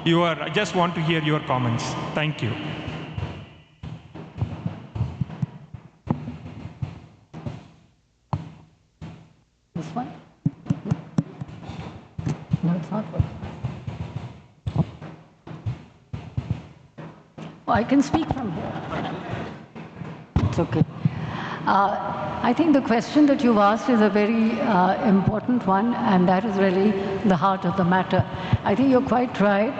I just want to hear your comments. Thank you. This one? No, it's not working. Well, I can speak from here. It's okay. I think the question that you've asked is a very important one, and that is really the heart of the matter. I think you're quite right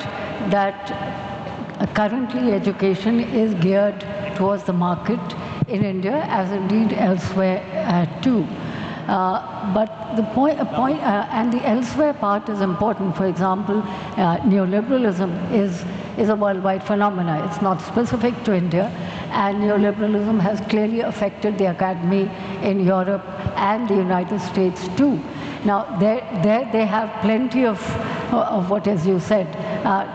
that currently education is geared towards the market in India, as indeed elsewhere too. But the point and the elsewhere part is important. For example, neoliberalism is a worldwide phenomenon. It's not specific to India, and neoliberalism has clearly affected the academy in Europe and the United States too. Now, they have plenty of of what, as you said,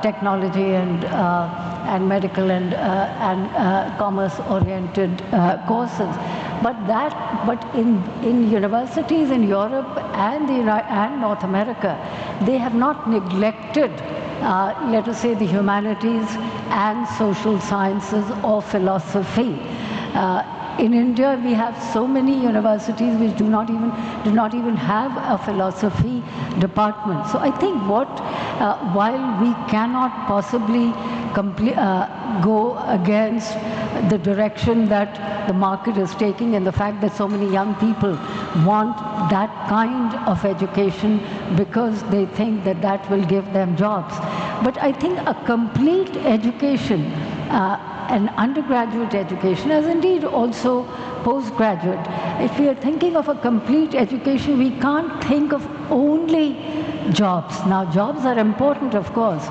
technology and medical and commerce-oriented courses. But in universities in Europe and North America, they have not neglected, let us say, the humanities and social sciences or philosophy. In India, we have so many universities which do not even have a philosophy department. So I think while we cannot possibly go against the direction that the market is taking and the fact that so many young people want that kind of education because they think that that will give them jobs. But I think a complete education, an undergraduate education, as indeed also postgraduate. If we are thinking of a complete education, we can't think of only jobs. Now, jobs are important, of course,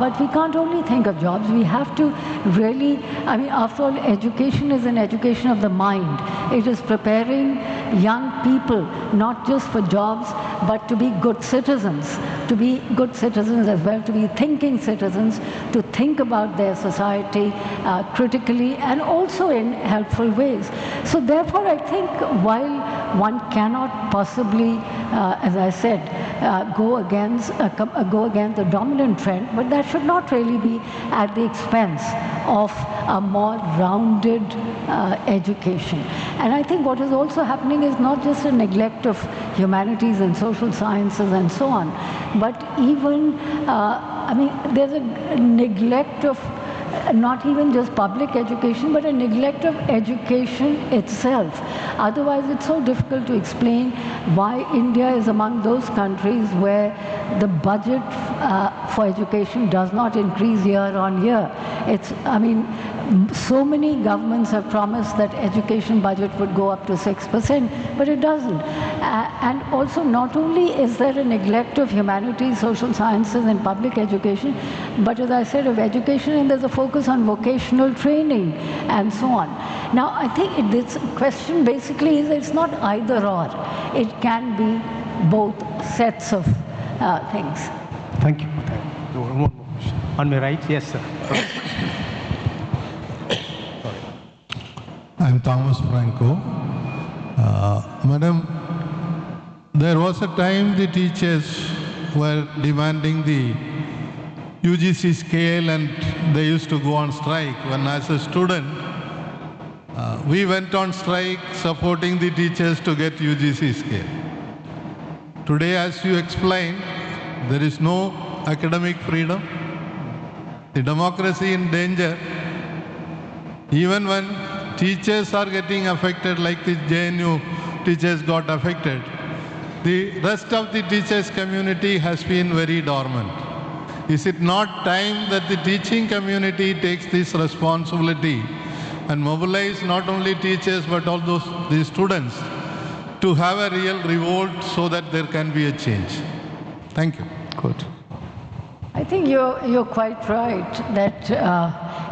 but we can't only think of jobs. We have to really, I mean, after all, education is an education of the mind. It is preparing young people, not just for jobs, but to be good citizens as well, to be thinking citizens, to think about their society critically and also in helpful ways. So therefore, I think while one cannot possibly, as I said, go against the dominant trend, but that should not really be at the expense of a more rounded education. And I think what is also happening is not just a neglect of humanities and social sciences and so on, but even, I mean, there's a neglect of not even just public education, but a neglect of education itself. Otherwise, it's so difficult to explain why India is among those countries where the budget for education does not increase year on year. It's, I mean, so many governments have promised that education budget would go up to 6%, but it doesn't. And also, not only is there a neglect of humanities, social sciences, and public education, but as I said, of education, and there's a focus on vocational training and so on. Now, I think this question basically is it's not either or. It can be both sets of things. Thank you. One more question. On my right, yes, sir. I'm Thomas Franco. Madam, there was a time the teachers were demanding the UGC scale and they used to go on strike. When as a student, we went on strike supporting the teachers to get UGC scale. Today, as you explained, there is no academic freedom. The democracy in danger. Even when teachers are getting affected, like the JNU teachers got affected, the rest of the teachers community has been very dormant. Is it not time that the teaching community takes this responsibility and mobilize not only teachers but all the students to have a real revolt so that there can be a change? Thank you. Good. I think you're quite right that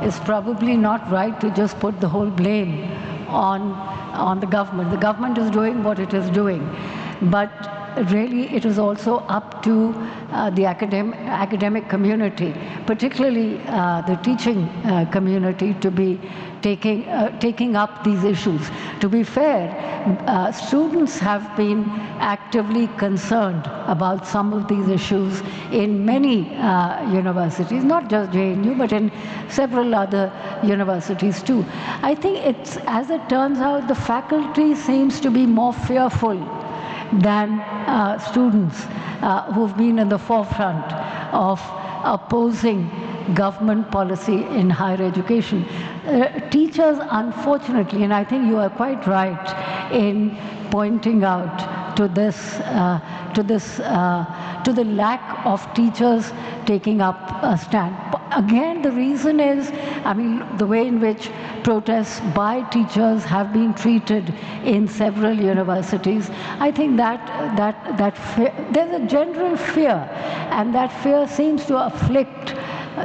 it's probably not right to just put the whole blame on the government. The government is doing what it is doing, but really it is also up to the academic community, particularly the teaching community, to be taking up these issues. To be fair, students have been actively concerned about some of these issues in many universities, not just JNU, but in several other universities too. I think it's, as it turns out, the faculty seems to be more fearful than students who've been in the forefront of opposing government policy in higher education. Teachers, unfortunately, and I think you are quite right in pointing out to this, to the lack of teachers taking up a stand. Again, the reason is, I mean, the way in which protests by teachers have been treated in several universities. I think there's a general fear, and that fear seems to afflict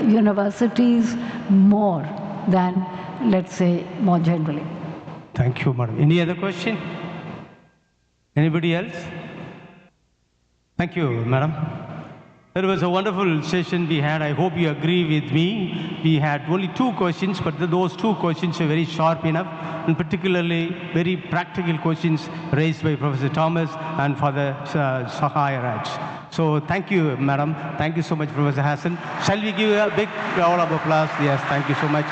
universities more than, let's say, more generally. Thank you, madam. Any other question? Anybody else? Thank you, madam. It was a wonderful session we had. I hope you agree with me. We had only 2 questions, but those 2 questions were very sharp enough, and particularly very practical questions raised by Professor Thomas and Father Sahaya Raj. So thank you, Madam. Thank you so much, Professor Hassan. Shall we give a big round of applause? Yes, thank you so much.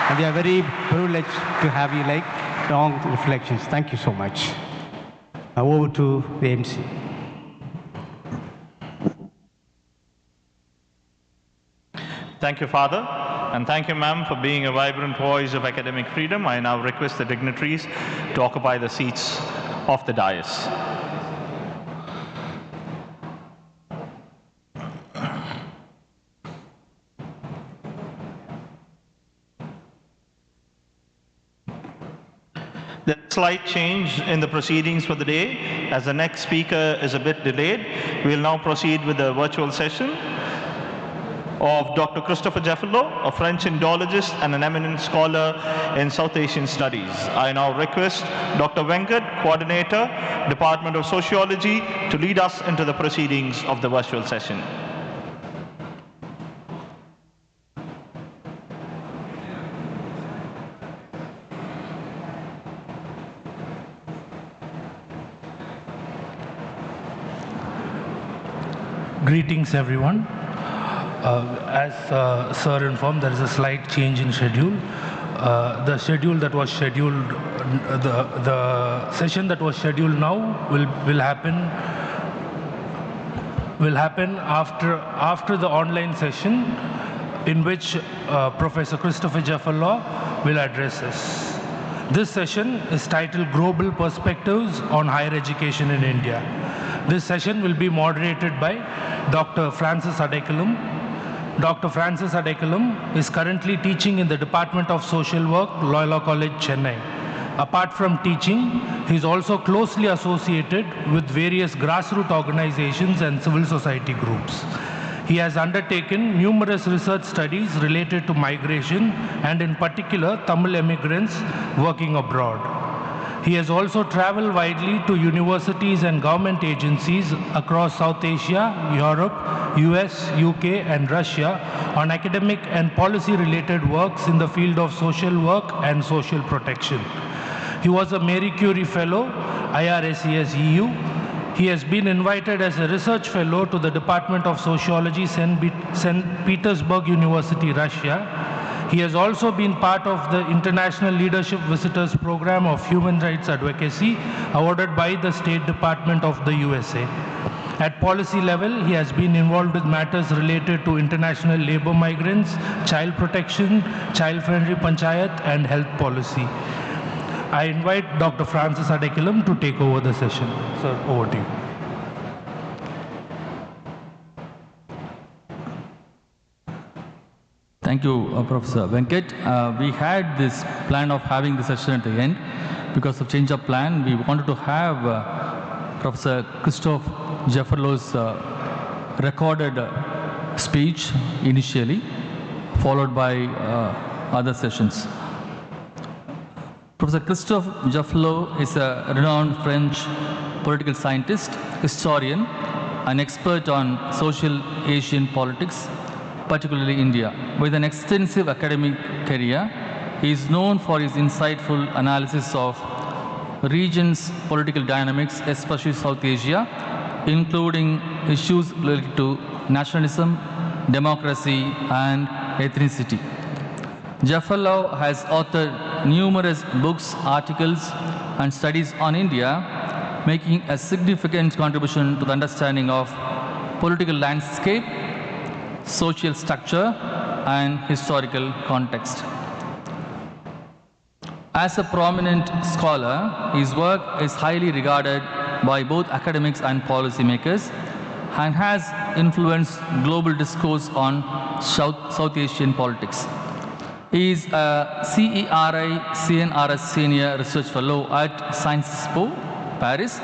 And we are very privileged to have you like long reflections. Thank you so much. Now over to the MC. Thank you, Father, and thank you, ma'am, for being a vibrant voice of academic freedom. I now request the dignitaries to occupy the seats of the dais. There's a slight change in the proceedings for the day. As the next speaker is a bit delayed, we'll now proceed with the virtual session of Dr. Christopher Jeffelo, a French Indologist and an eminent scholar in South Asian studies. I now request Dr. Venkat, Coordinator, Department of Sociology, to lead us into the proceedings of the virtual session. Greetings, everyone. As Sir informed, there is a slight change in schedule. The schedule that was scheduled, the session that was scheduled now will happen after the online session, in which Professor Christopher Jeffelo will address us. This session is titled Global Perspectives on Higher Education in India. This session will be moderated by Dr. Francis Adaikalum. Dr. Francis Adaikalum is currently teaching in the Department of Social Work, Loyola College, Chennai. Apart from teaching, he is also closely associated with various grassroots organizations and civil society groups. He has undertaken numerous research studies related to migration and in particular Tamil immigrants working abroad. He has also traveled widely to universities and government agencies across South Asia, Europe, US, UK, and Russia on academic and policy-related works in the field of social work and social protection. He was a Marie Curie Fellow, IRSES EU. He has been invited as a research fellow to the Department of Sociology, St. Petersburg University, Russia. He has also been part of the International Leadership Visitors Program of Human Rights Advocacy, awarded by the State Department of the USA. At policy level, he has been involved with matters related to international labor migrants, child protection, child-friendly panchayat, and health policy. I invite Dr. Francis Adaikalum to take over the session. Sir, over to you. Thank you, Professor Venkat. We had this plan of having the session at the end. Because of change of plan, we wanted to have Professor Christopher Jeffelo's recorded speech initially, followed by other sessions. Professor Christopher Jeffelo is a renowned French political scientist, historian, an expert on social Asian politics, particularly India. With an extensive academic career, he is known for his insightful analysis of region's political dynamics, especially South Asia, including issues related to nationalism, democracy, and ethnicity. Jeffelo has authored numerous books, articles, and studies on India, making a significant contribution to the understanding of political landscape, social structure, and historical context. As a prominent scholar, his work is highly regarded by both academics and policymakers and has influenced global discourse on South Asian politics. He is a CERI-CNRS Senior Research Fellow at Sciences Po, Paris,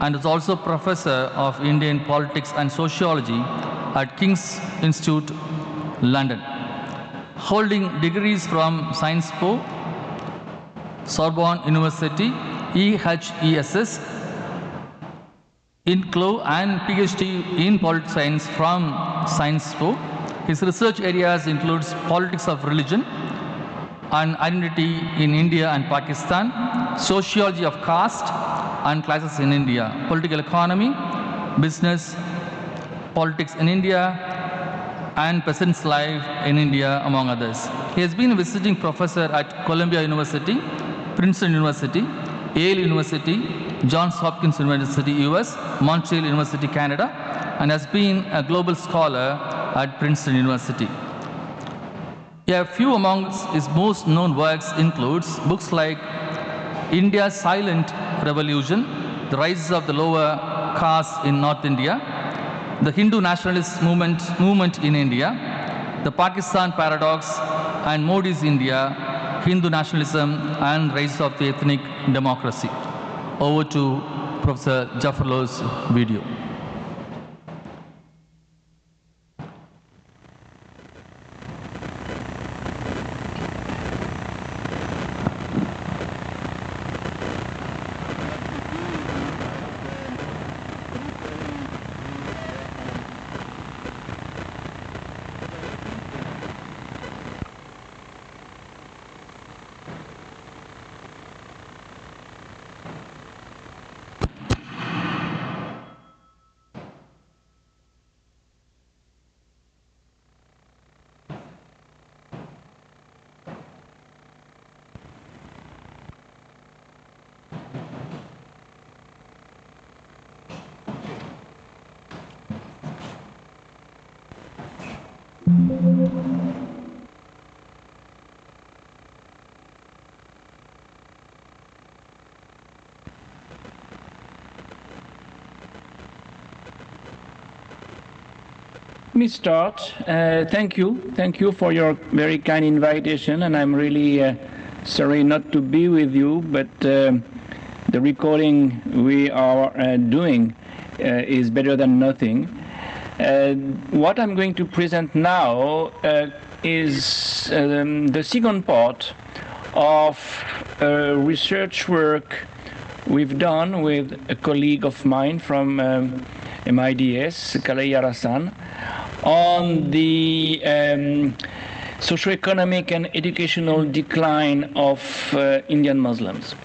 and is also Professor of Indian Politics and Sociology at King's Institute, London. Holding degrees from Sciences Po, Sorbonne University, EHESS, in CLO and PhD in political science from Science Po. His research areas includes politics of religion and identity in India and Pakistan, sociology of caste and classes in India, political economy, business, politics in India, and peasants' life in India, among others. He has been a visiting professor at Columbia University, Princeton University, Yale University, Johns Hopkins University, US, Montreal University, Canada, and has been a global scholar at Princeton University. A few among his most known works includes books like India's Silent Revolution, The Rise of the Lower Caste in North India, The Hindu Nationalist Movement in India, The Pakistan Paradox, and Modi's India, Hindu Nationalism and Rise of the Ethnic Democracy. Over to Professor Jaffrlow's video. Let me start. Thank you for your very kind invitation, and I'm really sorry not to be with you, but the recording we are doing is better than nothing. What I'm going to present now is the second part of a research work we've done with a colleague of mine from MIDS, Kalai Arasan, on the socioeconomic and educational decline of Indian Muslims.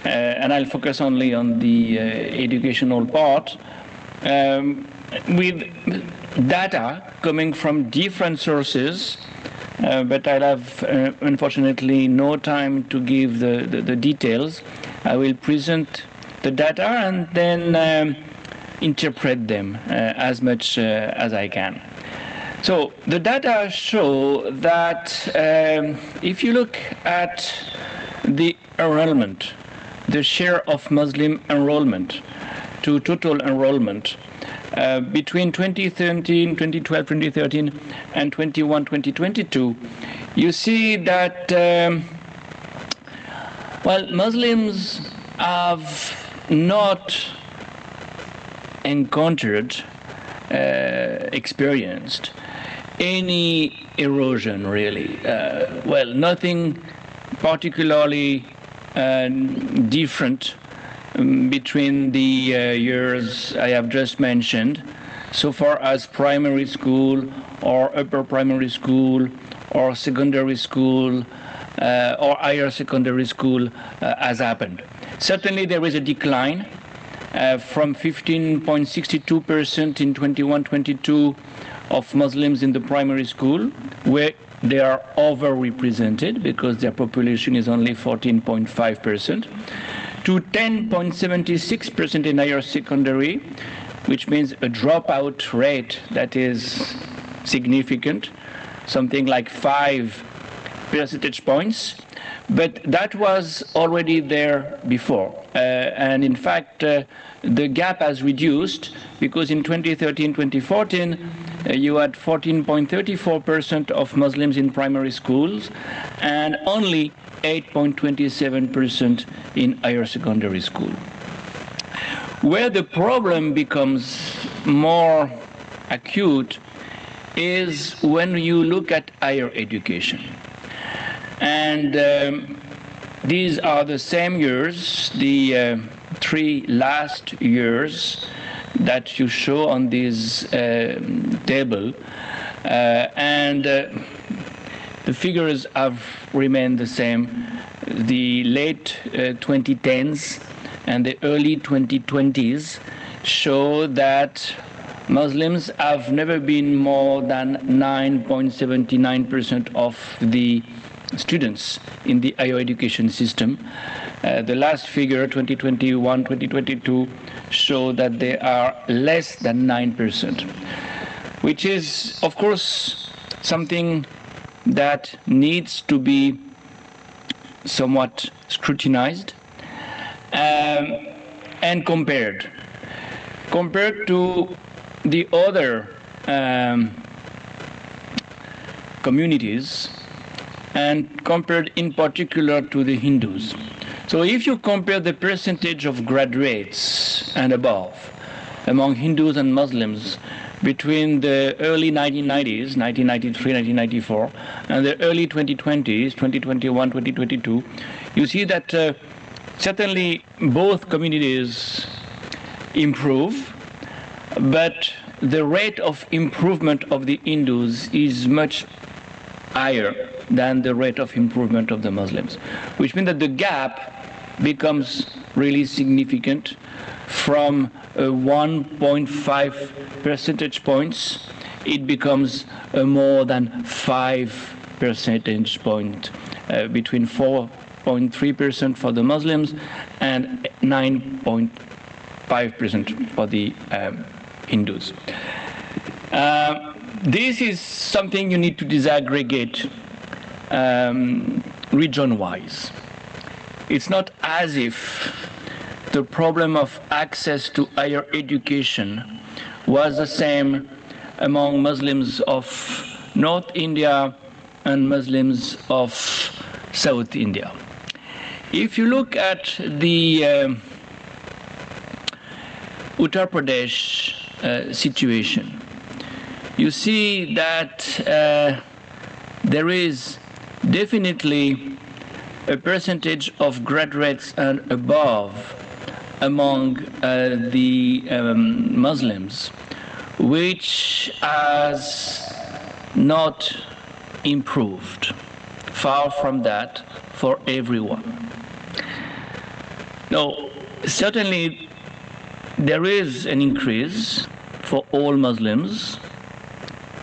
And I'll focus only on the educational part, with data coming from different sources, but I'll have, unfortunately, no time to give the details. I will present the data and then interpret them as much as I can. So the data show that if you look at the enrollment, the share of Muslim enrollment to total enrollment between 2012, 2013, and 2022, you see that, well, Muslims have not experienced any erosion, really. Well, nothing particularly different between the years I have just mentioned, so far as primary school or upper primary school or secondary school or higher secondary school has happened. Certainly there is a decline from 15.62% in 21-22 of Muslims in the primary school, where they are overrepresented because their population is only 14.5%, to 10.76% in higher secondary, which means a dropout rate that is significant, something like 5 percentage points. But that was already there before. And in fact, the gap has reduced because in 2013-2014, you had 14.34% of Muslims in primary schools and only 8.27% in higher secondary school. Where the problem becomes more acute is when you look at higher education. And these are the same years, the 3 last years, that you show on this table, and the figures have remained the same. The late 2010s and the early 2020s show that Muslims have never been more than 9.79% of the students in the higher education system. The last figure, 2021-2022, show that they are less than 9%, which is, of course, something that needs to be somewhat scrutinized and compared to the other communities, and compared in particular to the Hindus. So if you compare the percentage of graduates and above among Hindus and Muslims between the early 1990s, 1993, 1994, and the early 2020s, 2021, 2022, you see that certainly both communities improve, but the rate of improvement of the Hindus is much higher than the rate of improvement of the Muslims, which means that the gap becomes really significant. From 1.5 percentage points, it becomes more than 5 percentage points, between 4.3% for the Muslims and 9.5% for the Hindus. This is something you need to disaggregate region-wise. It's not as if the problem of access to higher education was the same among Muslims of North India and Muslims of South India. If you look at the Uttar Pradesh situation, you see that there is definitely a percentage of graduates and above among the Muslims, which has not improved. Far from that for everyone. Now, certainly there is an increase for all Muslims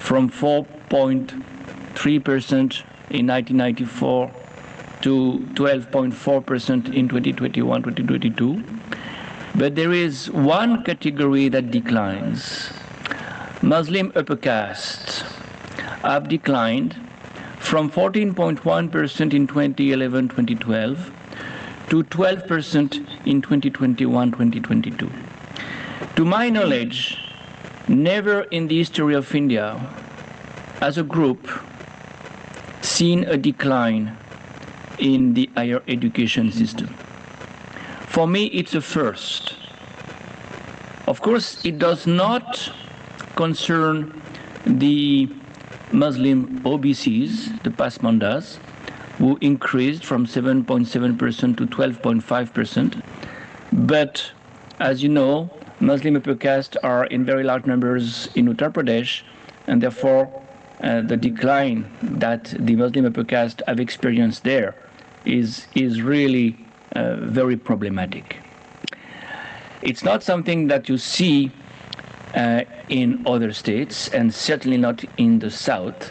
from 4.3% in 1994 to 12.4% in 2021-2022. But there is one category that declines. Muslim upper caste have declined from 14.1% in 2011-2012 to 12% in 2021-2022. To my knowledge, never in the history of India as a group seen a decline in the higher education system. For me, it's a first. Of course, it does not concern the Muslim OBCs, the Pasmandas, who increased from 7.7% to 12.5%. But as you know, Muslim upper caste are in very large numbers in Uttar Pradesh, and therefore the decline that the Muslim upper caste have experienced there is really very problematic. It's not something that you see in other states, and certainly not in the South,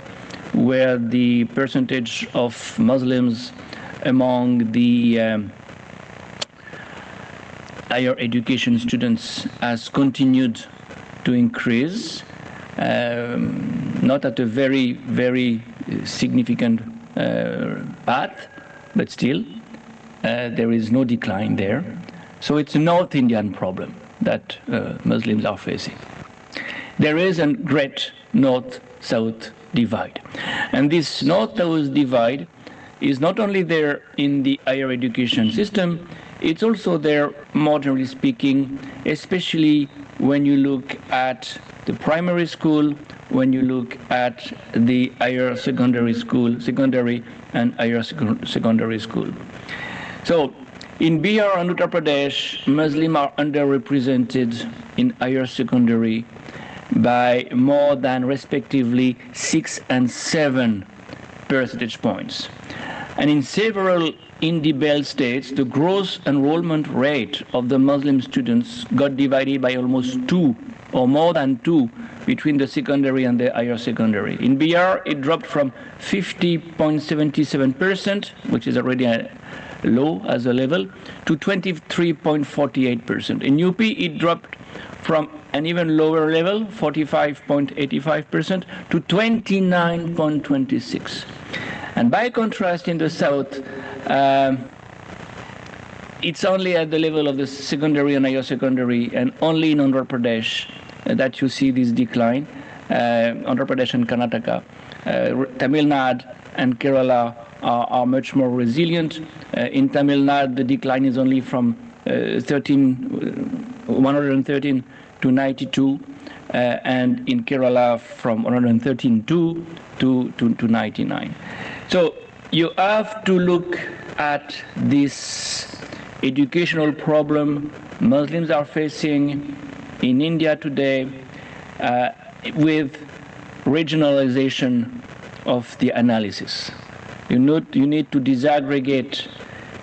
where the percentage of Muslims among the higher education students has continued to increase, not at a very, very significant path, but still there is no decline there. So it's a North Indian problem that Muslims are facing. There is a great North-South divide. And this North-South divide is not only there in the higher education system, it's also there, more generally speaking, especially when you look at the primary school, when you look at the higher secondary school, secondary and higher secondary school. So In Bihar and Uttar Pradesh, Muslims are underrepresented in higher secondary by more than respectively 6 and 7 percentage points. And in several Hindi belt states, the gross enrollment rate of the Muslim students got divided by almost 2 or more than 2 between the secondary and the higher secondary. In Bihar, it dropped from 50.77%, which is already low as a level, to 23.48%. In UP, it dropped from an even lower level, 45.85%, to 29.26%. And by contrast, in the south, it's only at the level of the secondary and higher secondary, and only in Andhra Pradesh that you see this decline. Andhra Pradesh and Karnataka. Tamil Nadu and Kerala are much more resilient. In Tamil Nadu, the decline is only from 113 to 92, and in Kerala from 113 to 99. So you have to look at this educational problem Muslims are facing in India today with regionalization of the analysis. You need to disaggregate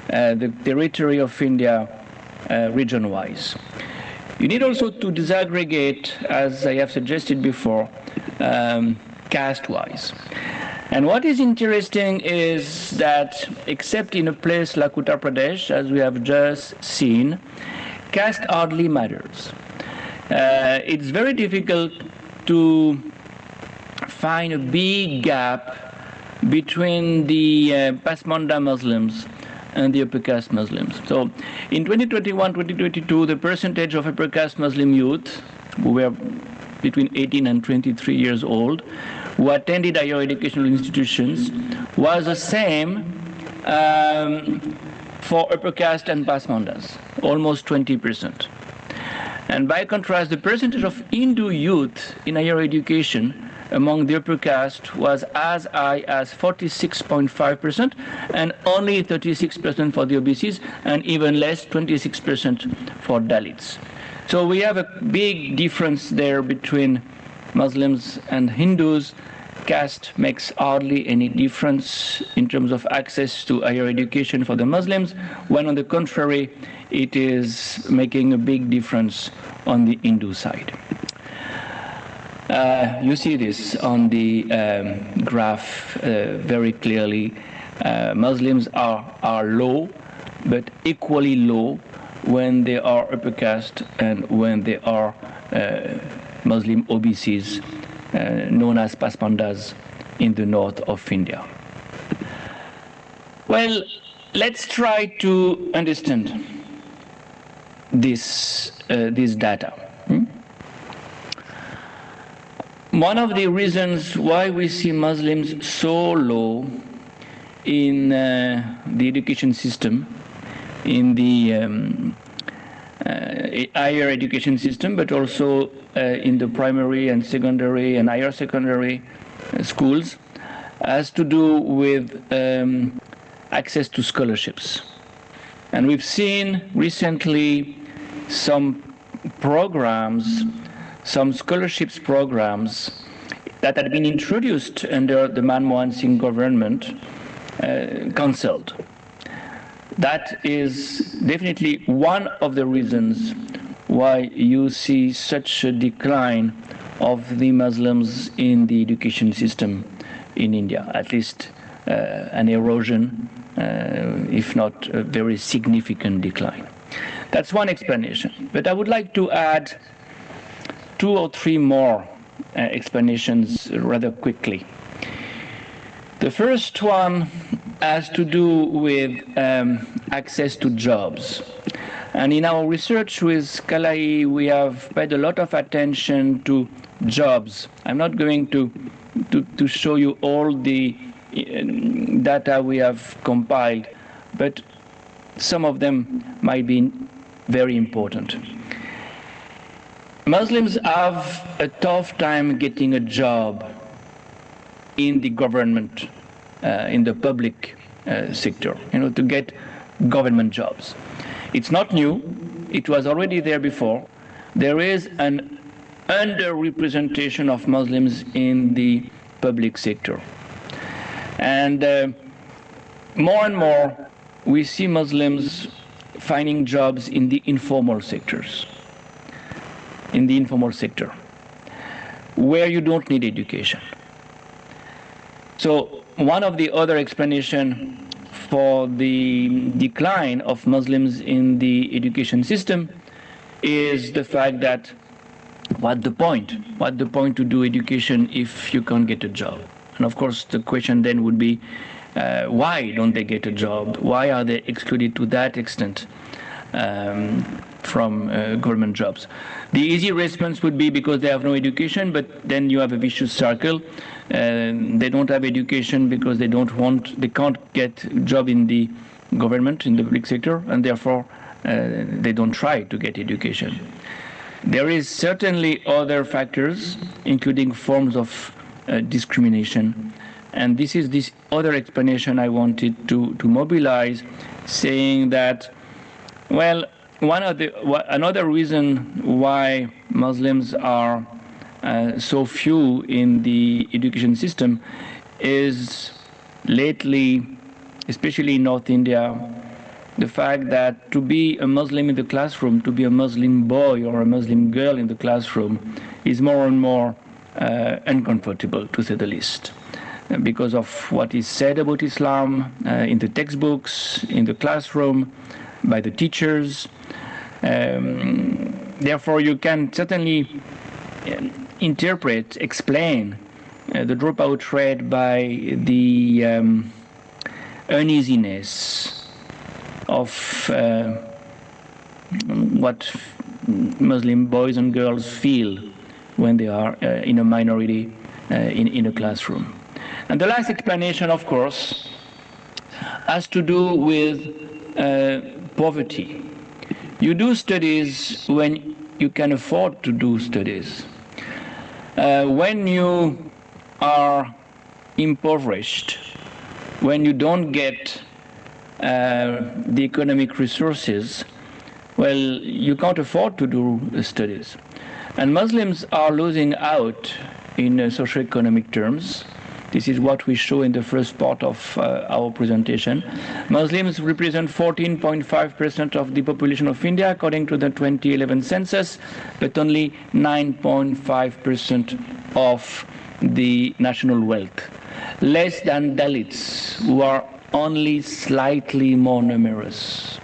the territory of India region-wise. You need also to disaggregate, as I have suggested before, caste-wise. And what is interesting is that, except in a place like Uttar Pradesh, as we have just seen, caste hardly matters. It's very difficult to find a big gap between the Pasmanda Muslims and the upper caste Muslims. So in 2021-2022, the percentage of upper caste Muslim youth who were between 18 and 23 years old who attended higher educational institutions was the same for upper caste and Pasmandas, almost 20%. And by contrast, the percentage of Hindu youth in higher education among the upper caste was as high as 46.5%, and only 36% for the OBCs, and even less, 26% for Dalits. So we have a big difference there between Muslims and Hindus. Caste makes hardly any difference in terms of access to higher education for the Muslims, when on the contrary, it is making a big difference on the Hindu side. You see this on the graph very clearly. Muslims are low, but equally low when they are upper caste and when they are Muslim OBCs, known as Pasmandas in the north of India. Well, let's try to understand this data. One of the reasons why we see Muslims so low in the education system, in the higher education system, but also in the primary and secondary and higher secondary schools, has to do with access to scholarships. And we've seen recently some programs, some scholarships programs that had been introduced under the Manmohan Singh government cancelled. That is definitely one of the reasons why you see such a decline of the Muslims in the education system in India, at least an erosion, if not a very significant decline. That's one explanation. But I would like to add 2 or 3 more explanations rather quickly. The first one has to do with access to jobs. And in our research with Kalai, we have paid a lot of attention to jobs. I'm not going to show you all the data we have compiled, but some of them might be very important. Muslims have a tough time getting a job in the government, in the public sector. To get government jobs. It's not new. It was already there before. There is an underrepresentation of Muslims in the public sector. And more and more, we see Muslims finding jobs in the informal sectors, where you don't need education. So one of the other explanations for the decline of Muslims in the education system is the fact that what the point to do education if you can't get a job? And of course the question then would be, why don't they get a job? Why are they excluded to that extent from government jobs? The easy response would be because they have no education, but then you have a vicious circle. They don't have education because they can't get a job in the government, in the public sector, and therefore they don't try to get education. There is certainly other factors, including forms of discrimination. And this is this other explanation I wanted to mobilize, saying that, well, another reason why Muslims are so few in the education system is lately, especially in North India, the fact that to be a Muslim in the classroom, to be a Muslim boy or a Muslim girl in the classroom is more and more uncomfortable, to say the least, because of what is said about Islam in the textbooks, in the classroom, by the teachers. Therefore, you can certainly explain the dropout rate by the uneasiness of what Muslim boys and girls feel when they are in a minority in a classroom. And the last explanation, of course, has to do with poverty. You do studies when you can afford to do studies. When you are impoverished, when you don't get the economic resources, well, you can't afford to do studies. And Muslims are losing out in socioeconomic terms. This is what we show in the first part of our presentation. Muslims represent 14.5% of the population of India, according to the 2011 census, but only 9.5% of the national wealth. Less than Dalits, who are only slightly more numerous.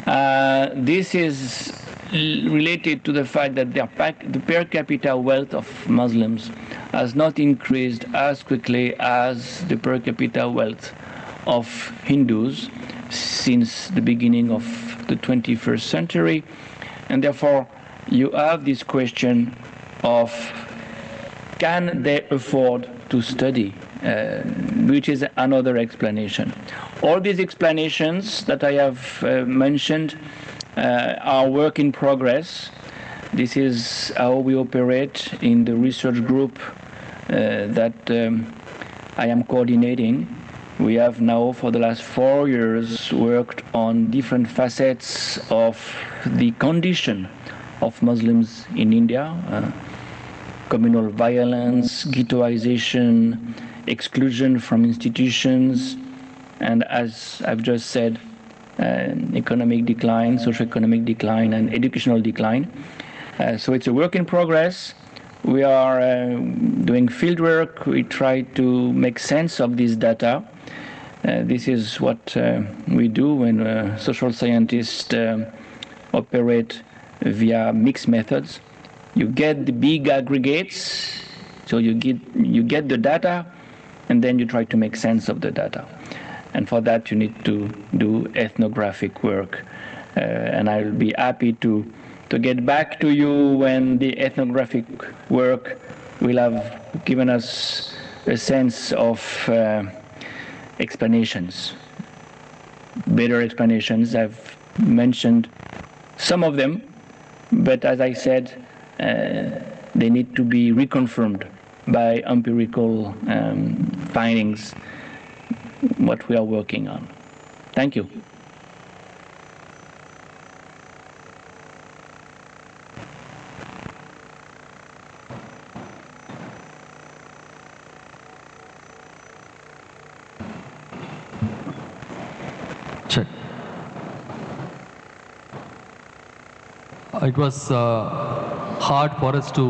This is related to the fact that the per capita wealth of Muslims has not increased as quickly as the per capita wealth of Hindus since the beginning of the 21st century. And therefore, you have this question of, can they afford to study? Which is another explanation. All these explanations that I have mentioned are work in progress. This is how we operate in the research group that I am coordinating. We have now, for the last 4 years, worked on different facets of the condition of Muslims in India. Communal violence, ghettoization, exclusion from institutions, and as I've just said, economic decline, socioeconomic decline, and educational decline. So it's a work in progress. We are doing field work. We try to make sense of this data. This is what we do when social scientists operate via mixed methods. You get the big aggregates, so you get the data, and then you try to make sense of the data. And for that, you need to do ethnographic work. And I'll be happy to get back to you when the ethnographic work will have given us a sense of explanations, better explanations. I've mentioned some of them, but as I said, they need to be reconfirmed by empirical findings, what we are working on. Thank you. Check. It was hard for us to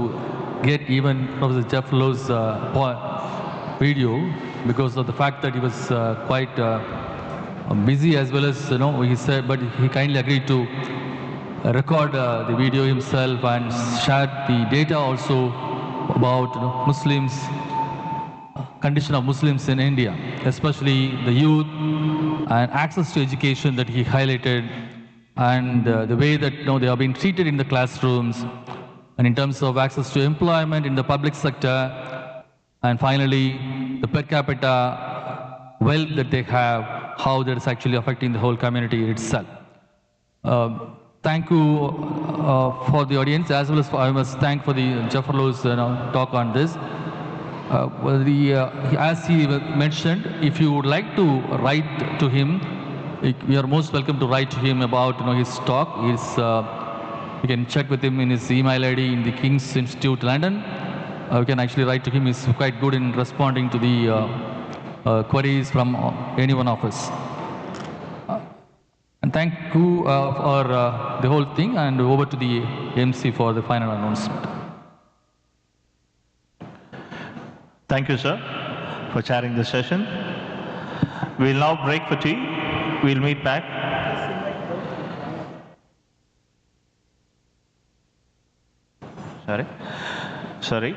get even Professor Jeff Lowe's video because of the fact that he was quite busy, as well as, he said, but he kindly agreed to record the video himself and share the data also about Muslims, condition of Muslims in India, especially the youth and access to education that he highlighted, and the way that they are being treated in the classrooms, and in terms of access to employment in the public sector, and finally the per capita wealth that they have, how that is actually affecting the whole community itself. Thank you for the audience, as well as I must thank for the Jeff Lowe's talk on this. As he mentioned, if you would like to write to him, you are most welcome to write to him about his talk. You can check with him in his email ID in the King's Institute, London. You can actually write to him. He's quite good in responding to the queries from any one of us. And thank you for the whole thing, and over to the MC for the final announcement. Thank you, sir, for chairing the session. We'll now break for tea. We'll meet back. Sorry.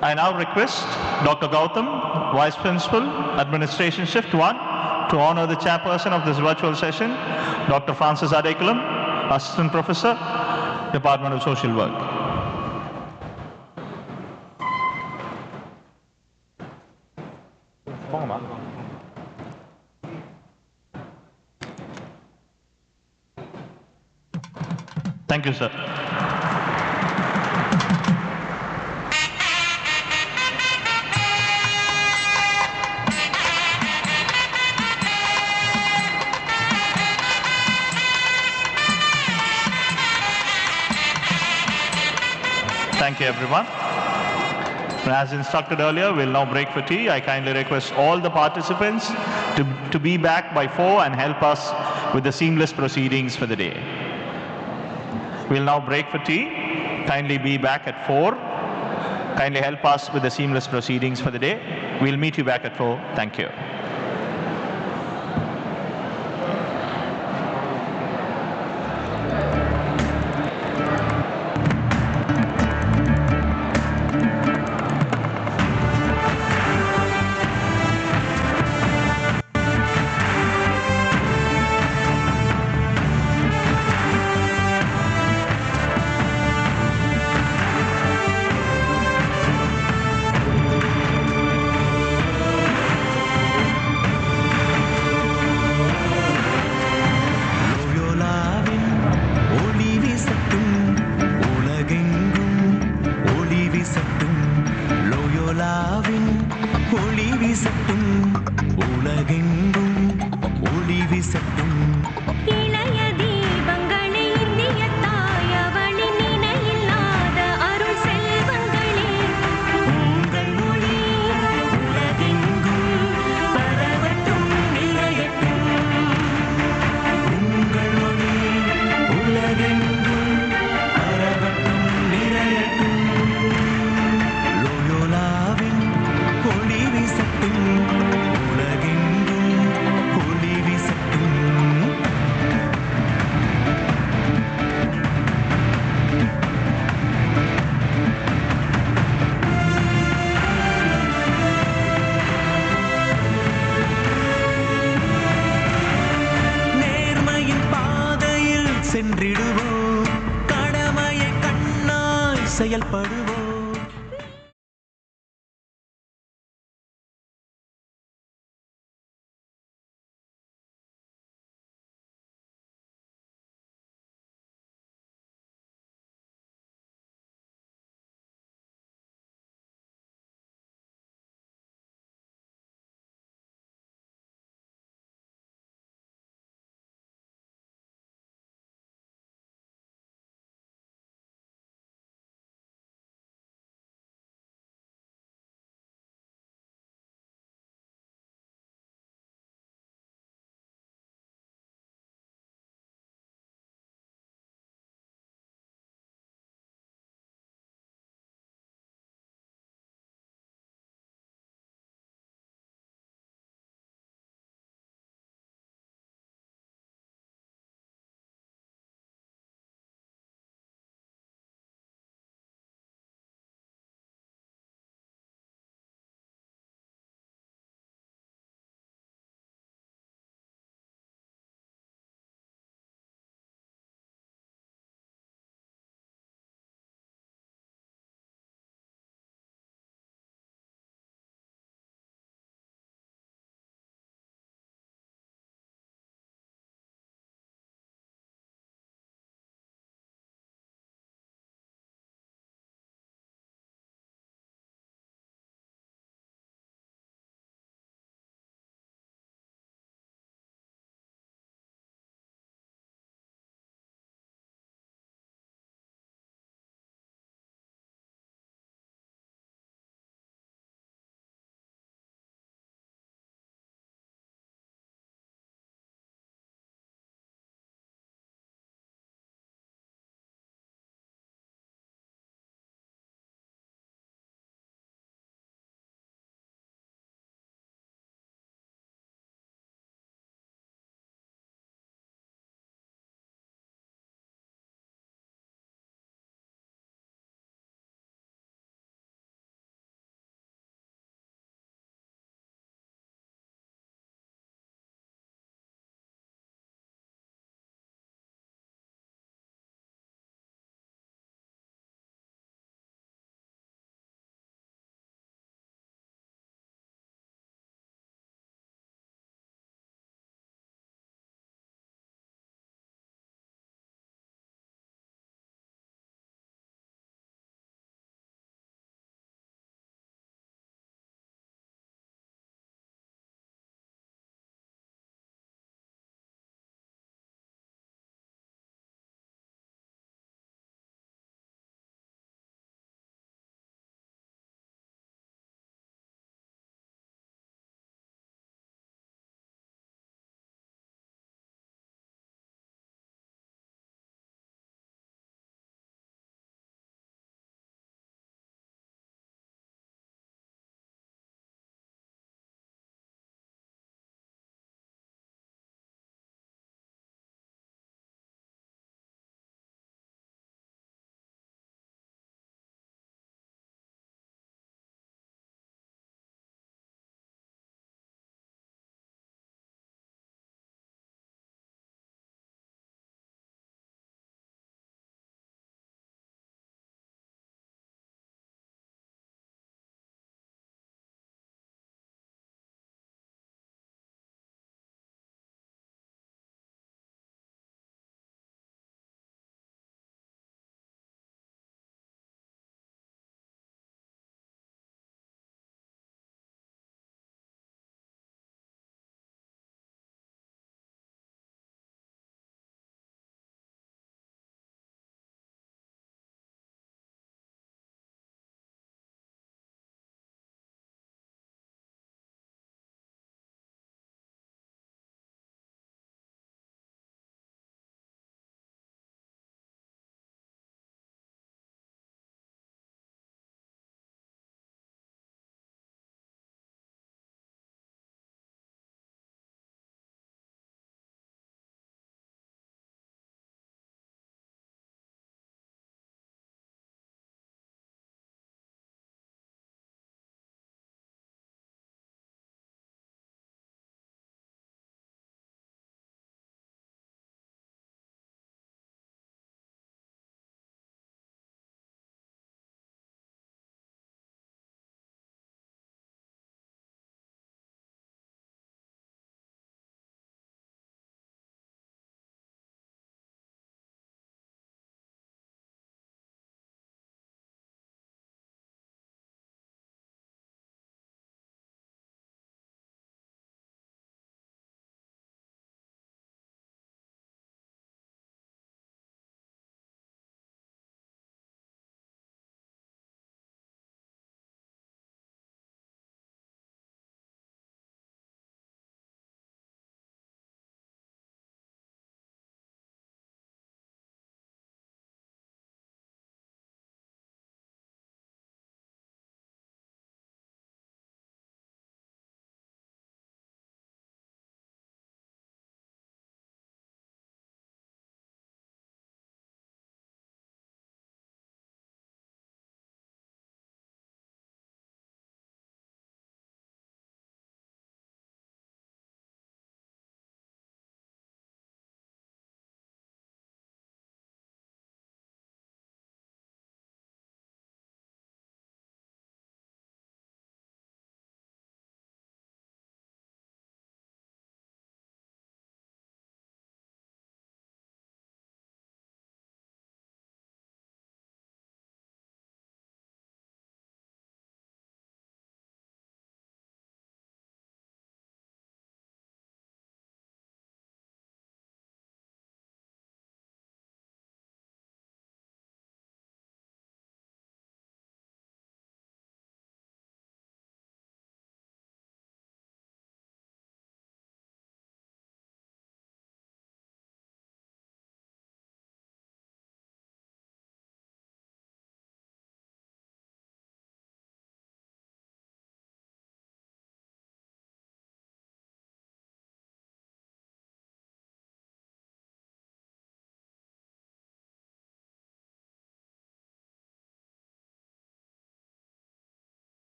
I now request Dr. Gautam, Vice Principal, Administration Shift 1, to honor the chairperson of this virtual session, Dr. Francis Adekulam, Assistant Professor, Department of Social Work. Thank you, sir. Thank you, everyone. As instructed earlier, we'll now break for tea. I kindly request all the participants to be back by 4 and help us with the seamless proceedings for the day. We'll now break for tea. Kindly be back at 4. Kindly help us with the seamless proceedings for the day. We'll meet you back at 4. Thank you. சென்றிடுவோம் கடமையை கண்ணாய் செயல்படுவோம்.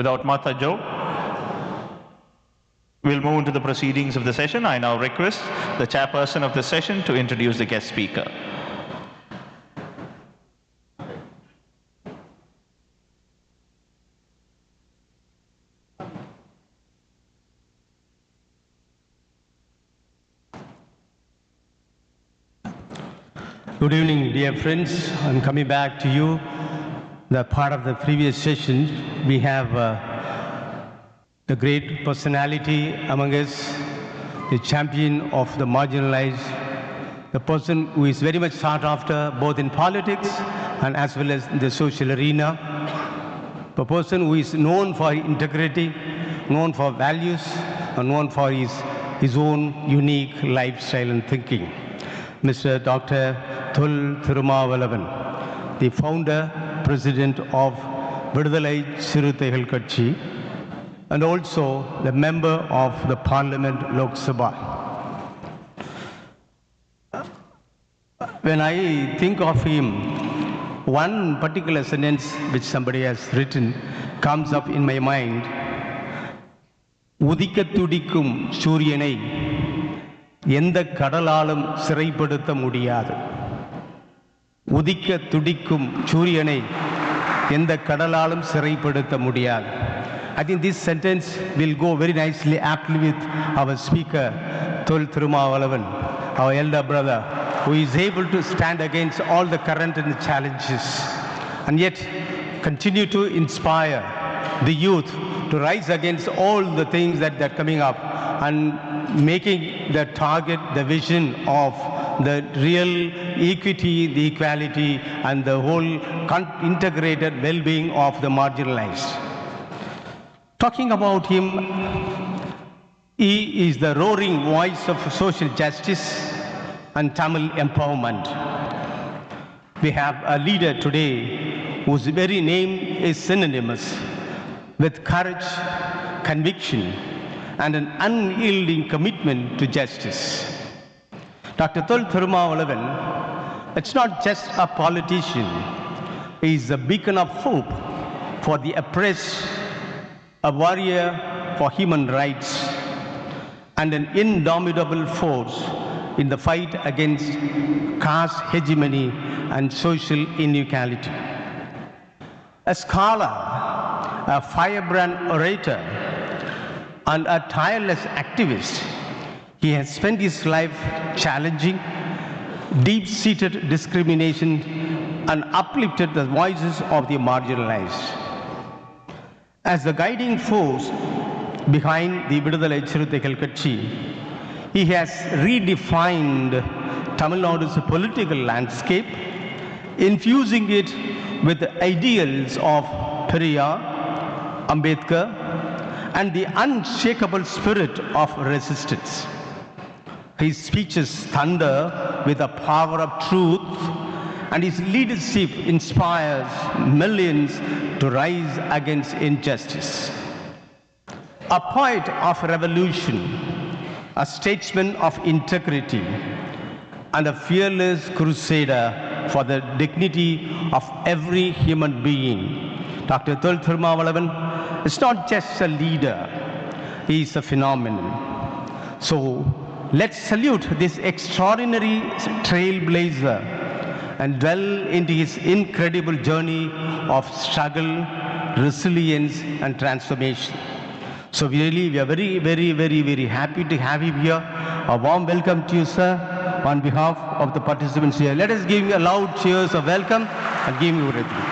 without Martha Joe, we'll move into the proceedings of the session. I now request the chairperson of the session to introduce the guest speaker. Good evening, dear friends. I'm coming back to you. The part of the previous session, we have the great personality among us, the champion of the marginalized, the person who is very much sought after both in politics and as well as in the social arena, the person who is known for integrity, known for values, and known for his own unique lifestyle and thinking. Mr. Dr. Thul Thirumavalavan, the founder, president of Vidudalai Chirutaigal Katchi, and also the member of the Parliament Lok Sabha. When I think of him, one particular sentence which somebody has written comes up in my mind. Udikathudikum Suryanai எந்த கடலாலும் சிறைப்படுத்த முடியாது. உதிக்க துடிக்கும் சூரியனை எந்த கடலாலும் சிறைப்படுத்த முடியாது. I think this sentence will go very nicely aptly with our speaker, Thul Thirumavalavan, our elder brother, who is able to stand against all the current and the challenges, and yet continue to inspire the youth to rise against all the things that are coming up, and making the target, the vision of the real equity, the equality, and the whole integrated well-being of the marginalized. Talking about him, he is the roaring voice of social justice and Tamil empowerment. We have a leader today whose very name is synonymous with courage, conviction, and an unyielding commitment to justice. Dr. Thul Thirumavalavan, it's not just a politician. He is a beacon of hope for the oppressed, a warrior for human rights, and an indomitable force in the fight against caste hegemony and social inequality. A scholar, a firebrand orator, and a tireless activist, he has spent his life challenging deep-seated discrimination and uplifted the voices of the marginalized. As the guiding force behind the Vidudalai Chirutaigal Katchi, he has redefined Tamil Nadu's political landscape, infusing it with the ideals of Periyar, Ambedkar, and the unshakable spirit of resistance. His speeches thunder with the power of truth, and his leadership inspires millions to rise against injustice. A poet of revolution, a statesman of integrity, and a fearless crusader for the dignity of every human being, Dr. Thul Thirumavalavan is not just a leader, he is a phenomenon. So let's salute this extraordinary trailblazer and dwell into his incredible journey of struggle, resilience, and transformation. So really, we are very, very, very, very happy to have him here. A warm welcome to you, sir, on behalf of the participants here. Let us give you a loud cheers of welcome and give you everything.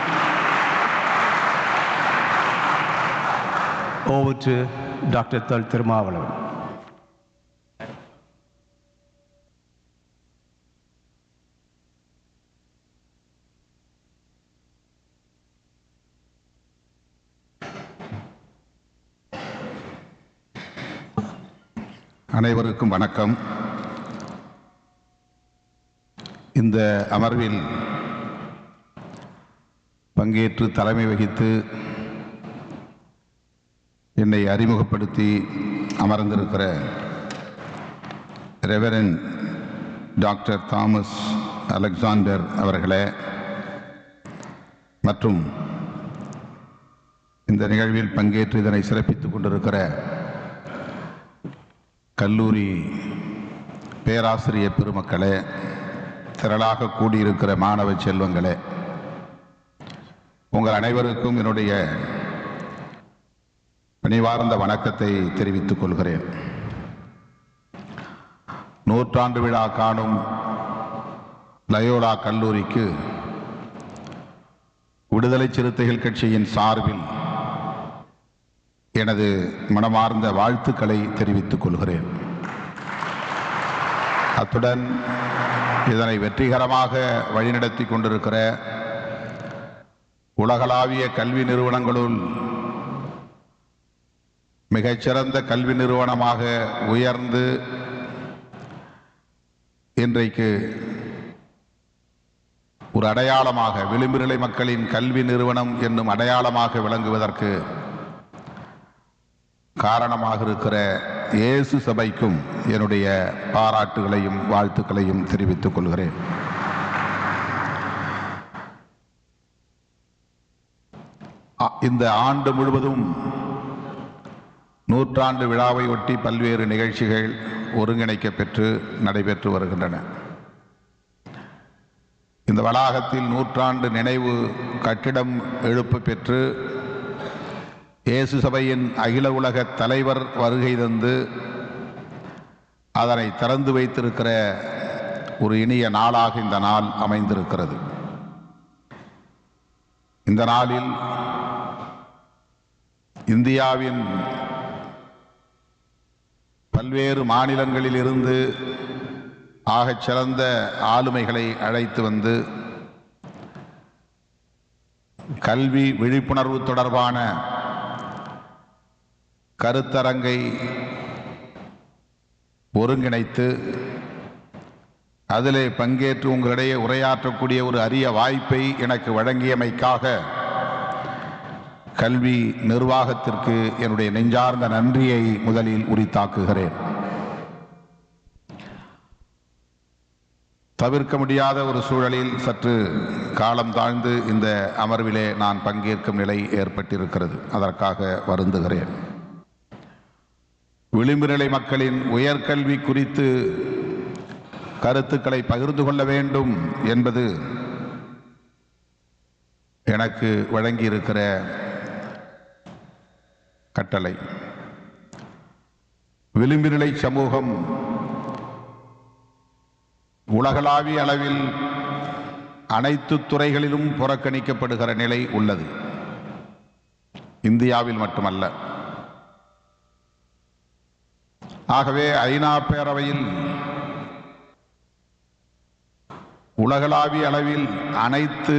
Over to Dr. Thul Thirumavalavan. அனைவருக்கும் வணக்கம். இந்த அமர்வில் பங்கேற்று தலைமை வகித்து என்னை அறிமுகப்படுத்தி அமர்ந்திருக்கிற ரெவரண்ட் டாக்டர் தாமஸ் அலெக்சாண்டர் அவர்களே மற்றும் இந்த நிகழ்வில் பங்கேற்று இதனை சிறப்பித்துக் கொண்டிருக்கிற கல்லூரி பேராசிரியர் பெருமக்களே, திரளாக கூடியிருக்கிற மாணவ செல்வங்களே, உங்கள் அனைவருக்கும் என்னுடைய பணிவார்ந்த வணக்கத்தை தெரிவித்துக் கொள்கிறேன். நூற்றாண்டு விழா காணும் லயோலா கல்லூரிக்கு விடுதலை சிறுத்தைகள் கட்சியின் சார்பில் எனது மனமார்ந்த வாழ்த்துக்களை தெரிவித்துக் கொள்கிறேன். அத்துடன் இதனை வெற்றிகரமாக வழிநடத்தி கொண்டிருக்கிற உலகளாவிய கல்வி நிறுவனங்களுள் மிகச்சிறந்த கல்வி நிறுவனமாக உயர்ந்து இன்றைக்கு ஒரு அடையாளமாக, விளிம்பு நிலை மக்களின் கல்வி நிறுவனம் என்னும் அடையாளமாக விளங்குவதற்கு காரணமாக இருக்கிற இயேசு சபைக்கும் என்னுடைய பாராட்டுகளையும் வாழ்த்துக்களையும் தெரிவித்துக் கொள்கிறேன். இந்த ஆண்டு முழுவதும் நூற்றாண்டு விழாவை ஒட்டி பல்வேறு நிகழ்ச்சிகள் ஒருங்கிணைக்கப்பெற்று நடைபெற்று வருகின்றன. இந்த வளாகத்தில் நூற்றாண்டு நினைவு கட்டிடம் எழுப்ப பெற்று இயேசு சபையின் அகில உலக தலைவர் வருகை தந்து அதனை திறந்து வைத்திருக்கிற ஒரு இனிய நாளாக இந்த நாள் அமைந்திருக்கிறது. இந்த நாளில் இந்தியாவின் பல்வேறு மாநிலங்களில் இருந்து ஆகச் சிறந்த ஆளுமைகளை அழைத்து வந்து கல்வி விழிப்புணர்வு தொடர்பான கருத்தரங்கை ஒருங்கிணைத்து அதிலே பங்கேற்று உங்களிடையே உரையாற்றக்கூடிய ஒரு அரிய வாய்ப்பை எனக்கு வழங்கியமைக்காக கல்வி நிர்வாகத்திற்கு என்னுடைய நெஞ்சார்ந்த நன்றியை முதலில் உரித்தாக்குகிறேன். தவிர்க்க முடியாத ஒரு சூழலில் சற்று காலம் தாழ்ந்து இந்த அமர்விலே நான் பங்கேற்கும் நிலை ஏற்பட்டிருக்கிறது. அதற்காக வருந்துகிறேன். விளிம்பு நிலை மக்களின் உயர்கல்வி குறித்து கருத்துக்களை பகிர்ந்து கொள்ள வேண்டும் என்பது எனக்கு வழங்கியிருக்கிற கட்டளை. விளிம்பு நிலை சமூகம் உலகளாவிய அளவில் அனைத்து துறைகளிலும் புறக்கணிக்கப்படுகிற நிலை உள்ளது. இந்தியாவில் மட்டுமல்ல. ஆகவே ஐநா பேரவையில் உலகளாவிய அளவில் அனைத்து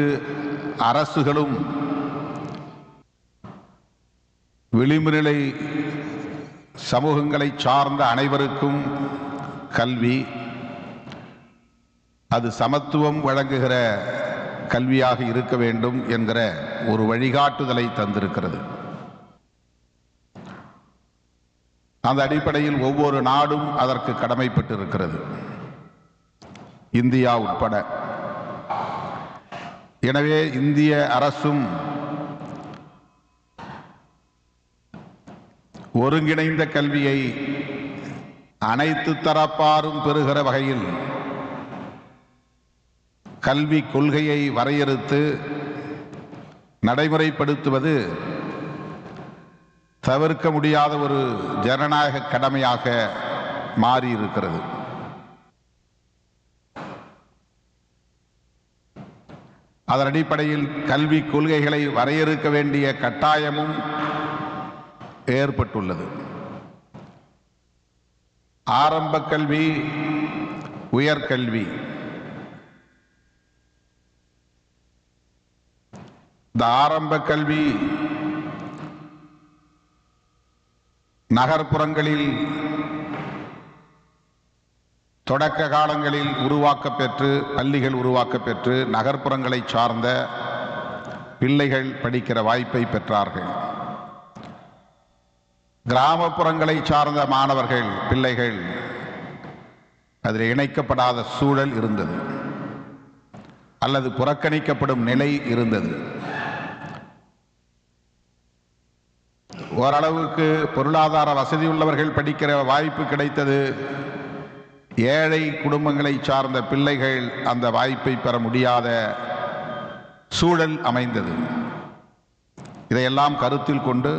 அரசுகளும் விளிம்பு நிலை சமூகங்களை சார்ந்த அனைவருக்கும் கல்வி, அது சமத்துவம் வழங்குகிற கல்வியாக இருக்க வேண்டும் என்கிற ஒரு வழிகாட்டுதலை தந்திருக்கிறது. அந்த அடிப்படையில் ஒவ்வொரு நாடும் அதற்கு கடமைப்பட்டு இருக்கிறது, இந்தியா உட்பட. எனவே இந்திய அரசும் ஒருங்கிணைந்த கல்வியை அனைத்து தரப்பாரும் பெறுகிற வகையில் கல்வி கொள்கையை வரையறுத்து நடைமுறைப்படுத்துவது தவிர்க்க முடியாத ஒரு ஜனநாயக கடமையாக மாறியிருக்கிறது. அதன் அடிப்படையில் கல்வி கொள்கைகளை வரையறுக்க வேண்டிய கட்டாயமும் ஏற்பட்டுள்ளது. ஆரம்ப கல்வி, உயர்கல்வி, இந்த ஆரம்ப கல்வி நகர்ப்புறங்களில் தொடக்க காலங்களில் உருவாக்கப்பெற்று, பள்ளிகள் உருவாக்கப்பெற்று நகர்ப்புறங்களை சார்ந்த பிள்ளைகள் படிக்கிற வாய்ப்பை பெற்றார்கள். கிராமப்புறங்களை சார்ந்த மாணவர்கள், பிள்ளைகள் அதில் இணைக்கப்படாத சூழல் இருந்தது அல்லது புறக்கணிக்கப்படும் நிலை இருந்தது. ஓரளவுக்கு பொருளாதார வசதியுள்ளவர்கள் படிக்கிற வாய்ப்பு கிடைத்தது. ஏழை குடும்பங்களை சார்ந்த பிள்ளைகள் அந்த வாய்ப்பை பெற முடியாத சூழல் அமைந்தது. இதையெல்லாம் கருத்தில் கொண்டு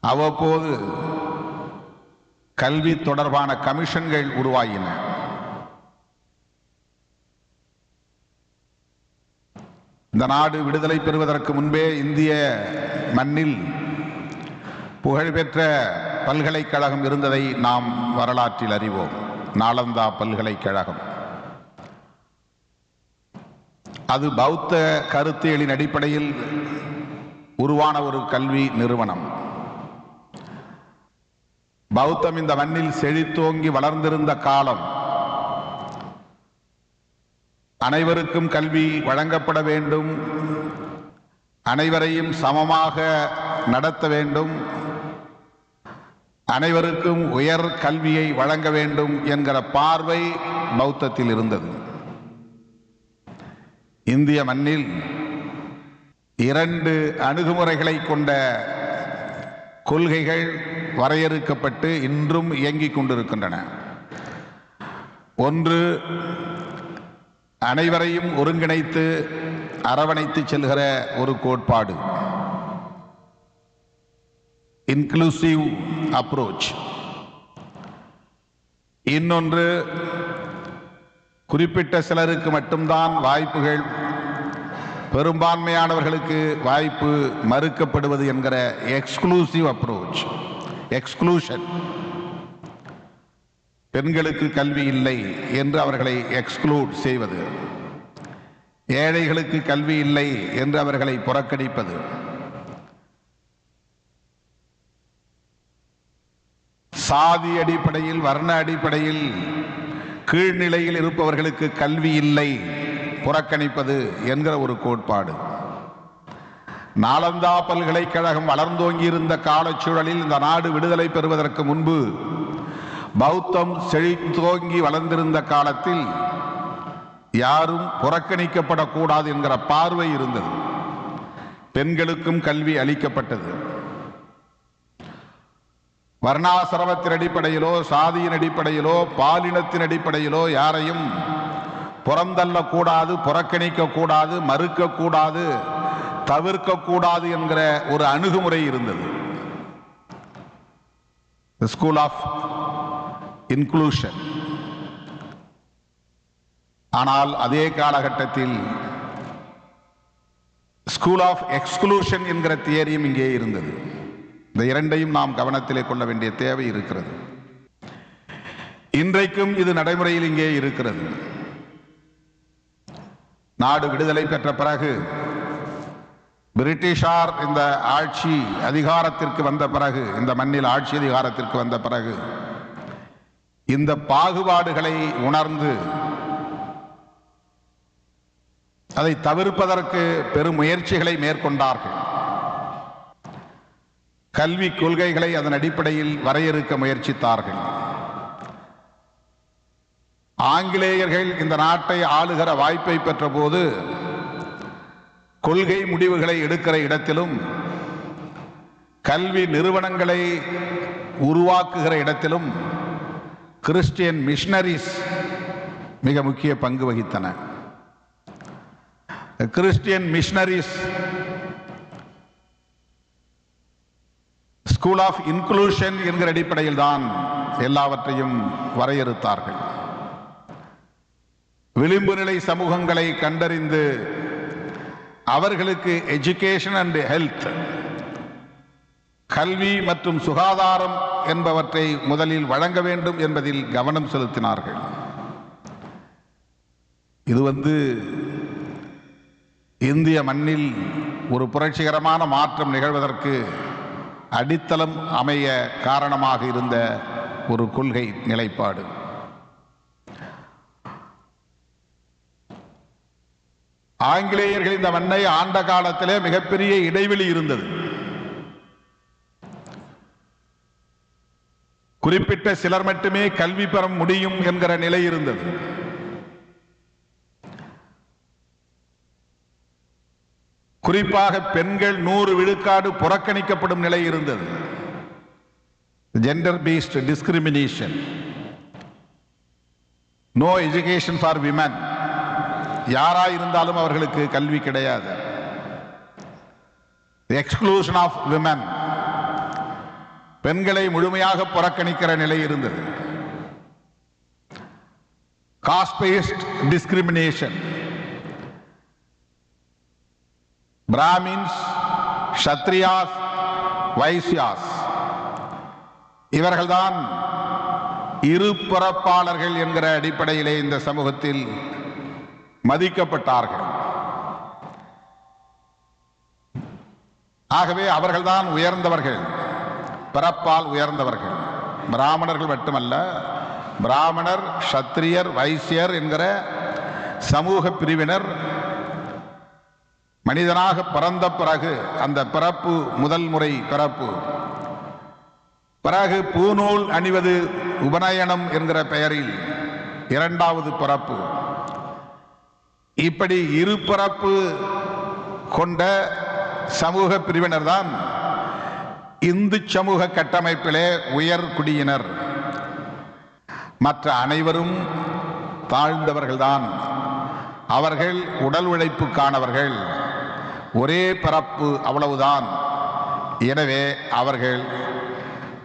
அவ்வப்போது கல்வி தொடர்பான கமிஷன்கள் உருவாகின. இந்த நாடு விடுதலை பெறுவதற்கு முன்பே இந்திய மண்ணில் புகழ்பெற்ற பல்கலைக்கழகம் இருந்ததை நாம் வரலாற்றில் அறிவோம். நாலந்தா பல்கலைக்கழகம். அது பௌத்த கருத்தியலின் அடிப்படையில் உருவான ஒரு கல்வி நிறுவனம். பௌத்தம் இந்த மண்ணில் செழித்தோங்கி வளர்ந்திருந்த காலம். அனைவருக்கும் கல்வி வழங்கப்பட வேண்டும், அனைவரையும் சமமாக நடத்த வேண்டும், அனைவருக்கும் உயர் கல்வியை வழங்க வேண்டும் என்கிற பார்வை பௌத்தத்தில் இருந்தது. இந்திய மண்ணில் 2 அணுகுமுறைகளை கொண்ட கொள்கைகள் வரையறுக்கப்பட்டு இன்றும் இயங்கிக் கொண்டிருக்கின்றன. ஒன்று, அனைவரையும் ஒருங்கிணைத்து அரவணைத்து செல்கிற ஒரு கோட்பாடு, இன்க்ளூசிவ் அப்ரோச். இன்னொன்று, குறிப்பிட்ட சிலருக்கு மட்டும்தான் வாய்ப்புகள், பெரும்பான்மையானவர்களுக்கு வாய்ப்பு மறுக்கப்படுவது என்கிற எக்ஸ்க்ளூசிவ் அப்ரோச், எக்ஸ்க்ளூஷன். பெண்களுக்கு கல்வி இல்லை என்று அவர்களை எக்ஸ்க்ளூட் செய்வது, ஏழைகளுக்கு கல்வி இல்லை என்று அவர்களை புறக்கணிப்பது, சாதி அடிப்படையில் வர்ண அடிப்படையில் கீழ்நிலையில் இருப்பவர்களுக்கு கல்வி இல்லை புறக்கணிப்பது என்கிற ஒரு கோட்பாடு. நாலந்தா பல்கலைக்கழகம் வளர்ந்தோங்கி இருந்த காலச்சூழலில் இந்த நாடு விடுதலை பெறுவதற்கு முன்பு பௌத்தம் செழித்தோங்கி வளர்ந்திருந்த காலத்தில் யாரும் புறக்கணிக்கப்படக்கூடாது என்கிற பார்வை இருந்தது. பெண்களுக்கும் கல்வி அளிக்கப்பட்டது. வர்ணாசிரமத்தின் அடிப்படையிலோ சாதியின் அடிப்படையிலோ பாலினத்தின் அடிப்படையிலோ யாரையும் புறந்தள்ளக்கூடாது, புறக்கணிக்கக்கூடாது, மறுக்கக்கூடாது, தவிர்க்கக்கூடாது என்கிற ஒரு அணுகுமுறை இருந்தது. School of inclusion. ஆனால் அதே காலகட்டத்தில் ஸ்கூல் ஆஃப் எக்ஸ்க்ளூஷன் என்கிற தியரியும் இங்கே இருந்தது. இந்த இரண்டையும் நாம் கவனத்திலே கொள்ள வேண்டிய தேவை இருக்கிறது. இன்றைக்கும் இது நடைமுறையில் இங்கே இருக்கிறது. நாடு விடுதலை பெற்ற பிறகு பிரிட்டிஷார் இந்த ஆட்சி அதிகாரத்திற்கு வந்த பிறகு, இந்த மண்ணில் ஆட்சி அதிகாரத்திற்கு வந்த பிறகு இந்த பாகுபாடுகளை உணர்ந்து அதை தவிர்ப்பதற்கு பெரும் முயற்சிகளை மேற்கொண்டார்கள். கல்வி கொள்கைகளை அதன் அடிப்படையில் வரையறுக்க முயற்சித்தார்கள். ஆங்கிலேயர்கள் இந்த நாட்டை ஆளுகிற வாய்ப்பை பெற்ற போது கொள்கை முடிவுகளை எடுக்கிற இடத்திலும் கல்வி நிறுவனங்களை உருவாக்குகிற இடத்திலும் கிறிஸ்டியன் மிஷனரிஸ் மிக முக்கிய பங்கு வகித்தன. Christian missionaries school of inclusion என்கிற அடிப்படையில் தான் எல்லாவற்றையும் வரையறுத்தார்கள். விளிம்பு நிலை சமூகங்களை கண்டறிந்து அவர்களுக்கு எஜுகேஷன் அண்ட் ஹெல்த், கல்வி மற்றும் சுகாதாரம் என்பவற்றை முதலில் வழங்க வேண்டும் என்பதில் கவனம் செலுத்தினார்கள். இது இந்திய மண்ணில் ஒரு புரட்சிகரமான மாற்றம் நிகழ்வதற்கு அடித்தளம் அமைய காரணமாக இருந்த ஒரு கொள்கை நிலைப்பாடு. ஆங்கிலேயர்கள் இந்த மண்ணை ஆண்ட காலத்திலே மிகப்பெரிய இடைவெளி இருந்தது. குறிப்பிட்ட சிலர் மட்டுமே கல்வி பெற முடியும் என்கிற நிலை இருந்தது. குறிப்பாக பெண்கள் 100 விழுக்காடு புறக்கணிக்கப்படும் நிலை இருந்தது. Gender based discrimination. No education for women. யாராயிருந்தாலும் அவர்களுக்கு கல்வி கிடையாது. Exclusion of women. பெண்களை முழுமையாக புறக்கணிக்கிற நிலை இருந்தது. Caste based discrimination. Brahmins, Kshatriyas, Vaishyas இவர்கள்தான் இரு பிறப்பாளர்கள் என்கிற அடிப்படையிலே இந்த சமூகத்தில் மதிக்கப்பட்டார்கள். ஆகவே அவர்கள்தான் உயர்ந்தவர்கள், பிறப்பால் உயர்ந்தவர்கள். பிராமணர்கள் மட்டுமல்ல, பிராமணர், க்ஷத்ரியர், வைசியர் என்கிற சமூக பிரிவினர் மனிதனாக பிறந்த பிறகு, அந்த பிறப்பு முதல் முறை பிறப்பு, பிறகு பூநூல் அணிவது உபநயனம் என்கிற பெயரில் இரண்டாவது பிறப்பு, இப்படி இரு பிறப்பு கொண்ட சமூக பிரிவினர் தான் இந்து சமூக கட்டமைப்பிலே உயர் குடியினர். மற்ற அனைவரும் தாழ்ந்தவர்கள்தான். அவர்கள் உடல் உழைப்புக்கானவர்கள், ஒரே பிறப்பு, அவ்வளவுதான். எனவே அவர்கள்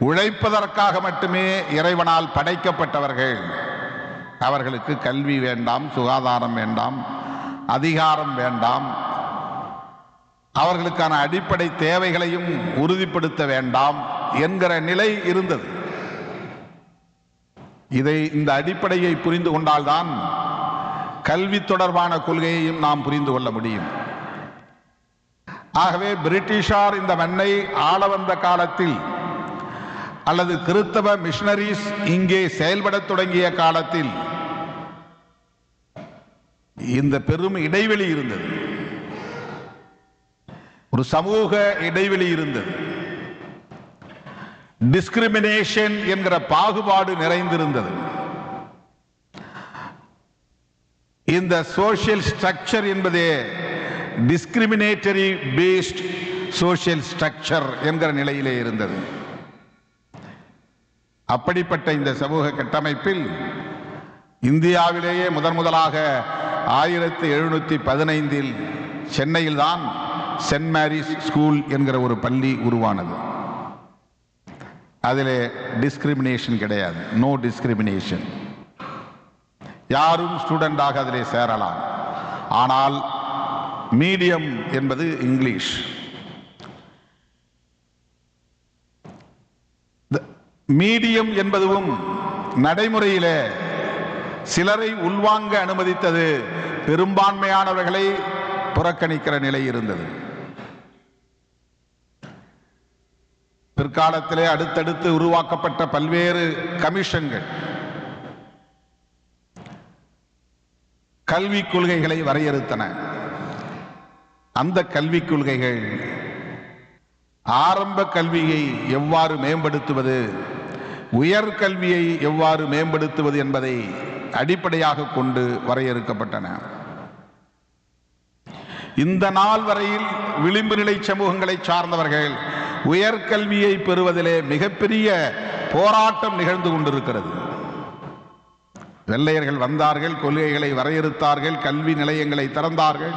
உழைப்பதற்காக மட்டுமே இறைவனால் படைக்கப்பட்டவர்கள். அவர்களுக்கு கல்வி வேண்டாம், சுகாதாரம் வேண்டாம், அதிகாரம் வேண்டாம், அவர்களுக்கான அடிப்படை தேவைகளையும் உறுதிப்படுத்த வேண்டாம் என்கிற நிலை இருந்தது. இந்த அடிப்படையை புரிந்து கொண்டால்தான் கல்வி தொடர்பான கொள்கையையும் நாம் புரிந்து கொள்ள முடியும். ஆகவே பிரிட்டிஷார் இந்த மண்ணை ஆள வந்த காலத்தில், அல்லது கிறிஸ்தவ மிஷனரிஸ் இங்கே செயல்படத் தொடங்கிய காலத்தில் இந்த பெரும் இடைவெளி இருந்தது. ஒரு சமூக இடைவெளி இருந்தது. டிஸ்கிரிமினேஷன் என்கிற பாகுபாடு நிறைந்திருந்தது. இந்த சோஷியல் ஸ்ட்ரக்சர் என்பதே டிஸ்கிரிமினேட்டரி பேஸ்ட் சோஷியல் ஸ்ட்ரக்சர் என்கிற நிலையிலே இருந்தது. அப்படிப்பட்ட இந்த சமூக கட்டமைப்பில் இந்தியாவிலேயே முதலாக 1715 சென்னையில் தான் சென்ட் மேரிஸ் ஸ்கூல் என்கிற ஒரு பள்ளி உருவானது. அதிலே டிஸ்கிரிமினேஷன் கிடையாது, நோ டிஸ்கிரிமினேஷன். யாரும் ஸ்டூடெண்டாக அதிலே சேரலாம். ஆனால் மீடியம் என்பது இங்கிலீஷ். மீடியம் என்பதும் நடைமுறையிலே சிலரை உள்வாங்க அனுமதித்தது, பெரும்பான்மையானவர்களை புறக்கணிக்கிற நிலை இருந்தது. பிற்காலத்திலே அடுத்தடுத்து உருவாக்கப்பட்ட பல்வேறு கமிஷன்கள் கல்விக் கொள்கைகளை வரையறுத்தன. அந்த கல்விக் கொள்கைகள் ஆரம்ப கல்வியை எவ்வாறு மேம்படுத்துவது, உயர்கல்வியை எவ்வாறு மேம்படுத்துவது என்பதை அடிப்படையாக கொண்டு வரையறுக்கப்பட்டன. இந்த நாள் வரையில் விளிம்பு நிலை சமூகங்களை சார்ந்தவர்கள் உயர்கல்வியை பெறுவதிலே மிகப்பெரிய போராட்டம் நிகழ்ந்து கொண்டிருக்கிறது. வெள்ளையர்கள் வந்தார்கள், கொள்கைகளை வரையறுத்தார்கள், கல்வி நிலையங்களை திறந்தார்கள்,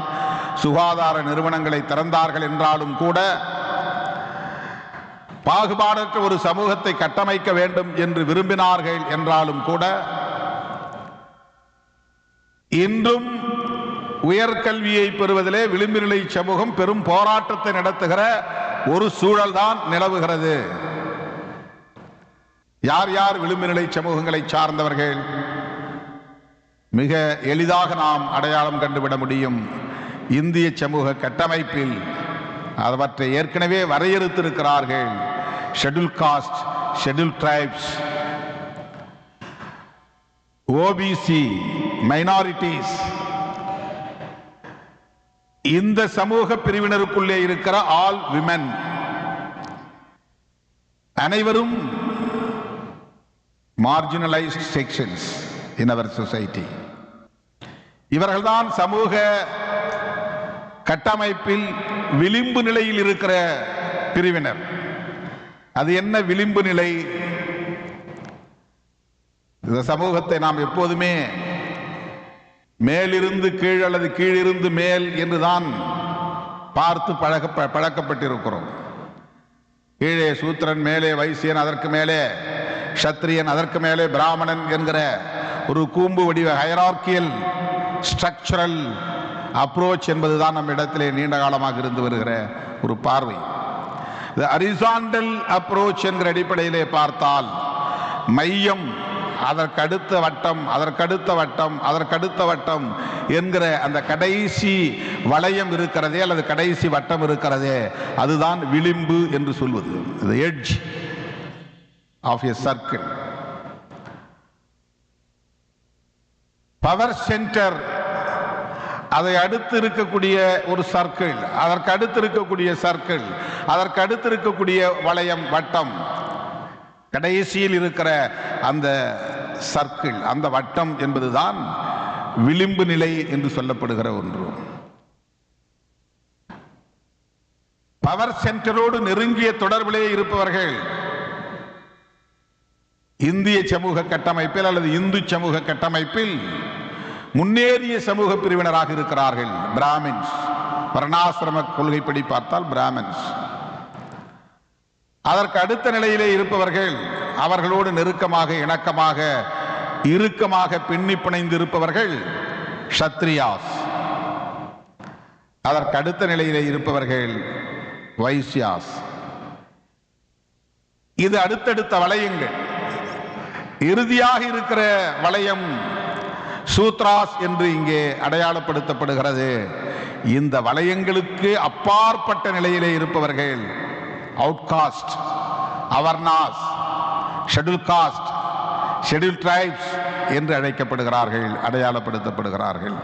சுகாதார நிறுவனங்களை திறந்தார்கள் என்றாலும் கூட பாகுபாடற்ற ஒரு சமூகத்தை கட்டமைக்க வேண்டும் என்று விரும்பினார்கள் என்றாலும் கூட இன்றும் உயர்கல்வியை பெறுவதிலே விளிம்பு நிலை சமூகம் பெரும் போராட்டத்தை நடத்துகிற ஒரு சூழல் தான் நிலவுகிறது. யார் யார் விளிம்பு நிலை சமூகங்களை சார்ந்தவர்கள்? மிக எளிதாக நாம் அடையாளம் கண்டுவிட முடியும். இந்திய சமூக கட்டமைப்பில் அவற்றை ஏற்கனவே வரையறுத்திருக்கிறார்கள். Schedule caste, schedule tribes, OBC, minorities. இந்த சமூக பிரிவினருக்குள்ளே இருக்கிற ஆல் விமென் அனைவரும் marginalized sections in our society. இவர்கள்தான் சமூக கட்டமைப்பில் விளிம்பு நிலையில் இருக்கிற பிரிவினர். அது என்ன விளிம்பு நிலை? இந்த சமூகத்தை நாம் எப்போதுமே மேலிருந்து கீழ் அல்லது கீழிருந்து மேல் என்றுதான் பார்த்து பழக்கப்பட்டிருக்கிறோம். கீழே சூத்திரன், மேலே வைசியன், அதற்கு மேலே சத்திரியன், அதற்கு மேலே பிராமணன் என்கிற ஒரு கூம்பு வடிவ ஹைரார்கியல் ஸ்ட்ரக்சரல் அப்ரோச் என்பதுதான் நம்ம இடத்திலே நீண்ட காலமாக இருந்து வருகிற ஒரு பார்வை. இந்த ஹரிசாண்டல் அப்ரோச் என்கிற அடிப்படையிலே பார்த்தால் மையம், அதற்கடுத்த வட்டம், அதற்கடுத்த வட்டம், அதற்கடுத்த வட்டம் என்கிற அந்த கடைசி வளையம் இருக்கிறதே அல்லது கடைசி வட்டம் இருக்கிறதே, அதுதான் விளிம்பு என்று சொல்வது. the edge of a circle. Power centre, அதை அடுத்து இருக்கக்கூடிய ஒரு சர்க்கிள், அதற்கு அடுத்து இருக்கக்கூடிய சர்க்கிள், அதற்கு அடுத்து இருக்கக்கூடிய வளையம், வட்டம், கடைசியில் இருக்கிற அந்த சர்க்கிள், அந்த வட்டம் என்பதுதான் விளிம்பு நிலை என்று சொல்லப்படுகிற ஒன்று. பவர் சென்டரோடு நெருங்கிய தொடர்பிலே இருப்பவர்கள் இந்திய சமூக கட்டமைப்பில் அல்லது இந்து சமூக கட்டமைப்பில் முன்னேறிய சமூக பிரிவினராக இருக்கிறார்கள். பிராமின்ஸ், வர்ணாசிரம கொள்கைப்படி பார்த்தால் பிராமின்ஸ். அதற்கு அடுத்த நிலையிலே இருப்பவர்கள், அவர்களோடு நெருக்கமாக, இணக்கமாக, இறுக்கமாக பின்னி பிணைந்து இருப்பவர்கள் க்ஷத்ரியாஸ். அதற்கு அடுத்த நிலையிலே இருப்பவர்கள் வைசியாஸ். இது அடுத்தடுத்த வளையங்கள். இறுதியாக இருக்கிற வளையம் சூத்ராஸ் என்று இங்கே அடையாளப்படுத்தப்படுகிறது. இந்த வளையங்களுக்கு அப்பாற்பட்ட நிலையிலே இருப்பவர்கள் outcast, Avarnas, schedule caste, schedule tribes என்று அழைக்கப்படுகிறார்கள், அடையாளப்படுத்தப்படுகிறார்கள்.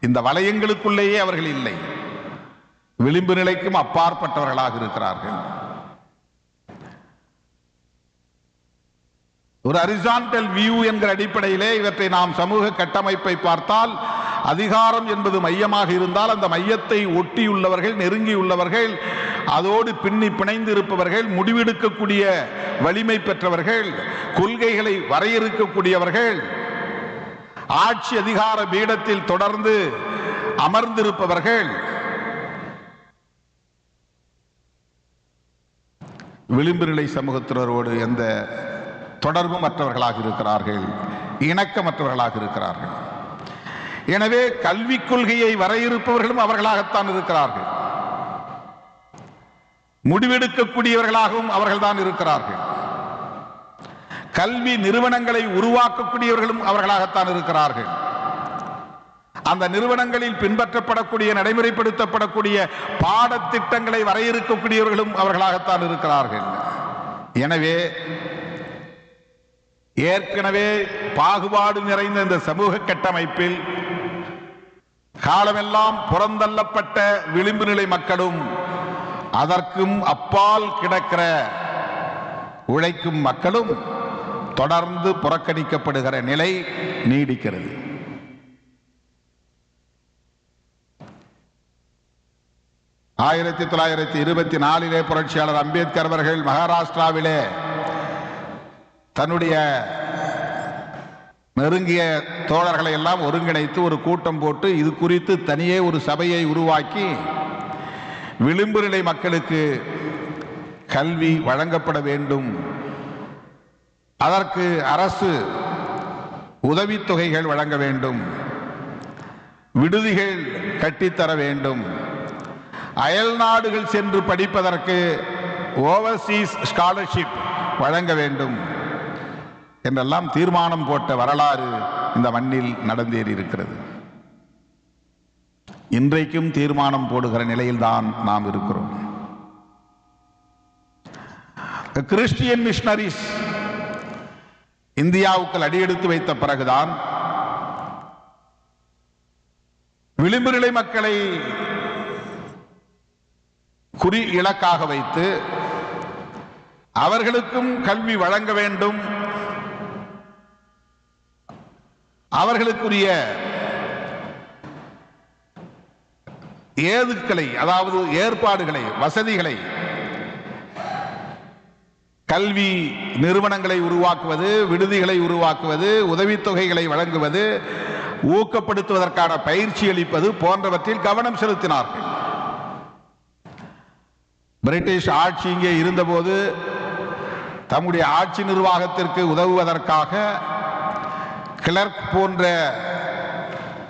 இந்த வளையங்களுக்குள்ளேயே அவர்கள் இல்லை, விளிம்பு நிலைக்கும் அப்பாற்பட்டவர்களாக இருக்கிறார்கள். ஒரு ஹரிசாண்டல் வியூ என்கிற அடிப்படையிலே இவற்றை நாம் சமூக கட்டமைப்பை பார்த்தால், அதிகாரம் என்பது மையமாக இருந்தால் அந்த மையத்தை ஒட்டியுள்ளவர்கள், நெருங்கியுள்ளவர்கள், அதோடு பின்னி பிணைந்து இருப்பவர்கள், முடிவெடுக்கக்கூடிய வலிமை பெற்றவர்கள், கொள்கைகளை வரையறுக்கக்கூடியவர்கள், ஆட்சி அதிகார பீடத்தில் தொடர்ந்து அமர்ந்திருப்பவர்கள் விளிம்பு நிலை சமூகத்தினரோடு எந்த தொடர்பும் மற்றவர்களாக இருக்கிறார்கள், இணக்கமற்றவர்களாக இருக்கிறார்கள். எனவே கல்விக் கொள்கையை வரையறுப்பவர்களும் அவர்களாகத்தான் இருக்கிறார்கள், முடிவெடுக்கக்கூடியவர்களாகவும் அவர்கள்தான் இருக்கிறார்கள். கல்வி நிறுவனங்களை உருவாக்கக்கூடியவர்களும் அவர்களாகத்தான் இருக்கிறார்கள். அந்த நிறுவனங்களில் பின்பற்றப்படக்கூடிய, நடைமுறைப்படுத்தப்படக்கூடிய பாடத்திட்டங்களை வரையறுக்கக்கூடியவர்களும் அவர்களாகத்தான் இருக்கிறார்கள். எனவே ஏற்கனவே பாகுபாடு நிறைந்த இந்த சமூக கட்டமைப்பில் காலமெல்லாம் புறந்தள்ளப்பட்ட விளிம்பு நிலை மக்களும் அதற்கும் அப்பால் கிடக்கிற உழைக்கும் மக்களும் தொடர்ந்து புறக்கணிக்கப்படுகிற நிலை நீடிக்கிறது. ஆயிரத்தி 1924 புரட்சியாளர் அம்பேத்கர் அவர்கள் மகாராஷ்டிராவிலே தன்னுடைய நெருங்கிய தோழர்களை எல்லாம் ஒருங்கிணைத்து ஒரு கூட்டம் போட்டு இது குறித்து தனியே ஒரு சபையை உருவாக்கி விளிம்பு நிலை மக்களுக்கு கல்வி வழங்கப்பட வேண்டும், அதற்கு அரசு உதவித்தொகைகள் வழங்க வேண்டும், விடுதிகள் கட்டித்தர வேண்டும், அயல் நாடுகள் சென்று படிப்பதற்கு ஓவர்சீஸ் ஸ்காலர்ஷிப் வழங்க வேண்டும் என்றெல்லாம் தீர்மானம் போட்ட வரலாறு இந்த மண்ணில் நடந்தேறி இருக்கிறது. இன்றைக்கும் தீர்மானம் போடுகிற நிலையில்தான் நாம் இருக்கிறோம். கிறிஸ்டியன் மிஷனரிஸ் இந்தியாவுக்கு அடியெடுத்து வைத்த பிறகுதான் விளிம்பு நிலை மக்களை குறி இலக்காக வைத்து அவர்களுக்கும் கல்வி வழங்க வேண்டும், அவர்களுக்குரிய ஏதுக்களை, அதாவது ஏற்பாடுகளை, வசதிகளை, கல்வி நிறுவனங்களை உருவாக்குவது, விடுதிகளை உருவாக்குவது, உதவித்தொகைகளை வழங்குவது, ஊக்கப்படுத்துவதற்கான பயிற்சி அளிப்பது போன்றவற்றில் கவனம் செலுத்தினார்கள். பிரிட்டிஷ் ஆட்சி இங்கே இருந்தபோது தம்முடைய ஆட்சி நிர்வாகத்திற்கு உதவுவதற்காக கிளர்க் போன்ற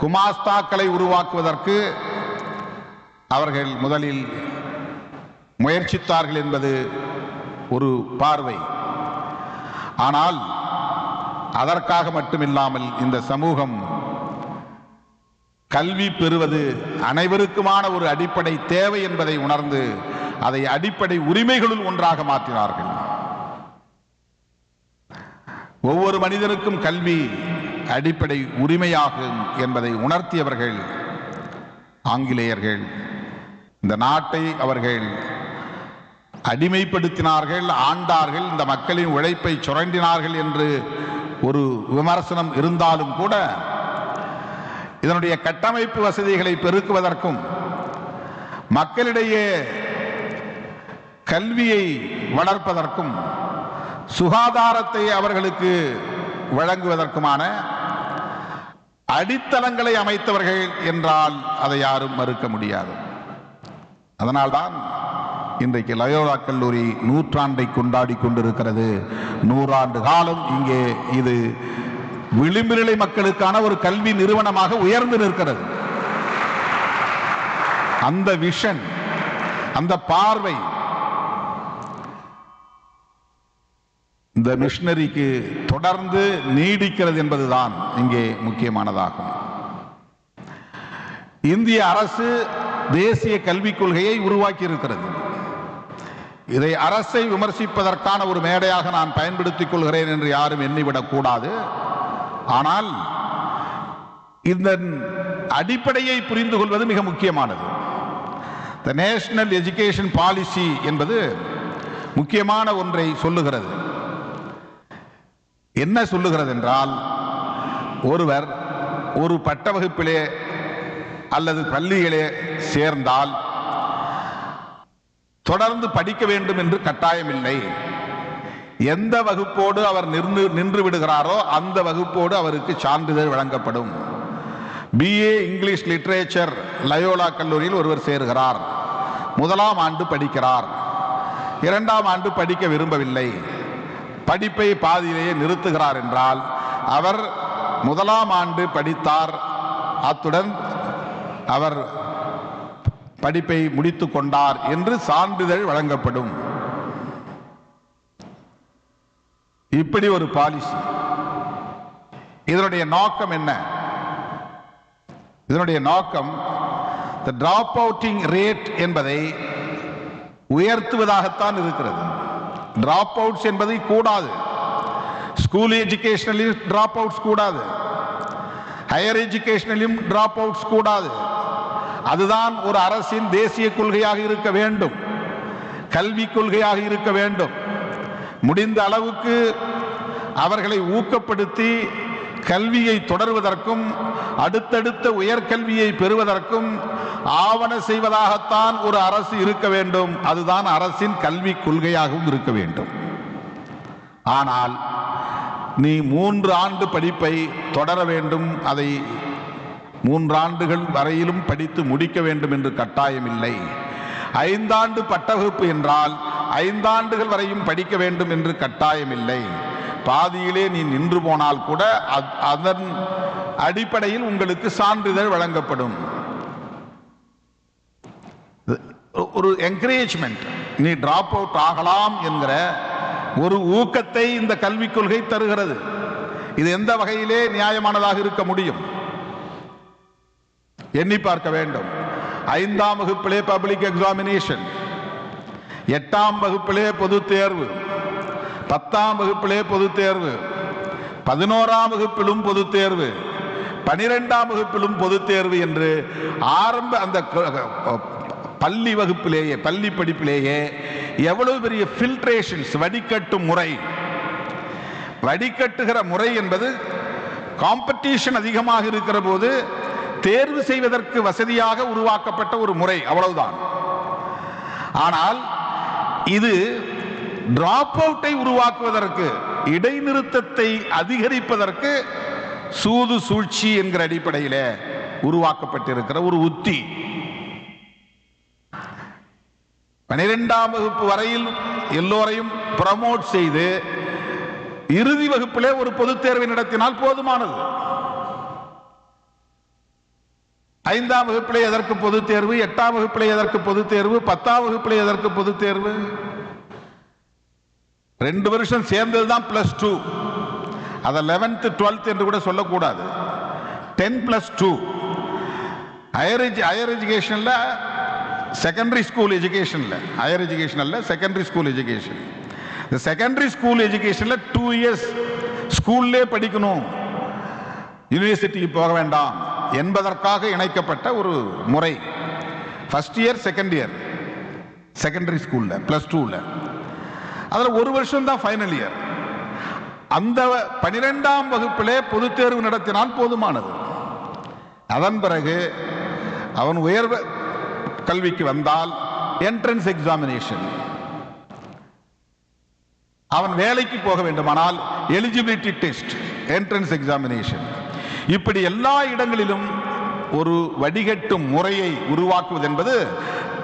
குமாஸ்தாக்களை உருவாக்குவதற்கு அவர்கள் முதலில் முயற்சித்தார்கள் என்பது ஒரு பார்வை. ஆனால் அதற்காக மட்டுமில்லாமல் இந்த சமூகம் கல்வி பெறுவது அனைவருக்குமான ஒரு அடிப்படை தேவை என்பதை உணர்ந்து அதை அடிப்படை உரிமைகளுள் ஒன்றாக மாற்றினார்கள். ஒவ்வொரு மனிதனுக்கும் கல்வி அடிப்படை உரிமையாகும் என்பதை உணர்த்தியவர்கள் ஆங்கிலேயர்கள். இந்த நாட்டை அவர்கள் அடிமைப்படுத்தினார்கள், ஆண்டார்கள், இந்த மக்களின் உழைப்பை சுரண்டினார்கள் என்று ஒரு விமர்சனம் இருந்தாலும் கூட இதனுடைய கட்டமைப்பு வசதிகளை பெருக்குவதற்கும் மக்களிடையே கல்வியை வளர்ப்பதற்கும் சுகாதாரத்தை அவர்களுக்கு வழங்குவதற்குமான அடித்தளங்களை அமைத்தவர்கள் என்றால் அதை யாரும் மறுக்க முடியாது. அதனால்தான் இன்றைக்கு லயோலா கல்லூரி 100 ஆண்டை கொண்டாடி கொண்டிருக்கிறது. 100 ஆண்டு காலம் இங்கே இது விளிம்புநிலை மக்களுக்கான ஒரு கல்வி நிறுவனமாக உயர்ந்து நிற்கிறது. அந்த விஷன், அந்த பார்வை இந்த மிஷனரிக்கு தொடர்ந்து நீடிக்கிறது என்பதுதான் இங்கே முக்கியமானதாகும். இந்திய அரசு தேசிய கல்விக் கொள்கையை உருவாக்கி இருக்கிறது. இதை அரசை விமர்சிப்பதற்கான ஒரு மேடையாக நான் பயன்படுத்திக் கொள்கிறேன் என்று யாரும் எண்ணிவிடக் கூடாது. ஆனால் இந்த அடிப்படையை புரிந்து கொள்வது மிக முக்கியமானது. தி நேஷனல் எஜுகேஷன் பாலிசி என்பது முக்கியமான ஒன்றை சொல்லுகிறது. என்ன சொல்லுகிறது என்றால், ஒருவர் ஒரு பட்ட வகுப்பிலே அல்லது பள்ளியிலே சேர்ந்தால் தொடர்ந்து படிக்க வேண்டும் என்று கட்டாயமில்லை. எந்த வகுப்போடு அவர் நின்று விடுகிறாரோ அந்த வகுப்போடு அவருக்கு சான்றிதழ் வழங்கப்படும். BA இங்கிலீஷ் லிட்ரேச்சர் லயோலா கல்லூரியில் ஒருவர் சேர்கிறார். 1ஆம் ஆண்டு படிக்கிறார். 2ஆம் ஆண்டு படிக்க விரும்பவில்லை, படிப்பை பாதியிலேயே நிறுத்துகிறார் என்றால் அவர் 1ஆம் ஆண்டு படித்தார், அத்துடன் அவர் படிப்பை முடித்துக் கொண்டார் என்று சான்றிதழ் வழங்கப்படும். இப்படி ஒரு பாலிசி. இதனுடைய நோக்கம் என்ன? இதனுடைய நோக்கம் the drop outing rate என்பதை உயர்த்துவதாகத்தான் இருக்கிறது. டிராப் அவுட்ஸ் என்பதை கூடாது. ஸ்கூல் எஜுகேஷனிலும் டிராப் அவுட்ஸ் கூடாது, ஹையர் எஜுகேஷனிலும் டிராப் அவுட்ஸ் கூடாது. அதுதான் ஒரு அரசின் தேசிய கொள்கையாக இருக்க வேண்டும், கல்வி கொள்கையாக இருக்க வேண்டும். முடிந்த அளவுக்கு அவர்களை ஊக்கப்படுத்தி கல்வியை தொடர்வதற்கும் அடுத்தடுத்த உயர்கல்வியை பெறுவதற்கும் ஆவண செய்வதாகத்தான் ஒரு அரசு இருக்க வேண்டும். அதுதான் அரசின் கல்வி கொள்கையாகவும் இருக்க வேண்டும். ஆனால் நீ 3 ஆண்டு படிப்பை தொடர வேண்டும், அதை 3 ஆண்டுகள் வரையிலும் படித்து முடிக்க வேண்டும் என்று கட்டாயம் இல்லை. 5 ஆண்டு பட்டவகுப்பு என்றால் 5 ஆண்டுகள் வரையும் படிக்க வேண்டும் என்று கட்டாயம் இல்லை. பாதியிலே நீ நின்று போனால் கூட அதன் அடிப்படையில் உங்களுக்கு சான்றிதழ் வழங்கப்படும். ஒரு என்கரேஜ்மெண்ட், நீ டிராப் அவுட் ஆகலாம் என்கிற ஒரு ஊக்கத்தை இந்த கல்விக் கொள்கை தருகிறது. இது எந்த வகையிலே நியாயமானதாக இருக்க முடியும்? எண்ணி பார்க்க வேண்டும். 5ஆம் வகுப்பிலே பப்ளிக் எக்ஸாமினேஷன், 8ஆம் வகுப்பிலே பொது தேர்வு, 10ஆம் வகுப்பிலே பொது தேர்வு, 11ஆம் வகுப்பிலும் பொது தேர்வு, 12ஆம் வகுப்பிலும் பொது தேர்வு என்று ஆரம்ப அந்த பள்ளி வகுப்பிலேயே, பள்ளி படிப்பிலேயே எவ்வளவு பெரிய ஃபில்ட்ரேஷன்ஸ், வடிகட்டும் முறை. வடிகட்டுகிற முறை என்பது காம்படிஷன் அதிகமாக இருக்கிற போது தேர்வு செய்வதற்கு வசதியாக உருவாக்கப்பட்ட ஒரு முறை, அவ்வளவுதான். ஆனால் இது டிராப் அவுட்டை உருவாக்குவதற்கு, இடைநிறுத்தத்தை அதிகரிப்பதற்கு சூது சூழ்ச்சி என்கிற அடிப்படையில் உருவாக்கப்பட்டிருக்கிற ஒரு உத்தி. 12ஆம் வகுப்பு வரையில் எல்லோரையும் ப்ரமோட் செய்து இறுதி வகுப்பிலே ஒரு பொதுத் தேர்வை நடத்தினால் போதுமானது. 5ஆம் வகுப்பிலே எதற்கு பொதுத் தேர்வு, 8ஆம் வகுப்பிலே எதற்கு பொதுத் தேர்வு, 10ஆம் வகுப்பிலே எதற்கு பொதுத் தேர்வு? 2 வருஷம் சேர்ந்ததுதான் +2. அதை 11th 12th என்று கூட சொல்லக்கூடாது. 10+2. ஹையர் எஜுகேஷன்ல, செகண்டரி ஸ்கூல் எஜுகேஷன்ல, ஹையர் எஜுகேஷன் அல்ல, செகண்டரி ஸ்கூல் எஜுகேஷன். இந்த செகண்டரி ஸ்கூல் எஜுகேஷன்ல 2 இயர்ஸ் ஸ்கூல்லே படிக்கணும், யூனிவர்சிட்டிக்கு போக வேண்டாம் என்பதற்காக இணைக்கப்பட்ட ஒரு முறை. First year, second year secondary ஸ்கூல்ல +2ல, அதில் 1 வருஷம் தான் ஃபைனல் இயர். அந்த 12ஆம் வகுப்பிலே பொதுத் தேர்வு நடத்தினால் போதுமானது. அதன் பிறகு அவன் உயர் கல்விக்கு வந்தால் என்ட்ரன்ஸ் எக்ஸாமினேஷன், அவன் வேலைக்கு போக வேண்டுமானால் எலிஜிபிலிட்டி டெஸ்ட், என்ட்ரன்ஸ் எக்ஸாமினேஷன். இப்படி எல்லா இடங்களிலும் ஒரு வடிகட்டும் முறையை உருவாக்குவது என்பது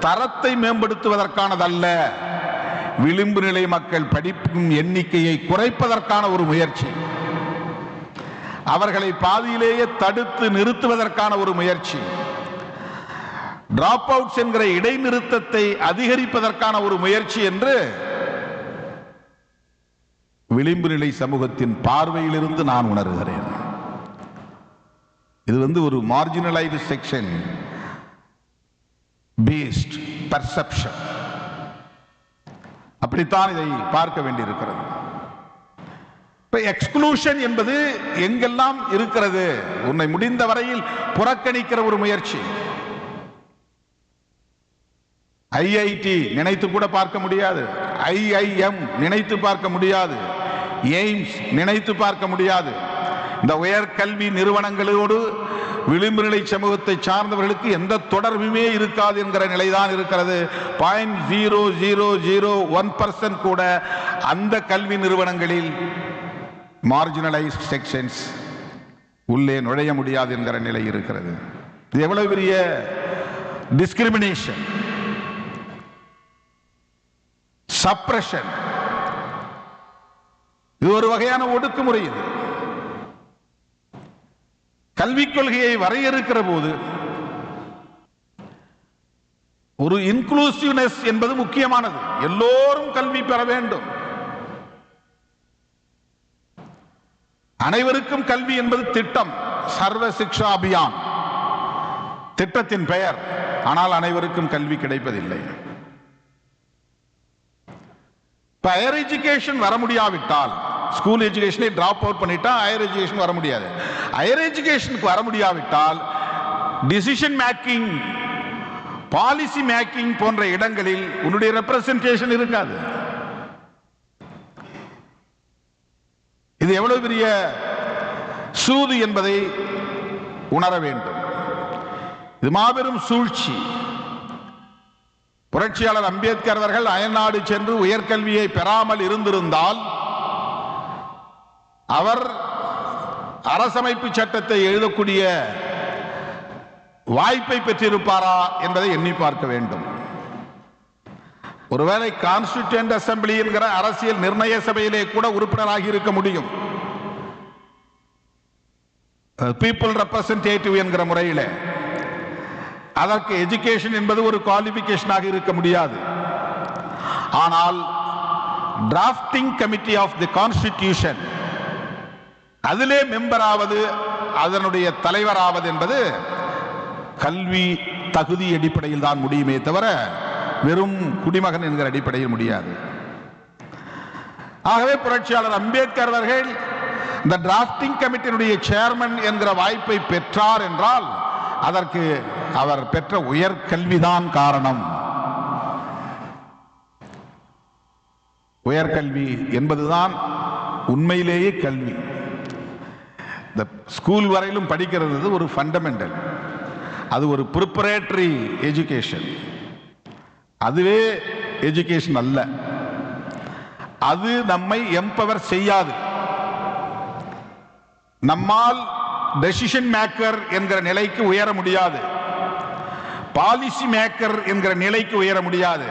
தரத்தை மேம்படுத்துவதற்கானதல்ல, விளிம்பு நிலை மக்கள் படிக்கும் எண்ணிக்கையை குறைப்பதற்கான ஒரு முயற்சி, அவர்களை பாதியிலேயே தடுத்து நிறுத்துவதற்கான ஒரு முயற்சி, டிராப் அவுட்ஸ் என்கிற இடைநிறுத்தத்தை அதிகரிப்பதற்கான ஒரு முயற்சி என்று விளிம்பு நிலை சமூகத்தின் பார்வையிலிருந்து நான் உணர்கிறேன். இது ஒரு மார்ஜினலைஸ்டு செக்ஷன் பேஸ்ட் பெர்செப்ஷன், அப்படித்தான் இதை பார்க்க வேண்டியிருக்கிறது. இப்ப எக்ஸ்க்ளூஷன் என்பது எங்கெல்லாம் இருக்கிறது, உன்னை முடிந்த வரையில் புறக்கணிக்கிற ஒரு முயற்சி. ஐஐடி நினைத்து கூட பார்க்க முடியாது, ஐஐஎம் நினைத்து பார்க்க முடியாது, எய்ம்ஸ் நினைத்து பார்க்க முடியாது. இந்த உயர்கல்வி நிறுவனங்களோடு விளிம்பு நிலை சமூகத்தை சார்ந்தவர்களுக்கு எந்த தொடர்புமே இருக்காது என்கிற நிலைதான் இருக்கிறது. 0.0001% கூட அந்த கல்வி நிறுவனங்களில் மார்ஜினலைஸ்ட் செக்ஷன்ஸ் உள்ளே நுழைய முடியாது என்கிற நிலை இருக்கிறது. இது எவ்வளவு பெரிய டிஸ்கிரிமினேஷன், சப்ரஷன், இது ஒரு வகையான ஒடுக்குமுறை. இது கல்விக் கொள்கையை வரையறுக்கிற போது ஒரு இன்க்ளூசிவ்னஸ் என்பது முக்கியமானது. எல்லோரும் கல்வி பெற வேண்டும், அனைவருக்கும் கல்வி என்பது திட்டம், சர்வ சிக்ஷா அபியான் திட்டத்தின் பெயர். ஆனால் அனைவருக்கும் கல்வி கிடைப்பதில்லை. ஹையர் எஜுகேஷன் வர முடியாவிட்டால், ஸ்கூல் எஜுகேஷனை டிராப் அவுட் பண்ணிட்டா ஹையர் எஜுகேஷன் வர முடியாது. ஹையர் எஜுகேஷனுக்கு வர முடியாவிட்டால் டிசிஷன் மேக்கிங், பாலிசி மேக்கிங் போன்ற இடங்களில் உன்னுடைய ரெப்ரசன்டேஷன் இருக்காது. இது எவ்வளவு பெரிய சூது என்பதை உணர வேண்டும். இது மாபெரும் சூழ்ச்சி. புரட்சியாளர் அம்பேத்கர் அவர்கள் அயல்நாடு சென்று உயர்கல்வியை பெறாமல் இருந்திருந்தால் அவர் அரசமைப்பு சட்டத்தை எழுதக்கூடிய வாய்ப்பை பெற்றிருப்பாரா என்பதை எண்ணி பார்க்க வேண்டும். ஒருவேளை கான்ஸ்டிடியூயன்ட் அசெம்பிளி என்கிற அரசியல் நிர்ணய சபையிலே கூட உறுப்பினராகி இருக்க முடியும், பீப்புள் ரெப்ரசன்டேட்டிவ் என்கிற முறையில். அதற்கு எஜுகேஷன் என்பது ஒரு குவாலிபிகேஷனாக இருக்க முடியாது. ஆனால் drafting committee of the constitution, அதிலே மெம்பராவது, அதனுடைய தலைவராவது என்பது கல்வி தகுதி அடிப்படையில் தான் முடியுமே தவிர வெறும் குடிமகன் என்கிற அடிப்படையில் முடியாது. ஆகவே புரட்சியாளர் அம்பேத்கர் அவர்கள் இந்த டிராஃப்டிங் கமிட்டியினுடைய சேர்மன் என்கிற வாய்ப்பை பெற்றார் என்றால் அதற்கு அவர் பெற்ற உயர்கல்விதான் காரணம். உயர்கல்வி என்பதுதான் உண்மையிலேயே கல்வி. இந்த ஸ்கூல் வரையிலும் படிக்கிறது ஒரு ஃபண்டமெண்டல். அது ஒரு ப்ரிப்பரேட்டரி எஜுகேஷன். அதுவே எஜுகேஷன் அல்ல. அது நம்மை எம்பவர் செய்யாது. நம்மால் டெசிஷன் மேக்கர் என்கிற நிலைக்கு உயர முடியாது. பாலிசி மேக்கர் என்கிற நிலைக்கு உயர முடியாது.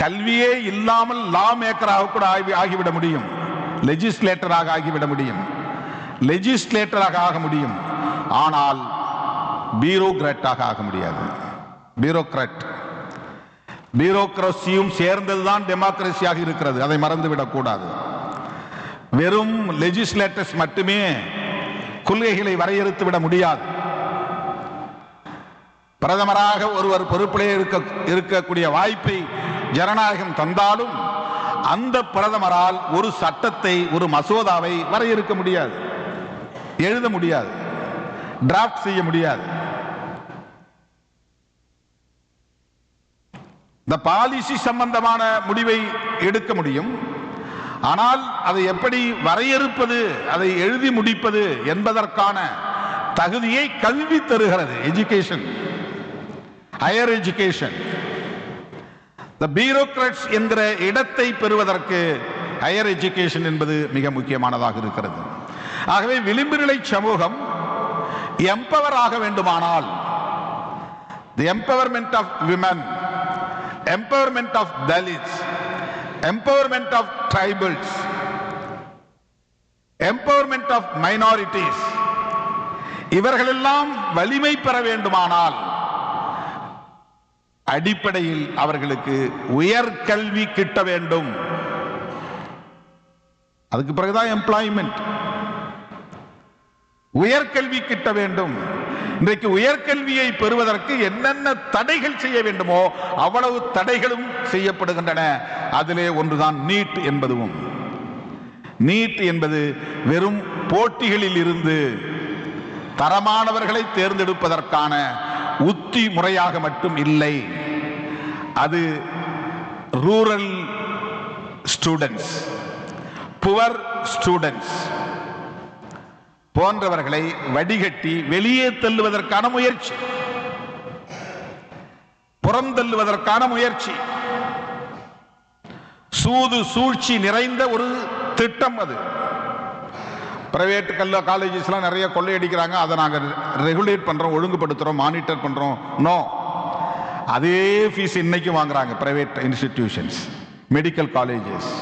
கல்வியே இல்லாமல் லா மேக்கராக கூட ஆகிவிட முடியும். லெஜிஸ்லேட்டராக ஆகிவிட முடியும். லெஜிஸ்லேட்டராக ஆக முடியும். ஆனால் பியூரோக்ராட்டாக ஆக முடியாது. பியூரோக்ரசியும் சேர்ந்ததுதான் டெமோக்ரஸியாக இருக்கிறது. அதை மறந்துவிடக் கூடாது. வெறும் லெஜிஸ்லேட்டர்ஸ் மட்டுமே கொள்கைகளை வரையறுத்து விட முடியாது. பிரதமராக ஒருவர் பொறுப்பிலே இருக்கக்கூடிய வாய்ப்பை ஜனநாயகம் தந்தாலும் அந்த பிரதமரால் ஒரு சட்டத்தை, ஒரு மசோதாவை வரையறுக்க முடியாது, எழுத முடியாது, டிராஃப்ட் செய்ய முடியாது. இந்த பாலிசி சம்பந்தமான முடிவை எடுக்க முடியும். ஆனால் அதை எப்படி வரையறுப்பது, அதை எழுதி முடிப்பது என்பதற்கான தகுதியை கல்வி தருகிறது. Education, higher education. The bureaucrats என்கிற இடத்தை பெறுவதற்கு ஹையர் எஜுகேஷன் என்பது மிக முக்கியமானதாக இருக்கிறது. ஆகவே விளிம்பு நிலை சமூகம் எம்பவர் ஆக வேண்டுமானால், the empowerment of women, empowerment of Dalits, empowerment of tribals, empowerment of minorities, இவர்களெல்லாம் வலிமை பெற வேண்டுமானால் அடிப்படையில் அவர்களுக்கு உயர்கல்வி கிட்ட வேண்டும். அதுக்கு பிறகுதான் எம்ப்ளாய்மெண்ட். உயர்கல்வி கிட்ட வேண்டும். இன்றைக்கு உயர்கல்வியை பெறுவதற்கு என்னென்ன தடைகள் செய்ய வேண்டுமோ அவ்வளவு தடைகளும் செய்யப்படுகின்றன. அதிலே ஒன்றுதான் நீட் என்பதும். நீட் என்பது வெறும் போட்டிகளில் இருந்து தரமானவர்களை தேர்ந்தெடுப்பதற்கான உத்தி முறையாக மட்டும் இல்லை. அது ரூரல் ஸ்டூடெண்ட்ஸ், புவர் ஸ்டூடெண்ட்ஸ் போன்றவர்களை வடிகட்டி வெளியே தள்ளுவதற்கான முயற்சி, புறம் தள்ளுவதற்கான முயற்சி, சூது சூழ்ச்சி நிறைந்த ஒரு திட்டம் அது. பிரைவேட் காலேஜஸ்லாம் நிறைய கொள்ளையடிக்கிறாங்க. அதை நாங்கள் ரெகுலேட் பண்றோம், ஒழுங்குபடுத்துறோம், மானிட்டர் பண்றோம். நோ, அதே ஃபீஸ் இன்னைக்கு வாங்குறாங்க பிரைவேட் இன்ஸ்டிடியூஷன்ஸ், மெடிக்கல் காலேஜஸ்.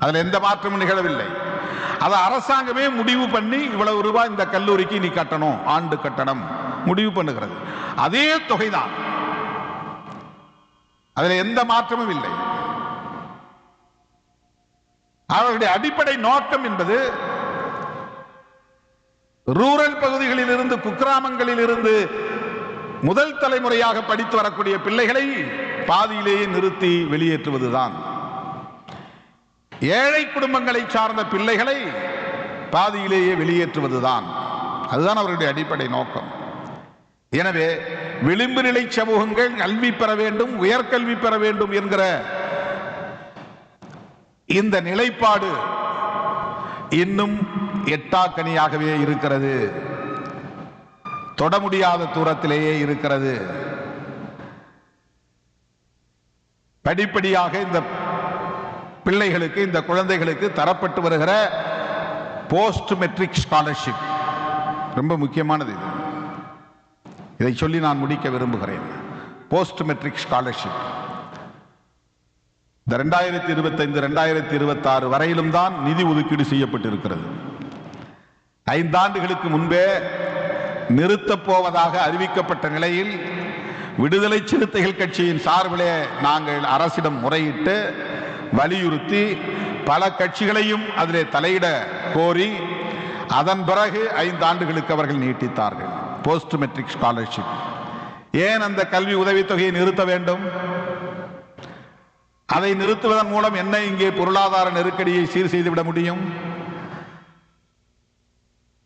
அதுல எந்த மாற்றமும் நிகழவில்லை. அதை அரசாங்கமே முடிவு பண்ணி இவ்வளவு ரூபாய் இந்த கல்லூரிக்கு நீ கட்டணும், ஆண்டு கட்டணம் முடிவு பண்ணுகிறது. அதே தொகைதான், அதில் எந்த மாற்றமும் இல்லை. அவர்களுடைய அடிப்படை நோக்கம் என்பது ரூரல் பகுதிகளில் இருந்து, குக்கிராமங்களில் இருந்து முதல் தலைமுறையாக படித்து வரக்கூடிய பிள்ளைகளை பாதியிலேயே நிறுத்தி வெளியேற்றுவதுதான். ஏழை குடும்பங்களை சார்ந்த பிள்ளைகளை பாதியிலேயே வெளியேற்றுவதுதான். அதுதான் அவர்களுடைய அடிப்படை நோக்கம். எனவே விளிம்பு நிலை சமூகங்கள் கல்வி பெற வேண்டும், உயர்கல்வி பெற வேண்டும் என்கிற இந்த நிலைப்பாடு இன்னும் எட்டாக்கனியாகவே இருக்கிறது, தொட முடியாத தூரத்திலேயே இருக்கிறது. படிப்படியாக இந்த பிள்ளைகளுக்கு, இந்த குழந்தைகளுக்கு தரப்பட்டு வருகிற போஸ்ட் மெட்ரிக் ஸ்காலர்ஷிப் ரொம்ப முக்கியமானது. இதை சொல்லி நான் முடிக்க விரும்புகிறேன். போஸ்ட் மெட்ரிக் ஸ்காலர்ஷிப் இந்த 2025 2026 வரையிலும் தான் நிதி ஒதுக்கீடு செய்யப்பட்டிருக்கிறது. 5 ஆண்டுகளுக்கு முன்பே நிறுத்தப் போவதாக அறிவிக்கப்பட்ட நிலையில் விடுதலை சிறுத்தைகள் கட்சியின் சார்பிலே நாங்கள் அரசிடம் முறையிட்டு வலியுறுத்தி பல கட்சிகளையும் அதிலே தலையிட கோரி அதன் பிறகு 5 ஆண்டுகளுக்கு அவர்கள் நீட்டித்தார்கள் போஸ்ட் மெட்ரிக் ஸ்காலர்ஷிப். ஏன் அந்த கல்வி உதவித்தொகையை நிறுத்த வேண்டும்? அதை நிறுத்துவதன் மூலம் என்ன இங்கே பொருளாதார நெருக்கடியை சீர் செய்துவிட முடியும்?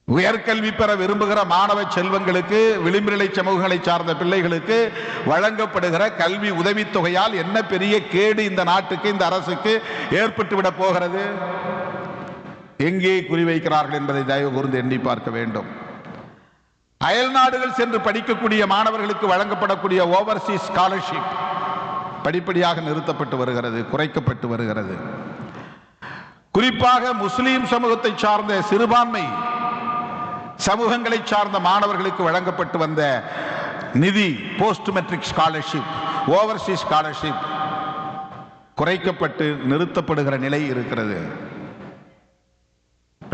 உயர்கல்வி பெற விரும்புகிற மாணவ செல்வங்களுக்கு, விளிம்புநிலை சமூகங்களை சார்ந்த பிள்ளைகளுக்கு வழங்கப்படுகிற கல்வி உதவித்தொகையால் என்ன பெரிய கேடு இந்த நாட்டுக்கு, இந்த அரசுக்கு ஏற்பட்டு விட போகிறது? எங்கே குறிவைக்கிறார்கள் என்பதை தயவு கூர்ந்து எண்ணி பார்க்க வேண்டும். அயல் நாடுகள் சென்று படிக்கக்கூடிய மாணவர்களுக்கு வழங்கப்படக்கூடிய ஓவர்சீஸ் ஸ்காலர்ஷிப் படிப்படியாக நிறுத்தப்பட்டு வருகிறது, குறைக்கப்பட்டு வருகிறது. குறிப்பாக முஸ்லீம் சமூகத்தை சார்ந்த சிறுபான்மை சமூகங்களை சார்ந்த மாணவர்களுக்கு வழங்கப்பட்டு வந்த நிதி, post matric scholarship, overseas scholarship குறைக்கப்பட்டு நிறுத்தப்படுகிற நிலை இருக்கிறது.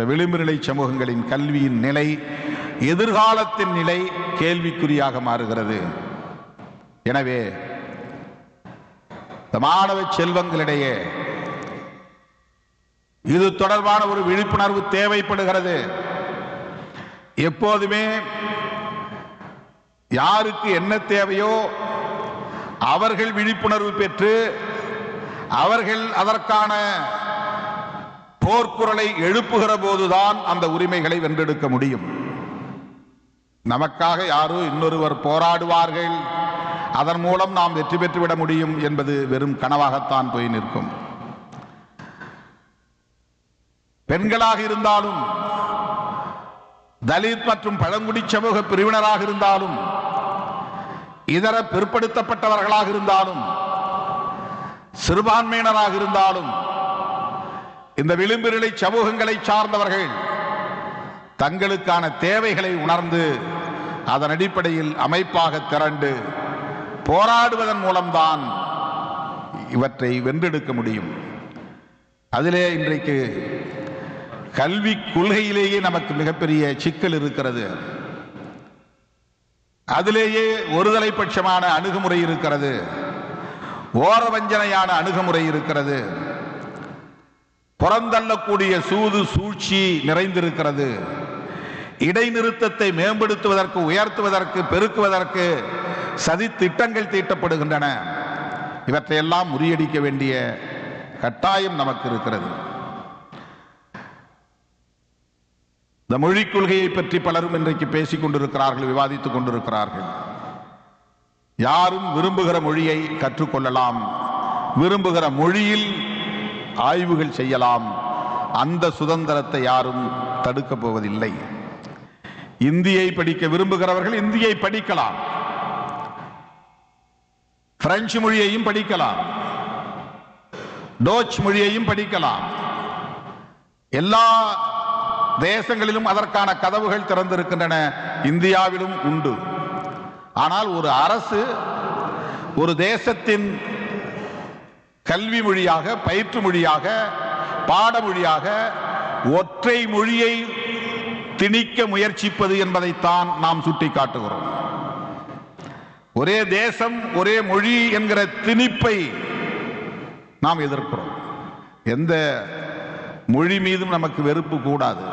விளிம்பு நிலை சமூகங்களின் கல்வியின் நிலை, எதிர்காலத்தின் நிலை கேள்விக்குறியாக மாறுகிறது. எனவே மாணவ செல்வங்களிடையே இது தொடர்பான ஒரு விழிப்புணர்வு தேவைப்படுகிறது. எப்போதுமே யாருக்கு என்ன தேவையோ அவர்கள் விழிப்புணர்வு பெற்று அவர்கள் அதற்கான போர்க்குரலை எழுப்புகிற போதுதான் அந்த உரிமைகளை வென்றெடுக்க முடியும். நமக்காக யாரோ இன்னொருவர் போராடுவார்கள், அதன் மூலம் நாம் வெற்றி பெற்றுவிட முடியும் என்பது வெறும் கனவாகத்தான் போய் நிற்கும். பெண்களாக இருந்தாலும், தலித் மற்றும் பழங்குடி சமூக பிரிவினராக இருந்தாலும், இதர பிற்படுத்தப்பட்டவர்களாக இருந்தாலும், சிறுபான்மையினராக இருந்தாலும், இந்த விளிம்பு நிலை சமூகங்களை சார்ந்தவர்கள் தங்களுக்கான தேவைகளை உணர்ந்து அதன் அடிப்படையில் அமைப்பாக திரண்டு போராடுவதன் மூலம்தான் இவற்றை வென்றெடுக்க முடியும். அதிலே இன்றைக்கு கல்வி கொள்கையிலேயே நமக்கு மிகப்பெரிய சிக்கல் இருக்கிறது. அதிலேயே ஒருதலை பட்சமான அணுகுமுறை இருக்கிறது, ஓரவஞ்சனையான அணுகுமுறை இருக்கிறது, புறந்தள்ளக்கூடிய சூது சூழ்ச்சி நிறைந்திருக்கிறது. இடைநிறுத்தத்தை மேம்படுத்துவதற்கு, உயர்த்துவதற்கு, பெருக்குவதற்கு சதி திட்டங்கள் தீட்டப்படுகின்றன. இவற்றையெல்லாம் முறியடிக்க வேண்டிய கட்டாயம் நமக்கு இருக்கிறது. இந்த மொழிக் கொள்கையை பற்றி பலரும் இன்றைக்கு பேசிக் கொண்டிருக்கிறார்கள், விவாதித்துக் கொண்டிருக்கிறார்கள். யாரும் விரும்புகிற மொழியை கற்றுக்கொள்ளலாம், விரும்புகிற மொழியில் ஆய்வுகள் செய்யலாம். அந்த சுதந்திரத்தை யாரும் தடுக்கப் போவதில்லை. இந்தியை படிக்க விரும்புகிறவர்கள் இந்தியை படிக்கலாம், பிரெஞ்சு மொழியையும் படிக்கலாம், டோச் மொழியையும் படிக்கலாம். எல்லா தேசங்களிலும் அதற்கான கதவுகள் திறந்திருக்கின்றன, இந்தியாவிலும் உண்டு. ஆனால் ஒரு அரசு ஒரு தேசத்தின் கல்வி மொழியாக, பயிற்று மொழியாக, பாடமொழியாக ஒற்றை மொழியை திணிக்க முயற்சிப்பது என்பதைத்தான் நாம் சுட்டிக்காட்டுகிறோம். ஒரே தேசம், ஒரே மொழி என்கிற திணிப்பை நாம் எதிர்க்கிறோம். எந்த மொழி மீதும் நமக்கு வெறுப்பு கூடாது.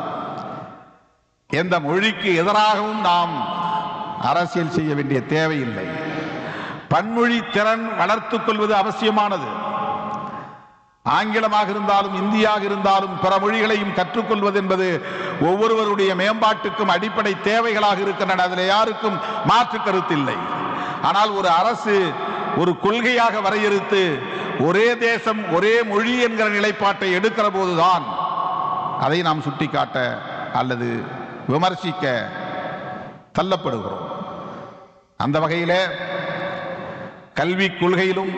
எந்த மொழிக்கு எதிராகவும் நாம் அரசியல் செய்ய வேண்டிய தேவையில்லை. பன்மொழி திறன் வளர்த்துக் கொள்வது அவசியமானது. ஆங்கிலமாக இருந்தாலும், இந்தியாக இருந்தாலும், பிற மொழிகளையும் கற்றுக்கொள்வது என்பது ஒவ்வொருவருடைய மேம்பாட்டுக்கும் அடிப்படை தேவைகளாக இருக்கின்றன. அதில் யாருக்கும் மாற்று கருத்தில்லை. ஆனால் ஒரு அரசு ஒரு கொள்கையாக வரையறுத்து ஒரே தேசம், ஒரே மொழி என்கிற நிலைப்பாட்டை எடுக்கிற போதுதான் அதை நாம் சுட்டிக்காட்ட அல்லது விமர்சிக்க தள்ளப்படுகிறோம். அந்த வகையிலே கல்விக் கொள்கையிலும்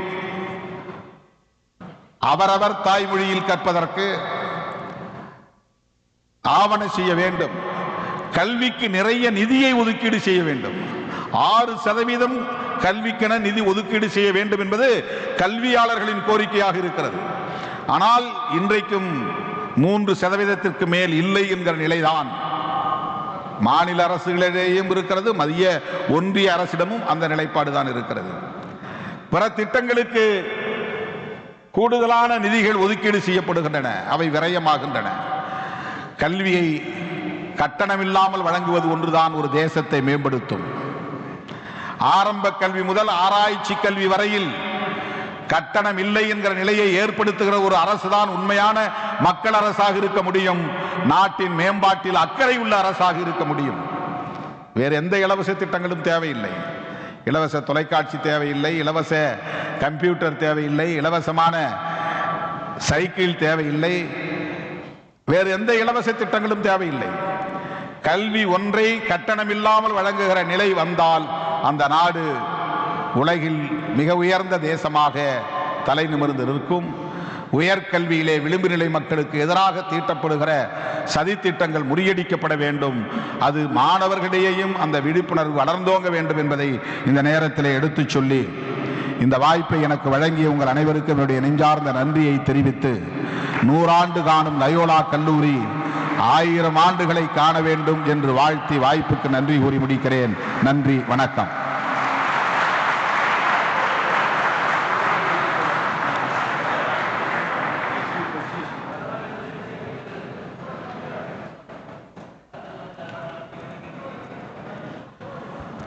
அவரவர் தாய்மொழியில் கற்பதற்கு ஆவண செய்ய வேண்டும். கல்விக்கு நிறைய நிதியை ஒதுக்கீடு செய்ய வேண்டும். 6% கல்விக்கென நிதி ஒதுக்கீடு செய்ய வேண்டும் என்பது கல்வியாளர்களின் கோரிக்கையாக இருக்கிறது. ஆனால் இன்றைக்கும் 3% மேல் இல்லை என்கிற நிலைதான் மாநில அரசுகளிடையும் இருக்கிறது, மத்திய ஒன்றிய அரசிடமும் அந்த நிலைப்பாடு தான் இருக்கிறது. பிற திட்டங்களுக்கு கூடுதலான நிதிகள் ஒதுக்கீடு செய்யப்படுகின்றன, அவை விரயமாகின்றன. கல்வியை கட்டணமில்லாமல் வழங்குவது ஒன்றுதான் ஒரு தேசத்தை மேம்படுத்தும். ஆரம்ப கல்வி முதல் ஆராய்ச்சி கல்வி வரையில் கட்டணம் இல்லை என்கிற நிலையை ஏற்படுத்துகிற ஒரு அரசுதான் உண்மையான மக்கள் அரசாக இருக்க முடியும். நாட்டின் மேம்பாட்டில் அக்கறை உள்ள அரசாக இருக்க முடியும். வேறு எந்த இலவச திட்டங்களும் தேவையில்லை. இலவச தொலைக்காட்சி தேவையில்லை, இலவச கம்ப்யூட்டர் தேவையில்லை, இலவசமான சைக்கிள் தேவையில்லை, வேறு எந்த இலவச திட்டங்களும் தேவையில்லை. கல்வி ஒன்றை கட்டணமில்லாமல் வழங்குகிற நிலை வந்தால் அந்த நாடு உலகில் மிக உயர்ந்த தேசமாக தலை நிமிர்ந்து நிற்கும். உயர்கல்வியிலே விளிம்பு நிலை மக்களுக்கு எதிராக தீட்டப்படுகிற சதித்திட்டங்கள் முறியடிக்கப்பட வேண்டும். அது மாணவர்களிடையேயும் அந்த விழிப்புணர்வு வளர்ந்தோங்க வேண்டும் என்பதை இந்த நேரத்தில் எடுத்துச் சொல்லி, இந்த வாய்ப்பை எனக்கு வழங்கிய உங்கள் அனைவருக்கும் என்னுடைய நெஞ்சார்ந்த நன்றியை தெரிவித்து, 100 ஆண்டு காணும் லயோலா கல்லூரி 1000 ஆண்டுகளை காண வேண்டும் என்று வாழ்த்தி வாய்ப்புக்கு நன்றி கூறி முடிக்கிறேன். நன்றி, வணக்கம்.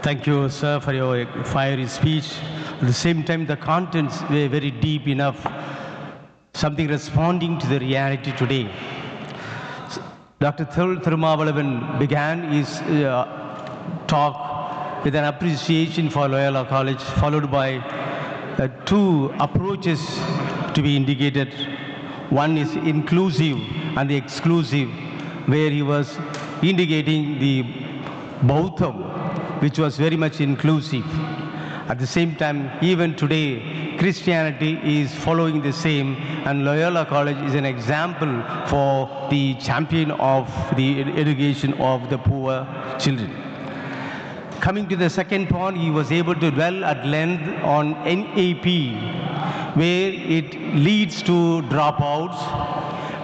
Thank you, sir, for your fiery speech. At the same time, the contents were very deep enough, something responding to the reality today. Dr. Thirumavalavan began his talk with an appreciation for Loyola College, followed by 2 approaches to be indicated. One is inclusive and the exclusive, where he was indicating the Bautham, which was very much inclusive. At the same time, even today, Christianity is following the same, and Loyola College is an example for the champion of the education of the poor children. Coming to the second point, he was able to dwell at length on NAP, where it leads to dropouts,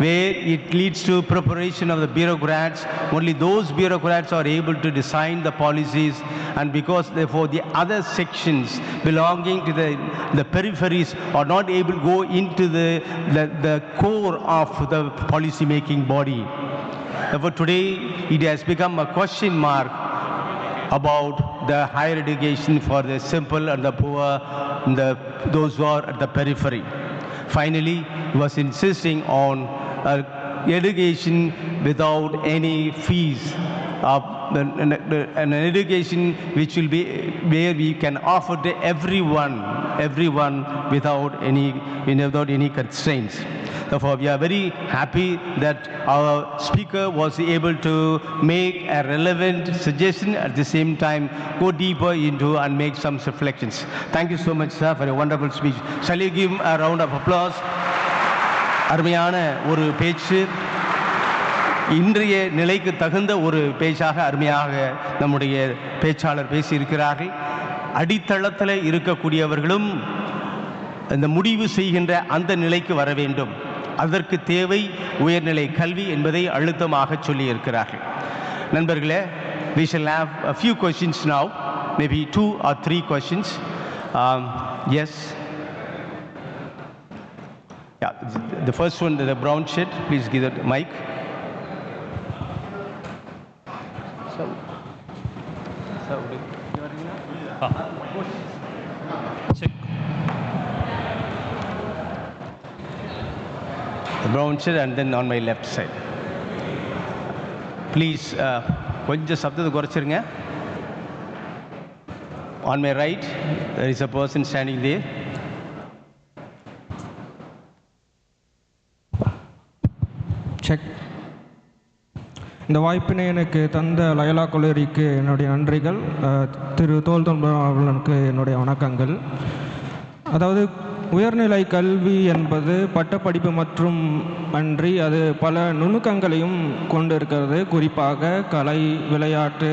where it leads to preparation of the bureaucrats. Only those bureaucrats are able to design the policies, and because therefore the other sections belonging to the peripheries are not able to go into the core of the policy making body. Therefore today it has become a question mark about the higher education for the simple and the poor and those who are at the periphery. Finally, he was insisting on education without any fees, an education which will be where we can offer to everyone without any constraints. Therefore, we are very happy that our speaker was able to make a relevant suggestion, at the same time go deeper into and make some reflections. Thank you so much, sir, for a wonderful speech. Shall you give him a round of applause? அருமையான ஒரு பேச்சு, இன்றைய நிலைக்கு தகுந்த ஒரு பேச்சாக அருமையாக நம்முடைய பேச்சாளர் பேசியிருக்கிறார்கள். அடித்தளத்தில் இருக்கக்கூடியவர்களும் இந்த முடிவு செய்கின்ற அந்த நிலைக்கு வர வேண்டும். அதற்கு தேவை உயர்நிலை கல்வி என்பதை அழுத்தமாக சொல்லியிருக்கிறார்கள். நண்பர்களே, we shall have a few questions now, maybe 2 or 3 questions. Yes. Yeah, the first one, the brown shirt, please give the mic. Check. The brown shirt, and then on my left side. Please, கொஞ்சம் சப்தத்தை குறைச்சிருங்க. On my right, there is a person standing there. Check. இந்த வாய்ப்பினை எனக்கு தந்த Loyola கல்லூரிக்கு என்னுடைய நன்றிகள். திரு தோல்தொன்பவர்களுக்கு என்னுடைய வணக்கங்கள். அதாவது உயர்நிலை கல்வி என்பது பட்டப்படிப்பு மற்றும் அன்றி அது பல நுணுக்கங்களையும் கொண்டு இருக்கிறது. குறிப்பாக கலை, விளையாட்டு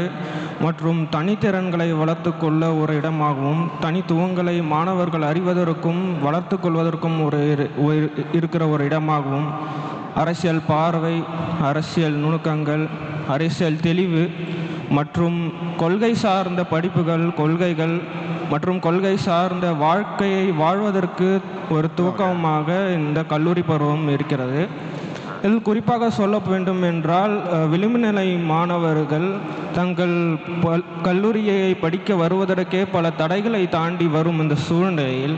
மற்றும் தனித்திறன்களை வளர்த்து கொள்ள ஒரு இடமாகவும், தனித்துவங்களை மாணவர்கள் அறிவதற்கும் வளர்த்து கொள்வதற்கும் இருக்கிற ஒரு இடமாகவும், அரசியல் பார்வை, அரசியல் நுணுக்கங்கள், அரசியல் தெளிவு மற்றும் கொள்கை சார்ந்த படிப்புகள், கொள்கைகள் மற்றும் கொள்கை சார்ந்த வாழ்க்கையை வாழ்வதற்கு ஒரு துவக்கமாக இந்த கல்லூரி பருவம் இருக்கிறது. இதில் குறிப்பாக சொல்ல வேண்டும் என்றால், விளிம்பு நிலை மாணவர்கள் தங்கள் கல்லூரியை படிக்க வருவதற்கே பல தடைகளை தாண்டி வரும் இந்த சூழ்நிலையில்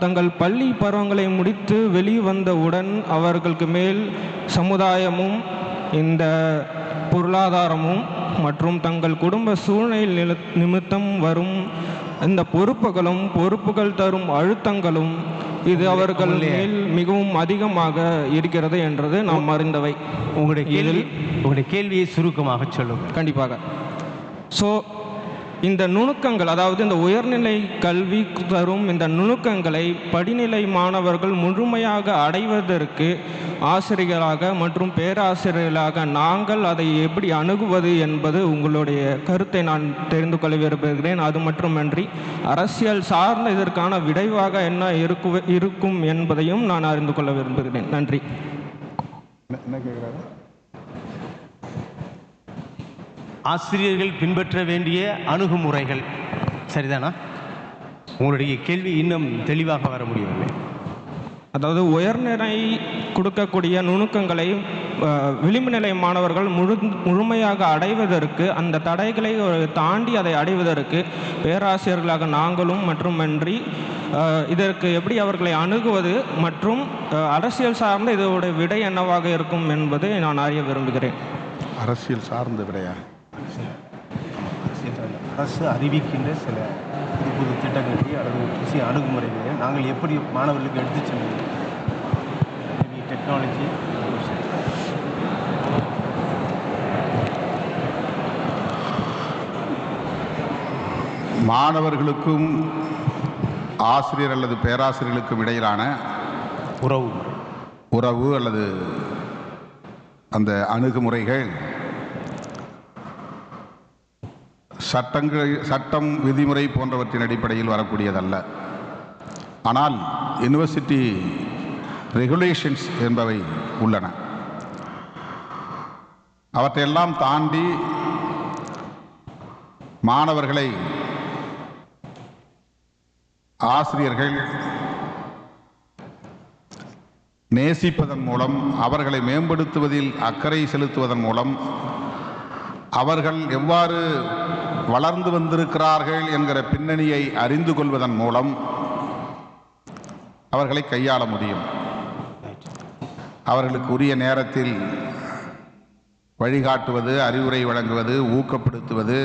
தங்கள் பள்ளி பருவங்களை முடித்து வெளிவந்தவுடன் அவர்களுக்கு மேல் சமுதாயமும் இந்த பொருளாதாரமும் மற்றும் தங்கள் குடும்ப சூழ்நிலை நிமித்தம் வரும் இந்த பொறுப்புகள் தரும் அழுத்தங்களும் இது அவர்கள் மேல் மிகவும் அதிகமாக இருக்கிறது என்றது நாம் அறிந்தவை. உங்களுடைய கேள்வியை சுருக்கமாக சொல்லுங்கள். கண்டிப்பாக. ஸோ இந்த நுணுக்கங்கள், அதாவது இந்த உயர்நிலை கல்வி தரும் இந்த நுணுக்கங்களை படிநிலை மாணவர்கள் முழுமையாக அடைவதற்கு ஆசிரியர்களாக மற்றும் பேராசிரியர்களாக நாங்கள் அதை எப்படி அணுகுவது என்பது உங்களுடைய கருத்தை நான் தெரிந்து கொள்ள விரும்புகிறேன். அது மட்டுமன்றி அரசியல் சார்ந்த இதற்கான விளைவாக என்ன இருக்கும் என்பதையும் நான் அறிந்து கொள்ள விரும்புகிறேன். நன்றி. ஆசிரியர்கள் பின்பற்ற வேண்டிய அணுகுமுறைகள் சரிதானா? உங்களுடைய கேள்வி இன்னும் தெளிவாக வர முடியவில்லை. அதாவது உயர்நிலை கொடுக்கக்கூடிய நுணுக்கங்களை விளிம்பு நிலை மாணவர்கள் முழுமையாக அடைவதற்கு, அந்த தடைகளை தாண்டி அதை அடைவதற்கு பேராசிரியர்களாக நாங்களும் மட்டுமன்றி இதற்கு எப்படி அவர்களை அணுகுவது மற்றும் அரசியல் சார்ந்த இதோட விடை என்னவாக இருக்கும் என்பதை நான் அறிய விரும்புகிறேன். அரசியல் சார்ந்த விடையா? அரசு அறிவிக்கின்ற சில புது புது திட்டங்களை அல்லது புதிய அணுகுமுறைகளை நாங்கள் எப்படி மாணவர்களுக்கு எடுத்து செல்வது? டெக்னாலஜி மாணவர்களுக்கும் ஆசிரியர் அல்லது பேராசிரியர்களுக்கும் இடையிலான உறவு அல்லது அந்த அணுகுமுறைகள் சட்டம் விதிமுறை போன்றவற்றின் அடிப்படையில் வரக்கூடியதல்ல. ஆனால் யூனிவர்சிட்டி ரெகுலேஷன்ஸ் என்பவை உள்ளன. அவற்றையெல்லாம் தாண்டி மாணவர்களை ஆசிரியர்கள் நேசிப்பதன் மூலம், அவர்களை மேம்படுத்துவதில் அக்கறை செலுத்துவதன் மூலம், அவர்கள் எவ்வாறு வளர்ந்து வந்திருக்கிறார்கள் என்கிற பின்னணியை அறிந்து கொள்வதன் மூலம் அவர்களை கையாள முடியும். அவர்களுக்கு உரிய நேரத்தில் வழிகாட்டுவது, அறிவுரை வழங்குவது, ஊக்கப்படுத்துவது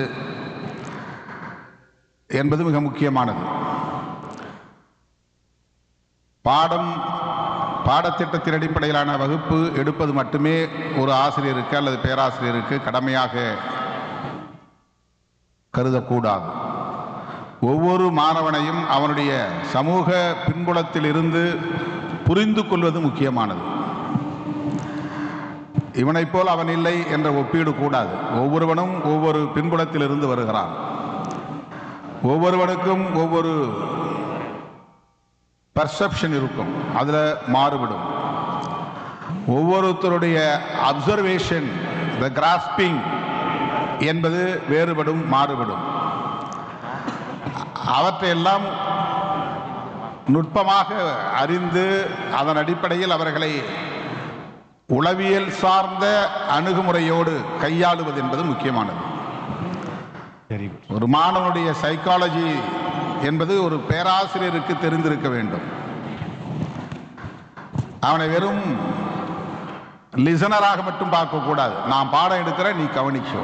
என்பது மிக முக்கியமானது. பாடத்திட்டத்தின் அடிப்படையிலான வகுப்பு எடுப்பது மட்டுமே ஒரு ஆசிரியருக்கு அல்லது பேராசிரியருக்கு கடமையாக கருதக்கூடாது. ஒவ்வொரு மாணவனையும் அவனுடைய சமூக பின்புலத்தில் இருந்து புரிந்து கொள்வது முக்கியமானது. இவனைப் போல் அவன் இல்லை என்ற ஒப்பீடு கூடாது. ஒவ்வொருவனும் ஒவ்வொரு பின்புலத்தில் இருந்து வருகிறான். ஒவ்வொருவனுக்கும் ஒவ்வொரு பர்செப்ஷன் இருக்கும், அதில் மாறுபடும். ஒவ்வொருத்தருடைய அப்சர்வேஷன், த கிராஸ்பிங் என்பது வேறுபடும், மாறுபடும். அவற்றையெல்லாம் நுட்பமாக அறிந்து அதன் அடிப்படையில் அவர்களை உளவியல் சார்ந்த அணுகுமுறையோடு கையாளுவது என்பது முக்கியமானது. ஒரு மாணவனுடைய சைக்காலஜி என்பது ஒரு பேராசிரியருக்கு தெரிந்திருக்க வேண்டும். அவனை வெறும் லிசனராக மட்டும் பார்க்கக்கூடாது. நான் பாடம் எடுக்கிறேன், நீ கவனிச்சோ.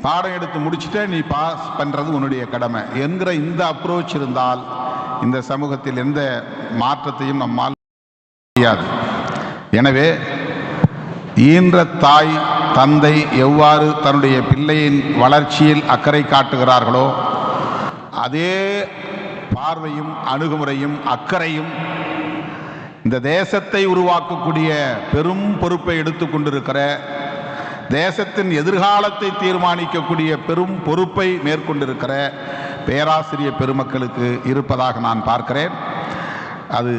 பாடம் எடுத்து முடிச்சுட்டே நீ பாஸ் பண்ணுறது உன்னுடைய கடமை என்கிற இந்த அப்ரோச் இருந்தால் இந்த சமூகத்தில் எந்த மாற்றத்தையும் நம்மால் முடியாது. எனவே ஈன்ற தாய் தந்தை எவ்வாறு தன்னுடைய பிள்ளையின் வளர்ச்சியில் அக்கறை காட்டுகிறார்களோ அதே பார்வையும் அணுகுமுறையும் அக்கறையும் இந்த தேசத்தை உருவாக்கக்கூடிய பெரும் பொறுப்பை எடுத்துக்கொண்டிருக்கிற, தேசத்தின் எதிர்காலத்தை தீர்மானிக்கக்கூடிய பெரும் பொறுப்பை மேற்கொண்டிருக்கிற பேராசிரியர் பெருமக்களுக்கு இருப்பதாக நான் பார்க்கிறேன். அது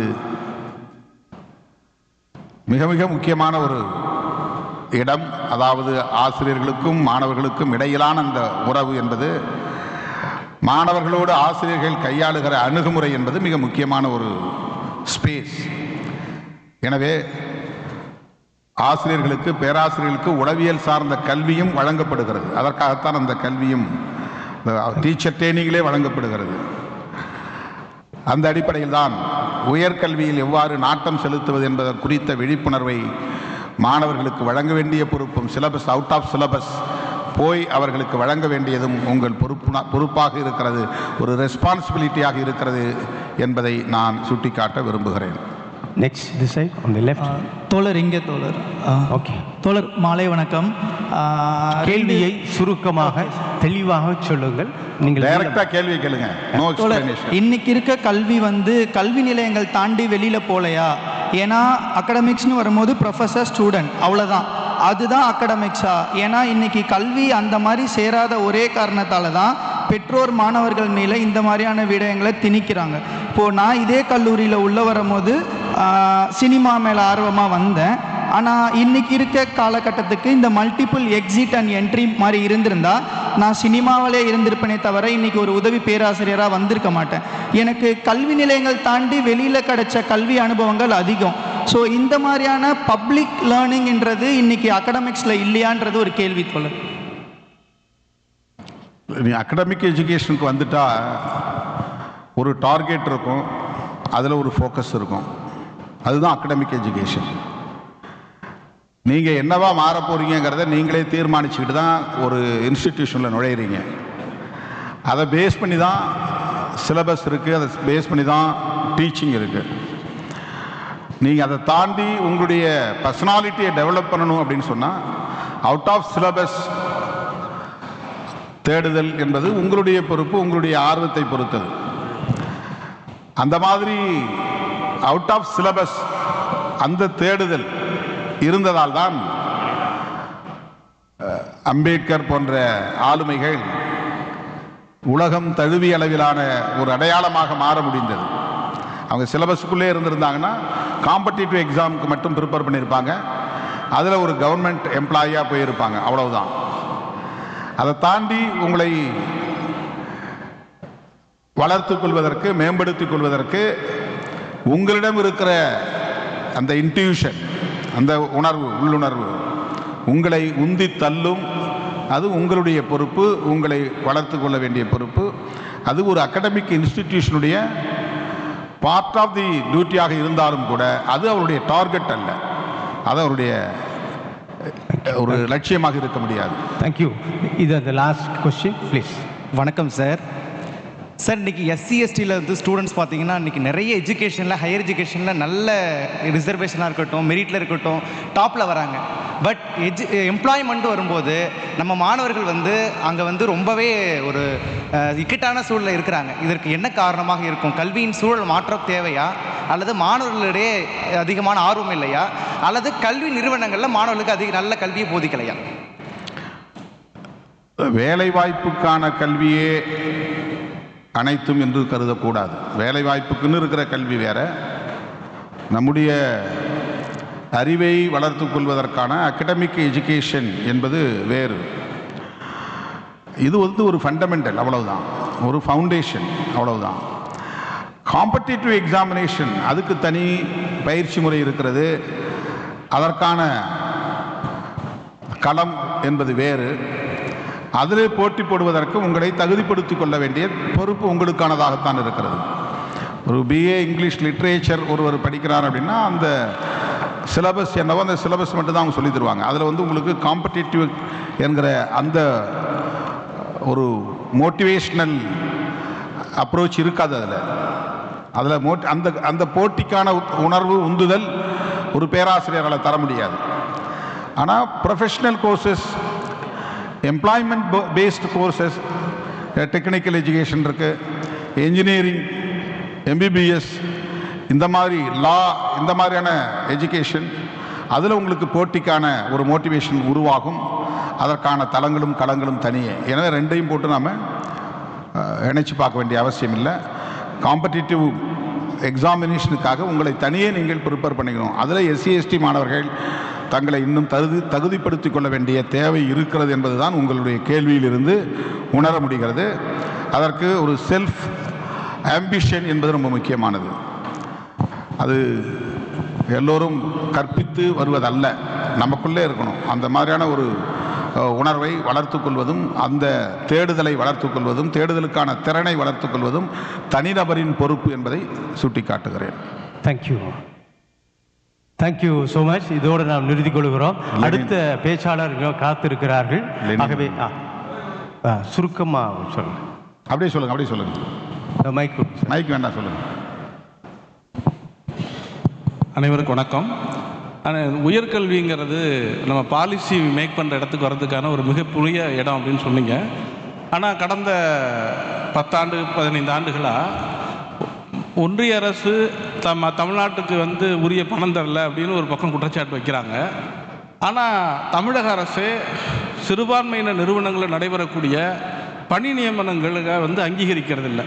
மிக மிக முக்கியமான ஒரு இடம். அதாவது ஆசிரியர்களுக்கும் மாணவர்களுக்கும் இடையிலான அந்த உறவு என்பது, மாணவர்களோடு ஆசிரியர்கள் கையாளுகிற அணுகுமுறை என்பது மிக முக்கியமான ஒரு ஸ்பேஸ். எனவே ஆசிரியர்களுக்கு பேராசிரியர்களுக்கு உளவியல் சார்ந்த கல்வியும் வழங்கப்படுகிறது. அதற்காகத்தான் அந்த கல்வியும் டீச்சர் ட்ரைனிங்கிலே வழங்கப்படுகிறது. அந்த அடிப்படையில் தான் உயர்கல்வியில் எவ்வாறு நாட்டம் செலுத்துவது என்பது குறித்த விழிப்புணர்வை மாணவர்களுக்கு வழங்க வேண்டிய பொறுப்பும் சிலபஸ் அவுட் ஆஃப் சிலபஸ் போய் அவர்களுக்கு வழங்க வேண்டியதும் உங்கள் பொறுப்பாக இருக்கிறது, ஒரு ரெஸ்பான்சிபிலிட்டியாக இருக்கிறது என்பதை நான் சுட்டிக்காட்ட விரும்புகிறேன். Next, this side on the left. தோழர் இங்கே தோழர். ஓகே தோழர் மாலை வணக்கம். கேள்வியை சுருக்கமாக தெளிவாக சொல்லுங்கள். நீங்கள் டைரக்டா கேள்வி கேளுங்க. No explanation. இன்னைக்கு இருக்க கல்வி கல்வி நிலையங்கள் தாண்டி வெளியில போலையா? ஏன்னா அகாடமிக்ஸ்னு வரும்போது ப்ரொஃபஸர் ஸ்டூடெண்ட் அவ்வளோதான், அதுதான் அகாடமிக்ஸா? ஏன்னா இன்னைக்கு கல்வி அந்த மாதிரி சேராத ஒரே காரணத்தால தான் பெற்றோர் மாணவர்கள் மேலே இந்த மாதிரியான விடயங்களை திணிக்கிறாங்க. இப்போது நான் இதே கல்லூரியில் உள்ள வரும்போது சினிமா மேலே ஆர்வமாக வந்தேன். ஆனால் இன்றைக்கி இருக்க காலகட்டத்துக்கு இந்த மல்டிபிள் எக்ஸிட் அண்ட் என்ட்ரி மாதிரி இருந்திருந்தா நான் சினிமாவிலே இருந்திருப்பேனே தவிர இன்றைக்கி ஒரு உதவி பேராசிரியராக வந்திருக்க மாட்டேன். எனக்கு கல்வி நிலையங்கள் தாண்டி வெளியில் கிடைச்ச கல்வி அனுபவங்கள் அதிகம். ஸோ இந்த மாதிரியான பப்ளிக் லேர்னிங்ன்றது இன்றைக்கி அகாடமிக்ஸில் இல்லையான்றது ஒரு கேள்வி தோழர். நீ அகடமிக் எஜுகேஷனுக்கு வந்துட்டா ஒரு டார்கெட் இருக்கும், அதில் ஒரு ஃபோக்கஸ் இருக்கும். அதுதான் அகடமிக் எஜுகேஷன். நீங்கள் என்னவா மாற போகிறீங்கிறத நீங்களே தீர்மானிச்சுக்கிட்டு தான் ஒரு இன்ஸ்டிடியூஷனில் நுழையிறீங்க. அதை பேஸ் பண்ணி தான் சிலபஸ் இருக்குது, அதை பேஸ் பண்ணி தான் டீச்சிங் இருக்குது. நீங்கள் அதை தாண்டி உங்களுடைய பர்சனாலிட்டியை டெவலப் பண்ணணும் அப்படின்னு சொன்னால் அவுட் ஆஃப் சிலபஸ் தேடுதல் என்பது உங்களுடைய பொறுப்பு, உங்களுடைய ஆர்வத்தை பொறுத்தது. அந்த மாதிரி அவுட் ஆஃப் சிலபஸ் அந்த தேடுதல் இருந்ததால் தான் அம்பேத்கர் போன்ற ஆளுமைகள் உலகம் தழுவிய அளவிலான ஒரு அடையாளமாக மாற முடிந்தது. அவங்க சிலபஸுக்குள்ளே இருந்திருந்தாங்கன்னா காம்படிட்டிவ் எக்ஸாமுக்கு மட்டும் ப்ரிப்பேர் பண்ணியிருப்பாங்க, அதில் ஒரு கவர்மெண்ட் எம்ப்ளாயியாக போயிருப்பாங்க, அவ்வளவுதான். அதை தாண்டி உங்களை வளர்த்துக் கொள்வதற்கு, மேம்படுத்திக் கொள்வதற்கு உங்களிடம் இருக்கிற அந்த இன்ட்யூஷன், அந்த உணர்வு, உள்ளுணர்வு உங்களை உந்தி தள்ளும். அது உங்களுடைய பொறுப்பு, உங்களை வளர்த்து கொள்ள வேண்டிய பொறுப்பு. அது ஒரு அகடமிக் இன்ஸ்டிடியூஷனுடைய பார்ட் ஆஃப் தி டியூட்டியாக இருந்தாலும் கூட அது அவருடைய டார்கெட் அல்ல, அது அவருடைய ஒரு லட்சியமாக இருக்க முடியாது. தேங்க்யூ. இது அந்த லாஸ்ட் கொஸ்டின் ப்ளீஸ். வணக்கம் சார். சார் இன்றைக்கி எஸ்சி/எஸ்டியில் ஸ்டூடெண்ட்ஸ் பார்த்தீங்கன்னா இன்றைக்கி நிறைய எஜுகேஷனில், ஹையர் எஜுகேஷனில் நல்ல ரிசர்வேஷனாக இருக்கட்டும், மெரிட்டில் இருக்கட்டும், டாப்பில் வராங்க. பட் எம்ப்ளாய்மெண்ட் வரும்போது நம்ம மாணவர்கள் அங்கே ரொம்பவே ஒரு இக்கட்டான சூழலில் இருக்கிறாங்க. இதற்கு என்ன காரணமாக இருக்கும்? கல்வியின் சூழல் மாற்றம் தேவையா, அல்லது மாணவர்களிடையே அதிகமான ஆர்வம் இல்லையா, அல்லது கல்வி நிறுவனங்களில் மாணவர்களுக்கு நல்ல கல்வியை போதிக்கலையா? வேலைவாய்ப்புக்கான கல்வியே அனைத்தும் என்று கருதக்கூடாது. வேலைவாய்ப்புக்குன்னு இருக்கிற கல்வி வேற, நம்முடைய அறிவை வளர்த்துக் கொள்வதற்கான அகடமிக் எஜுகேஷன் என்பது வேறு. இது ஒரு ஃபண்டமெண்டல், அவ்வளவுதான், ஒரு ஃபவுண்டேஷன், அவ்வளவுதான். காம்படிட்டிவ் எக்ஸாமினேஷன் அதுக்கு தனி பயிற்சி முறை இருக்கிறது, அதற்கான களம் என்பது வேறு. அதிலே போட்டி போடுவதற்கு உங்களை தகுதிப்படுத்திக் கொள்ள வேண்டிய பொறுப்பு உங்களுக்கானதாகத்தான் இருக்கிறது. ஒரு பிஏ இங்கிலீஷ் லிட்ரேச்சர் ஒருவர் படிக்கிறார் அப்படின்னா அந்த சிலபஸ் என்னவோ அந்த சிலபஸ் மட்டும்தான் அவங்க சொல்லி தருவாங்க. அதில் உங்களுக்கு காம்படிட்டிவ் என்கிற அந்த ஒரு மோட்டிவேஷ்னல் அப்ரோச் இருக்காது. அந்த போட்டிக்கான உணர்வு, உந்துதல் ஒரு பேராசிரியரால் தர முடியாது. ஆனால் professional courses, employment based courses, technical education இருக்குது, என்ஜினியரிங், எம்பிபிஎஸ், இந்த மாதிரி லா, இந்த மாதிரியான எஜுகேஷன், அதில் உங்களுக்கு போட்டிக்கான ஒரு மோட்டிவேஷன் உருவாகும். அதற்கான தளங்களும் களங்களும் தனியே. எனவே ரெண்டையும் போட்டு நாம் இணைச்சி பார்க்க வேண்டிய அவசியம் இல்லை. காம்படிட்டிவ் எக்ஸாமினேஷனுக்காக உங்களை தனியே நீங்கள் ப்ரிப்பேர் பண்ணிக்கணும். அதில் எஸ்சி/எஸ்டி மாணவர்கள் தங்களை இன்னும் தகுதிப்படுத்திக் கொள்ள வேண்டிய தேவை இருக்கிறது என்பதுதான் உங்களுடைய கேள்வியிலிருந்து உணர முடிகிறது. அதற்கு ஒரு செல்ஃப் ஆம்பிஷன் என்பது ரொம்ப முக்கியமானது. அது எல்லோரும் கற்பித்து வருவதல்ல, நமக்குள்ளே இருக்கணும். அந்த மாதிரியான ஒரு உணர்வை வளர்த்துக் கொள்வதும், அந்த தேடுதலை வளர்த்துக் கொள்வதும், தேடுதலுக்கான திறனை வளர்த்துக் கொள்வதும் தனிநபரின் பொறுப்பு என்பதை சுட்டிக்காட்டுகிறேன். தேங்க்யூ. Thank you so much. இதோடு நாம் நிறுத்திக் கொள்கிறோம். அடுத்த பேச்சாளர் காத்திருக்கிறார்கள். ஆகவே சுருக்கமாக சொல்லுங்கள். அப்படியே சொல்லுங்கள். மைக் வேண்டாம், சொல்லுங்கள். அனைவருக்கும் வணக்கம். உயர்கல்விங்கிறது நம்ம பாலிசி மேக் பண்ணுற இடத்துக்கு வர்றதுக்கான ஒரு மிகப்பெரிய இடம் அப்படின்னு சொன்னீங்க. ஆனால் கடந்த 10-15 ஆண்டுகளாக ஒன்றிய அரசு தமிழ்நாட்டுக்கு உரிய பணம் தரல அப்படின்னு ஒரு பக்கம் குற்றச்சாட்டு வைக்கிறாங்க. ஆனால் தமிழக அரசு சிறுபான்மையின நிறுவனங்களில் நடைபெறக்கூடிய பணி நியமனங்களை அங்கீகரிக்கிறது இல்லை.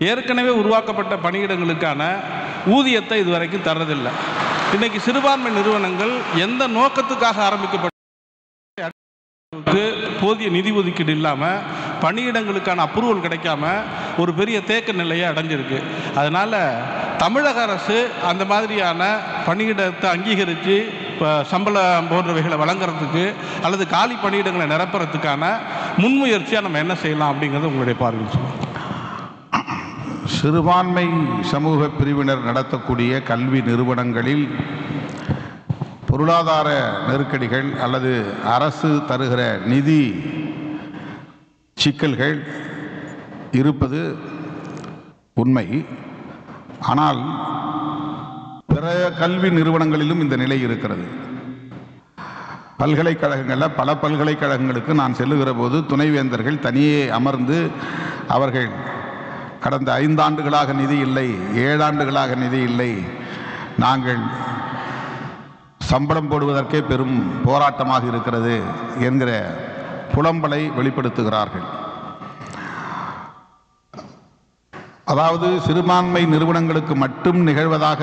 ஏற்கனவே உருவாக்கப்பட்ட பணியிடங்களுக்கான ஊதியத்தை இதுவரைக்கும் தர்றதில்லை. இன்றைக்கி சிறுபான்மை நிறுவனங்கள் எந்த நோக்கத்துக்காக ஆரம்பிக்கப்பட்ட போதிய நிதி ஒதுக்கீடு இல்லாமல் பணியிடங்களுக்கான அப்ரூவல் கிடைக்காம ஒரு பெரிய தேக்க நிலையை அடைஞ்சிருக்கு. அதனால் தமிழக அரசு அந்த மாதிரியான பணியிடத்தை அங்கீகரித்து சம்பளம் போன்றவைகளை வழங்குறதுக்கு அல்லது காலி பணியிடங்களை நிரப்புறதுக்கான முன்முயற்சியாக நம்ம என்ன செய்யலாம் அப்படிங்கிறது உங்களுடைய பார்வையில் சொல்லுங்கள். சிறுபான்மை சமூக பிரிவினர் நடத்தக்கூடிய கல்வி நிறுவனங்களில் பொருளாதார நெருக்கடிகள் அல்லது அரசு தருகிற நிதி சிக்கல்கள் இருப்பது உண்மை. ஆனால் பிற கல்வி நிறுவனங்களிலும் இந்த நிலை இருக்கிறது. பல்கலைக்கழகங்களில் பல பல்கலைக்கழகங்களுக்கு நான் செல்லுகிற போது துணைவேந்தர்கள் தனியே அமர்ந்து அவர்கள் கடந்த 5 ஆண்டுகளாக நிதி இல்லை, 7 ஆண்டுகளாக நிதி இல்லை, நாங்கள் சம்பளம் போடுவதற்கே பெரும் போராட்டமாக இருக்கிறது என்கிற புலம்பலை வெளிப்படுத்துகிறார்கள். அதாவது சிறுபான்மை நிறுவனங்களுக்கு மட்டும் நிகழ்வதாக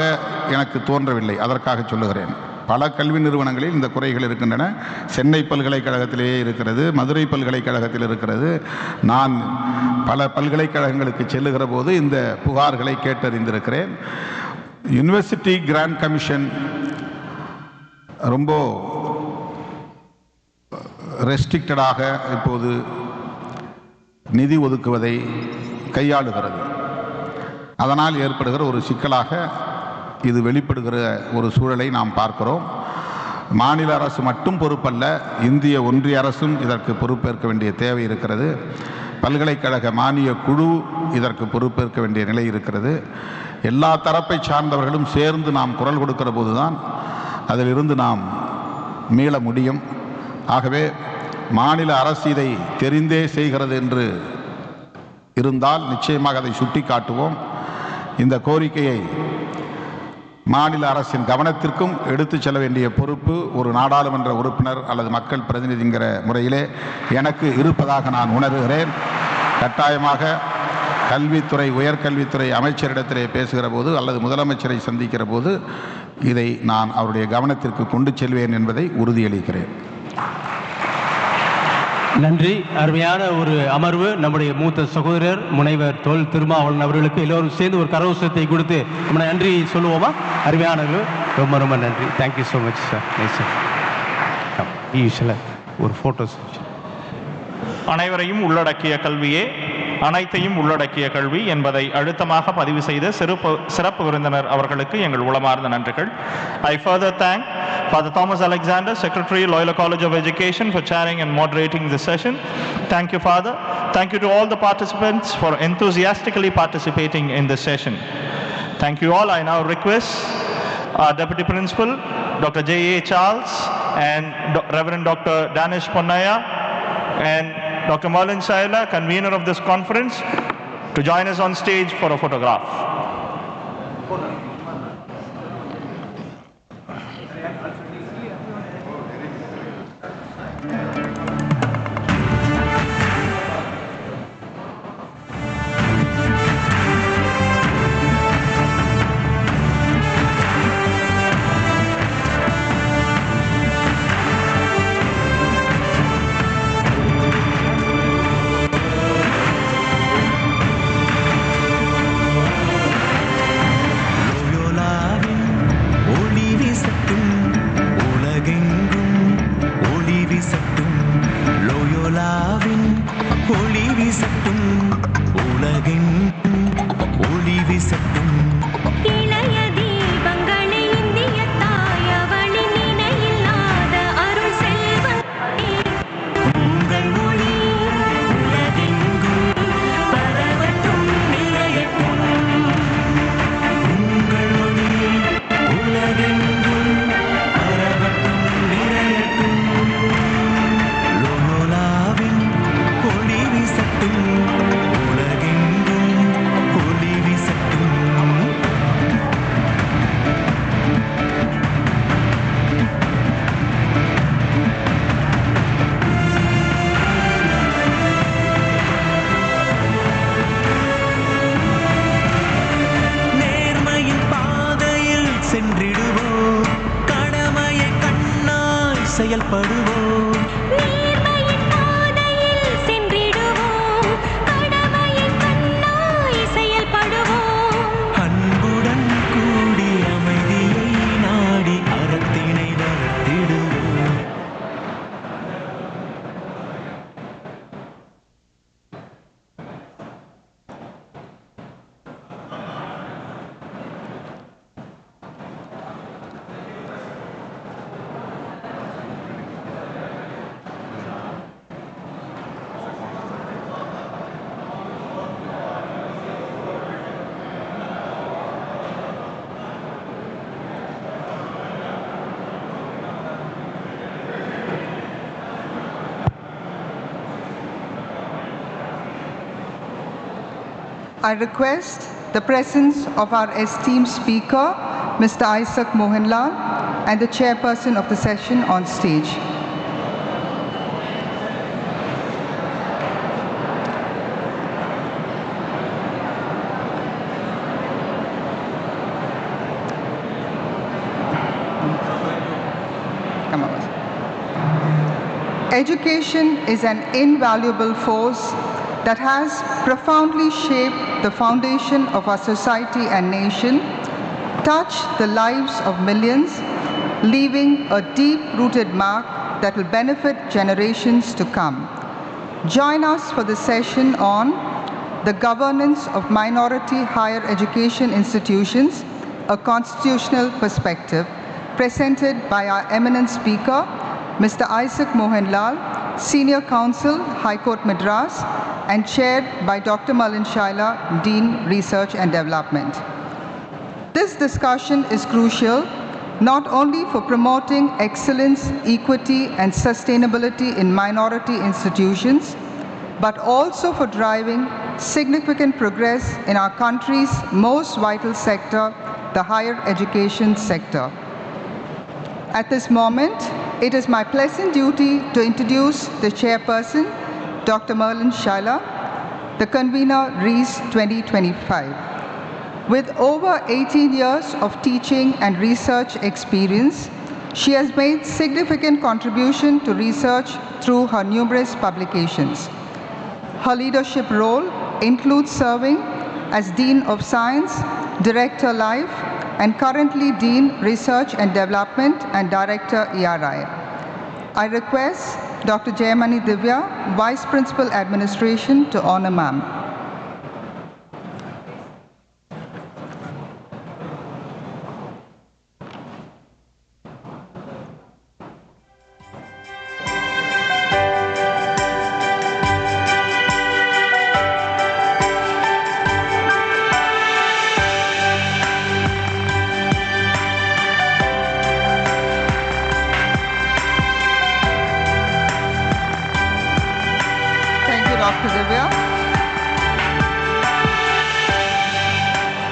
எனக்கு தோன்றவில்லை. அதற்காக சொல்லுகிறேன். பல கல்வி நிறுவனங்களில் இந்த குறைகள் இருக்கின்றன. சென்னை பல்கலைக்கழகத்திலேயே இருக்கிறது, மதுரை பல்கலைக்கழகத்தில் இருக்கிறது. நான் பல பல்கலைக்கழகங்களுக்கு செல்லுகிற போது இந்த புகார்களை கேட்டறிந்திருக்கிறேன். யூனிவர்சிட்டி கிராண்ட் கமிஷன் ரொம்ப ரெஸ்ட்ரிக்டடாக இப்போது நிதி ஒதுக்குவதை கையாளுகிறது. அதனால் ஏற்படுகிற ஒரு சிக்கலாக இது வெளிப்படுகிற ஒரு சூழலை நாம் பார்க்கிறோம். மாநில அரசு மட்டும் பொறுப்பல்ல, இந்திய ஒன்றிய அரசும் இதற்கு பொறுப்பேற்க வேண்டிய தேவை இருக்கிறது. பல்கலைக்கழக மானிய குழு இதற்கு பொறுப்பேற்க வேண்டிய நிலை இருக்கிறது. எல்லா தரப்பை சார்ந்தவர்களும் சேர்ந்து நாம் குரல் கொடுக்கிற போதுதான் அதிலிருந்து நாம் மீள முடியும். ஆகவே மாநில அரசு இதை தெரிந்தே செய்கிறது என்று இருந்தால் நிச்சயமாக அதை சுட்டி காட்டுவோம். இந்த கோரிக்கையை மாநில அரசின் கவனத்திற்கும் எடுத்து செல்ல வேண்டிய பொறுப்பு ஒரு நாடாளுமன்ற உறுப்பினர் அல்லது மக்கள் பிரதிநிதிங்கிற முறையிலே எனக்கு இருப்பதாக நான் உணர்கிறேன். கட்டாயமாக கல்வித்துறை உயர்கல்வித்துறை அமைச்சரிடத்திலே பேசுகிற போது அல்லது முதலமைச்சரை சந்திக்கிற போது இதை நான் அவருடைய கவனத்திற்கு கொண்டு செல்வேன் என்பதை உறுதியளிக்கிறேன். நன்றி. அருமையான ஒரு அமர்வு. நம்முடைய மூத்த சகோதரர் முனைவர் தொல் திருமாவளவன் அவர்களுக்கு எல்லோரும் சேர்ந்து ஒரு கரகோஷத்தை கொடுத்து நம்ம நன்றி சொல்லுவோமா? அருமையானவர்கள், ரொம்ப ரொம்ப நன்றி. Thank you so much sir. ஒரு ஃபோட்டோஸ். அனைவரையும் உள்ளடக்கிய கல்வியே அனைத்தையும் உள்ளடக்கிய கல்வி என்பதை அழுத்தமாக பதிவு செய்த சிறப்பு விருந்தினர் அவர்களுக்கு எங்கள் உளமார்ந்த நன்றிகள். I further thank Father Thomas Alexander, Secretary, Loyola College of Education, for chairing and moderating this session. Thank you, Father. Thank you to all the participants for enthusiastically participating in this session. Thank you all. I now request our Deputy Principal, Dr. J.A. Charles, and Reverend Dr. Danish Ponnaya, and Dr. Merlin Saila, convener of this conference, to join us on stage for a photograph. I request the presence of our esteemed speaker, Mr. Isaac Mohanlal, and the chairperson of the session on stage. Education is an invaluable force that has profoundly shaped the foundation of our society and nation, touched the lives of millions, leaving a deep-rooted mark that will benefit generations to come. Join us for the session on the governance of minority higher education institutions, a constitutional perspective, presented by our eminent speaker, Mr. Isaac Mohanlal, Senior Counsel, High Court Madras, and chaired by Dr. Malin Shaila, Dean, Research and Development. This discussion is crucial not only for promoting excellence, equity, and sustainability in minority institutions, but also for driving significant progress in our country's most vital sector, the higher education sector. At this moment, it is my pleasant duty to introduce the chairperson, Dr. Malin Shaila, the convener RHEEES 2025. With over 18 years of teaching and research experience, she has made significant contribution to research through her numerous publications. Her leadership role includes serving as Dean of Science, Director Life, and currently Dean, Research and Development, and Director, ERI. I request Dr. Jayamani Divya, Vice Principal Administration, to honor ma'am.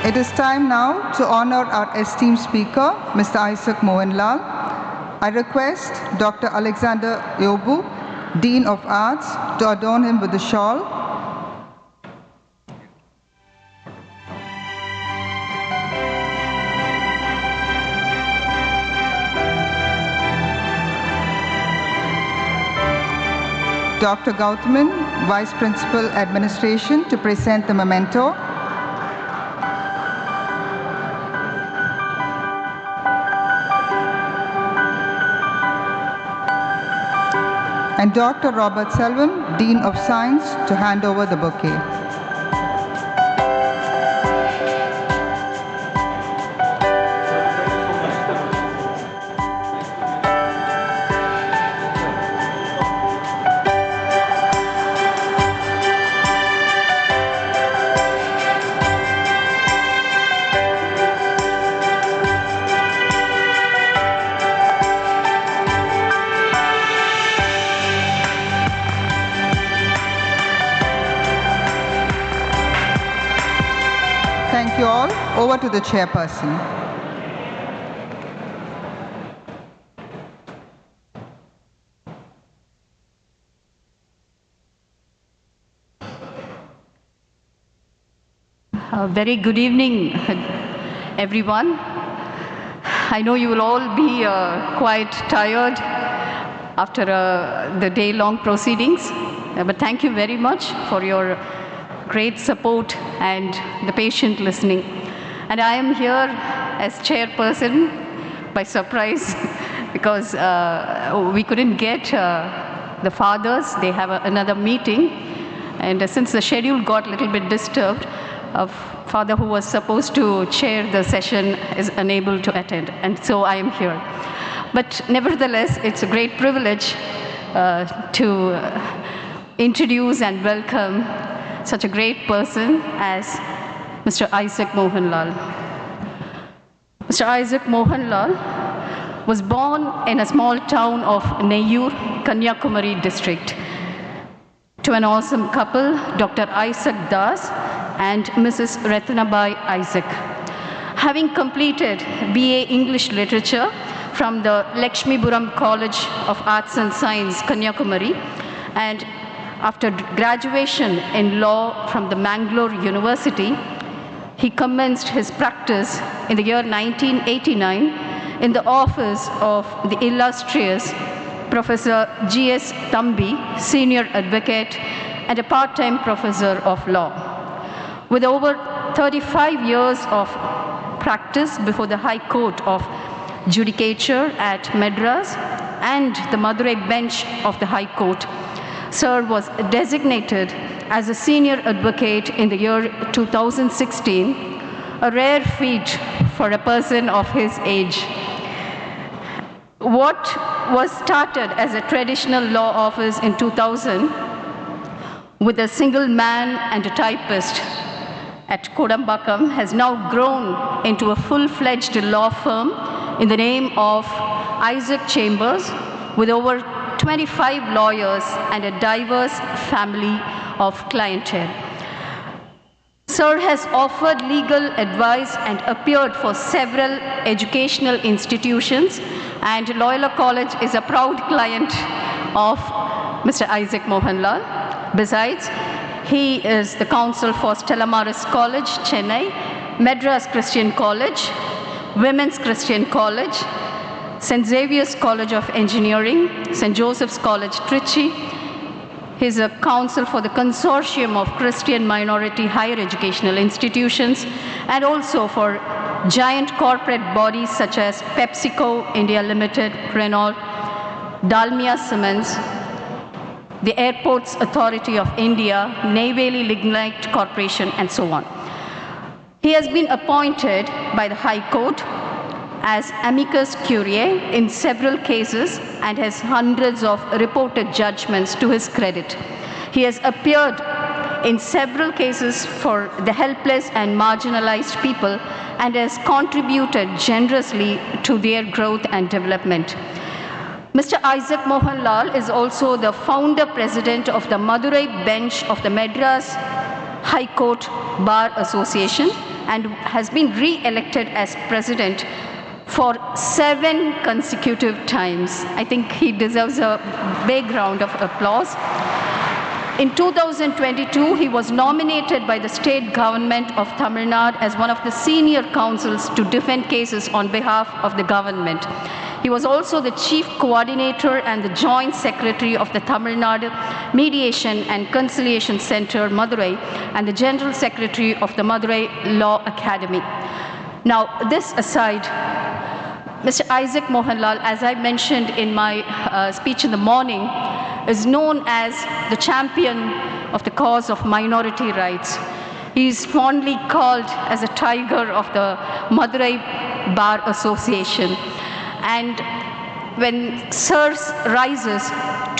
It is time now to honor our esteemed speaker, Mr. Isaac Mohanlal. I request Dr. Alexander Yobu, Dean of Arts, to adorn him with the shawl. Dr. Gauthaman, Vice Principal Administration, to present the memento. And Dr. Robert Selvam, Dean of Science, to hand over the bouquet. Thank you all. Over to the chairperson. Very good evening, everyone. I know you will all be quite tired after the day-long proceedings, but thank you very much for your great support and the patient listening. And I am here as chairperson by surprise because we couldn't get the fathers. They have another meeting, and since the schedule got a little bit disturbed, a father who was supposed to chair the session is unable to attend, and so I am here. But nevertheless, it's a great privilege to introduce and welcome such a great person as Mr. Isaac Mohanlal. Mr. Isaac Mohanlal was born in a small town of Neyur, Kanyakumari district, to an awesome couple, Dr. Isaac Das and Mrs. Ratnabai Isaac. Having completed BA English Literature from the Lakshmipuram College of Arts and Science, Kanyakumari, and after graduation in law from the Mangalore University, he commenced his practice in the year 1989 in the office of the illustrious Professor G.S. Thambi, Senior Advocate and a part-time Professor of Law. With over 35 years of practice before the High Court of Judicature at Madras and the Madurai bench of the High Court, Sir was designated as a senior advocate in the year 2016, a rare feat for a person of his age. What was started as a traditional law office in 2000 with a single man and a typist at Kodambakam has now grown into a full-fledged law firm in the name of Isaac Chambers, with over 25 lawyers and a diverse family of clientele. Sir has offered legal advice and appeared for several educational institutions, and Loyola College is a proud client of Mr. Isaac Mohanlal. Besides, he is the counsel for Stella Maris College, Chennai, Madras Christian College, Women's Christian College, St. Xavier's College of Engineering, St. Joseph's College, Trichy. He's a counsel for the Consortium of Christian Minority Higher Educational Institutions, and also for giant corporate bodies such as PepsiCo India Limited, Renault, Dalmia Cements, the Airports Authority of India, Neyveli Lignite Corporation, and so on. He has been appointed by the High Court as amicus curiae in several cases and has hundreds of reported judgments to his credit. He has appeared in several cases for the helpless and marginalized people and has contributed generously to their growth and development. Mr. Isaac Mohanlal is also the founder president of the Madurai bench of the Madras High Court Bar Association and has been re-elected as president for 7 consecutive times. I think he deserves a big round of applause. In 2022, he was nominated by the state government of Tamil Nadu as one of the senior counsels to defend cases on behalf of the government. He was also the chief coordinator and the joint secretary of the Tamil Nadu Mediation and Conciliation Center, Madurai, and the general secretary of the Madurai Law Academy. Now, this aside, Mr. Isaac Mohanlal, as I mentioned in my speech in the morning, is known as the champion of the cause of minority rights. He is fondly called as a tiger of the Madurai Bar Association. And when Sir rises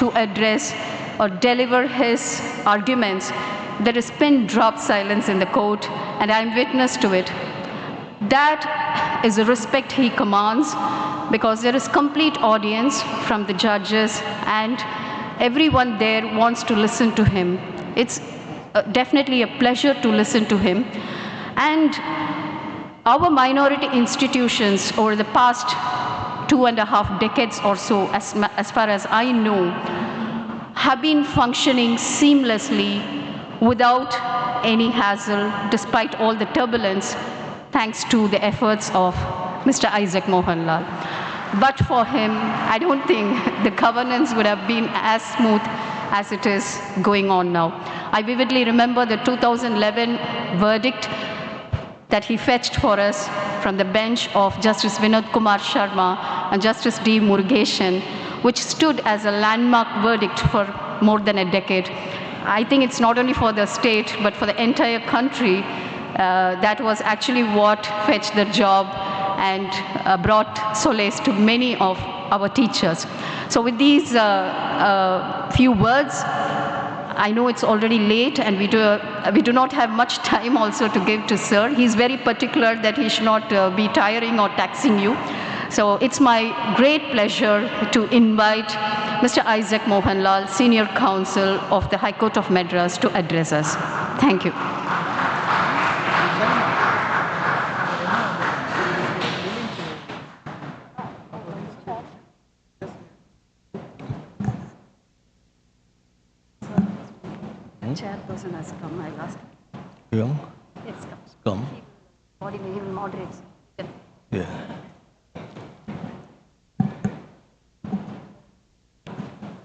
to address or deliver his arguments, there is pin-drop silence in the court, and I am witness to it. That is the respect he commands, because there is complete audience from the judges and everyone there wants to listen to him. It's definitely a pleasure to listen to him. And our minority institutions over the past 2.5 decades or so, as far as I know, have been functioning seamlessly without any hassle, despite all the turbulence, thanks to the efforts of Mr. Isaac Mohanlal. But for him, I don't think the governance would have been as smooth as it is going on now. I vividly remember the 2011 verdict that he fetched for us from the bench of Justice Vinod Kumar Sharma and Justice D. Murugeshan, which stood as a landmark verdict for more than a decade. I think it's not only for the state, but for the entire country. That was actually what fetched the job and brought solace to many of our teachers. So with these few words, I know it's already late and we do not have much time also to give to Sir. He's very particular that he should not be tiring or taxing you. So it's my great pleasure to invite Mr. Isaac Mohanlal, Senior Counsel of the High Court of Madras, to address us. Thank you. Chairperson has come, I'll ask. Yeah. Yes, Come. Body may even moderate. Yeah.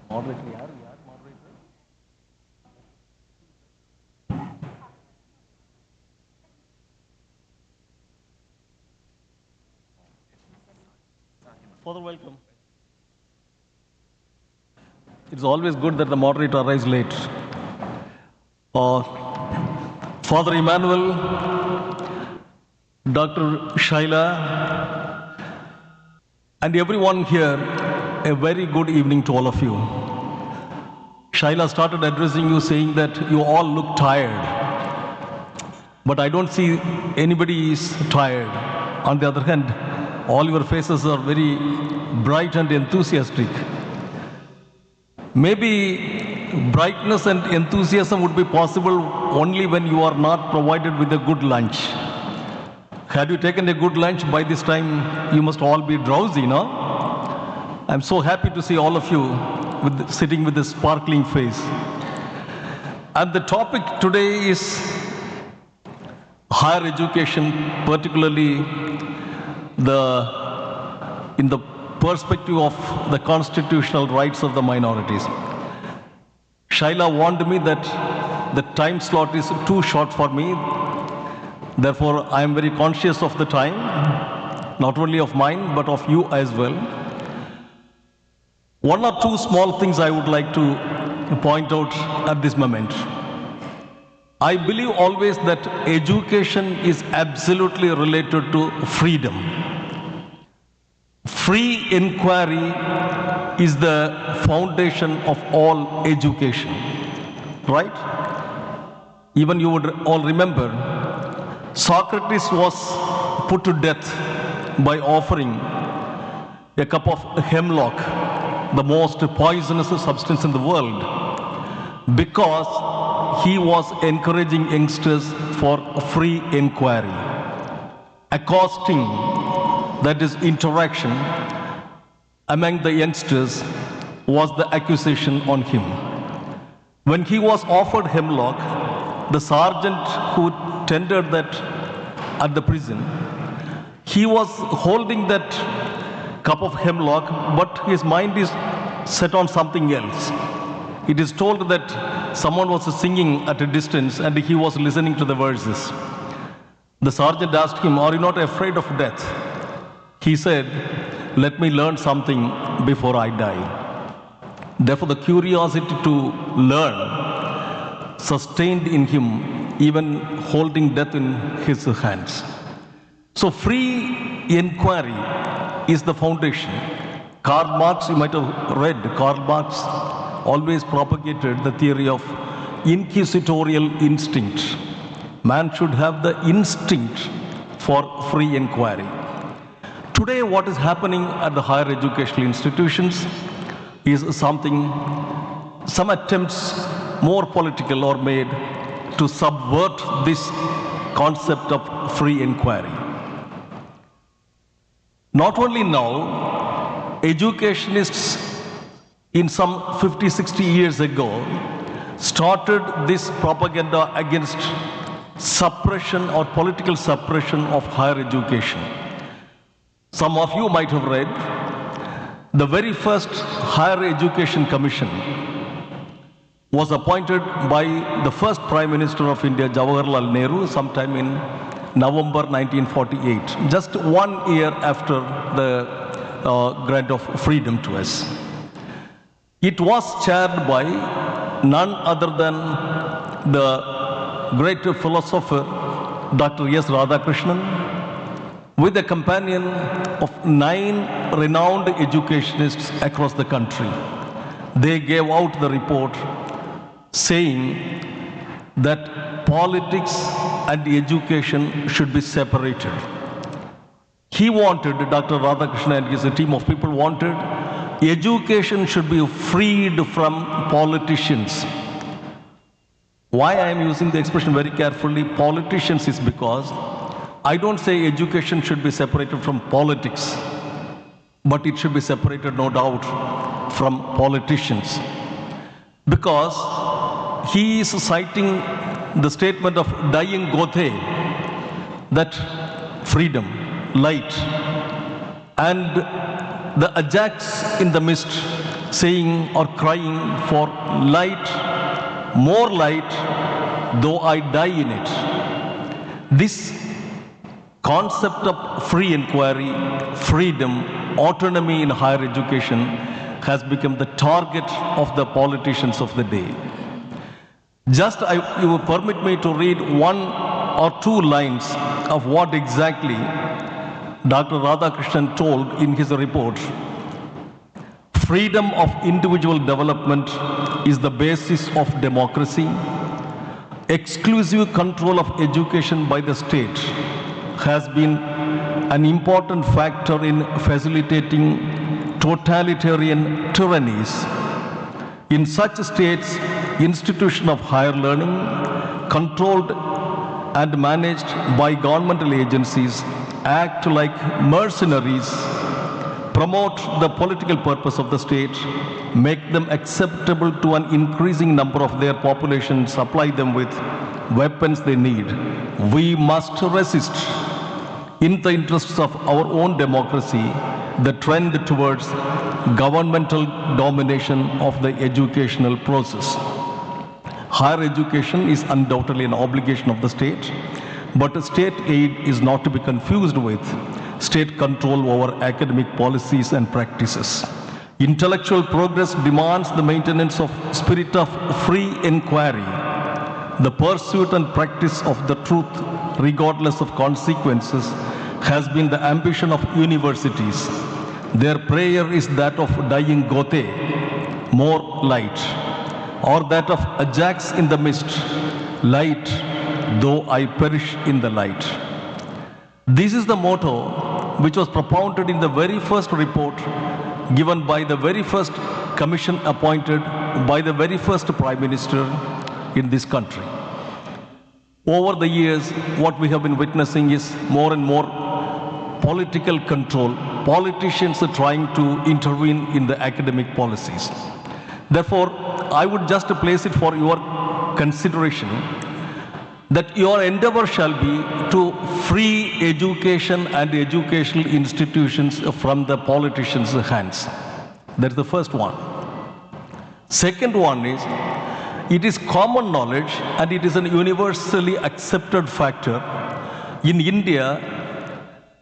Moderator, yaar moderator? Father, welcome. It's always good that the moderator arrives late. Father Emmanuel, Dr. Shaila, and everyone here, a very good evening to all of you. Shaila started addressing you saying that you all look tired. But I don't see anybody is tired. On the other hand, all your faces are very bright and enthusiastic. Maybe brightness and enthusiasm would be possible only when you are not provided with a good lunch. Had you taken a good lunch, by this time you must all be drowsy, no? I'm so happy to see all of you sitting with a sparkling face. And the topic today is higher education, particularly in the perspective of the constitutional rights of the minorities. Shaila warned me that the time slot is too short for me. Therefore, I am very conscious of the time, not only of mine, but of you as well. One or two small things I would like to point out at this moment. I believe always that education is absolutely related to freedom. Free inquiry is the foundation of all education, right? Even you would all remember, Socrates was put to death by offering a cup of hemlock, the most poisonous substance in the world, because he was encouraging youngsters for free inquiry, accosting, that is interaction, among the youngsters was the accusation on him. When he was offered hemlock, the sergeant who tendered that at the prison, he was holding that cup of hemlock, but his mind is set on something else. It is told that someone was singing at a distance and he was listening to the verses. The sergeant asked him, "Are you not afraid of death?" He said, "Let me learn something before I die." Therefore, the curiosity to learn sustained in him, even holding death in his hands. So free inquiry is the foundation. Karl Marx, you might have read, Karl Marx always propagated the theory of inquisitorial instinct. Man should have the instinct for free inquiry. Today, what is happening at the higher educational institutions is some attempts, more political, are made to subvert this concept of free inquiry. Not only now, educationists in some 50, 60 years ago started this propaganda against suppression or political suppression of higher education. Some of you might have read the very first Higher Education Commission was appointed by the first Prime Minister of India, Jawaharlal Nehru, sometime in November 1948, just 1 year after the grant of freedom to us. It was chaired by none other than the great philosopher, Dr. S. Radhakrishnan, with a companion of 9 renowned educationists across the country. They gave out the report saying that politics and education should be separated. He wanted, Dr. Radhakrishnan and his team of people wanted, education should be freed from politicians. Why I am using the expression very carefully, politicians, is because I don't say education should be separated from politics, but it should be separated, no doubt, from politicians. Because he is citing the statement of dying Gothe, that freedom, light, and the Ajax in the mist saying or crying for light, more light, though I die in it. This concept of free inquiry, freedom, autonomy in higher education has become the target of the politicians of the day. Just you will permit me to read one or two lines of what exactly Dr. Radhakrishnan told in his report. Freedom of individual development is the basis of democracy. Exclusive control of education by the state has been an important factor in facilitating totalitarian tyrannies. In such states, institutions of higher learning, controlled and managed by governmental agencies, act like mercenaries, promote the political purpose of the state, make them acceptable to an increasing number of their population, supply them with weapons they need. We must resist, in the interests of our own democracy, the trend towards governmental domination of the educational process. Higher education is undoubtedly an obligation of the state, but state aid is not to be confused with state control over academic policies and practices. Intellectual progress demands the maintenance of spirit of free inquiry, the pursuit and practice of the truth regardless of consequences has been the ambition of universities. Their prayer is that of dying Gothe, more light, or that of Ajax in the mist, light, though I perish in the light. This is the motto which was propounded in the very first report given by the very first commission appointed by the very first Prime Minister in this country. Over the years, what we have been witnessing is more and more political control. Politicians are trying to intervene in the academic policies. Therefore, I would just place it for your consideration that your endeavor shall be to free education and educational institutions from the politicians' hands. That's the first one. Second one is, it is common knowledge and it is an universally accepted factor. In India,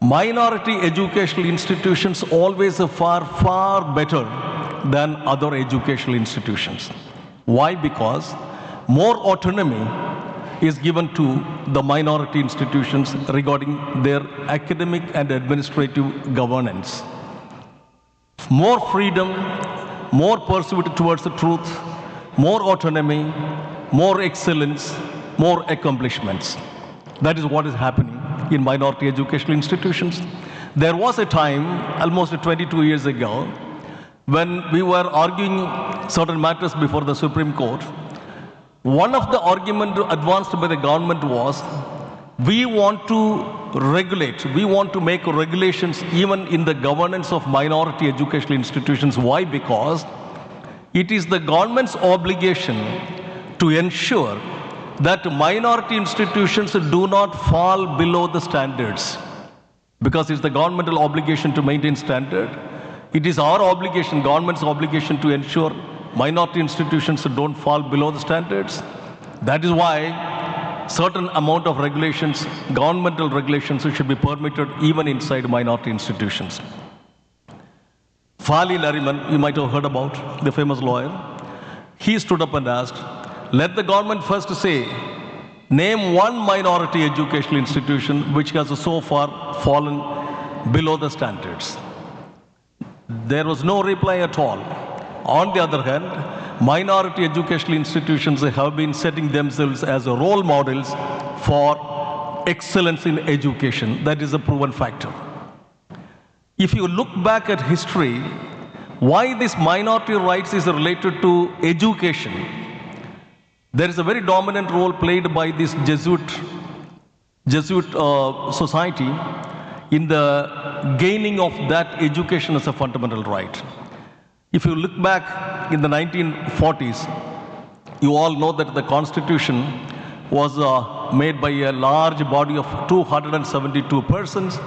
minority educational institutions always are far better than other educational institutions. Why? Because more autonomy is given to the minority institutions regarding their academic and administrative governance. More freedom, more pursuit towards the truth, more autonomy, more excellence, more accomplishments. That is what is happening in minority educational institutions. There was a time, almost 22 years ago, when we were arguing certain matters before the Supreme Court. One of the arguments advanced by the government was, we want to regulate, we want to make regulations even in the governance of minority educational institutions. Why? Because it is the government's obligation to ensure that minority institutions do not fall below the standards. Because it's the governmental obligation to maintain standard. It is our obligation, government's obligation, to ensure minority institutions don't fall below the standards. That is why certain amount of regulations, governmental regulations, should be permitted even inside minority institutions. Fali Nariman, you might have heard about, the famous lawyer. He stood up and asked, let the government first say, name one minority educational institution which has so far fallen below the standards. There was no reply at all. On the other hand, minority educational institutions have been setting themselves as role models for excellence in education. That is a proven factor. If you look back at history, why this minority rights is related to education? There is a very dominant role played by this Jesuit society in the gaining of that education as a fundamental right. If you look back in the 1940s, you all know that the Constitution was made by a large body of 272 persons,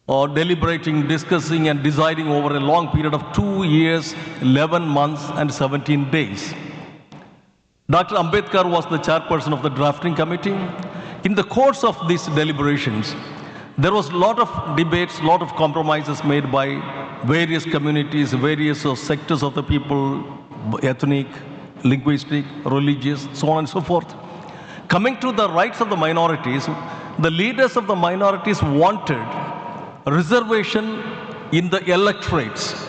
deliberating, discussing, and deciding over a long period of 2 years, 11 months, and 17 days. Dr. Ambedkar was the chairperson of the drafting committee. In the course of these deliberations, there was a lot of debates, a lot of compromises made by various communities, various sectors of the people, ethnic, linguistic, religious, so on and so forth. Coming to the rights of the minorities, the leaders of the minorities wanted reservation in the electorates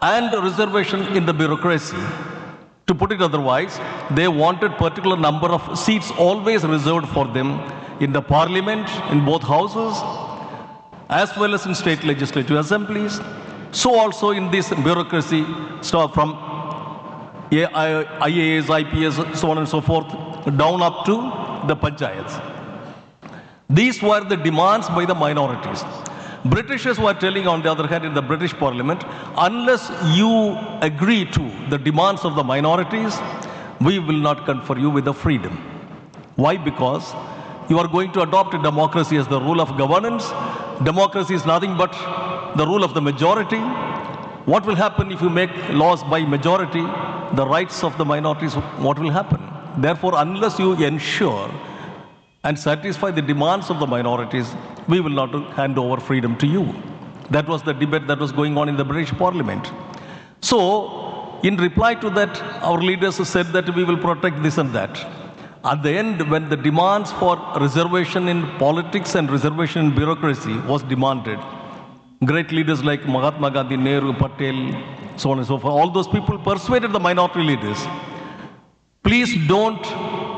and reservation in the bureaucracy. To put it otherwise, they wanted particular number of seats always reserved for them in the parliament, in both houses, as well as in state legislative assemblies. So also in this bureaucracy, so from IAS, IPS, so on and so forth, down up to the panchayats. These were the demands by the minorities. Britishers were telling, on the other hand, in the British Parliament, unless you agree to the demands of the minorities, we will not confer you with the freedom. Why? Because you are going to adopt a democracy as the rule of governance. Democracy is nothing but the rule of the majority. What will happen if you make laws by majority? The rights of the minorities, what will happen? Therefore, unless you ensure and satisfy the demands of the minorities, we will not hand over freedom to you. That was the debate that was going on in the British Parliament. So, in reply to that, our leaders said that we will protect this and that. At the end, when the demands for reservation in politics and reservation in bureaucracy was demanded, great leaders like Mahatma Gandhi, Nehru, Patel, so on and so forth, all those people persuaded the minority leaders. Please don't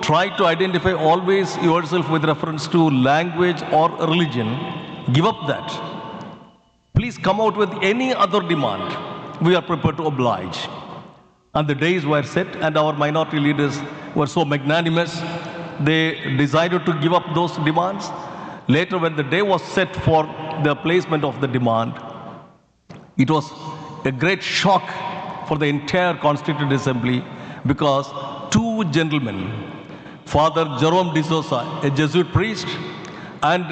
try to identify always yourself with reference to language or religion. Give up that. Please come out with any other demand. We are prepared to oblige. And the days were set, and our minority leaders were so magnanimous, they decided to give up those demands. Later, when the day was set for the placement of the demand, it was a great shock for the entire Constituent Assembly, because two gentlemen, Father Jerome de Sousa, a Jesuit priest, and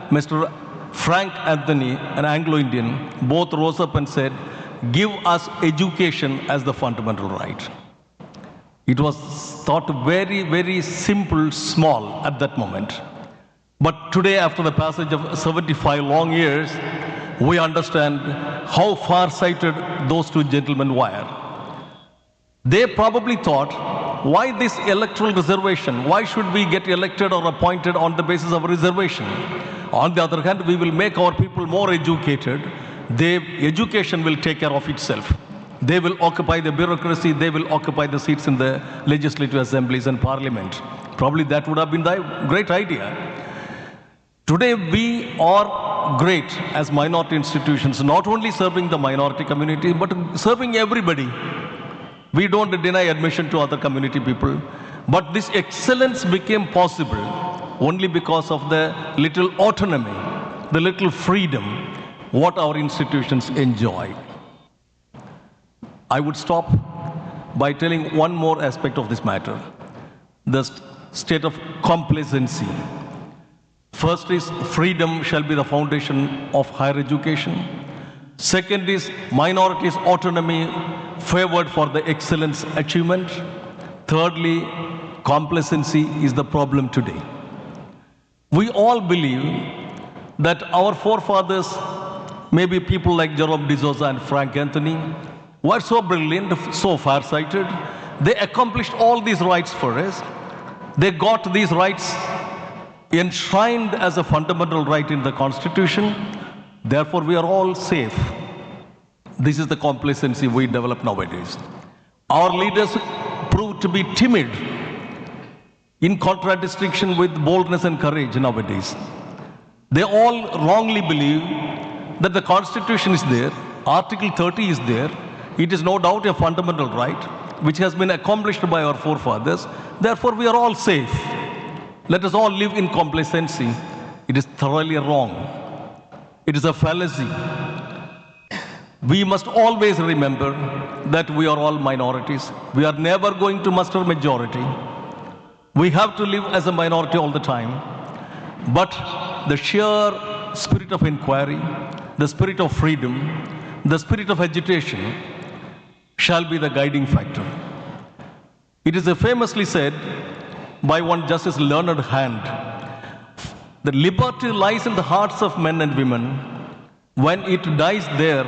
Mr. Frank Anthony, an Anglo-Indian, both rose up and said, "Give us education as the fundamental right." It was thought very, very simple, small at that moment. But today, after the passage of 75 long years, we understand how far-sighted those two gentlemen were. They probably thought, why this electoral reservation? Why should we get elected or appointed on the basis of reservation? On the other hand, we will make our people more educated. Education will take care of itself. They will occupy the bureaucracy, they will occupy the seats in the legislative assemblies and parliament. Probably that would have been the great idea. Today we are great as minority institutions, not only serving the minority community, but serving everybody. We don't deny admission to other community people, but this excellence became possible only because of the little autonomy, the little freedom, what our institutions enjoy. I would stop by telling one more aspect of this matter, the state of complacency. First is freedom shall be the foundation of higher education. Second is minorities' autonomy favored for the excellence achievement. Thirdly, complacency is the problem today. We all believe that our forefathers, maybe people like Jerome de Sousa and Frank Anthony, were so brilliant, so far-sighted. They accomplished all these rights for us. They got these rights enshrined as a fundamental right in the Constitution. Therefore, we are all safe. This is the complacency we develop nowadays. Our leaders proved to be timid in contradistinction with boldness and courage nowadays. They all wrongly believe that the Constitution is there, Article 30 is there. It is no doubt a fundamental right. which has been accomplished by our forefathers. Therefore, we are all safe. Let us all live in complacency. It is thoroughly wrong. It is a fallacy. We must always remember that we are all minorities. We are never going to muster majority. We have to live as a minority all the time. But the sheer spirit of inquiry, the spirit of freedom, the spirit of agitation shall be the guiding factor. It is famously said by one Justice Learned Hand, the liberty lies in the hearts of men and women. When it dies there,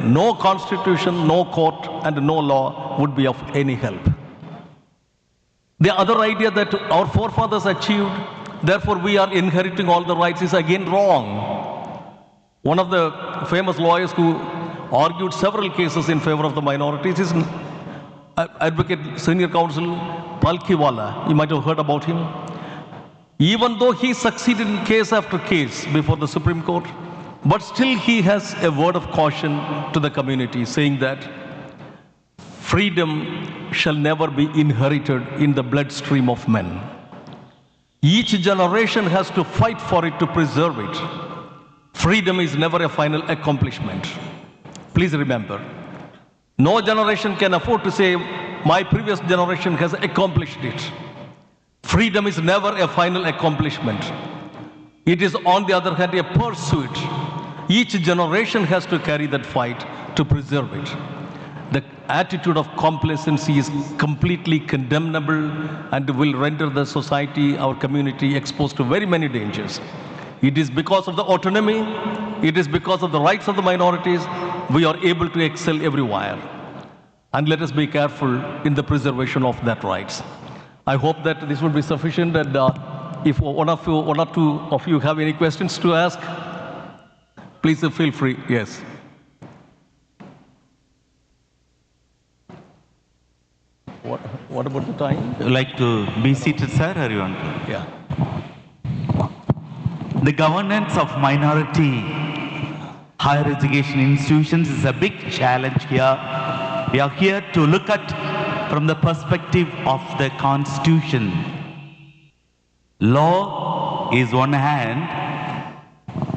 no constitution, no court, and no law would be of any help. The other idea that our forefathers achieved, therefore we are inheriting all the rights, is again wrong. One of the famous lawyers who argued several cases in favor of the minorities is Advocate Senior Counsel Palkiwala. You might have heard about him. Even though he succeeded in case after case before the Supreme Court, but still he has a word of caution to the community, saying that freedom shall never be inherited in the bloodstream of men. Each generation has to fight for it to preserve it. Freedom is never a final accomplishment. Please remember, no generation can afford to say, my previous generation has accomplished it. Freedom is never a final accomplishment. It is, on the other hand, a pursuit. Each generation has to carry that fight to preserve it. The attitude of complacency is completely condemnable and will render the society, our community, exposed to very many dangers. It is because of the autonomy, it is because of the rights of the minorities, we are able to excel everywhere. And let us be careful in the preservation of that rights. I hope that this will be sufficient, and if one or two of you have any questions to ask, please feel free. Yes. What about the time? Would you like to be seated, sir, or you want to? Yeah. The governance of minority higher education institutions is a big challenge here. We are here to look at from the perspective of the Constitution. Law is one hand,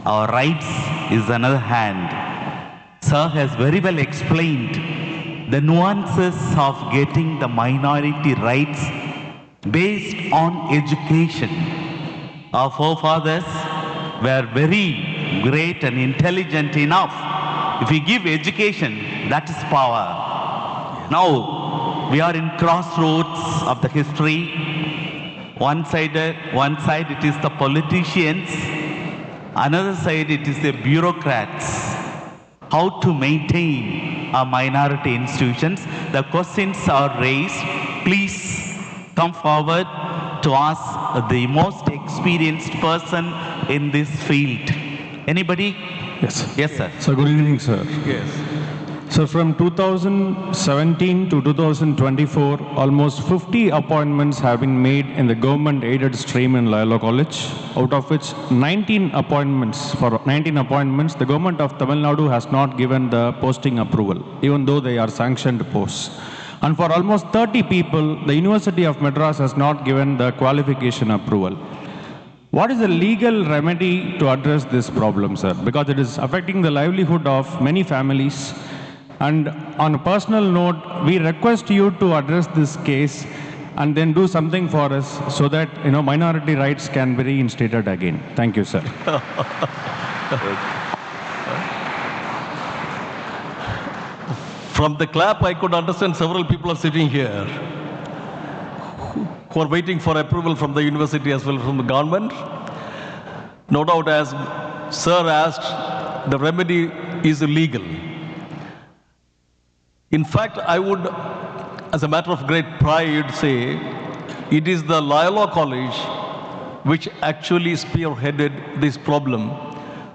our rights is another hand. Sir has very well explained the nuances of getting the minority rights based on education. Our forefathers were very great and intelligent enough. If we give education, that is power. Now, we are in crossroads of the history. One side it is the politicians, another side it is the bureaucrats. How to maintain our minority institutions? The questions are raised. Please come forward to ask the most experienced person in this field. Anybody? Yes. Yes, sir. So good evening, sir. Yes. So from 2017 to 2024, almost 50 appointments have been made in the government-aided stream in Loyola College, out of which 19 appointments, the government of Tamil Nadu has not given the posting approval, even though they are sanctioned posts. And for almost 30 people, the University of Madras has not given the qualification approval. What is the legal remedy to address this problem, sir? Because it is affecting the livelihood of many families. And on a personal note, we request you to address this case and then do something for us so that, minority rights can be reinstated again. Thank you, sir. From the clap, I could understand several people are sitting here who are waiting for approval from the university as well as from the government. No doubt, as Sir asked, the remedy is illegal. In fact, I would, as a matter of great pride, say it is the Loyola College which actually spearheaded this problem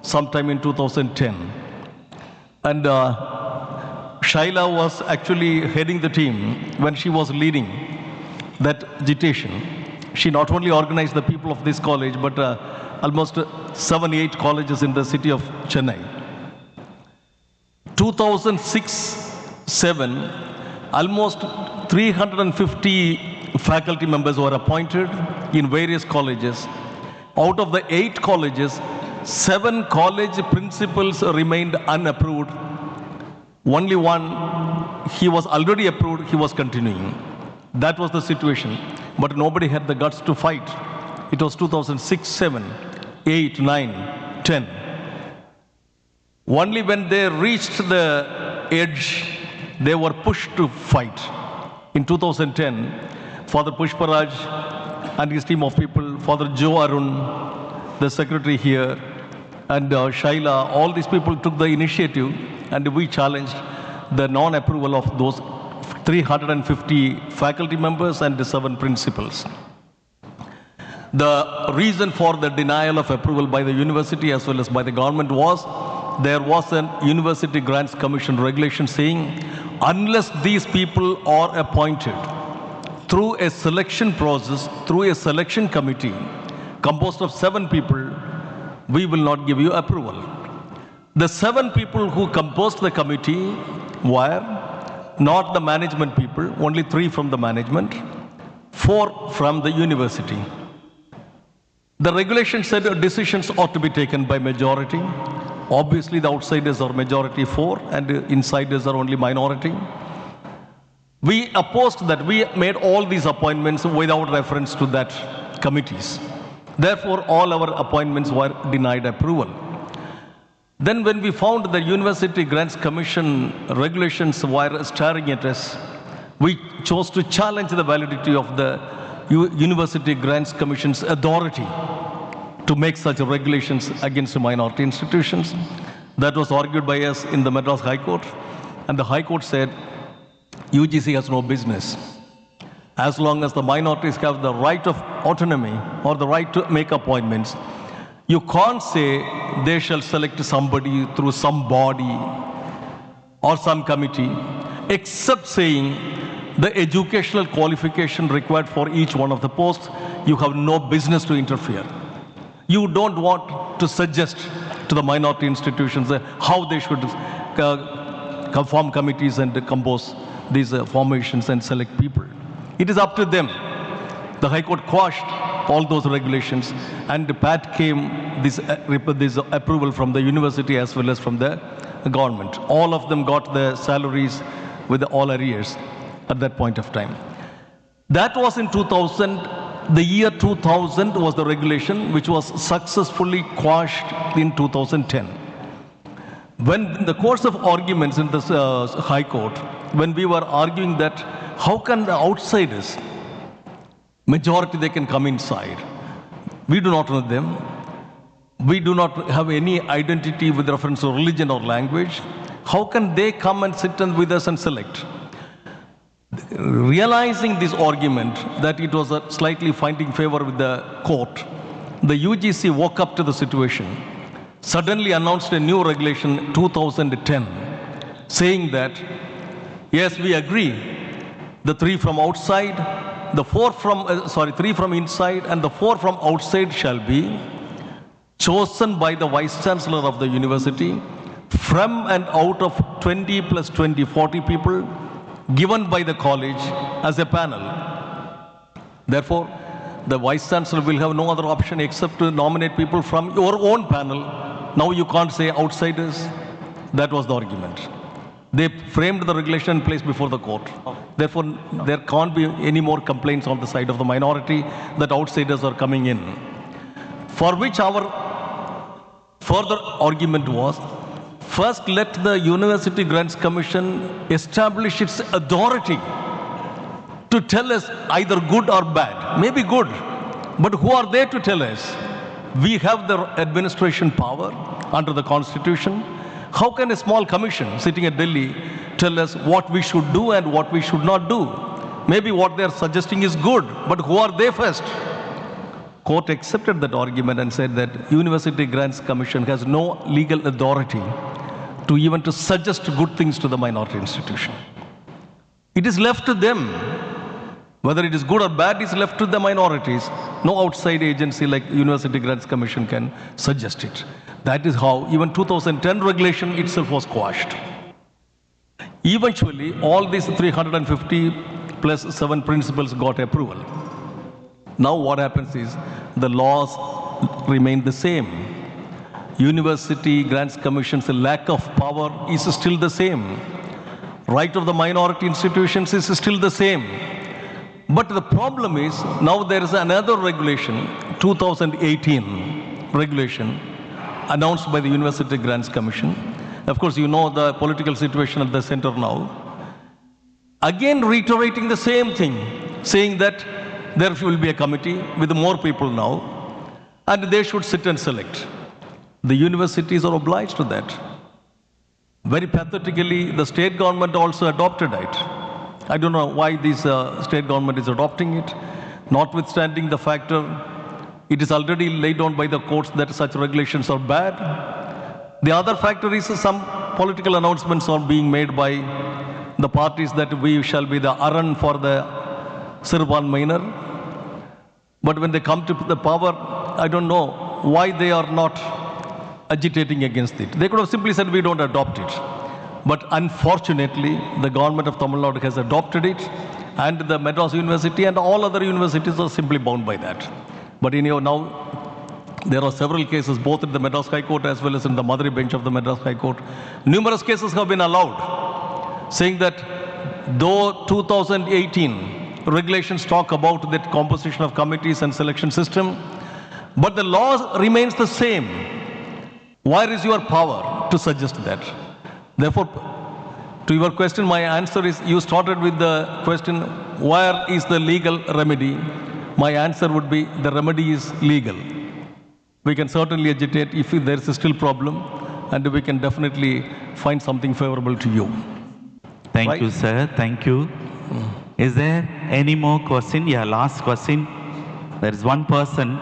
sometime in 2010. And Shaila was actually heading the team when she was leading that agitation. She not only organized the people of this college, but almost 7-8 colleges in the city of Chennai. 2006-07, almost 350 faculty members were appointed in various colleges. Out of the 8 colleges, 7 college principals remained unapproved. Only one, he was already approved, he was continuing. That was the situation. But nobody had the guts to fight. It was 2006, 7, 8, 9, 10. Only when they reached the edge, they were pushed to fight. In 2010, Father Pushparaj and his team of people, Father Joe Arun, the secretary here, and Shaila, all these people took the initiative, and we challenged the non-approval of those 350 faculty members and the 7 principals. The reason for the denial of approval by the university as well as by the government was there was a University Grants Commission regulation saying unless these people are appointed through a selection process, through a selection committee composed of 7 people, we will not give you approval. The 7 people who composed the committee were not the management people, only 3 from the management, 4 from the university. The regulation said decisions ought to be taken by majority. Obviously, the outsiders are majority 4 and the insiders are only minority. We opposed that. We made all these appointments without reference to that committees. Therefore, all our appointments were denied approval. Then when we found the University Grants Commission regulations were staring at us, we chose to challenge the validity of the University Grants Commission's authority to make such regulations against minority institutions. That was argued by us in the Madras High Court, and the High Court said UGC has no business. As long as the minorities have the right of autonomy or the right to make appointments, you can't say they shall select somebody through some body or some committee, except saying the educational qualification required for each one of the posts, you have no business to interfere. You don't want to suggest to the minority institutions how they should form committees and compose these formations and select people. It is up to them. The High Court quashed all those regulations, and Pat came this approval from the university as well as from the government. All of them got the salaries with all arrears at that point of time. That was in 2000. The year 2000 was the regulation which was successfully quashed in 2010. When in the course of arguments in this High Court, when we were arguing that how can the outsiders, majority they can come inside, we do not know them, we do not have any identity with reference to religion or language, how can they come and sit with us and select? Realizing this argument, that it was slightly finding favor with the court, the UGC woke up to the situation, suddenly announced a new regulation 2010, saying that, yes, we agree, the 3 from outside, the 3 from inside and the 4 from outside shall be chosen by the Vice Chancellor of the university from and out of 20 plus 20, 40 people, given by the college as a panel. Therefore, the Vice Chancellor will have no other option except to nominate people from your own panel. Now you can't say outsiders. That was the argument. They framed the regulation and placed before the court. Therefore, there can't be any more complaints on the side of the minority that outsiders are coming in. For which our further argument was, first, let the University Grants Commission establish its authority to tell us either good or bad. Maybe good, but who are they to tell us? We have the administration power under the Constitution. How can a small commission sitting at Delhi tell us what we should do and what we should not do? Maybe what they are suggesting is good, but who are they first? Court accepted that argument and said that University Grants Commission has no legal authority to even to suggest good things to the minority institution. It is left to them. Whether it is good or bad is left to the minorities. No outside agency like University Grants Commission can suggest it. That is how even 2010 regulation itself was quashed. Eventually, all these 350 plus 7 principles got approval. Now what happens is the laws remain the same. University grants commissions, the lack of power is still the same. Right of the minority institutions is still the same. But the problem is, now there is another regulation, 2018 regulation, announced by the University Grants Commission. Of course, you know the political situation at the center now. Again, reiterating the same thing, saying that there will be a committee with more people now, and they should sit and select. The universities are obliged to that. Very pathetically, the state government also adopted it. I don't know why this state government is adopting it, notwithstanding the factor it is already laid down by the courts that such regulations are bad. The other factor is some political announcements are being made by the parties that we shall be the Aran for the Sirvanmainer. But when they come to the power, I don't know why they are not agitating against it. They could have simply said, we don't adopt it. But unfortunately, the government of Tamil Nadu has adopted it, and the Madras University and all other universities are simply bound by that. But now, there are several cases, both in the Madras High Court as well as in the Madurai bench of the Madras High Court. Numerous cases have been allowed, saying that though 2018 regulations talk about the composition of committees and selection system, but the law remains the same. Where is your power to suggest that? Therefore, to your question, my answer is, you started with the question, where is the legal remedy? My answer would be, the remedy is legal. We can certainly agitate if there is a still problem, and we can definitely find something favorable to you. Thank you, sir. Thank you. Is there any more question? Yeah, last question. There is one person.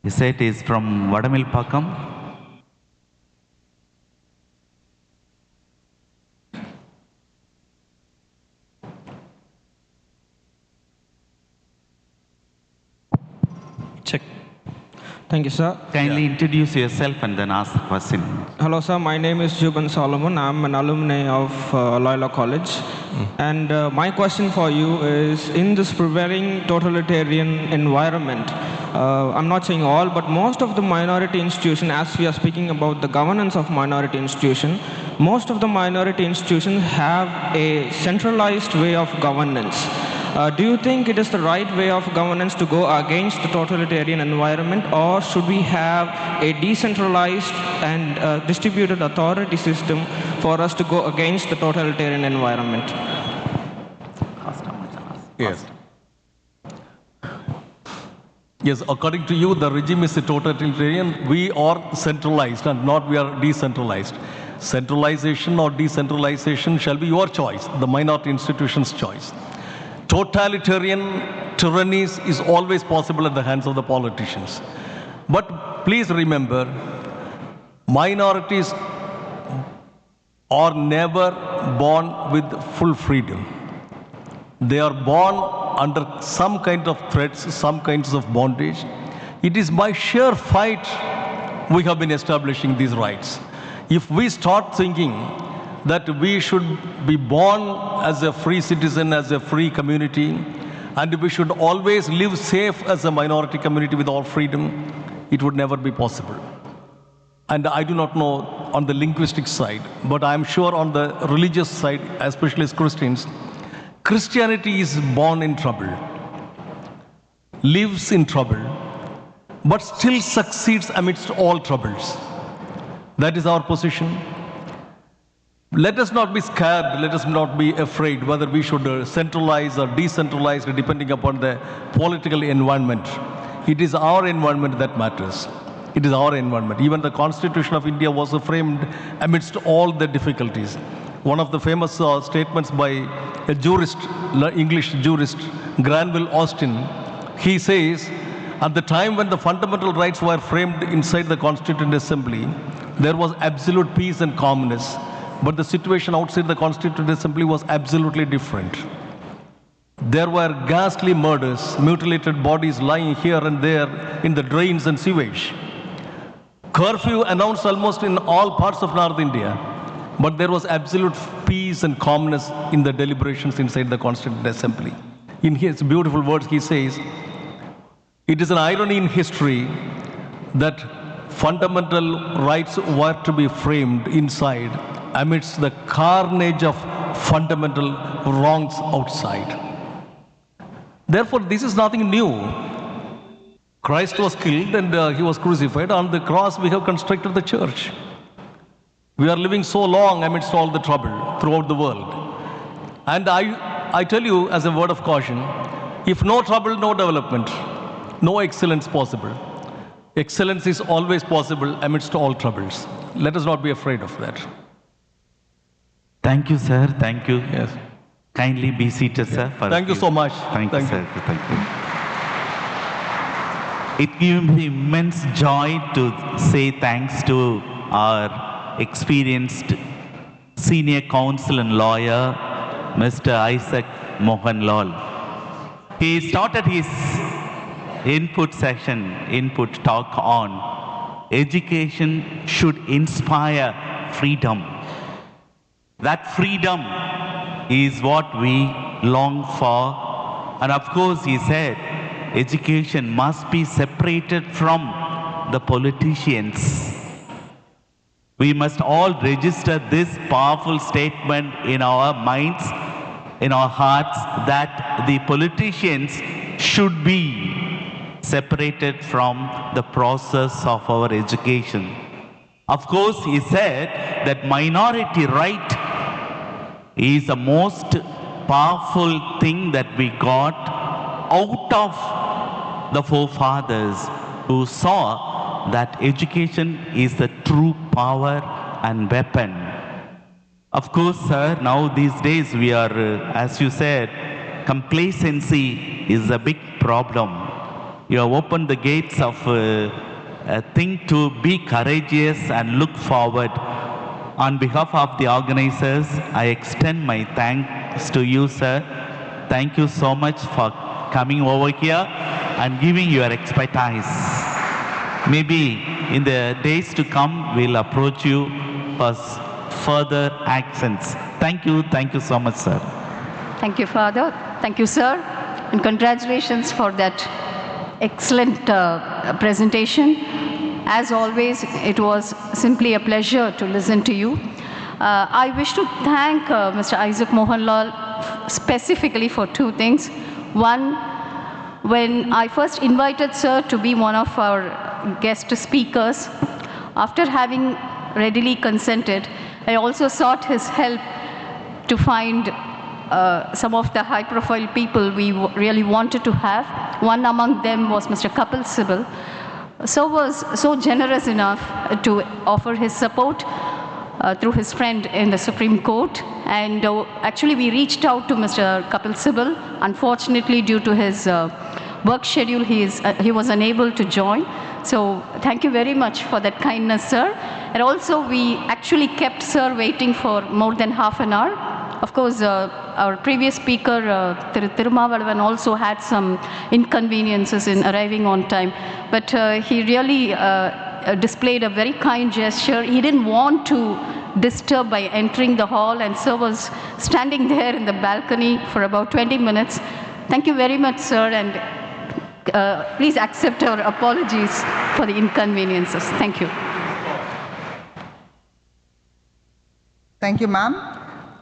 He said he is from Vadamilpakkam. Check. Thank you, sir. Kindly introduce yourself and then ask the question. Hello, sir. My name is Juban Solomon. I'm an alumni of Loyola College. And my question for you is, in this prevailing totalitarian environment, I'm not saying all, but most of the minority institutions, as we are speaking about the governance of minority institution, most of the minority institutions have a centralized way of governance. Do you think it is the right way of governance to go against the totalitarian environment, or should we have a decentralized and distributed authority system for us to go against the totalitarian environment? Yes. Yes, according to you, the regime is totalitarian. We are centralized and not we are decentralized. Centralization or decentralization shall be your choice, the minority institution's choice. Totalitarian tyrannies is always possible at the hands of the politicians. But please remember, minorities are never born with full freedom. They are born under some kind of threats, some kinds of bondage. It is by sheer fight we have been establishing these rights. If we start thinking that we should be born as a free citizen, as a free community, and we should always live safe as a minority community with all freedom, it would never be possible. And I do not know on the linguistic side, but I am sure on the religious side, especially as Christians, Christianity is born in trouble, lives in trouble, but still succeeds amidst all troubles. That is our position. Let us not be scared, let us not be afraid whether we should centralize or decentralize depending upon the political environment. It is our environment that matters. It is our environment. Even the Constitution of India was framed amidst all the difficulties. One of the famous statements by a jurist, English jurist, Granville Austin, he says, at the time when the fundamental rights were framed inside the Constituent Assembly, there was absolute peace and calmness. But the situation outside the Constituent Assembly was absolutely different. There were ghastly murders, mutilated bodies lying here and there in the drains and sewage. curfew announced almost in all parts of North India. But there was absolute peace and calmness in the deliberations inside the Constituent Assembly. In his beautiful words, he says, "It is an irony in history that fundamental rights were to be framed inside amidst the carnage of fundamental wrongs outside." Therefore, this is nothing new. Christ was killed and he was crucified. On the cross, we have constructed the church. We are living so long amidst all the trouble throughout the world. And I tell you as a word of caution, if no trouble, no development, no excellence possible. Excellence is always possible amidst all troubles. Let us not be afraid of that. Thank you, sir. Thank you. Yes. Kindly be seated, sir. Thank you so much. Thank you, sir. Thank you. It gives me immense joy to say thanks to our experienced senior counsel and lawyer, Mr. Isaac Mohanlal. He started his input talk on education should inspire freedom. That freedom is what we long for. And of course, he said, education must be separated from the politicians. We must all register this powerful statement in our minds, in our hearts, that the politicians should be separated from the process of our education. Of course, he said that minority right is the most powerful thing that we got out of the forefathers who saw that education is the true power and weapon. Of course, sir, now these days we are, as you said, complacency is a big problem. You have opened the gates of a thing to be courageous and look forward. On behalf of the organizers, I extend my thanks to you, sir. Thank you so much for coming over here and giving your expertise. Maybe in the days to come, we'll approach you for further accents. Thank you so much, sir. Thank you, Father. Thank you, sir. And congratulations for that excellent presentation. As always, it was simply a pleasure to listen to you. I wish to thank Mr. Isaac Mohanlal specifically for two things. One, when I first invited sir to be one of our guest speakers, after having readily consented, I also sought his help to find some of the high-profile people we really wanted to have. One among them was Mr. Kapil Sibal. So was so generous enough to offer his support through his friend in the Supreme Court. And actually, we reached out to Mr. Kapil Sibal. Unfortunately, due to his work schedule, he was unable to join. So thank you very much for that kindness, sir. And also, we actually kept sir waiting for more than half an hour. Of course, our previous speaker, Thirumavalavan, also had some inconveniences in arriving on time. But he really displayed a very kind gesture. He didn't want to disturb by entering the hall, and sir was standing there in the balcony for about 20 minutes. Thank you very much, sir, and please accept our apologies for the inconveniences. Thank you. Thank you, ma'am.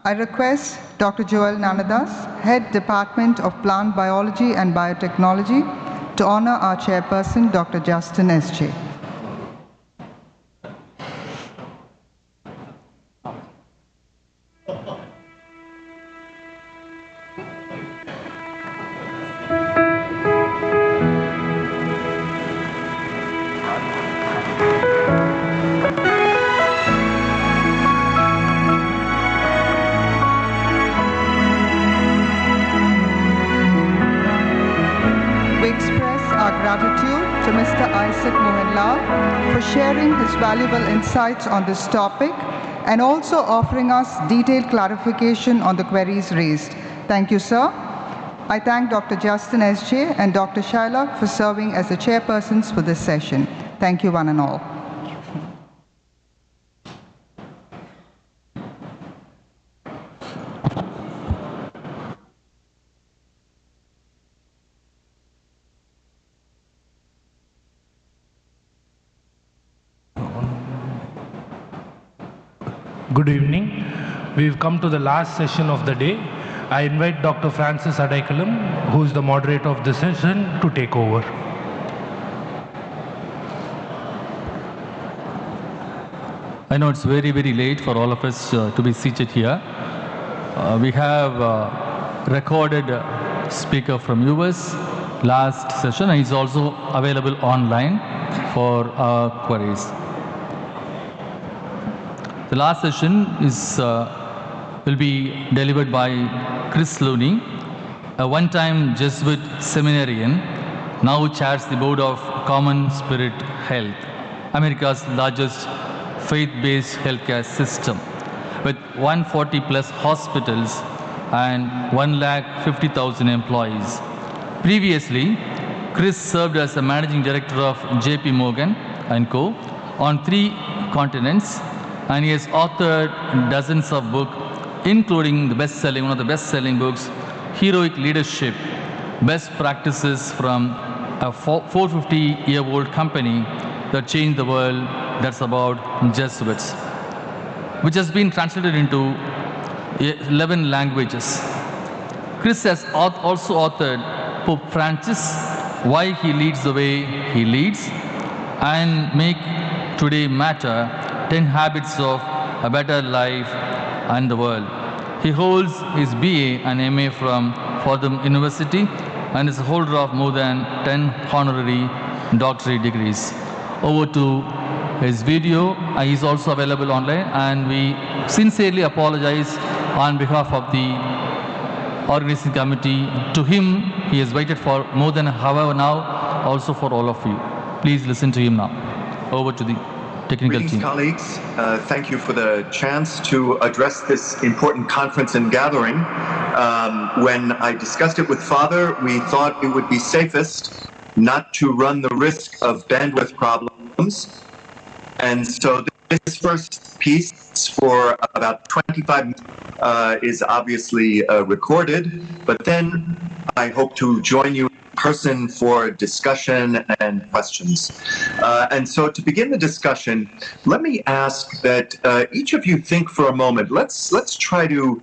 I request Dr. Joel Nanadas, Head Department of Plant Biology and Biotechnology, to honor our chairperson, Dr. Justin S.J. To Mr. Isaac Mohanlal for sharing his valuable insights on this topic and also offering us detailed clarification on the queries raised. Thank you, sir. I thank Dr. Justin S.J. and Dr. Shaila for serving as the chairpersons for this session. Thank you, one and all. Good evening. We've come to the last session of the day. I invite Dr. Francis Adaikalam, who is the moderator of this session, to take over. I know it's very, very late for all of us to be seated here. We have recorded speaker from US last session, and he's also available online for our queries. The last session is will be delivered by Chris Looney, a one-time Jesuit seminarian, now chairs the board of Common Spirit Health, America's largest faith-based healthcare system, with 140 plus hospitals and 150,000 employees. Previously, Chris served as a managing director of JP Morgan & Co. on 3 continents, and he has authored dozens of books, including the best-selling, one of the best-selling books, Heroic Leadership, Best Practices from a 450-year-old company that changed the world, that's about Jesuits, which has been translated into 11 languages. Chris has also authored Pope Francis, Why He Leads the Way He Leads, and Make Today Matter, 10 Habits of a Better Life and the World. He holds his BA and MA from Fordham University and is a holder of more than 10 honorary doctorate degrees. Over to his video. He's also available online, and we sincerely apologize on behalf of the organizing committee. To him, he has waited for more than an hour now, also for all of you. Please listen to him now. Over to the technical team. Colleagues, thank you for the chance to address this important conference and gathering. When I discussed it with Father, we thought it would be safest not to run the risk of bandwidth problems. And so this first piece for about 25 minutes is obviously recorded, but then I hope to join you in person for discussion and questions. And so to begin the discussion, let me ask that each of you think for a moment. Let's try to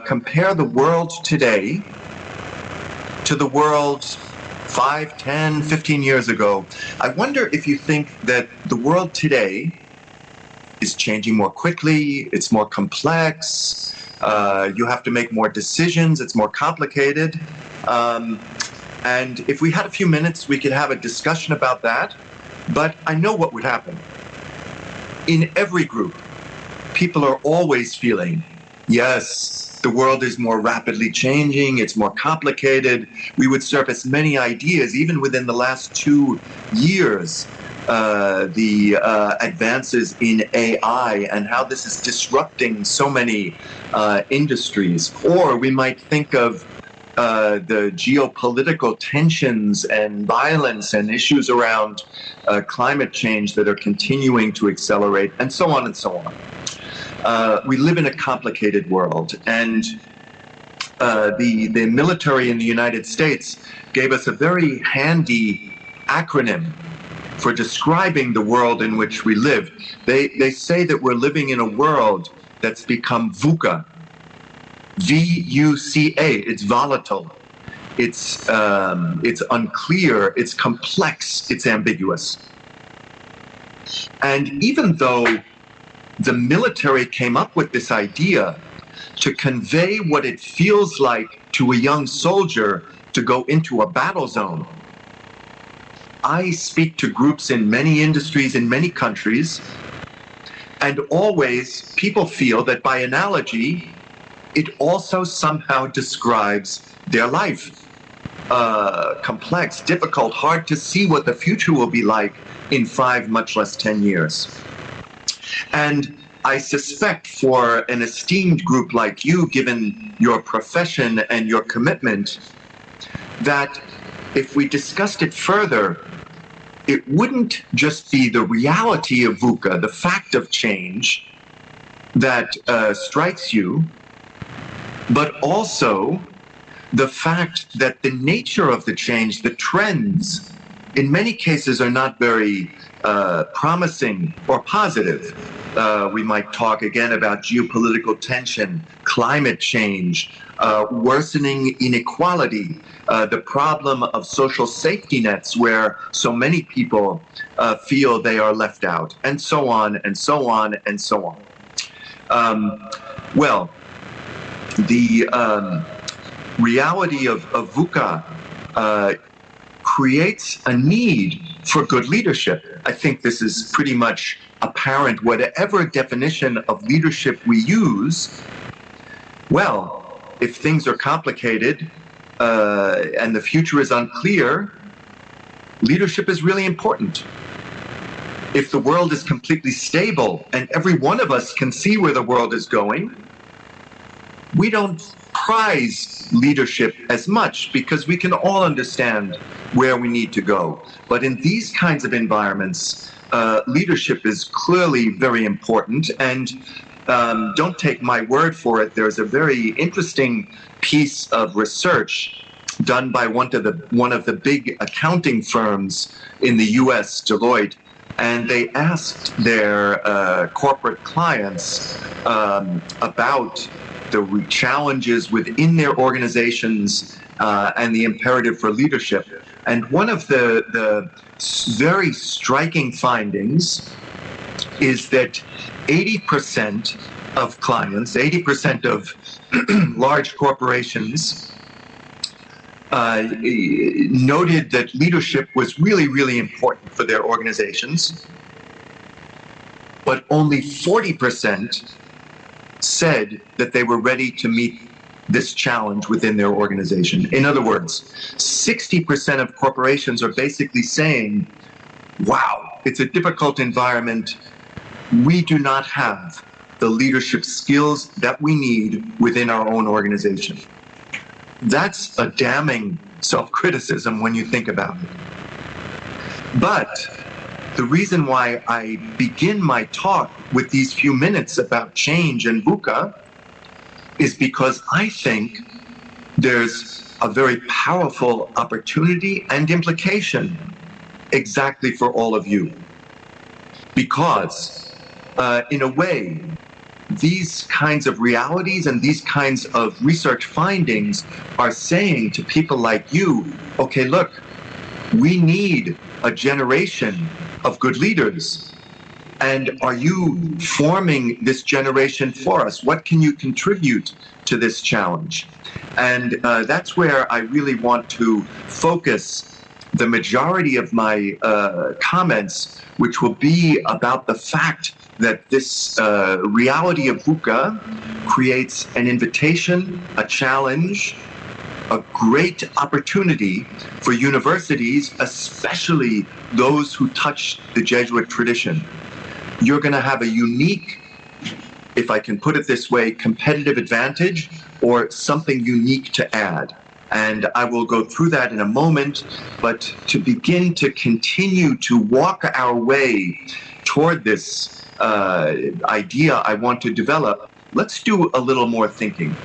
compare the world today to the world 5, 10, 15 years ago. I wonder if you think that the world today is changing more quickly, it's more complex, you have to make more decisions, it's more complicated. And if we had a few minutes, we could have a discussion about that. But I know what would happen. In every group, people are always feeling, yes, the world is more rapidly changing, it's more complicated. We would surface many ideas, even within the last 2 years, the advances in AI and how this is disrupting so many industries. Or we might think of the geopolitical tensions and violence and issues around climate change that are continuing to accelerate, and so on and so on. We live in a complicated world, and the military in the United States gave us a very handy acronym for describing the world in which we live. They say that we're living in a world that's become VUCA. V-U-C-A. It's volatile. It's unclear. It's complex. It's ambiguous. And even though the military came up with this idea to convey what it feels like to a young soldier to go into a battle zone, I speak to groups in many industries in many countries, and always people feel that by analogy, it also somehow describes their life. Complex, difficult, hard to see what the future will be like in 5, much less 10 years. And I suspect for an esteemed group like you, given your profession and your commitment, that if we discussed it further, it wouldn't just be the reality of VUCA, the fact of change that strikes you, but also the fact that the nature of the change, the trends, in many cases are not very promising or positive. We might talk again about geopolitical tension, climate change, worsening inequality, the problem of social safety nets where so many people feel they are left out, and so on and so on and so on. Well, the reality of VUCA creates a need for good leadership. I think this is pretty much apparent. Whatever definition of leadership we use, well, if things are complicated and the future is unclear, leadership is really important. If the world is completely stable and every one of us can see where the world is going, we don't prize leadership as much because we can all understand where we need to go. But in these kinds of environments, leadership is clearly very important. And don't take my word for it. There's a very interesting piece of research done by one of the big accounting firms in the US, Deloitte, and they asked their corporate clients about the challenges within their organizations and the imperative for leadership. And one of the very striking findings is that 80% of clients, 80% of large corporations noted that leadership was really, really important for their organizations, but only 40% said that they were ready to meet this challenge within their organization. In other words, 60% of corporations are basically saying, wow, it's a difficult environment. We do not have the leadership skills that we need within our own organization. That's a damning self-criticism when you think about it. But the reason why I begin my talk with these few minutes about change and VUCA is because I think there's a very powerful opportunity and implication exactly for all of you. Because in a way, these kinds of realities and these kinds of research findings are saying to people like you, okay, look, we need a generation of good leaders. And are you forming this generation for us? What can you contribute to this challenge? And that's where I really want to focus the majority of my comments, which will be about the fact that this reality of VUCA creates an invitation, a challenge, a great opportunity for universities, especially those who touch the Jesuit tradition. You're going to have a unique, if I can put it this way, competitive advantage or something unique to add. And I will go through that in a moment, but to begin to continue to walk our way toward this idea I want to develop, let's do a little more thinking.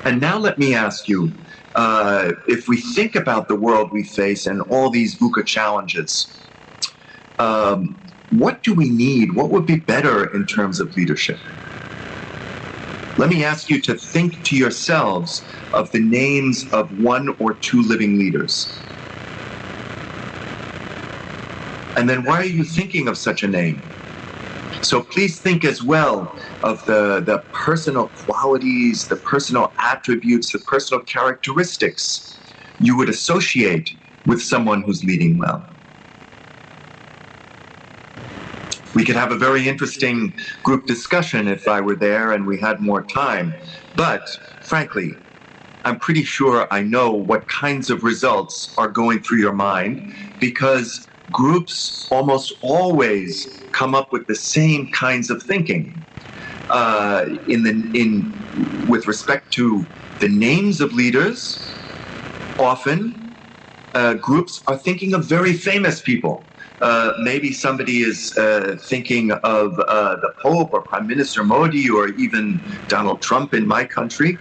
And now let me ask you, if we think about the world we face and all these VUCA challenges, what do we need? What would be better in terms of leadership? Let me ask you to think to yourselves of the names of 1 or 2 living leaders. And then why are you thinking of such a name? So please think as well of the personal qualities, the personal attributes, the personal characteristics you would associate with someone who's leading well. We could have a very interesting group discussion if I were there and we had more time. But frankly, I'm pretty sure I know what kinds of results are going through your mind, because groups almost always come up with the same kinds of thinking. With respect to the names of leaders, often groups are thinking of very famous people. Maybe somebody is thinking of the Pope or Prime Minister Modi or even Donald Trump in my country.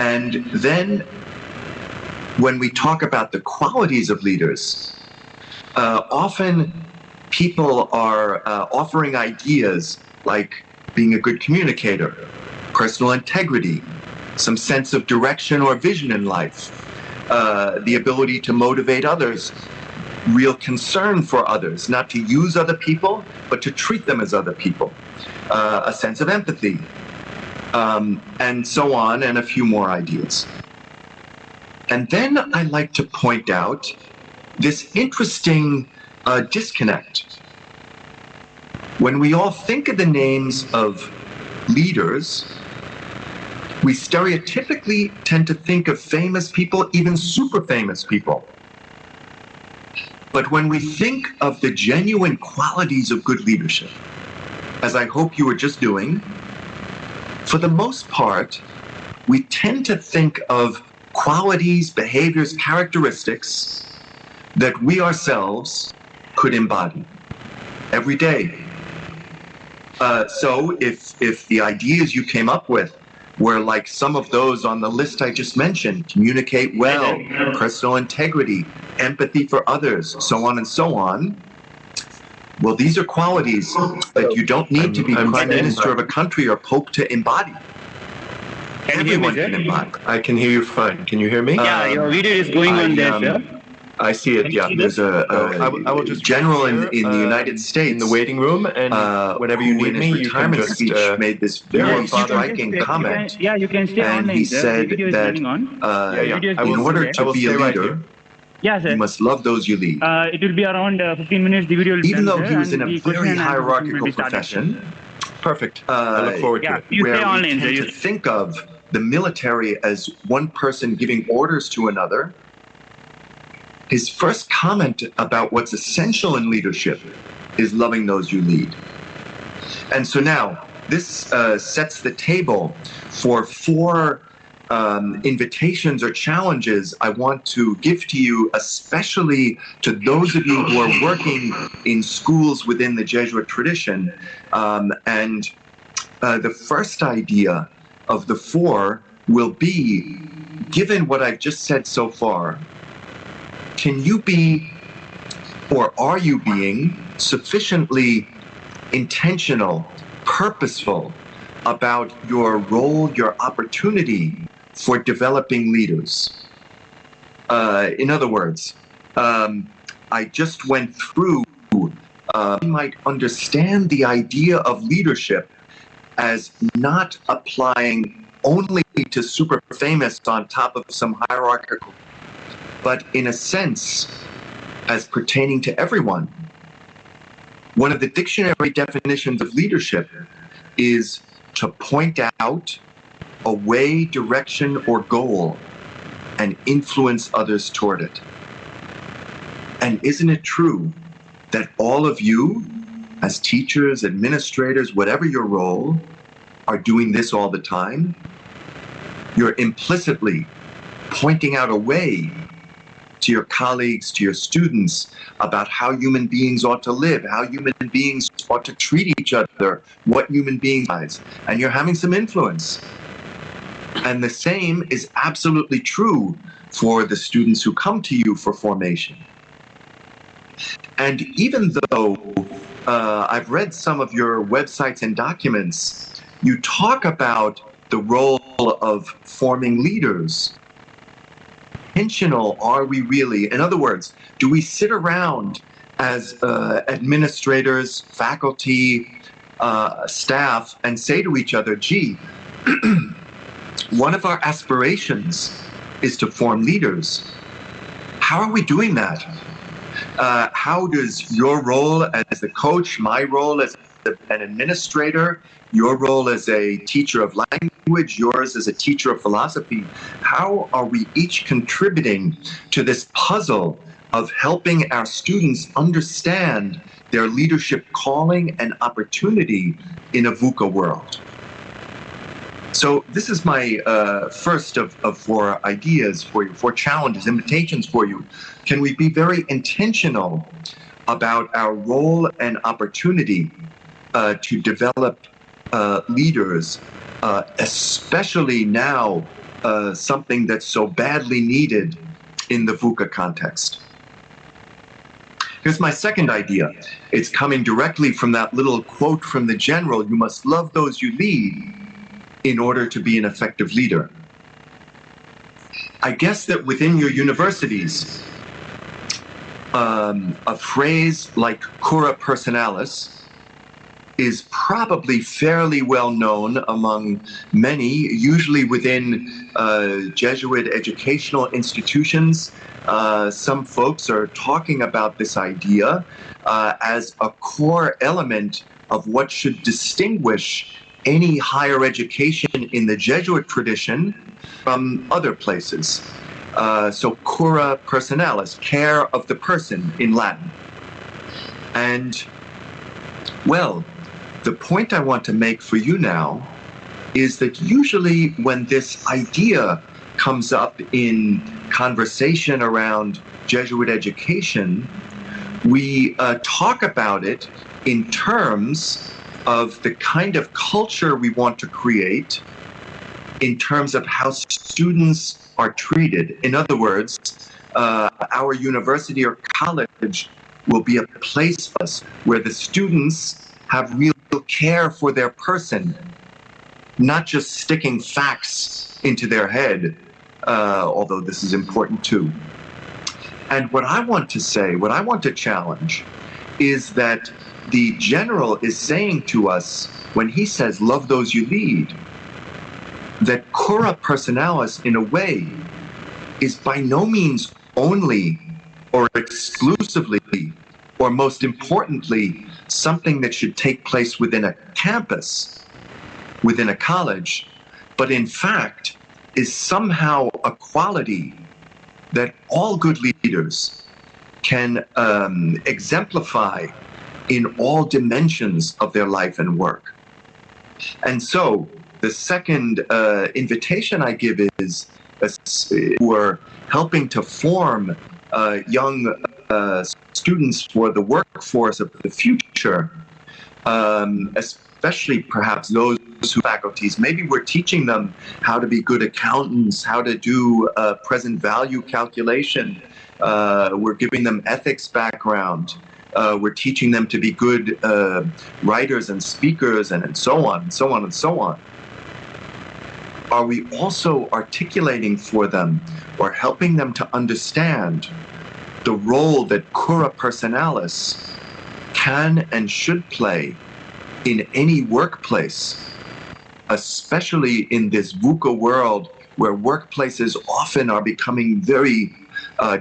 And then when we talk about the qualities of leaders, often people are offering ideas like being a good communicator, personal integrity, some sense of direction or vision in life, the ability to motivate others, real concern for others, not to use other people, but to treat them as other people, a sense of empathy, and so on, and a few more ideas. And then I like to point out this interesting disconnect. When we all think of the names of leaders, we stereotypically tend to think of famous people, even super famous people. But when we think of the genuine qualities of good leadership, as I hope you were just doing, for the most part, we tend to think of qualities, behaviors, characteristics that we ourselves could embody every day. So if the ideas you came up with were like some of those on the list I just mentioned, communicate well, personal integrity, empathy for others, so on and so on, well, these are qualities that you don't need to be prime minister of a country or pope to embody. Everyone can embody. I can hear you fine. Can you hear me? Yeah, your video is going on there, sir. I see it. Yeah, there's a I will just general in the United States in the waiting room, and whenever you need me, you can retirement just speech made this very striking comment. Yeah, you can stay And online, he sir. said The video is that going on. in order to be a leader, Yeah, sir. you must love those you lead. It will be around 15 minutes. The video will be Even done, though sir, he was and in a the question very and answer session will hierarchical be started, profession, perfect. I look forward to it. You where stay we online, tend sir. to think of the military as one person giving orders to another, his first comment about what's essential in leadership is loving those you lead. And so now, this sets the table for 4 invitations or challenges I want to give to you, especially to those of you who are working in schools within the Jesuit tradition. And the first idea of the 4 will be, given what I've just said so far, can you be, or are you being, sufficiently intentional, purposeful about your role, your opportunity for developing leaders? In other words, I just went through, you might understand the idea of leadership as not applying only to super famous on top of some hierarchical, but in a sense, as pertaining to everyone. One of the dictionary definitions of leadership is to point out a way, direction, or goal and influence others toward it. And isn't it true that all of you, as teachers, administrators, whatever your role, are doing this all the time? You're implicitly pointing out a way to your colleagues, to your students, about how human beings ought to live, how human beings ought to treat each other, what human beings are, and you're having some influence. And the same is absolutely true for the students who come to you for formation. And even though I've read some of your websites and documents, you talk about the role of forming leaders. Intentional are we really? In other words, do we sit around as administrators, faculty, staff, and say to each other, gee, one of our aspirations is to form leaders. How are we doing that? How does your role as a coach, my role as an administrator, your role as a teacher of language, yours as a teacher of philosophy, how are we each contributing to this puzzle of helping our students understand their leadership calling and opportunity in a VUCA world? So this is my first of 4 ideas for you, 4 challenges, invitations for you. Can we be very intentional about our role and opportunity to develop leaders, especially now, something that's so badly needed in the VUCA context? Here's my second idea. It's coming directly from that little quote from the general, you must love those you lead in order to be an effective leader. I guess that within your universities, a phrase like cura personalis is probably fairly well known among many, usually within Jesuit educational institutions. Some folks are talking about this idea as a core element of what should distinguish any higher education in the Jesuit tradition from other places. So cura personalis, care of the person in Latin. And, well, the point I want to make for you now is that usually when this idea comes up in conversation around Jesuit education, we talk about it in terms of the kind of culture we want to create, in terms of how students are treated. In other words, our university or college will be a place where the students have real care for their person, not just sticking facts into their head, although this is important too. And what I want to say, what I want to challenge, is that the general is saying to us, when he says, love those you lead, that cura personalis, in a way, is by no means only or exclusively, or most importantly, something that should take place within a campus, within a college, but in fact is somehow a quality that all good leaders can exemplify in all dimensions of their life and work. And so the second invitation I give is we're helping to form young students for the workforce of the future, especially perhaps those who faculties. Maybe we're teaching them how to be good accountants, how to do present value calculation. We're giving them ethics background. We're teaching them to be good writers and speakers and so on, and so on, and so on. Are we also articulating for them or helping them to understand the role that cura personalis can and should play in any workplace, especially in this VUCA world where workplaces often are becoming very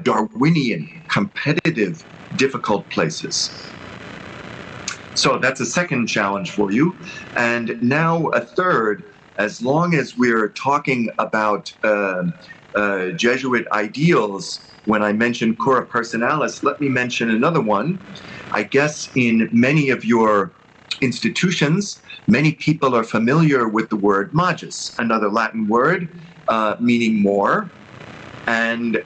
Darwinian, competitive, difficult places? So that's a second challenge for you. And now a third, as long as we're talking about Jesuit ideals, when I mentioned cura personalis, let me mention another one. I guess in many of your institutions, many people are familiar with the word magis, another Latin word meaning more. And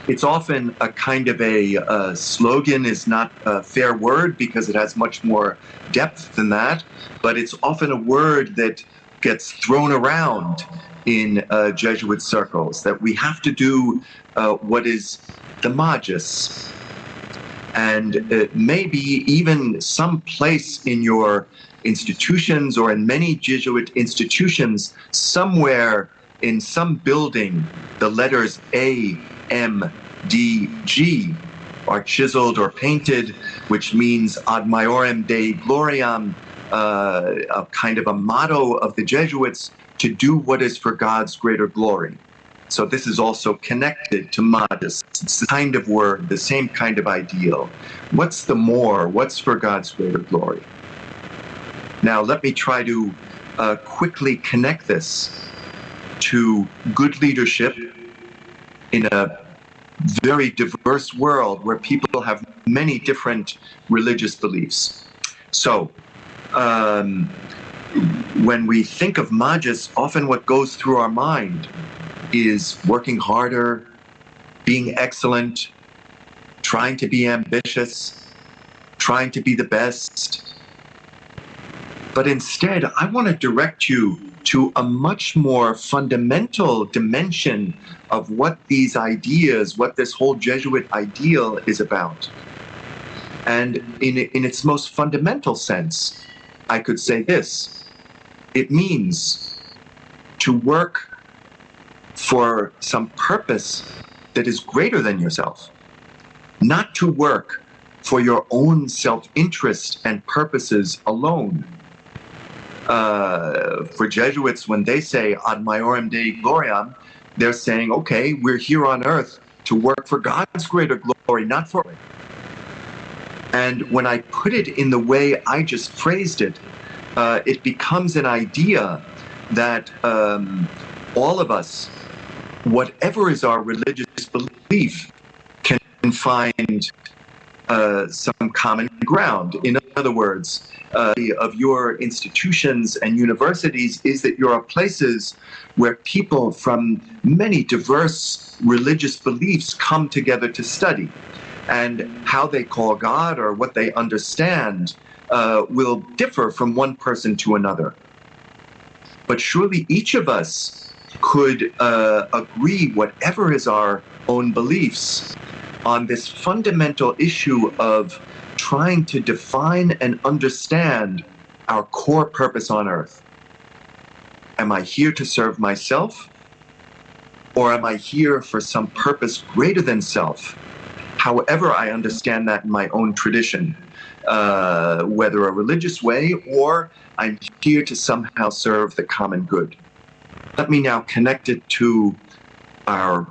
it's often a kind of a slogan, is not a fair word because it has much more depth than that, but it's often a word that gets thrown around in Jesuit circles, that we have to do what is the magis. And maybe even some place in your institutions or in many Jesuit institutions, somewhere in some building, the letters A, M, D, G are chiseled or painted, which means ad maiorem Dei gloriam, a kind of a motto of the Jesuits, to do what is for God's greater glory. So this is also connected to magis. It's the kind of word, the same kind of ideal. What's the more? What's for God's greater glory? Now let me try to quickly connect this to good leadership in a very diverse world where people have many different religious beliefs. So when we think of magis, often what goes through our mind is working harder, being excellent, trying to be ambitious, trying to be the best. But instead, I want to direct you to a much more fundamental dimension of what these ideas, what this whole Jesuit ideal is about. And in its most fundamental sense, I could say this: it means to work for some purpose that is greater than yourself, not to work for your own self-interest and purposes alone. For Jesuits, when they say ad maiorem Dei gloriam, they're saying, okay, we're here on earth to work for God's greater glory, not for it. And when I put it in the way I just phrased it, it becomes an idea that all of us, whatever is our religious belief, can find some common ground. In other words, of your institutions and universities is that you are places where people from many diverse religious beliefs come together to study. And how they call God or what they understand will differ from one person to another. But surely each of us could agree, whatever is our own beliefs, on this fundamental issue of trying to define and understand our core purpose on earth. Am I here to serve myself? Or am I here for some purpose greater than self? However I understand that in my own tradition, whether a religious way or I'm here to somehow serve the common good. Let me now connect it to our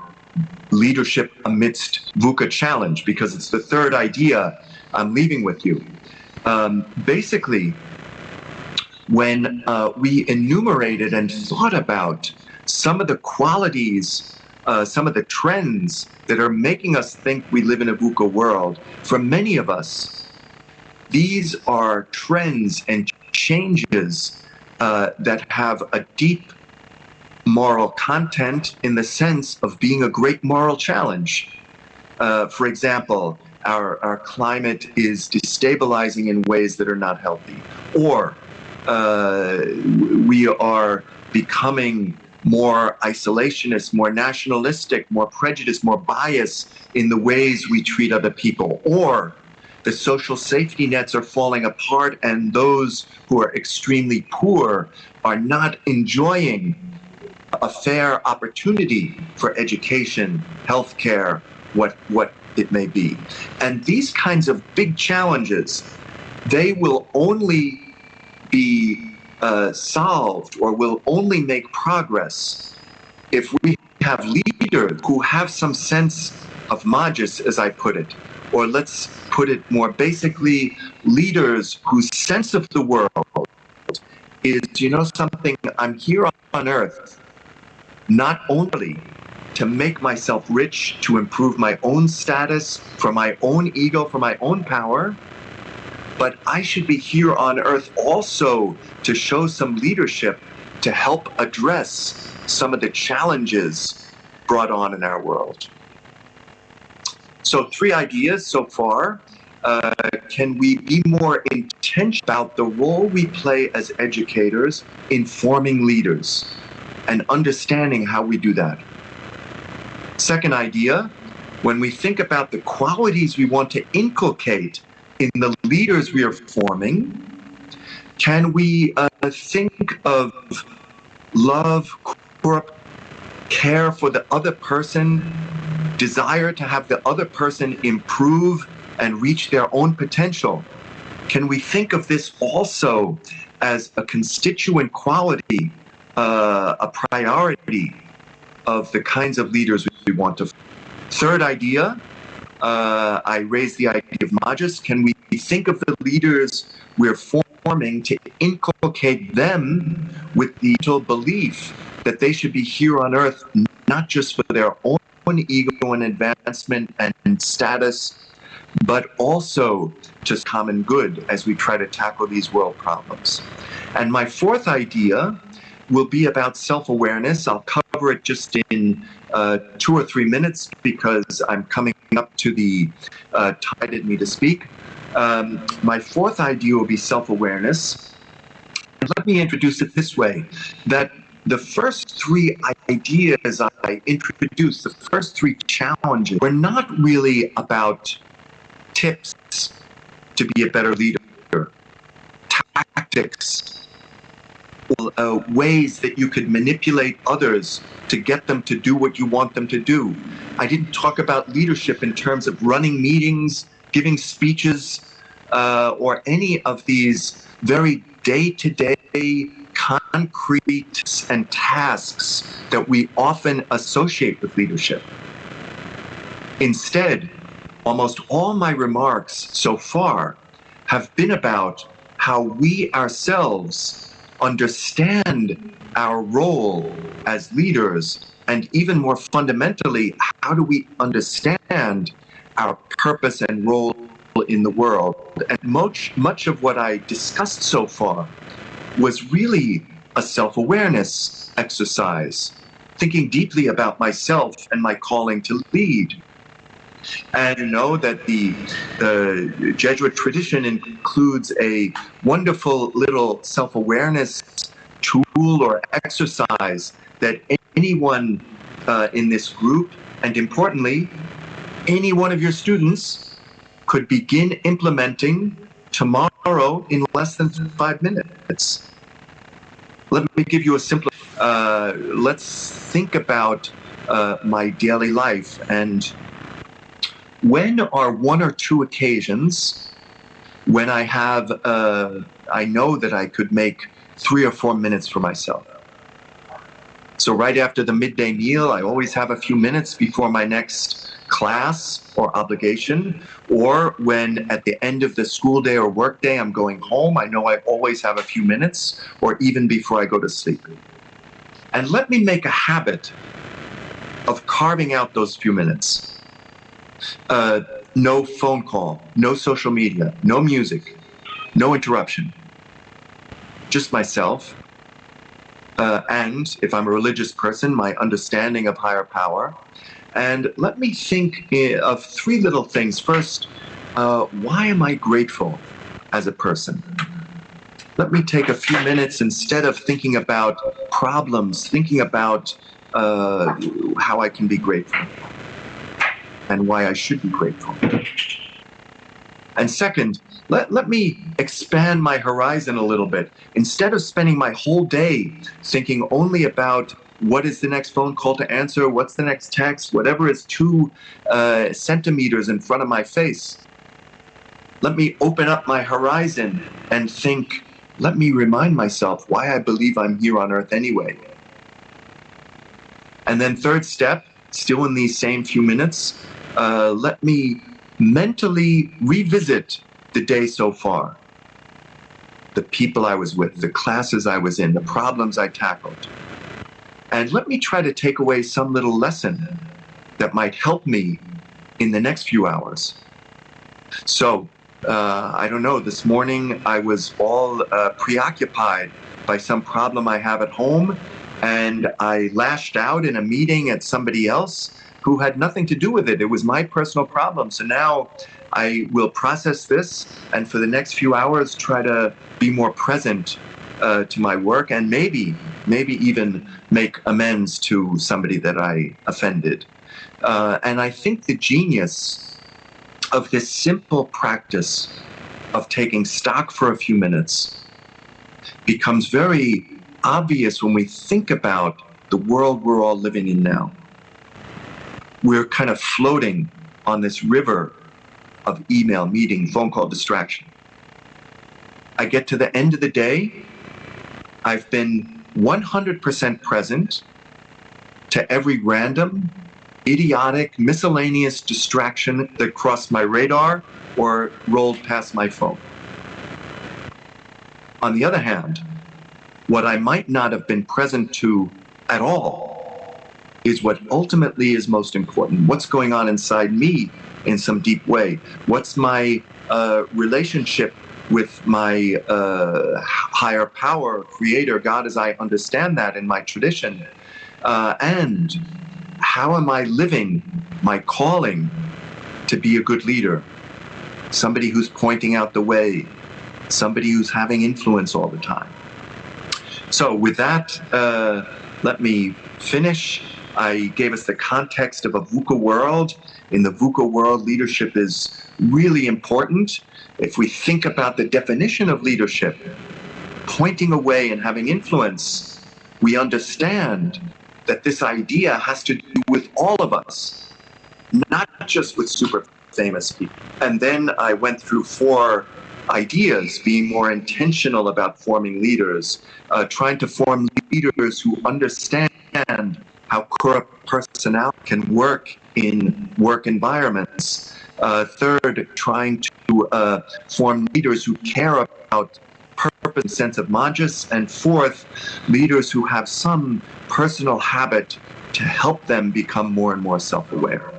leadership amidst VUCA challenge, because it's the third idea I'm leaving with you. Basically, when we enumerated and thought about some of the qualities, some of the trends that are making us think we live in a VUCA world, for many of us, these are trends and changes that have a deep moral content in the sense of being a great moral challenge. For example, our climate is destabilizing in ways that are not healthy, or we are becoming more isolationist, more nationalistic, more prejudiced, more biased in the ways we treat other people, or the social safety nets are falling apart and those who are extremely poor are not enjoying a fair opportunity for education, healthcare, what it may be. And these kinds of big challenges, they will only be solved or will only make progress if we have leaders who have some sense of magis, as I put it, or let's put it more basically, leaders whose sense of the world is, you know something, I'm here on earth not only to make myself rich, to improve my own status, for my own ego, for my own power, but I should be here on earth also to show some leadership to help address some of the challenges brought on in our world. So 3 ideas so far. Can we be more intentional about the role we play as educators in forming leaders and understanding how we do that? Second idea, when we think about the qualities we want to inculcate in the leaders we are forming, can we think of love, care for the other person, desire to have the other person improve and reach their own potential? Can we think of this also as a constituent quality, a priority of the kinds of leaders we want to? Third idea, I raised the idea of magis. Can we think of the leaders we're forming to inculcate them with the belief that they should be here on earth not just for their own ego and advancement and status, but also just common good as we try to tackle these world problems? And my fourth idea will be about self-awareness. I'll cover it just in 2 or 3 minutes because I'm coming up to the time it me to speak. My fourth idea will be self-awareness. And let me introduce it this way, that the first three ideas I introduced, the first three challenges, were not really about tips to be a better leader, tactics, ways that you could manipulate others to get them to do what you want them to do. I didn't talk about leadership in terms of running meetings, giving speeches, or any of these very day-to-day concrete and tasks that we often associate with leadership. Instead, almost all my remarks so far have been about how we ourselves understand our role as leaders, and even more fundamentally, how do we understand our purpose and role in the world. And much of what I discussed so far was really a self-awareness exercise, thinking deeply about myself and my calling to lead. And you know that the Jesuit tradition includes a wonderful little self-awareness tool or exercise that anyone in this group, and importantly, any one of your students, could begin implementing tomorrow in less than 5 minutes. Let me give you a simple, let's think about my daily life. And when are one or two occasions when I have, I know that I could make 3 or 4 minutes for myself. So right after the midday meal, I always have a few minutes before my next class or obligation, or when at the end of the school day or work day I'm going home, I know I always have a few minutes, or even before I go to sleep. And let me make a habit of carving out those few minutes. No phone call, no social media, no music, no interruption. Just myself, and if I'm a religious person, my understanding of higher power. And let me think of 3 little things. First, why am I grateful as a person? Let me take a few minutes, instead of thinking about problems, thinking about how I can be grateful and why I should be grateful. And second, let me expand my horizon a little bit. Instead of spending my whole day thinking only about what is the next phone call to answer, what's the next text, whatever is 2 centimeters in front of my face, let me open up my horizon and think, let me remind myself why I believe I'm here on earth anyway. And then third step, still in these same few minutes, let me mentally revisit the day so far. The people I was with, the classes I was in, the problems I tackled. And let me try to take away some little lesson that might help me in the next few hours. So, I don't know, this morning I was all preoccupied by some problem I have at home, and I lashed out in a meeting at somebody else who had nothing to do with it. It was my personal problem. So now I will process this, and for the next few hours try to be more present to my work, and maybe even make amends to somebody that I offended. And I think the genius of this simple practice of taking stock for a few minutes becomes very obvious when we think about the world we're all living in now. We're kind of floating on this river of email, meeting, phone call, distraction. I get to the end of the day, I've been 100% present to every random, idiotic, miscellaneous distraction that crossed my radar or rolled past my phone. On the other hand, what I might not have been present to at all is what ultimately is most important. What's going on inside me in some deep way? What's my relationship with my higher power, creator, God, as I understand that in my tradition? And how am I living my calling to be a good leader? Somebody who's pointing out the way, somebody who's having influence all the time. So with that, let me finish. I gave us the context of a VUCA world. In the VUCA world, leadership is really important. If we think about the definition of leadership, pointing away and having influence, we understand that this idea has to do with all of us, not just with super famous people. And then I went through 4 ideas: being more intentional about forming leaders, trying to form leaders who understand how corrupt personality can work in work environments. Third, trying to form leaders who care about purpose and sense of magis. And fourth, leaders who have some personal habit to help them become more and more self-aware.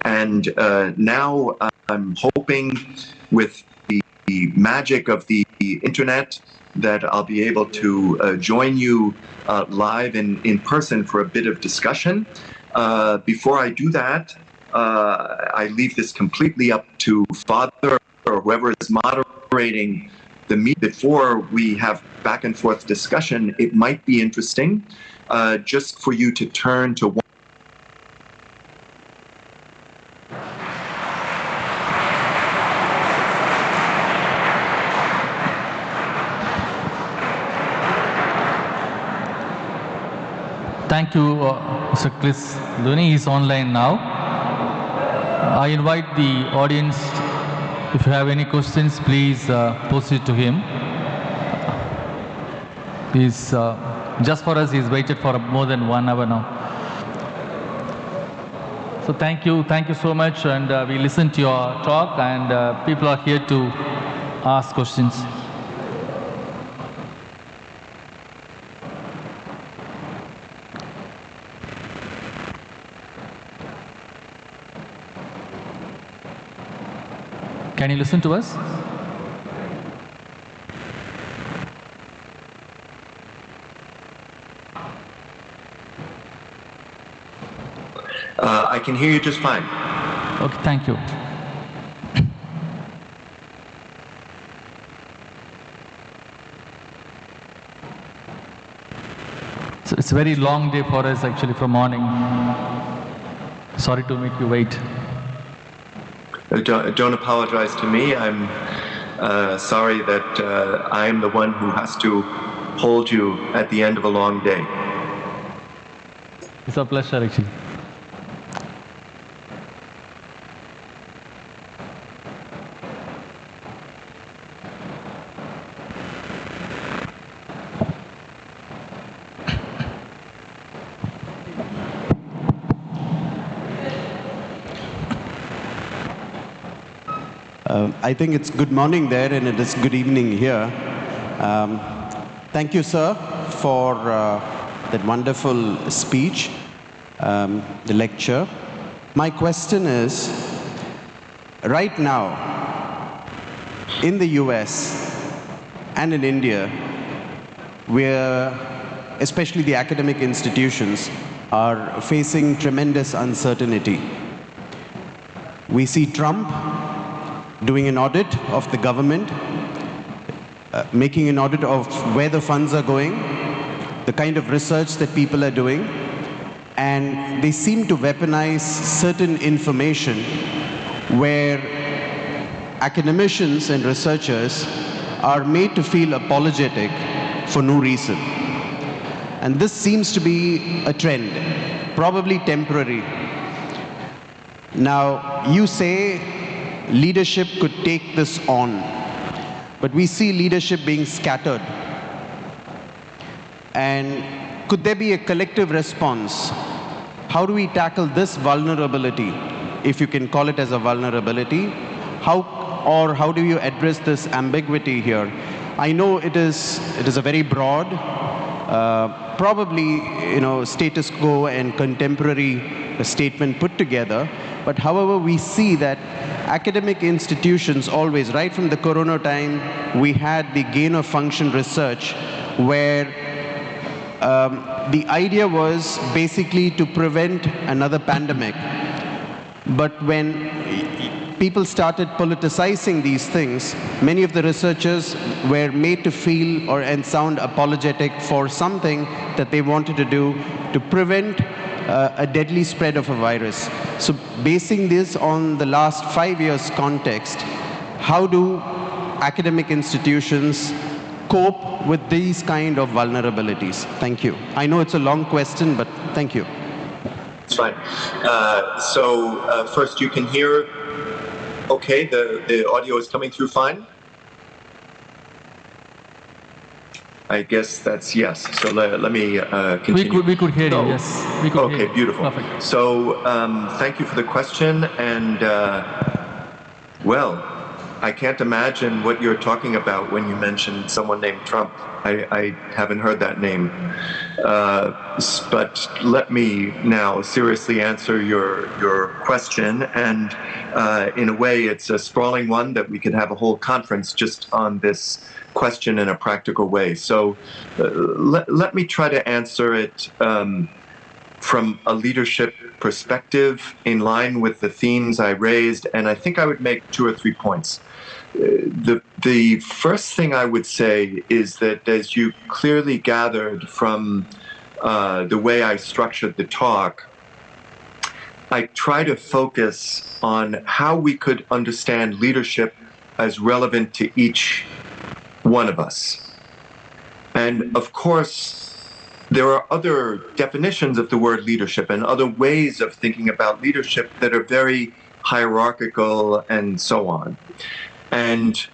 And now I'm hoping with the magic of the internet that I'll be able to join you live in person for a bit of discussion. Before I do that, I leave this completely up to Father or whoever is moderating the meeting. Before we have back and forth discussion, it might be interesting just for you to turn to one. Thank you, Mr. Chris Looney. He's online now. I invite the audience, if you have any questions, please post it to him. He's just for us, he's waited for more than 1 hour now. So thank you so much, and we listened to your talk, and people are here to ask questions. Can you listen to us? I can hear you just fine. Okay, thank you. So it's a very long day for us actually from morning. Sorry to make you wait. Don't apologize to me. I'm sorry that I'm the one who has to hold you at the end of a long day. It's a pleasure actually. I think it's good morning there and it is good evening here. Thank you, sir, for that wonderful speech, the lecture. My question is, right now, in the US and in India, where especially the academic institutions are facing tremendous uncertainty. We see Trump doing an audit of the government, making an audit of where the funds are going, the kind of research that people are doing, and they seem to weaponize certain information where academicians and researchers are made to feel apologetic for no reason. And this seems to be a trend, probably temporary. Now, you say leadership could take this on, but we see leadership being scattered. And could there be a collective response? How do we tackle this vulnerability, if you can call it as a vulnerability? How do you address this ambiguity here? I know it is a very broad, probably status quo and contemporary statement put together, but however we see that academic institutions always, right from the corona time, we had the gain of function research where the idea was basically to prevent another pandemic. But when people started politicizing these things, many of the researchers were made to feel and sound apologetic for something that they wanted to do to prevent a deadly spread of a virus. So basing this on the last 5 years context, how do academic institutions cope with these kind of vulnerabilities? Thank you. I know it's a long question, but thank you. It's fine. First you can hear, okay, the audio is coming through fine? I guess that's yes. So let me continue. We could hear you, yes. We could okay, hear you. beautiful. Perfect. So thank you for the question. And well, I can't imagine what you're talking about when you mentioned someone named Trump. I haven't heard that name. But let me now seriously answer your question. And in a way, it's a sprawling one that we could have a whole conference just on this question in a practical way. So let me try to answer it from a leadership perspective in line with the themes I raised. And I think I would make 2 or 3 points. The first thing I would say is that, as you clearly gathered from the way I structured the talk, I try to focus on how we could understand leadership as relevant to each one of us. And of course, there are other definitions of the word leadership and other ways of thinking about leadership that are very hierarchical and so on. And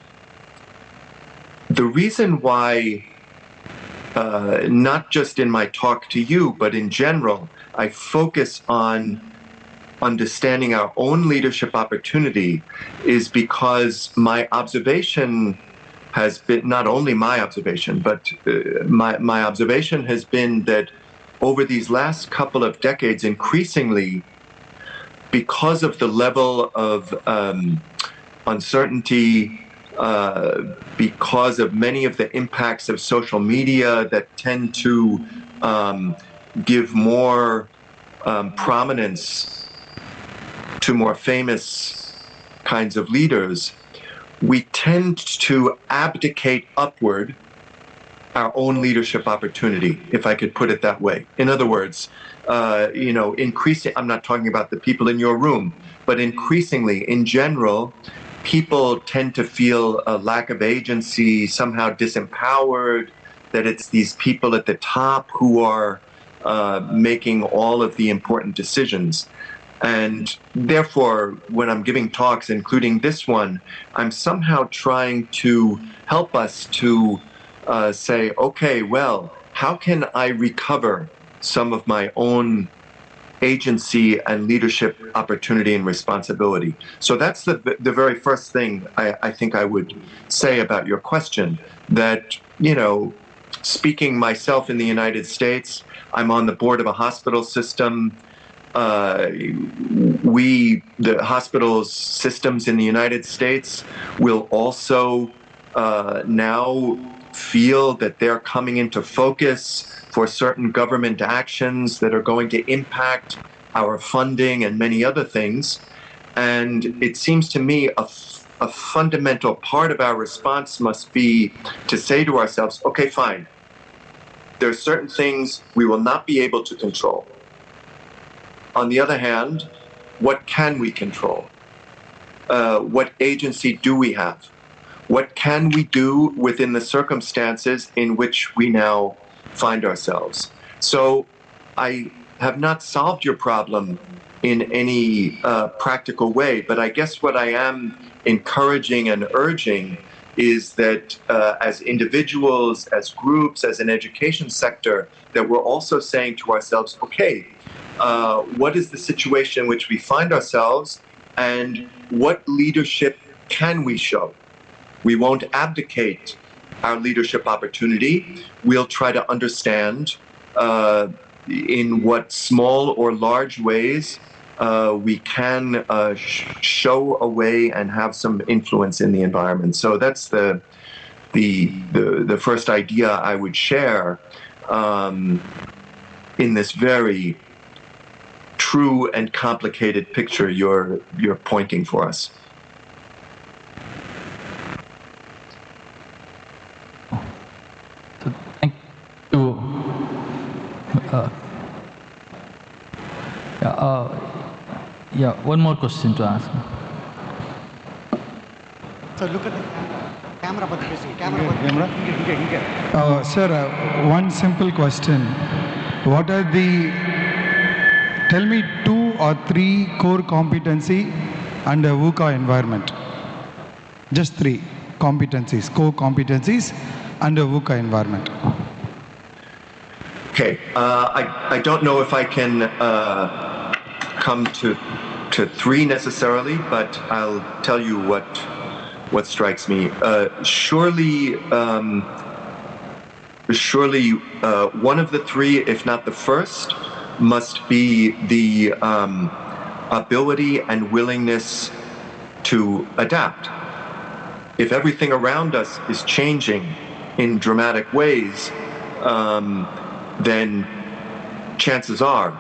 the reason why, not just in my talk to you, but in general, I focus on understanding our own leadership opportunity is because my observation has been, not only my observation, but my observation has been that over these last couple of decades, increasingly, because of the level of uncertainty, because of many of the impacts of social media that tend to give more prominence to more famous kinds of leaders, we tend to abdicate upward our own leadership opportunity, if I could put it that way. In other words, increasing, I'm not talking about the people in your room, but increasingly, in general, people tend to feel a lack of agency, somehow disempowered, that it's these people at the top who are making all of the important decisions. And therefore, when I'm giving talks, including this one, I'm somehow trying to help us to say, okay, well, how can I recover some of my own agency and leadership opportunity and responsibility? So that's the very first thing I think I would say about your question, that, speaking myself in the United States, I'm on the board of a hospital system. The hospital systems in the United States will also now feel that they're coming into focus for certain government actions that are going to impact our funding and many other things. And it seems to me a fundamental part of our response must be to say to ourselves, okay, fine, there are certain things we will not be able to control. On the other hand, what can we control? What agency do we have? What can we do within the circumstances in which we now find ourselves? So I have not solved your problem in any practical way, but I guess what I am encouraging and urging is that as individuals, as groups, as an education sector, that we're also saying to ourselves, okay, what is the situation in which we find ourselves, and what leadership can we show? We won't abdicate our leadership opportunity. We'll try to understand in what small or large ways we can show a way and have some influence in the environment. So that's the first idea I would share in this very true and complicated picture you're pointing for us. So thank you. One more question to ask. So look at the camera. Sir, one simple question. What are tell me 2 or 3 core competency under VUCA environment. Just 3 competencies, core competencies under VUCA environment. Okay, I don't know if I can come to 3 necessarily, but I'll tell you what strikes me. Surely one of the 3, if not the first, must be the ability and willingness to adapt. If everything around us is changing in dramatic ways, then chances are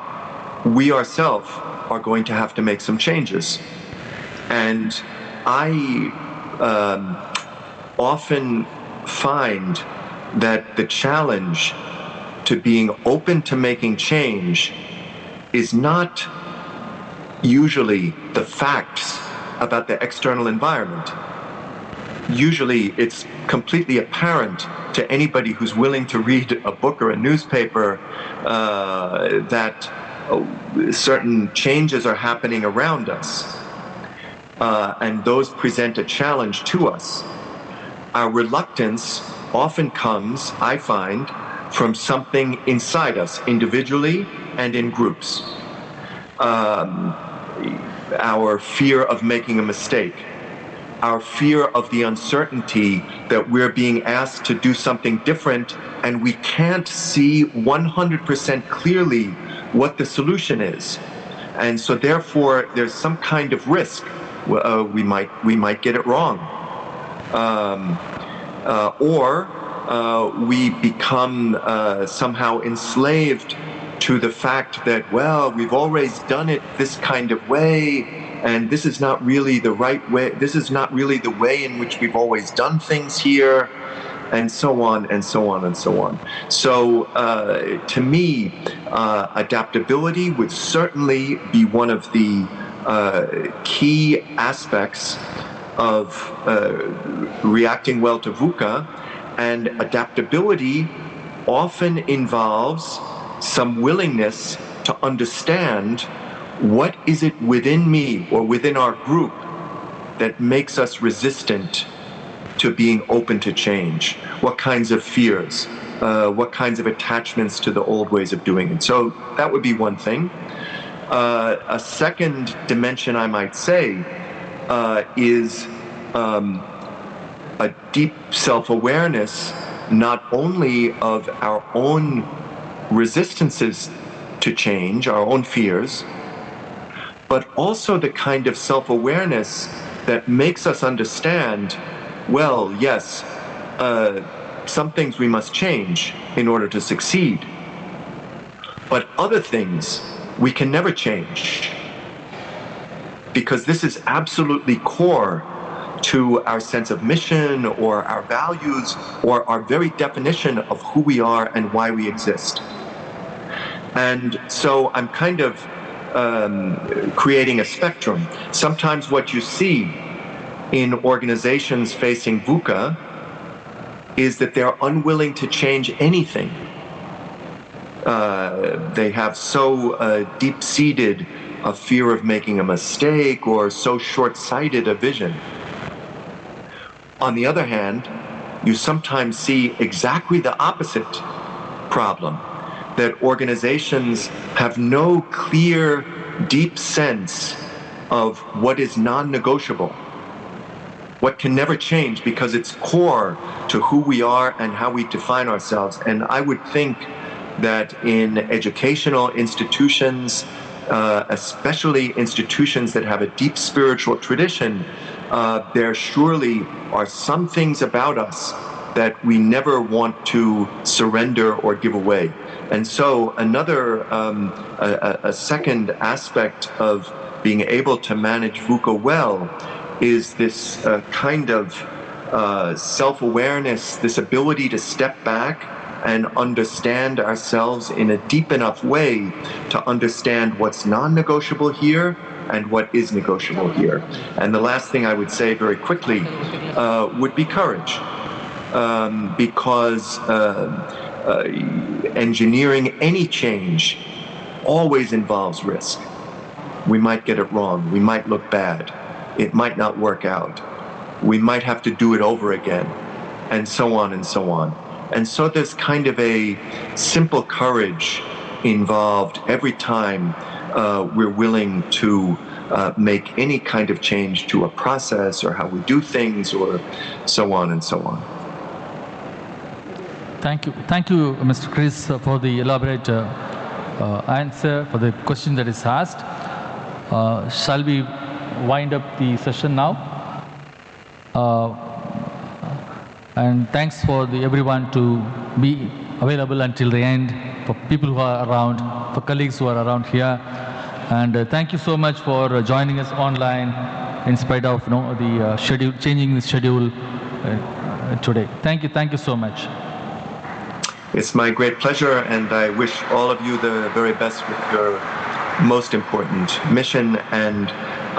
we ourselves are going to have to make some changes. And I often find that the challenge to being open to making change is not usually the facts about the external environment. Usually it's completely apparent to anybody who's willing to read a book or a newspaper that certain changes are happening around us, and those present a challenge to us. Our reluctance often comes, I find, from something inside us, individually and in groups. Our fear of making a mistake, our fear of the uncertainty that we're being asked to do something different and we can't see 100% clearly what the solution is. And so therefore there's some kind of risk. We might get it wrong. Or we become somehow enslaved to the fact that, well, we've always done it this kind of way, and this is not really the right way, this is not really the way in which we've always done things here, and so on, and so on, and so on. So to me, adaptability would certainly be one of the key aspects of reacting well to VUCA, and adaptability often involves some willingness to understand what is it within me or within our group that makes us resistant to being open to change. What kinds of fears, what kinds of attachments to the old ways of doing it. So that would be one thing. A second dimension, I might say, is a deep self-awareness, not only of our own resistances to change, our own fears, but also the kind of self-awareness that makes us understand, well, yes, some things we must change in order to succeed, but other things we can never change, because this is absolutely core to our sense of mission or our values or our very definition of who we are and why we exist. And so I'm kind of creating a spectrum. Sometimes what you see in organizations facing VUCA is that they're unwilling to change anything. They have so deep-seated a fear of making a mistake or so short-sighted a vision. On the other hand, you sometimes see exactly the opposite problem, that organizations have no clear, deep sense of what is non-negotiable, what can never change because it's core to who we are and how we define ourselves. And I would think that in educational institutions, especially institutions that have a deep spiritual tradition, there surely are some things about us that we never want to surrender or give away. And so another, a second aspect of being able to manage VUCA well is this kind of self-awareness, this ability to step back and understand ourselves in a deep enough way to understand what's non-negotiable here and what is negotiable here. And the last thing I would say very quickly would be courage, because engineering any change always involves risk. We might get it wrong, we might look bad, it might not work out, we might have to do it over again, and so on and so on. And so there's kind of a simple courage involved every time we're willing to make any kind of change to a process or how we do things or so on and so on. Thank you, Mr. Chris, for the elaborate answer for the question that is asked. Shall we wind up the session now? And thanks for everyone to be available until the end, for people who are around, for colleagues who are around here. And thank you so much for joining us online in spite of the schedule, changing the schedule today. Thank you so much. It's my great pleasure, and I wish all of you the very best with your most important mission. And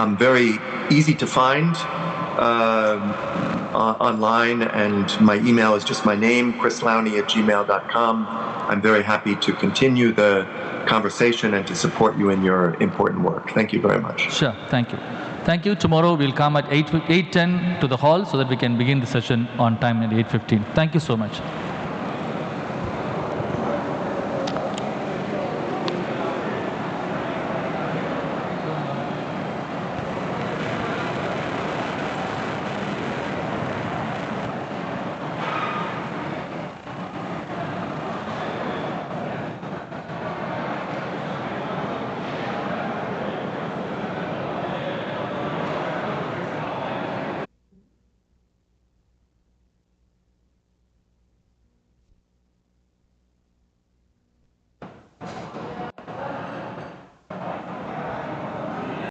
I'm very easy to find online, and my email is just my name, chrislowney@gmail.com. I'm very happy to continue the conversation and to support you in your important work. Thank you very much. Sure, thank you. Thank you. Tomorrow we'll come at 8:10 to the hall so that we can begin the session on time at 8:15. Thank you so much.